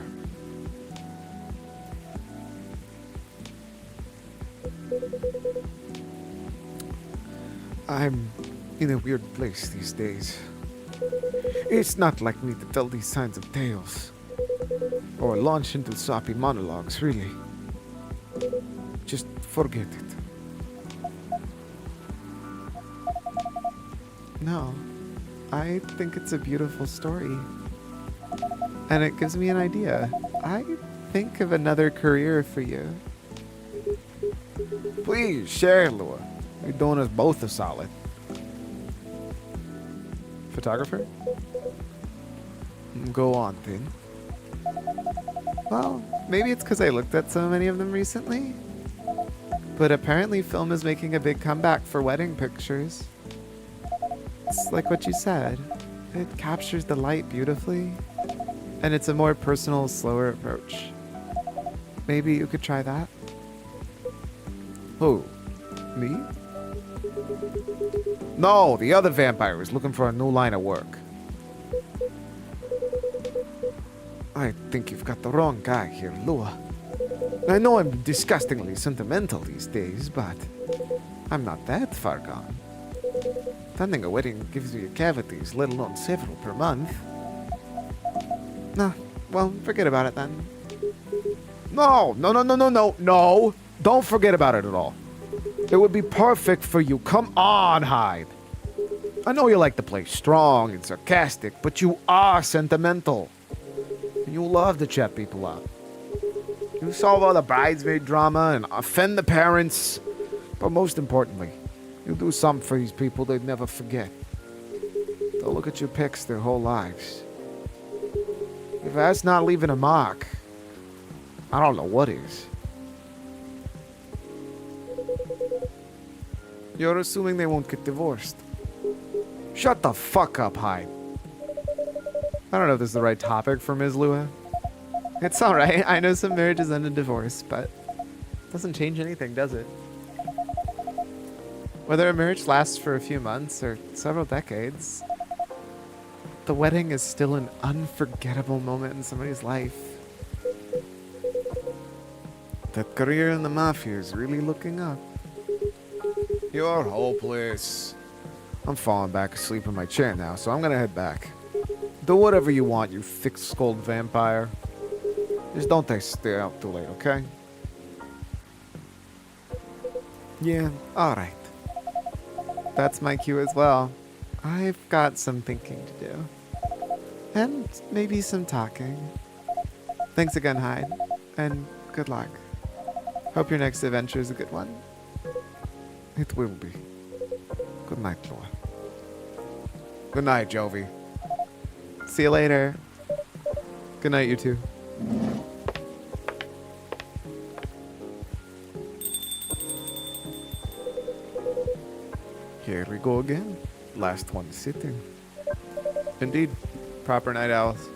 I'm in a weird place these days. It's not like me to tell these kinds of tales. Or launch into soppy monologues, really. Just forget it. No. I think it's a beautiful story. And it gives me an idea. I think of another career for you. Please, share, Lua. You're doing us both a solid. Photographer? Go on, then. Well, maybe it's because I looked at so many of them recently. But apparently film is making a big comeback for wedding pictures. It's like what you said. It captures the light beautifully. And it's a more personal, slower approach. Maybe you could try that. Who? Me? No, the other vampire is looking for a new line of work. I think you've got the wrong guy here, Lua. I know I'm disgustingly sentimental these days, but I'm not that far gone. Attending a wedding gives you cavities, let alone several per month. Nah, well, forget about it then. No! Don't forget about it at all. It would be perfect for you. Come on, Hyde. I know you like to play strong and sarcastic, but you are sentimental. And you love to chat people up. You solve all the bridesmaid drama and offend the parents. But most importantly, you do something for these people they'd never forget. They'll look at your pics their whole lives. If that's not leaving a mark, I don't know what is. You're assuming they won't get divorced. Shut the fuck up, Hyde. I don't know if this is the right topic for Ms. Lua. It's alright. I know some marriages end in divorce, but it doesn't change anything, does it? Whether a marriage lasts for a few months or several decades, the wedding is still an unforgettable moment in somebody's life. That career in the mafia is really looking up. You're hopeless. I'm falling back asleep in my chair now, so I'm gonna head back. Do whatever you want, you thick-skulled vampire. Just don't stay out too late, okay? Yeah, alright. That's my cue as well. I've got some thinking to do. And maybe some talking. Thanks again, Hyde. And good luck. Hope your next adventure is a good one. It will be. Good night, Laura. Good night, Jovi. See you later. Good night, you two. Here we go again. Last one sitting. Indeed. Proper night owls.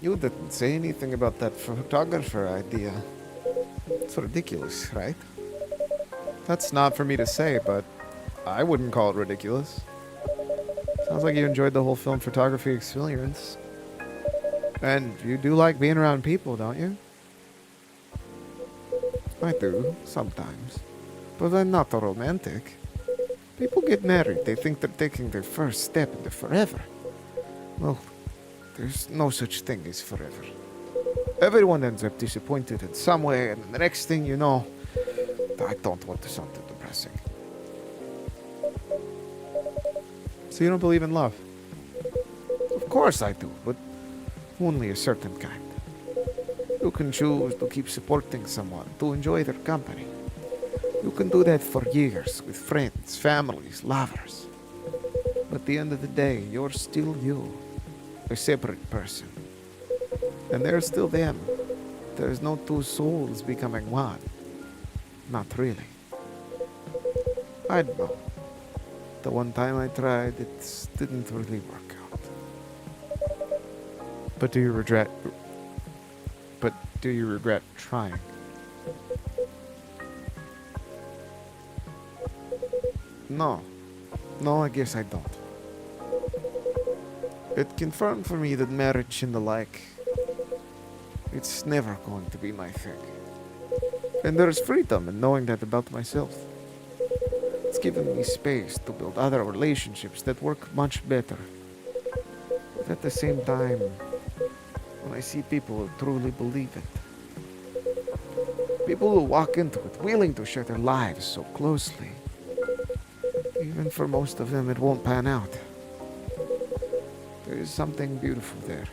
You didn't say anything about that photographer idea. It's ridiculous, right? That's not for me to say, but I wouldn't call it ridiculous. Sounds like you enjoyed the whole film photography experience. And you do like being around people, don't you? I do, sometimes. But I'm not a romantic. People get married, they think they're taking their first step into forever. Well, there's no such thing as forever. Everyone ends up disappointed in some way, and the next thing you know, I don't want to sound too depressing. So you don't believe in love? Of course I do, but only a certain kind. You can choose to keep supporting someone, to enjoy their company. You can do that for years with friends, families, lovers. But at the end of the day, you're still you, a separate person. And they're still them. There's no two souls becoming one. Not really. I don't know. The one time I tried, it didn't really work out. But do you regret trying? No. No, I guess I don't. It confirmed for me that marriage and the like, it's never going to be my thing. And there's freedom in knowing that about myself. It's given me space to build other relationships that work much better. But at the same time, when I see people who truly believe it, people who walk into it willing to share their lives so closely, even for most of them it won't pan out. There is something beautiful there.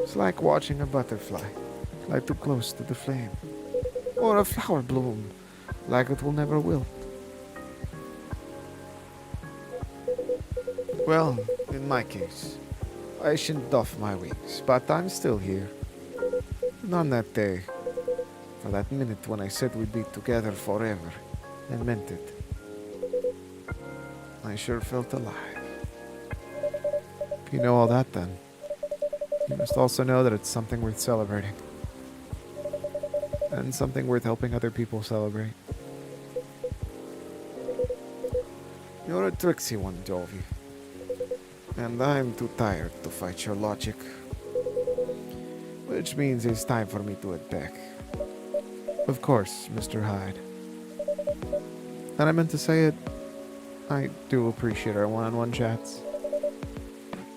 It's like watching a butterfly fly too close to the flame, or a flower bloom like it will never wilt. Well, in my case, I shouldn't doff my wings, but I'm still here. And on that day, for that minute when I said we'd be together forever, and meant it, I sure felt alive. If you know all that, then you must also know that it's something worth celebrating. And something worth helping other people celebrate. You're a tricksy one, Jovi. And I'm too tired to fight your logic. Which means it's time for me to head back. Of course, Mr. Hyde. And I meant to say it, I do appreciate our one-on-one chats.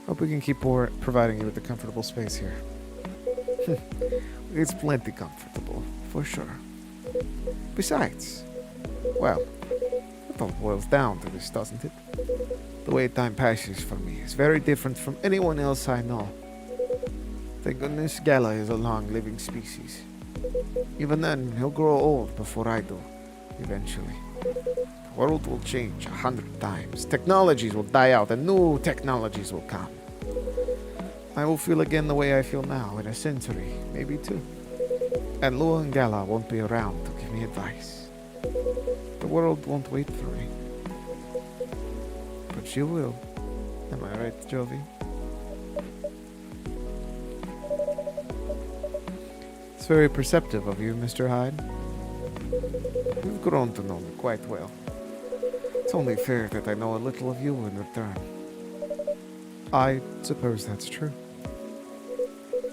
Hope we can keep providing you with a comfortable space here. It's plenty comfortable, for sure. Besides, well, it all boils down to this, doesn't it? The way time passes for me is very different from anyone else I know. Thank goodness Gala is a long-living species. Even then, he'll grow old before I do, eventually. The world will change 100 times. Technologies will die out and new technologies will come. I will feel again the way I feel now in a century, maybe two. And Lua and Gala won't be around to give me advice. The world won't wait for me. But she will. Am I right, Jovine? It's very perceptive of you, Mr. Hyde. You've grown to know me quite well. It's only fair that I know a little of you in return. I suppose that's true.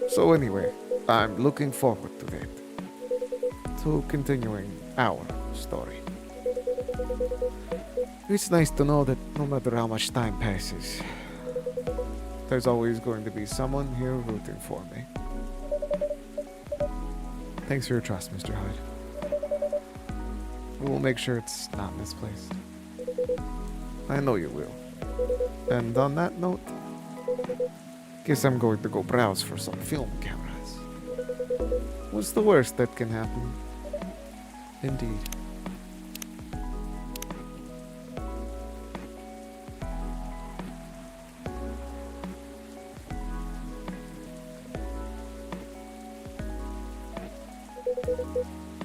So anyway, I'm looking forward to that. To continuing our story. It's nice to know that no matter how much time passes, there's always going to be someone here rooting for me. Thanks for your trust, Mr. Hyde. We'll make sure it's not misplaced. I know you will. And on that note, guess I'm going to go browse for some film cameras. What's the worst that can happen? Indeed.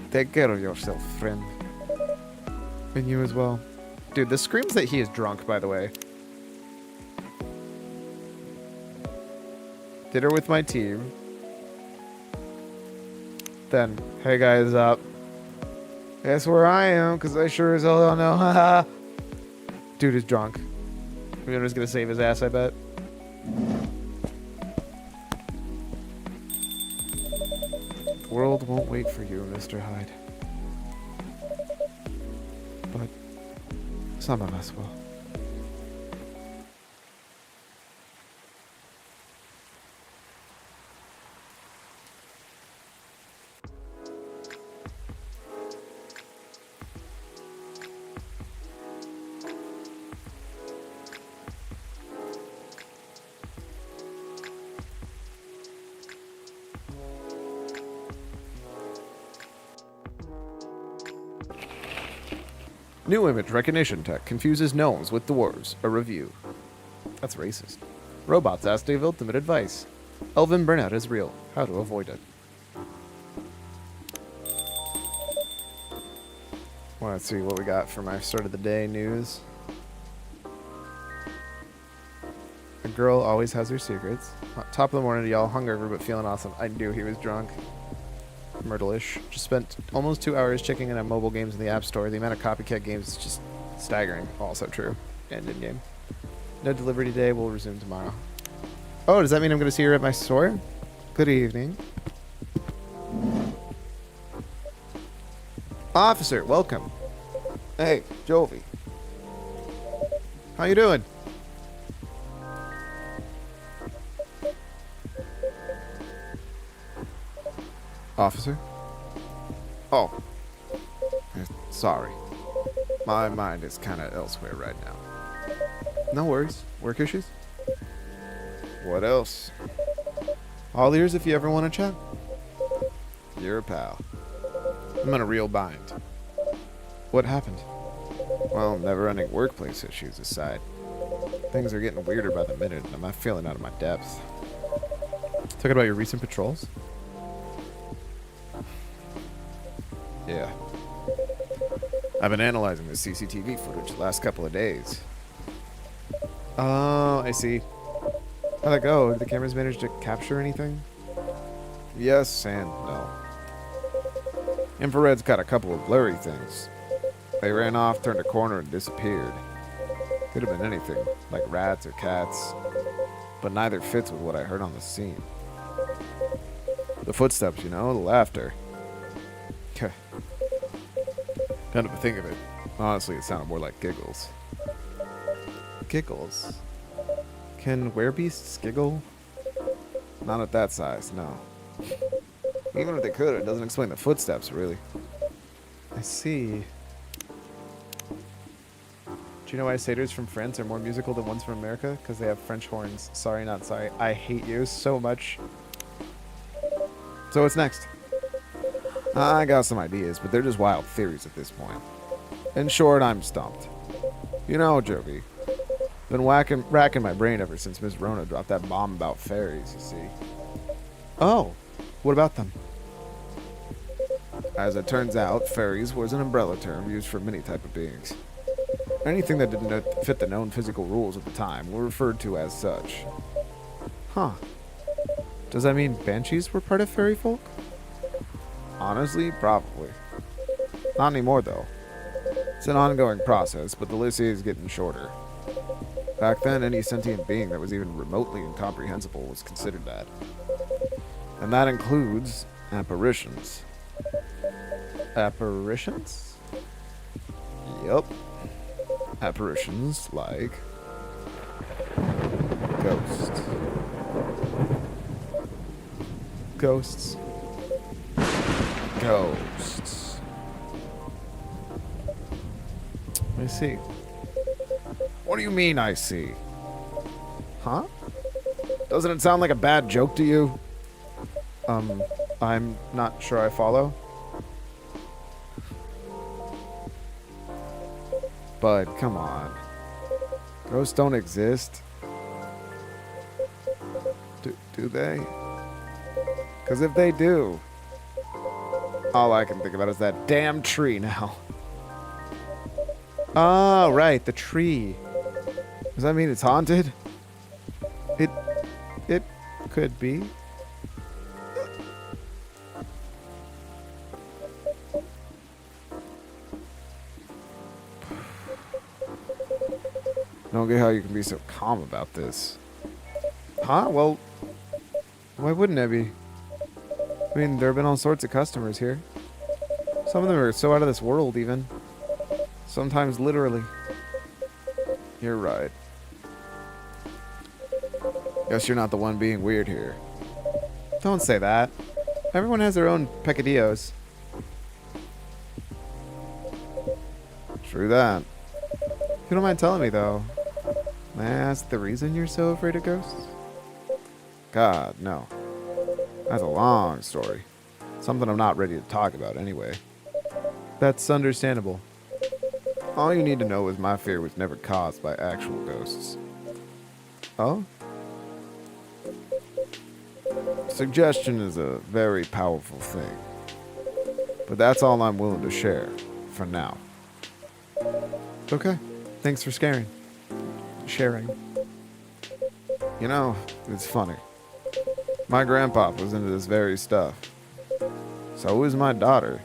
Take care of yourself, friend. And you as well. Dude, this screams that he is drunk, by the way. Dinner with my team. Then, hey guys, up. Guess where I am, because I sure as hell don't know. Haha. Dude is drunk. We're just gonna save his ass, I bet. The world won't wait for you, Mr. Hyde. But some of us will. New image recognition tech confuses gnomes with dwarves. A review. That's racist. Robots ask Dave ultimate advice. Elven burnout is real. How to avoid it. Want to see what we got for my start of the day news. A girl always has her secrets. Top of the morning to y'all, hungover but feeling awesome. I knew he was drunk. Myrtle-ish. Just spent almost 2 hours checking in on mobile games in the App Store. The amount of copycat games is just staggering. Also true. And in-game. No delivery today. We'll resume tomorrow. Oh, does that mean I'm going to see her at my store? Good evening. Officer, welcome. Hey, Jovie. How you doing? Officer? Oh. Sorry. My mind is kind of elsewhere right now. No worries. Work issues? What else? All ears if you ever want to chat. You're a pal. I'm in a real bind. What happened? Well, never-ending workplace issues aside. Things are getting weirder by the minute, and I'm not feeling out of my depth. Talking about your recent patrols? Yeah. I've been analyzing the CCTV footage the last couple of days. Oh, I see. How'd that go? Did the cameras manage to capture anything? Yes and no. Infrared's got a couple of blurry things. They ran off, turned a corner, and disappeared. Could have been anything, like rats or cats. But neither fits with what I heard on the scene. The footsteps, you know, the laughter. Kind of a think of it. Honestly, it sounded more like giggles. Giggles? Can werebeasts giggle? Not at that size, no. Even if they could, it doesn't explain the footsteps, really. I see. Do you know why satyrs from France are more musical than ones from America? Because they have French horns. Sorry, not sorry. I hate you so much. So what's next? I got some ideas, but they're just wild theories at this point. In short, I'm stumped. You know, Jovi, been racking my brain ever since Miss Rona dropped that bomb about fairies, you see. Oh, what about them? As it turns out, fairies was an umbrella term used for many type of beings. Anything that didn't fit the known physical rules at the time were referred to as such. Huh. Does that mean banshees were part of fairy folk? Honestly, probably. Not anymore, though. It's an ongoing process, but the list is getting shorter. Back then, any sentient being that was even remotely incomprehensible was considered that. And that includes apparitions. Apparitions? Yup. Apparitions like ghosts. Ghosts. Ghosts. I see. What do you mean, I see? Huh? Doesn't it sound like a bad joke to you? I'm not sure I follow. Bud, come on. Ghosts don't exist. Do they? Because if they do, all I can think about is that damn tree now. Oh, right, the tree. Does that mean it's haunted? It could be. I don't get how you can be so calm about this. Huh? Well, why wouldn't I be? I mean, there have been all sorts of customers here. Some of them are so out of this world, even. Sometimes literally. You're right. Guess you're not the one being weird here. Don't say that. Everyone has their own peccadillos. True that. If you don't mind telling me, though, may I ask the reason you're so afraid of ghosts? God, no. That's a long story. Something I'm not ready to talk about anyway. That's understandable. All you need to know is my fear was never caused by actual ghosts. Oh? Suggestion is a very powerful thing. But that's all I'm willing to share, for now. Okay. Thanks for sharing. You know, it's funny. My grandpa was into this very stuff. So was my daughter.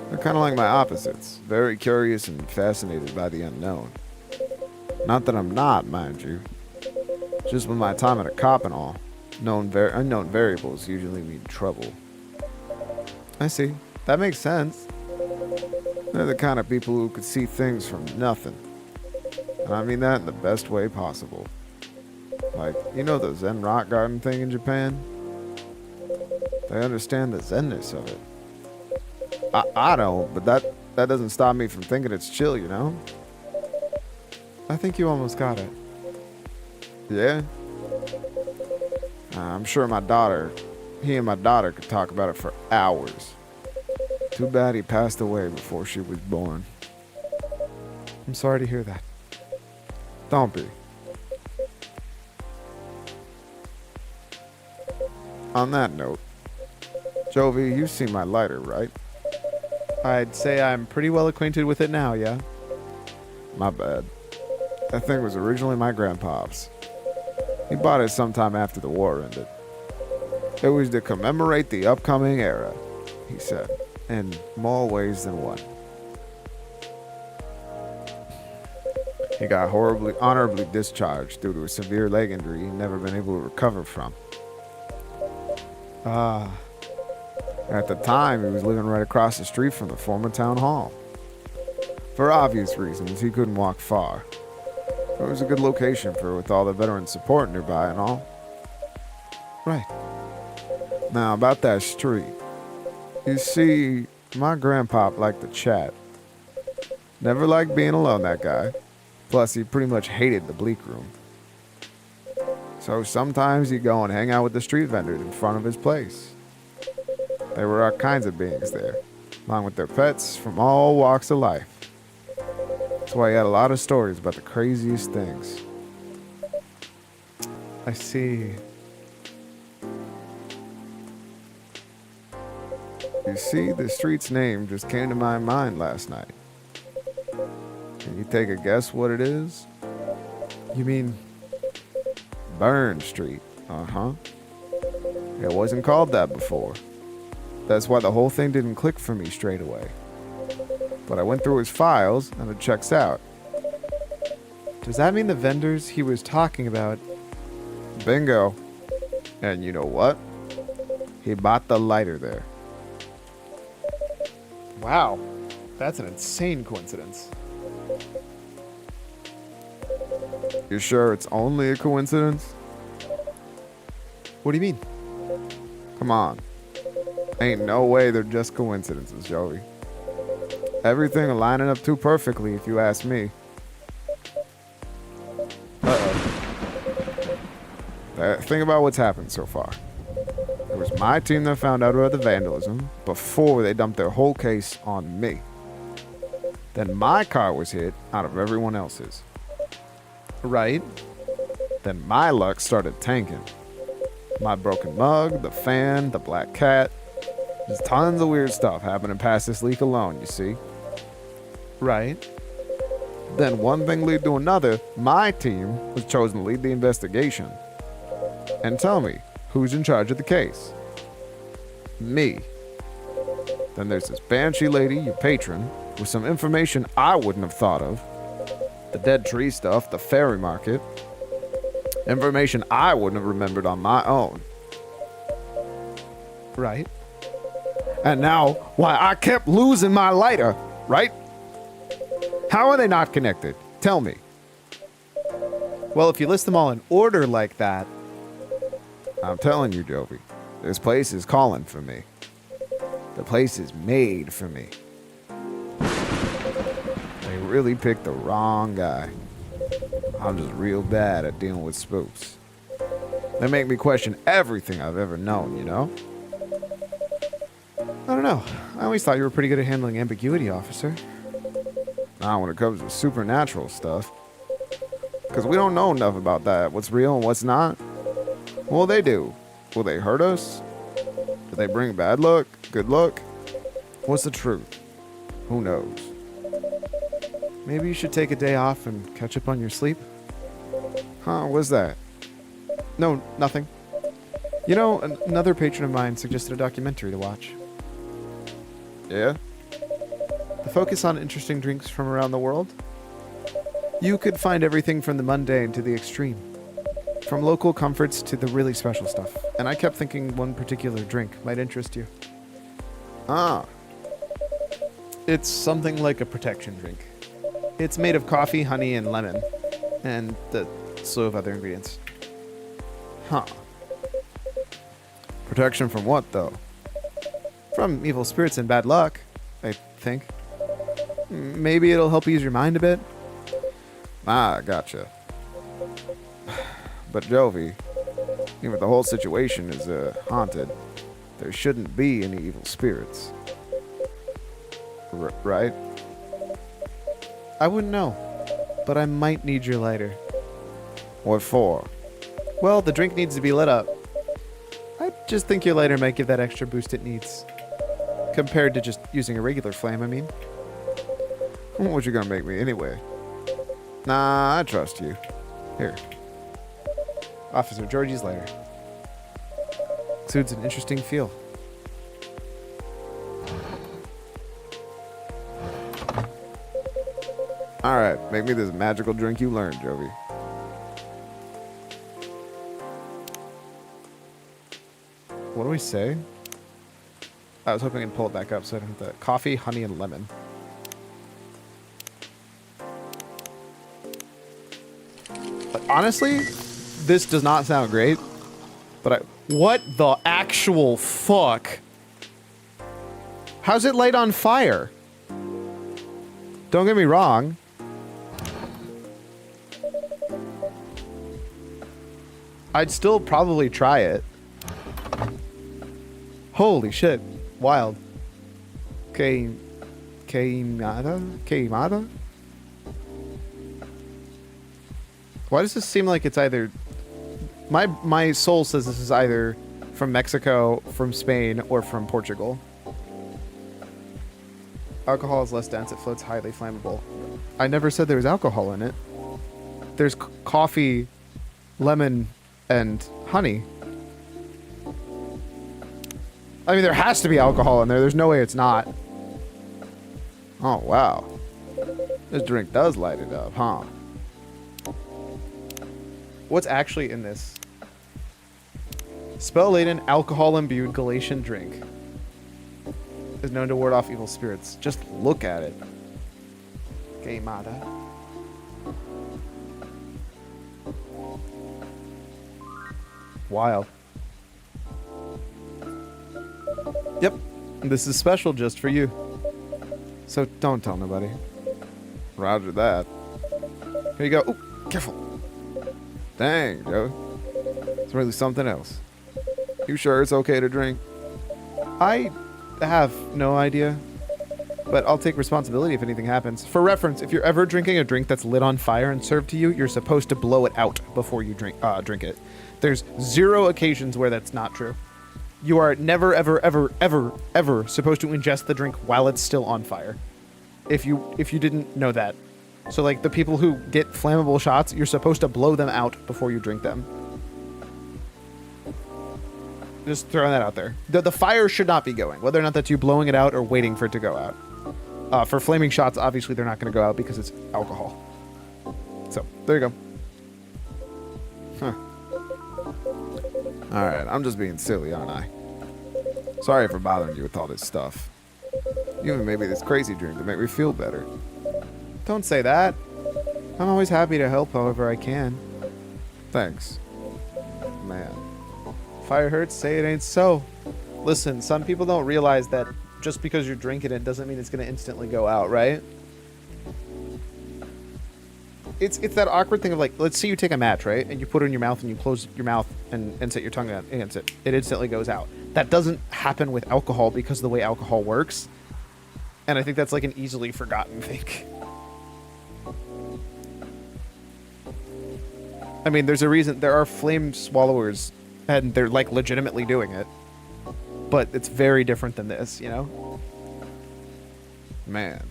They're kind of like my opposites, very curious and fascinated by the unknown. Not that I'm not, mind you. Just with my time at a cop and all, unknown variables usually mean trouble. I see. That makes sense. They're the kind of people who could see things from nothing. And I mean that in the best way possible. Like, you know the Zen rock garden thing in Japan? They understand the zenness of it. I don't, but that doesn't stop me from thinking it's chill, you know? I think you almost got it. Yeah? I'm sure he and my daughter could talk about it for hours. Too bad he passed away before she was born. I'm sorry to hear that. Don't be. On that note, Jovi, you've seen my lighter, right? I'd say I'm pretty well acquainted with it now, yeah? My bad. That thing was originally my grandpa's. He bought it sometime after the war ended. It was to commemorate the upcoming era, he said, in more ways than one. He got honorably discharged due to a severe leg injury he'd never been able to recover from. At the time, he was living right across the street from the former town hall. For obvious reasons, he couldn't walk far. It was a good location with all the veteran support nearby and all. Right. Now, about that street. You see, my grandpa liked to chat. Never liked being alone, that guy. Plus, he pretty much hated the bleak room. So sometimes he'd go and hang out with the street vendors in front of his place. There were all kinds of beings there, along with their pets from all walks of life. That's why he had a lot of stories about the craziest things. I see. You see, the street's name just came to my mind last night. Can you take a guess what it is? You mean Burn Street. Uh-huh. It wasn't called that before. That's why the whole thing didn't click for me straight away. But I went through his files, and it checks out. Does that mean the vendors he was talking about? Bingo. And you know what? He bought the lighter there. Wow. That's an insane coincidence. You sure it's only a coincidence? What do you mean? Come on. Ain't no way they're just coincidences, Joey. Everything lining up too perfectly, if you ask me. Think about what's happened so far. It was my team that found out about the vandalism before they dumped their whole case on me. Then my car was hit out of everyone else's. Right. Then my luck started tanking. My broken mug, the fan, the black cat. There's tons of weird stuff happening past this leak alone, you see. Right. Then one thing led to another, my team was chosen to lead the investigation. And tell me, who's in charge of the case? Me. Then there's this banshee lady, your patron, with some information I wouldn't have thought of. The dead tree stuff, the fairy market. Information I wouldn't have remembered on my own. Right. And now, why I kept losing my lighter, right? How are they not connected? Tell me. Well, if you list them all in order like that... I'm telling you, Jovi, this place is calling for me. The place is made for me. They really picked the wrong guy. I'm just real bad at dealing with spooks. They make me question everything I've ever known, you know? I don't know. I always thought you were pretty good at handling ambiguity, officer. Not when it comes to supernatural stuff. Because we don't know enough about that. What's real and what's not. What will they do? Will they hurt us? Do they bring bad luck? Good luck? What's the truth? Who knows? Maybe you should take a day off and catch up on your sleep. Huh, what's that? No, nothing. You know, another patron of mine suggested a documentary to watch. Yeah? The focus on interesting drinks from around the world. You could find everything from the mundane to the extreme. From local comforts to the really special stuff. And I kept thinking one particular drink might interest you. Ah. It's something like a protection drink. It's made of coffee, honey, and lemon. And a slew of other ingredients. Huh. Protection from what, though? From evil spirits and bad luck, I think. Maybe it'll help ease your mind a bit. Ah, gotcha. But Jovi, even if the whole situation is haunted, there shouldn't be any evil spirits. Right? I wouldn't know, but I might need your lighter. What for? Well, the drink needs to be lit up. I just think your lighter might give that extra boost it needs. Compared to just using a regular flame, I mean. What you gonna make me anyway? Nah, I trust you. Here. Officer Georgie's lighter. Exudes an interesting feel. Alright, make me this magical drink you learned, Jovi. What do we say? I was hoping I'd pull it back up so I don't have the coffee, honey, and lemon. But honestly, this does not sound great. But what the actual fuck? How's it light on fire? Don't get me wrong. I'd still probably try it. Holy shit. Wild. Queimada? Why does this seem like it's either... My soul says this is either from Mexico, from Spain, or from Portugal. Alcohol is less dense. It floats highly flammable. I never said there was alcohol in it. There's coffee, lemon, and honey. I mean, there has to be alcohol in there. There's no way it's not. Oh, wow. This drink does light it up, huh? What's actually in this? Spell-laden, alcohol-imbued Galatian drink. Is known to ward off evil spirits. Just look at it. Queimada. Wild. Yep. This is special just for you. So don't tell nobody. Roger that. Here you go. Ooh, careful. Dang, Joe. It's really something else. You sure it's okay to drink? I have no idea, but I'll take responsibility if anything happens. For reference, if you're ever drinking a drink that's lit on fire and served to you, you're supposed to blow it out before you drink it. There's 0 occasions where that's not true. You are never, ever, ever, ever, ever supposed to ingest the drink while it's still on fire. If you didn't know that. So like the people who get flammable shots, you're supposed to blow them out before you drink them. Just throwing that out there. The fire should not be going, whether or not that's you blowing it out or waiting for it to go out. For flaming shots, obviously they're not going to go out because it's alcohol. So, there you go. Huh. Alright, I'm just being silly, aren't I? Sorry for bothering you with all this stuff. Even maybe this crazy drink to make me feel better. Don't say that. I'm always happy to help however I can. Thanks. Man. Fire hurts, say it ain't so. Listen, some people don't realize that just because you're drinking it doesn't mean it's going to instantly go out, right? It's that awkward thing of like, let's say you take a match, right? And you put it in your mouth and you close your mouth and set your tongue against it. It instantly goes out. That doesn't happen with alcohol because of the way alcohol works. And I think that's like an easily forgotten thing. I mean, there's a reason there are flame swallowers and they're like legitimately doing it. But it's very different than this, you know? Man.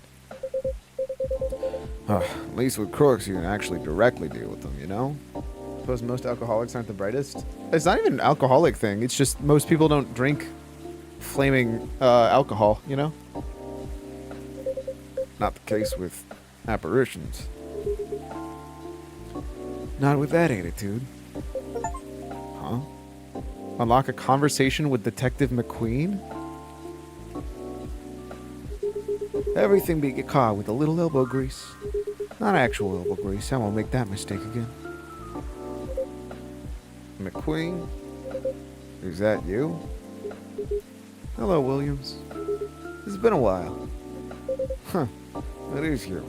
At least with crooks, you can actually directly deal with them, you know? Suppose most alcoholics aren't the brightest. It's not even an alcoholic thing. It's just most people don't drink flaming alcohol, you know? Not the case with apparitions. Not with that attitude. Huh? Unlock a conversation with Detective McQueen? Everything be caught with a little elbow grease. Not actual elbow grease. I won't make that mistake again. McQueen? Is that you? Hello, Williams. It's been a while. Huh. It is you.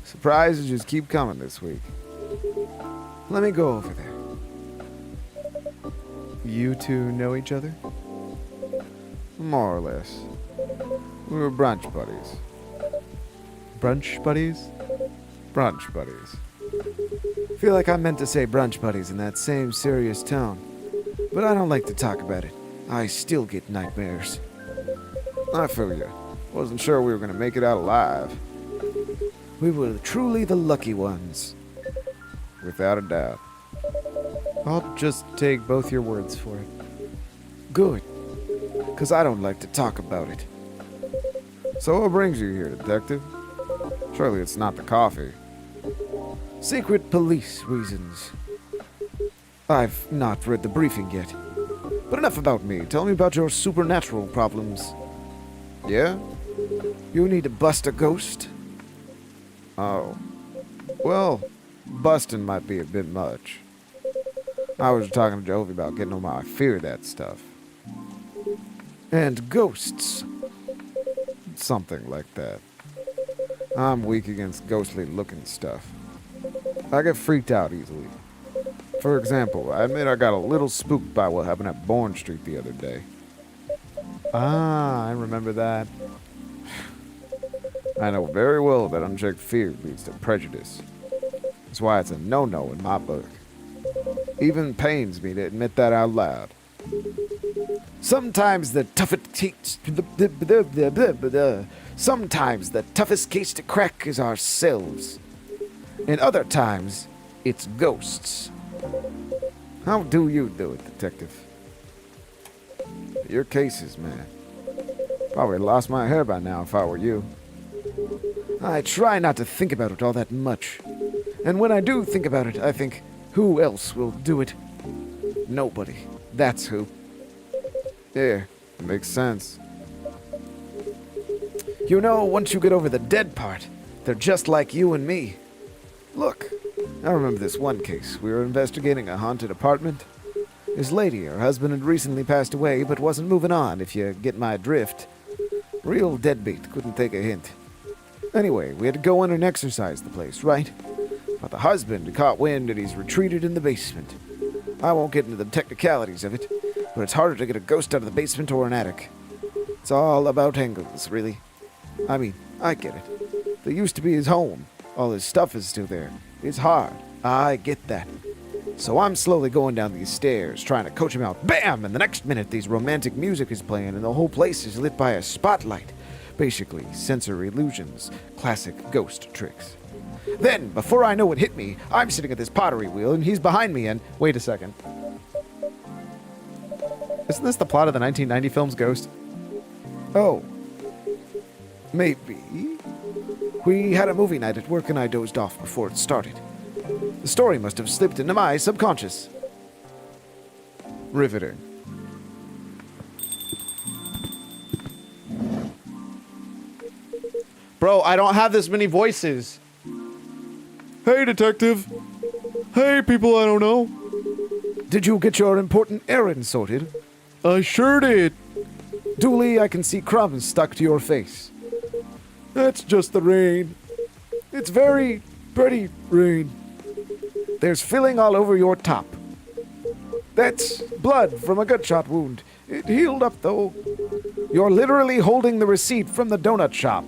Surprises just keep coming this week. Let me go over there. You two know each other? More or less. We were brunch buddies. Brunch buddies? Brunch buddies. Feel like I meant to say brunch buddies in that same serious tone. But I don't like to talk about it. I still get nightmares. I feel you. Wasn't sure we were going to make it out alive. We were truly the lucky ones. Without a doubt. I'll just take both your words for it. Good. Because I don't like to talk about it. So what brings you here, detective? Surely it's not the coffee. Secret police reasons. I've not read the briefing yet. But enough about me. Tell me about your supernatural problems. Yeah? You need to bust a ghost? Oh. Well, busting might be a bit much. I was talking to Jovie about getting on my fear that stuff. And ghosts. Something like that. I'm weak against ghostly looking stuff. I get freaked out easily. For example, I admit I got a little spooked by what happened at Bourne Street the other day. Ah, I remember that. I know very well that unchecked fear leads to prejudice. That's why it's a no-no in my book. Even pains me to admit that out loud. Sometimes the toughest case to crack is ourselves. And other times, it's ghosts. How do you do it, detective? Your cases, man. Probably lost my hair by now if I were you. I try not to think about it all that much. And when I do think about it, I think, who else will do it? Nobody. That's who. Yeah, it makes sense. You know, once you get over the dead part, they're just like you and me. Look, I remember this one case. We were investigating a haunted apartment. This lady, her husband had recently passed away, but wasn't moving on, if you get my drift. Real deadbeat, couldn't take a hint. Anyway, we had to go in and exorcise the place, right? But the husband caught wind and he's retreated in the basement. I won't get into the technicalities of it, but it's harder to get a ghost out of the basement or an attic. It's all about angles, really. I mean, I get it. There used to be his home. All his stuff is still there. It's hard. I get that. So I'm slowly going down these stairs, trying to coach him out. Bam! And the next minute, these romantic music is playing, and the whole place is lit by a spotlight. Basically, sensory illusions. Classic ghost tricks. Then, before I know what hit me, I'm sitting at this pottery wheel, and he's behind me, and... Wait a second. Isn't this the plot of the 1990 film's Ghost? Oh. Maybe. We had a movie night at work, and I dozed off before it started. The story must have slipped into my subconscious. Riveting. Bro, I don't have this many voices. Hey, detective. Hey, people I don't know. Did you get your important errand sorted? I sure did. Dooley, I can see crumbs stuck to your face. That's just the rain. It's very pretty rain. There's filling all over your top. That's blood from a gunshot wound. It healed up, though. You're literally holding the receipt from the donut shop.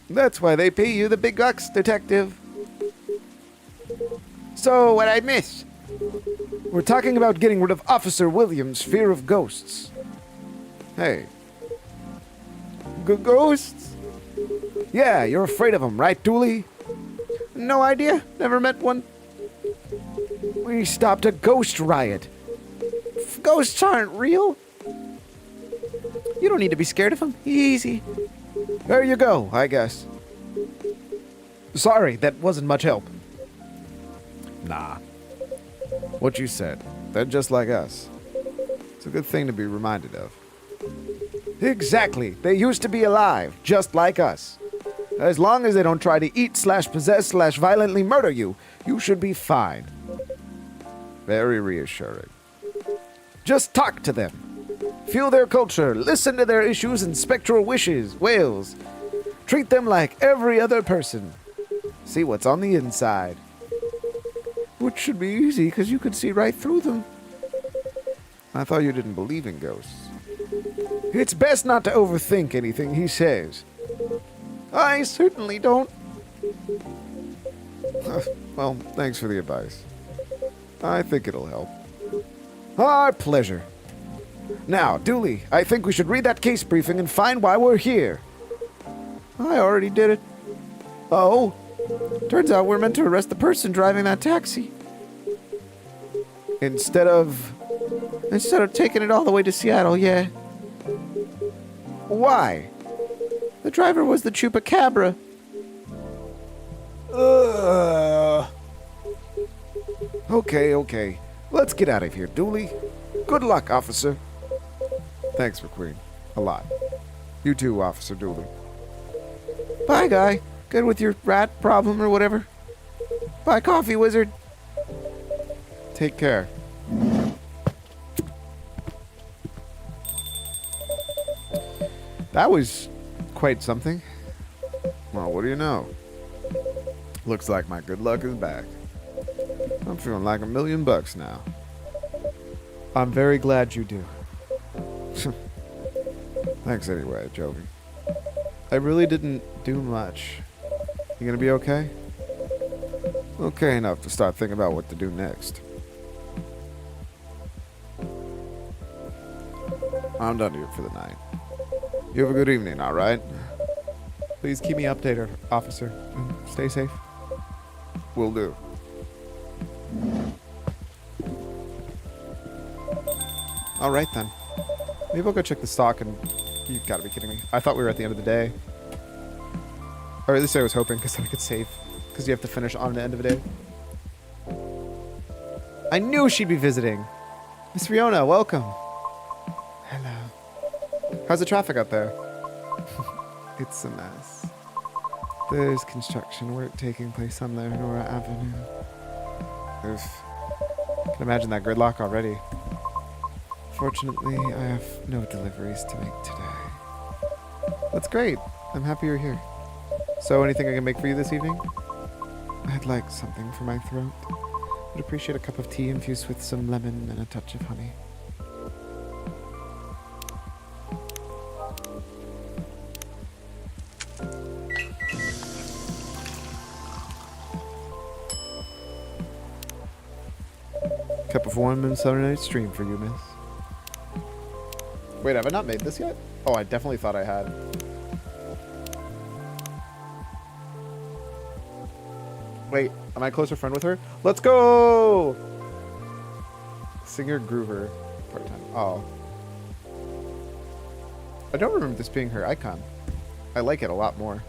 That's why they pay you the big bucks, detective. So, what I miss? We're talking about getting rid of Officer Williams' fear of ghosts. Hey. Ghosts? Yeah, you're afraid of them, right, Dooley? No idea. Never met one. We stopped a ghost riot. Ghosts aren't real. You don't need to be scared of them. Easy. There you go, I guess. Sorry, that wasn't much help. Nah. What you said, they're just like us. It's a good thing to be reminded of. Exactly. They used to be alive, just like us. As long as they don't try to eat / possess / violently murder you, you should be fine. Very reassuring. Just talk to them. Feel their culture, listen to their issues and spectral wails. Treat them like every other person. See what's on the inside. Which should be easy, because you could see right through them. I thought you didn't believe in ghosts. It's best not to overthink anything he says. I certainly don't. Well, thanks for the advice. I think it'll help. Our pleasure. Now, Dooley, I think we should read that case briefing and find why we're here. I already did it. Oh, turns out we're meant to arrest the person driving that taxi. Instead of taking it all the way to Seattle, yeah. Why? The driver was the Chupacabra. Okay. Let's get out of here, Dooley. Good luck, officer. Thanks, McQueen. A lot. You too, Officer Dooley. Bye, guy. Good with your rat problem or whatever. Bye, coffee wizard. Take care. That was quite something. Well, what do you know? Looks like my good luck is back. I'm feeling like $1 million now. I'm very glad you do. Thanks anyway, Jovi. I really didn't do much. You gonna be okay? Okay enough to start thinking about what to do next. I'm done here for the night. You have a good evening, alright? Please keep me updated, officer. And stay safe. Will do. Alright then. Maybe I'll go check the stock and... You've got to be kidding me. I thought we were at the end of the day. Or at least I was hoping, because then I could save. Because you have to finish on the end of the day. I knew she'd be visiting. Miss Riona, welcome. Hello. How's the traffic out there? It's a mess. There's construction work taking place on Leonora Avenue. Oof. I can imagine that gridlock already. Fortunately, I have no deliveries to make today. That's great. I'm happy you're here. So, anything I can make for you this evening? I'd like something for my throat. Would appreciate a cup of tea infused with some lemon and a touch of honey. Cup of warm and Southern Night Stream for you, miss. Wait, have I not made this yet? Oh, I definitely thought I had. Wait, am I a closer friend with her? Let's go! Singer Groover. Part-time. Oh. I don't remember this being her icon. I like it a lot more.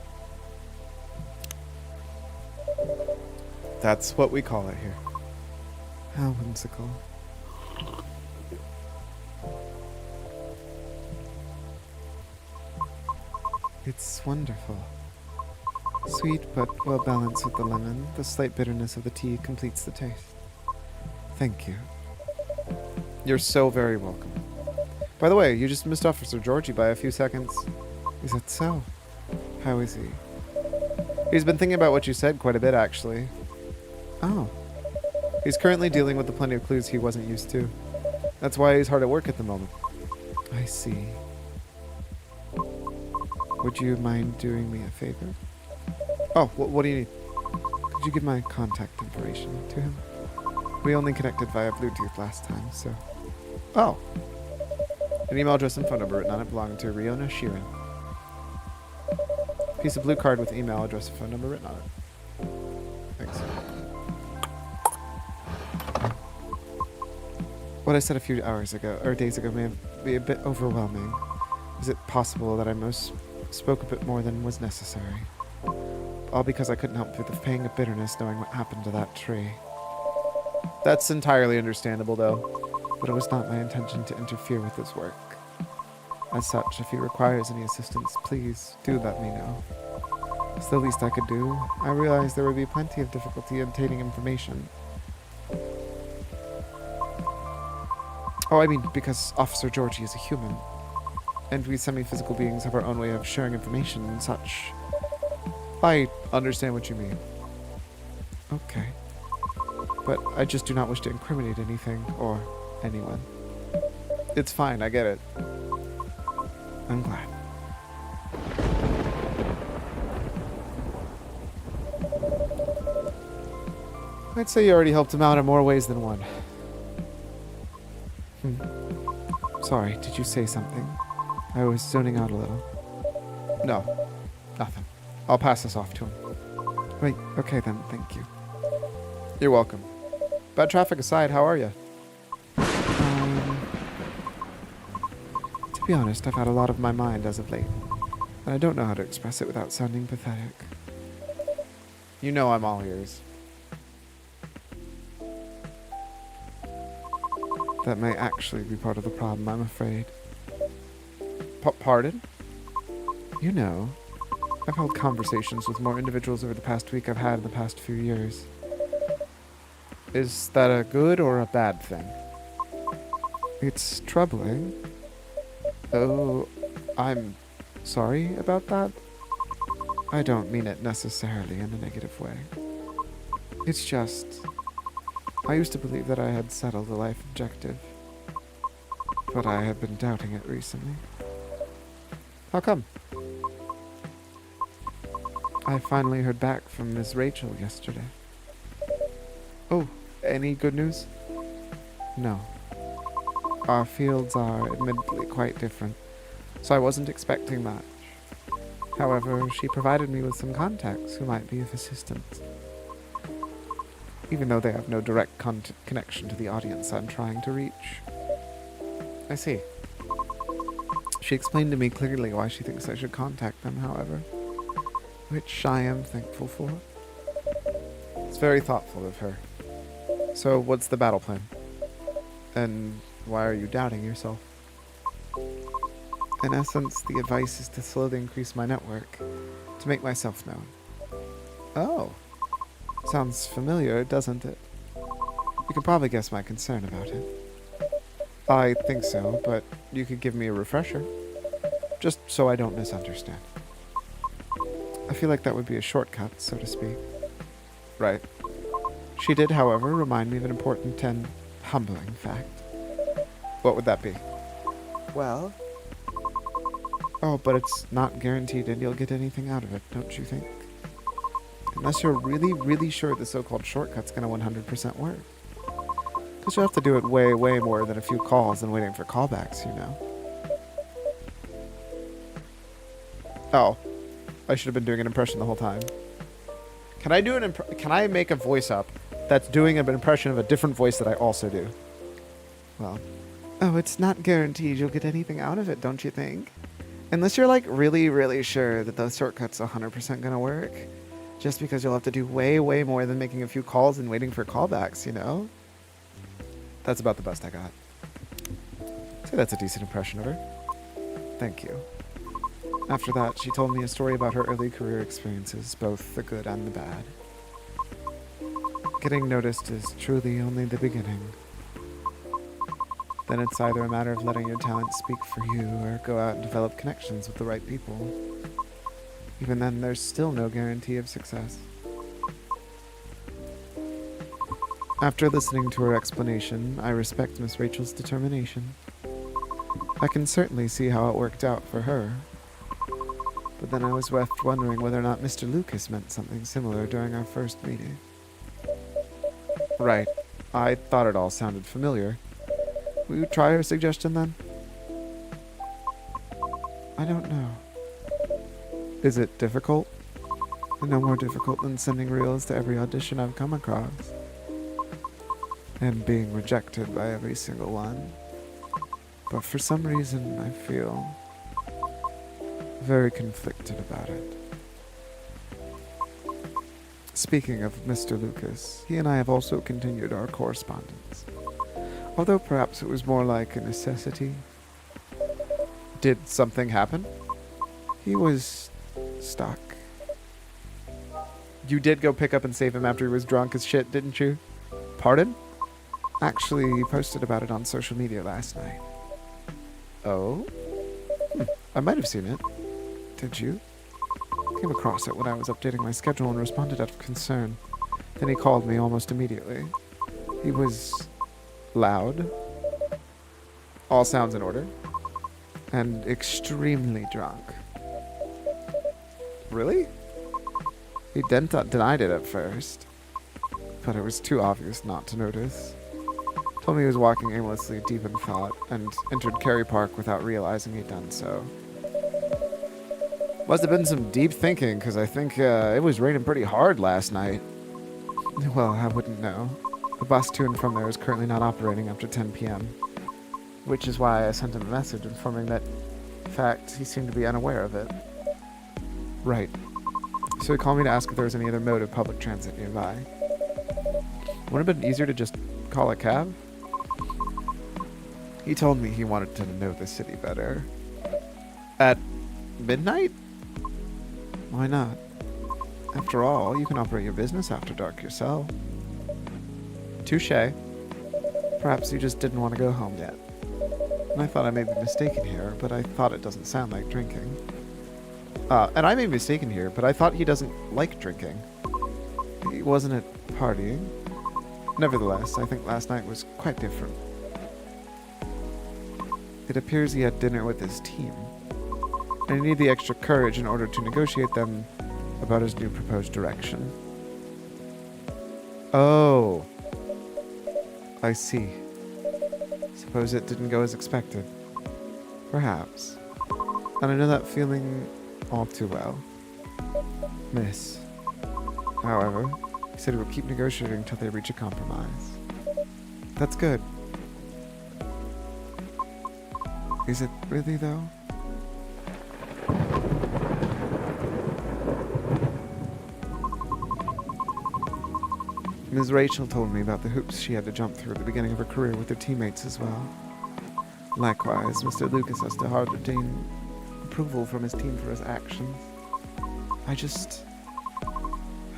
That's what we call it here. How whimsical. It's wonderful. Sweet but well balanced with the lemon. The slight bitterness of the tea completes the taste. Thank you. You're so very welcome. By the way, you just missed Officer Georgie by a few seconds. Is that so? How is he? He's been thinking about what you said quite a bit, actually. Oh. He's currently dealing with the plenty of clues he wasn't used to. That's why he's hard at work at the moment. I see. Would you mind doing me a favor? Oh, what do you need? Could you give my contact information to him? We only connected via Bluetooth last time, so... Oh. An email address and phone number written on it belonging to Riona Sheeran. Piece of blue card with email address and phone number written on it. Thanks. What I said a few hours ago, or days ago, may be a bit overwhelming. Is it possible that I spoke a bit more than was necessary? All because I couldn't help with the pang of bitterness knowing what happened to that tree. That's entirely understandable, though. But it was not my intention to interfere with his work. As such, if he requires any assistance, please do let me know. It's the least I could do. I realized there would be plenty of difficulty obtaining information. Oh, I mean, because Officer Georgie is a human. And we semi-physical beings have our own way of sharing information and such. I understand what you mean. Okay. But I just do not wish to incriminate anything or anyone. It's fine, I get it. I'm glad. I'd say you already helped him out in more ways than one. Sorry, did you say something? I was zoning out a little. No, nothing. I'll pass this off to him. Wait, okay then, thank you. You're welcome. Bad traffic aside, how are you? To be honest, I've had a lot of my mind as of late. And I don't know how to express it without sounding pathetic. You know I'm all ears. That may actually be part of the problem, I'm afraid. Pardon? You know, I've held conversations with more individuals over the past week I've had in the past few years. Is that a good or a bad thing? It's troubling. Oh, I'm sorry about that. I don't mean it necessarily in a negative way. It's just... I used to believe that I had settled a life objective. but I have been doubting it recently. How come? I finally heard back from Miss Rachel yesterday. Oh, any good news? No. Our fields are admittedly quite different, so I wasn't expecting much. However, she provided me with some contacts who might be of assistance. Even though they have no direct connection to the audience I'm trying to reach. I see. She explained to me clearly why she thinks I should contact them, however, which I am thankful for. It's very thoughtful of her. So, what's the battle plan? And why are you doubting yourself? In essence, the advice is to slowly increase my network, to make myself known. Oh. Sounds familiar, doesn't it? You can probably guess my concern about it. I think so, but you could give me a refresher. Just so I don't misunderstand. I feel like that would be a shortcut, so to speak. Right. She did, however, remind me of an important and humbling fact. What would that be? Well... Oh, but it's not guaranteed and you'll get anything out of it, don't you think? Unless you're really, really sure the so-called shortcut's gonna 100% work. Because you'll have to do it way, way more than a few calls and waiting for callbacks, you know? Oh. I should have been doing an impression the whole time. Can I do can I make a voice up that's doing an impression of a different voice that I also do? Well... Oh, it's not guaranteed you'll get anything out of it, don't you think? Unless you're, like, really, really sure that those shortcuts are 100% gonna work. Just because you'll have to do way, way more than making a few calls and waiting for callbacks, you know? That's about the best I got. Say that's a decent impression of her. Thank you. After that, she told me a story about her early career experiences, both the good and the bad. Getting noticed is truly only the beginning. Then it's either a matter of letting your talent speak for you or go out and develop connections with the right people. Even then, there's still no guarantee of success. After listening to her explanation, I respect Miss Rachel's determination. I can certainly see how it worked out for her. But then I was left wondering whether or not Mr. Lucas meant something similar during our first meeting. Right. I thought it all sounded familiar. Will you try her suggestion then? I don't know. Is it difficult? No more difficult than sending reels to every audition I've come across. And being rejected by every single one. But for some reason, I feel very conflicted about it. Speaking of Mr. Lucas, he and I have also continued our correspondence. Although perhaps it was more like a necessity. Did something happen? He was stuck. You did go pick up and save him after he was drunk as shit, didn't you? Pardon? Actually, he posted about it on social media last night. Oh? I might have seen it. Did you? Came across it when I was updating my schedule and responded out of concern. Then he called me almost immediately. He was loud. All sounds in order. And extremely drunk. Really? He denied it at first, but it was too obvious not to notice. Told me he was walking aimlessly deep in thought and entered Cary Park without realizing he'd done so. Must have been some deep thinking, because I think it was raining pretty hard last night. Well, I wouldn't know. The bus to and from there is currently not operating after 10 p.m., which is why I sent him a message informing that, in fact, he seemed to be unaware of it. Right. So he called me to ask if there was any other mode of public transit nearby. Wouldn't it have been easier to just call a cab? He told me he wanted to know the city better. At midnight? Why not? After all, you can operate your business after dark yourself. Touché. Perhaps you just didn't want to go home yet. And I thought I may be mistaken here, but I thought it doesn't sound like drinking. And I may be mistaken here, but I thought he doesn't like drinking. He wasn't at partying. Nevertheless, I think last night was quite different. It appears he had dinner with his team. And he needed the extra courage in order to negotiate them about his new proposed direction. Oh. I see. Suppose it didn't go as expected. Perhaps. And I know that feeling all too well. Miss. However, he said he will keep negotiating until they reach a compromise. That's good. Is it really, though? Ms. Rachel told me about the hoops she had to jump through at the beginning of her career with her teammates as well. Likewise, Mr. Lucas has to hard obtain approval from his team for his actions.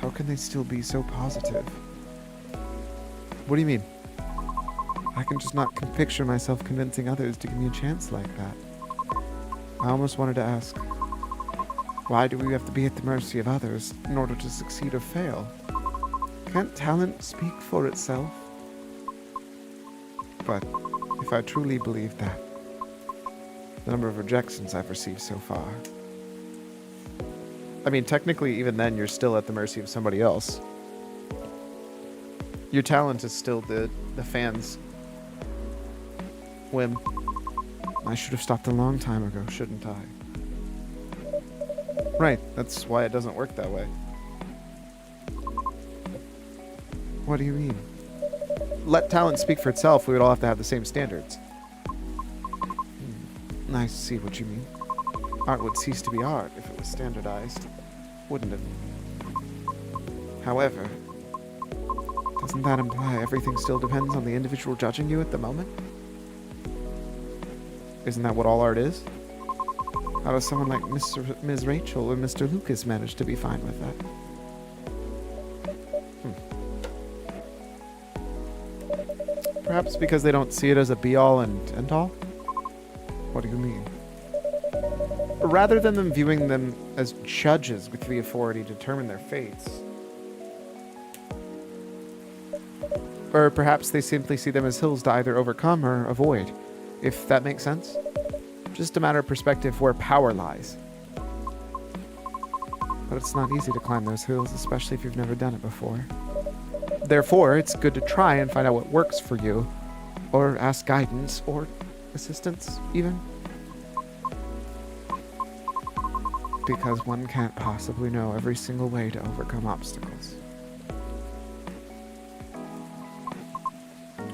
How can they still be so positive? What do you mean? I can just not picture myself convincing others to give me a chance like that. I almost wanted to ask, why do we have to be at the mercy of others in order to succeed or fail? Can't talent speak for itself? But if I truly believed that, the number of rejections I've received so far. I mean, technically, even then, you're still at the mercy of somebody else. Your talent is still the fans' whim. I should have stopped a long time ago, shouldn't I? Right, that's why it doesn't work that way. What do you mean? Let talent speak for itself, we would all have to have the same standards. I see what you mean. Art would cease to be art if it was standardized, wouldn't it? However, doesn't that imply everything still depends on the individual judging you at the moment? Isn't that what all art is? How does someone like Ms. Rachel or Mr. Lucas manage to be fine with that? Perhaps because they don't see it as a be-all and end-all? What do you mean? Rather than them viewing them as judges with the authority to determine their fates. Or perhaps they simply see them as hills to either overcome or avoid, if that makes sense. Just a matter of perspective where power lies. But it's not easy to climb those hills, especially if you've never done it before. Therefore, it's good to try and find out what works for you, or ask guidance, or assistance, even. Because one can't possibly know every single way to overcome obstacles.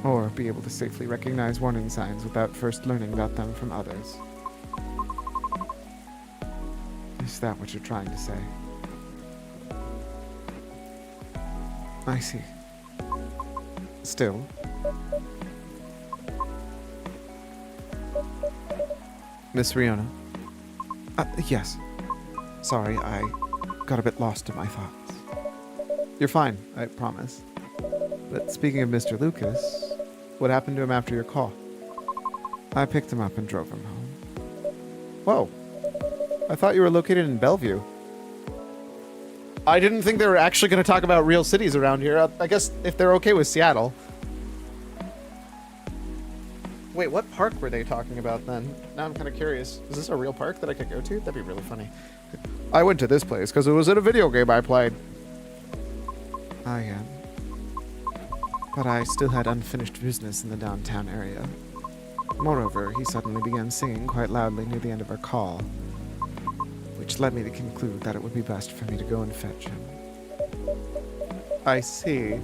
Or be able to safely recognize warning signs without first learning about them from others. Is that what you're trying to say? I see. Still. Miss Riona. Yes. Sorry, I got a bit lost in my thoughts. You're fine, I promise. But speaking of Mr. Lucas, what happened to him after your call? I picked him up and drove him home. Whoa. I thought you were located in Bellevue. I didn't think they were actually going to talk about real cities around here. I guess if they're okay with Seattle. Wait, what park were they talking about then? Now I'm kind of curious. Is this a real park that I could go to? That'd be really funny. I went to this place because it was in a video game I played. I am. But I still had unfinished business in the downtown area. Moreover, he suddenly began singing quite loudly near the end of our call, which led me to conclude that it would be best for me to go and fetch him. I see.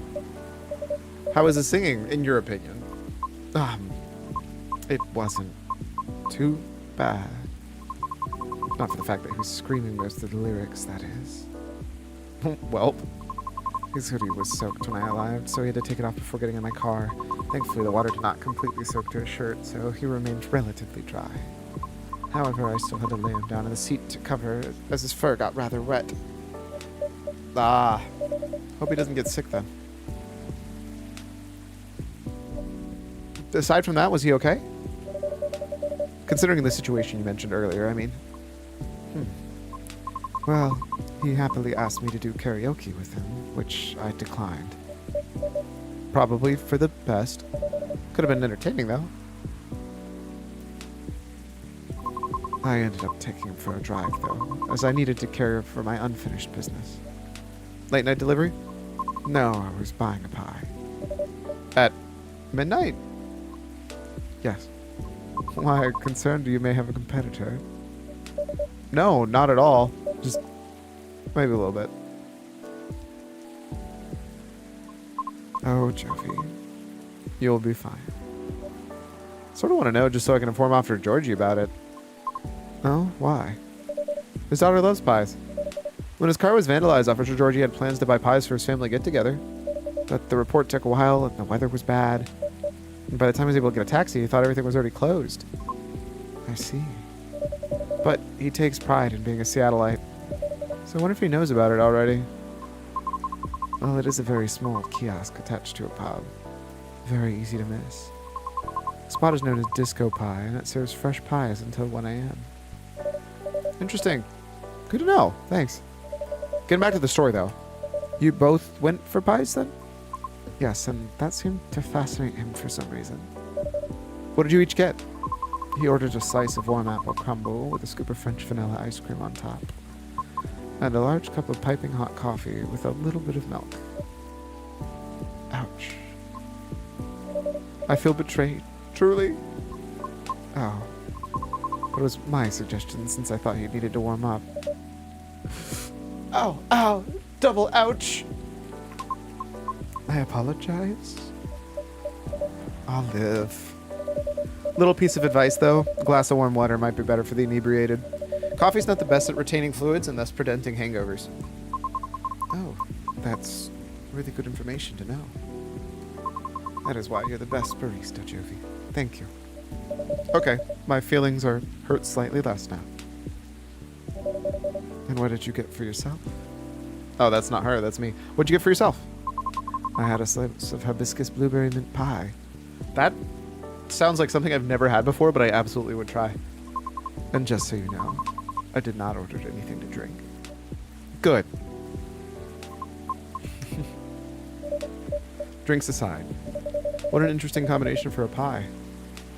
How was his singing, in your opinion? It wasn't too bad. Not for the fact that he was screaming most of the lyrics, that is. Well, his hoodie was soaked when I arrived, so he had to take it off before getting in my car. Thankfully, the water did not completely soak to his shirt, so he remained relatively dry. However, I still had to lay him down in the seat to cover, as his fur got rather wet. Ah. Hope he doesn't get sick then. Aside from that, was he okay? Considering the situation you mentioned earlier, I mean. Well, he happily asked me to do karaoke with him, which I declined. Probably for the best. Could have been entertaining, though. I ended up taking him for a drive, though, as I needed to care for my unfinished business. Late night delivery? No, I was buying a pie. At midnight? Yes. Why, concerned you may have a competitor? No, not at all. Just maybe a little bit. Oh, Jovine. You'll be fine. Sort of want to know just so I can inform Officer Georgie about it. Oh, why? His daughter loves pies. When his car was vandalized, Officer Georgie had plans to buy pies for his family get-together. But the report took a while and the weather was bad. And by the time he was able to get a taxi, he thought everything was already closed. I see. But he takes pride in being a Seattleite. So I wonder if he knows about it already. Well, it is a very small kiosk attached to a pub. Very easy to miss. The spot is known as Disco Pie, and it serves fresh pies until 1 a.m. Interesting. Good to know. Thanks. Getting back to the story, though. You both went for pies, then? Yes, and that seemed to fascinate him for some reason. What did you each get? He ordered a slice of warm apple crumble with a scoop of French vanilla ice cream on top, and a large cup of piping hot coffee with a little bit of milk. Ouch. I feel betrayed. Truly. Oh. But it was my suggestion since I thought he needed to warm up. Ow, ow, double ouch. I apologize. I'll live. Little piece of advice, though. A glass of warm water might be better for the inebriated. Coffee's not the best at retaining fluids and thus preventing hangovers. Oh, that's really good information to know. That is why you're the best barista, Jovi. Thank you. Okay, my feelings are hurt slightly less now. And what did you get for yourself? Oh, that's not her, that's me. What'd you get for yourself? I had a slice of hibiscus blueberry mint pie. That sounds like something I've never had before, but I absolutely would try. And just so you know, I did not order anything to drink. Good. Drinks aside, what an interesting combination for a pie.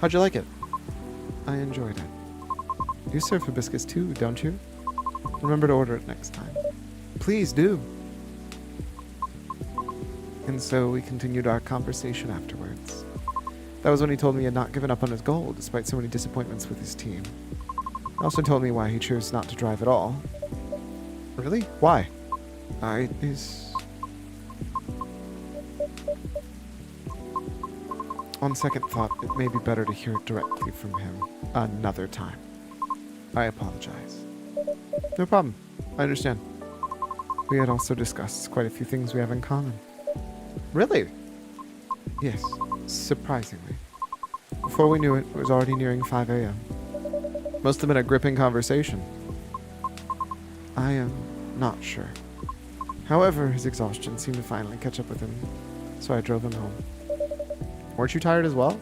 How'd you like it? I enjoyed it. You serve hibiscus too, don't you? Remember to order it next time. Please do. And so we continued our conversation afterwards. That was when he told me he had not given up on his goal despite so many disappointments with his team. He also told me why he chose not to drive at all. Really? Why? On second thought, it may be better to hear it directly from him another time. I apologize. No problem. I understand. We had also discussed quite a few things we have in common. Really? Yes, surprisingly. Before we knew it, it was already nearing 5 a.m. Must have been a gripping conversation. I am not sure. However, his exhaustion seemed to finally catch up with him, so I drove him home. Weren't you tired as well?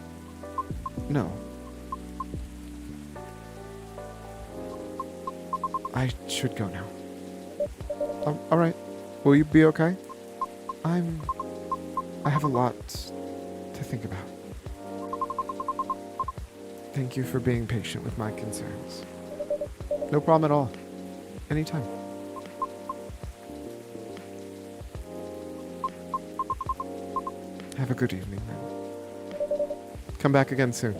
No. I should go now. All right. Will you be okay? I have a lot to think about. Thank you for being patient with my concerns. No problem at all. Anytime. Have a good evening, then. Come back again soon.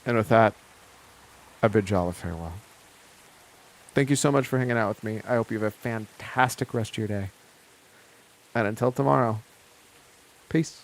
And with that, I bid y'all a farewell. Thank you so much for hanging out with me. I hope you have a fantastic rest of your day. And until tomorrow, peace.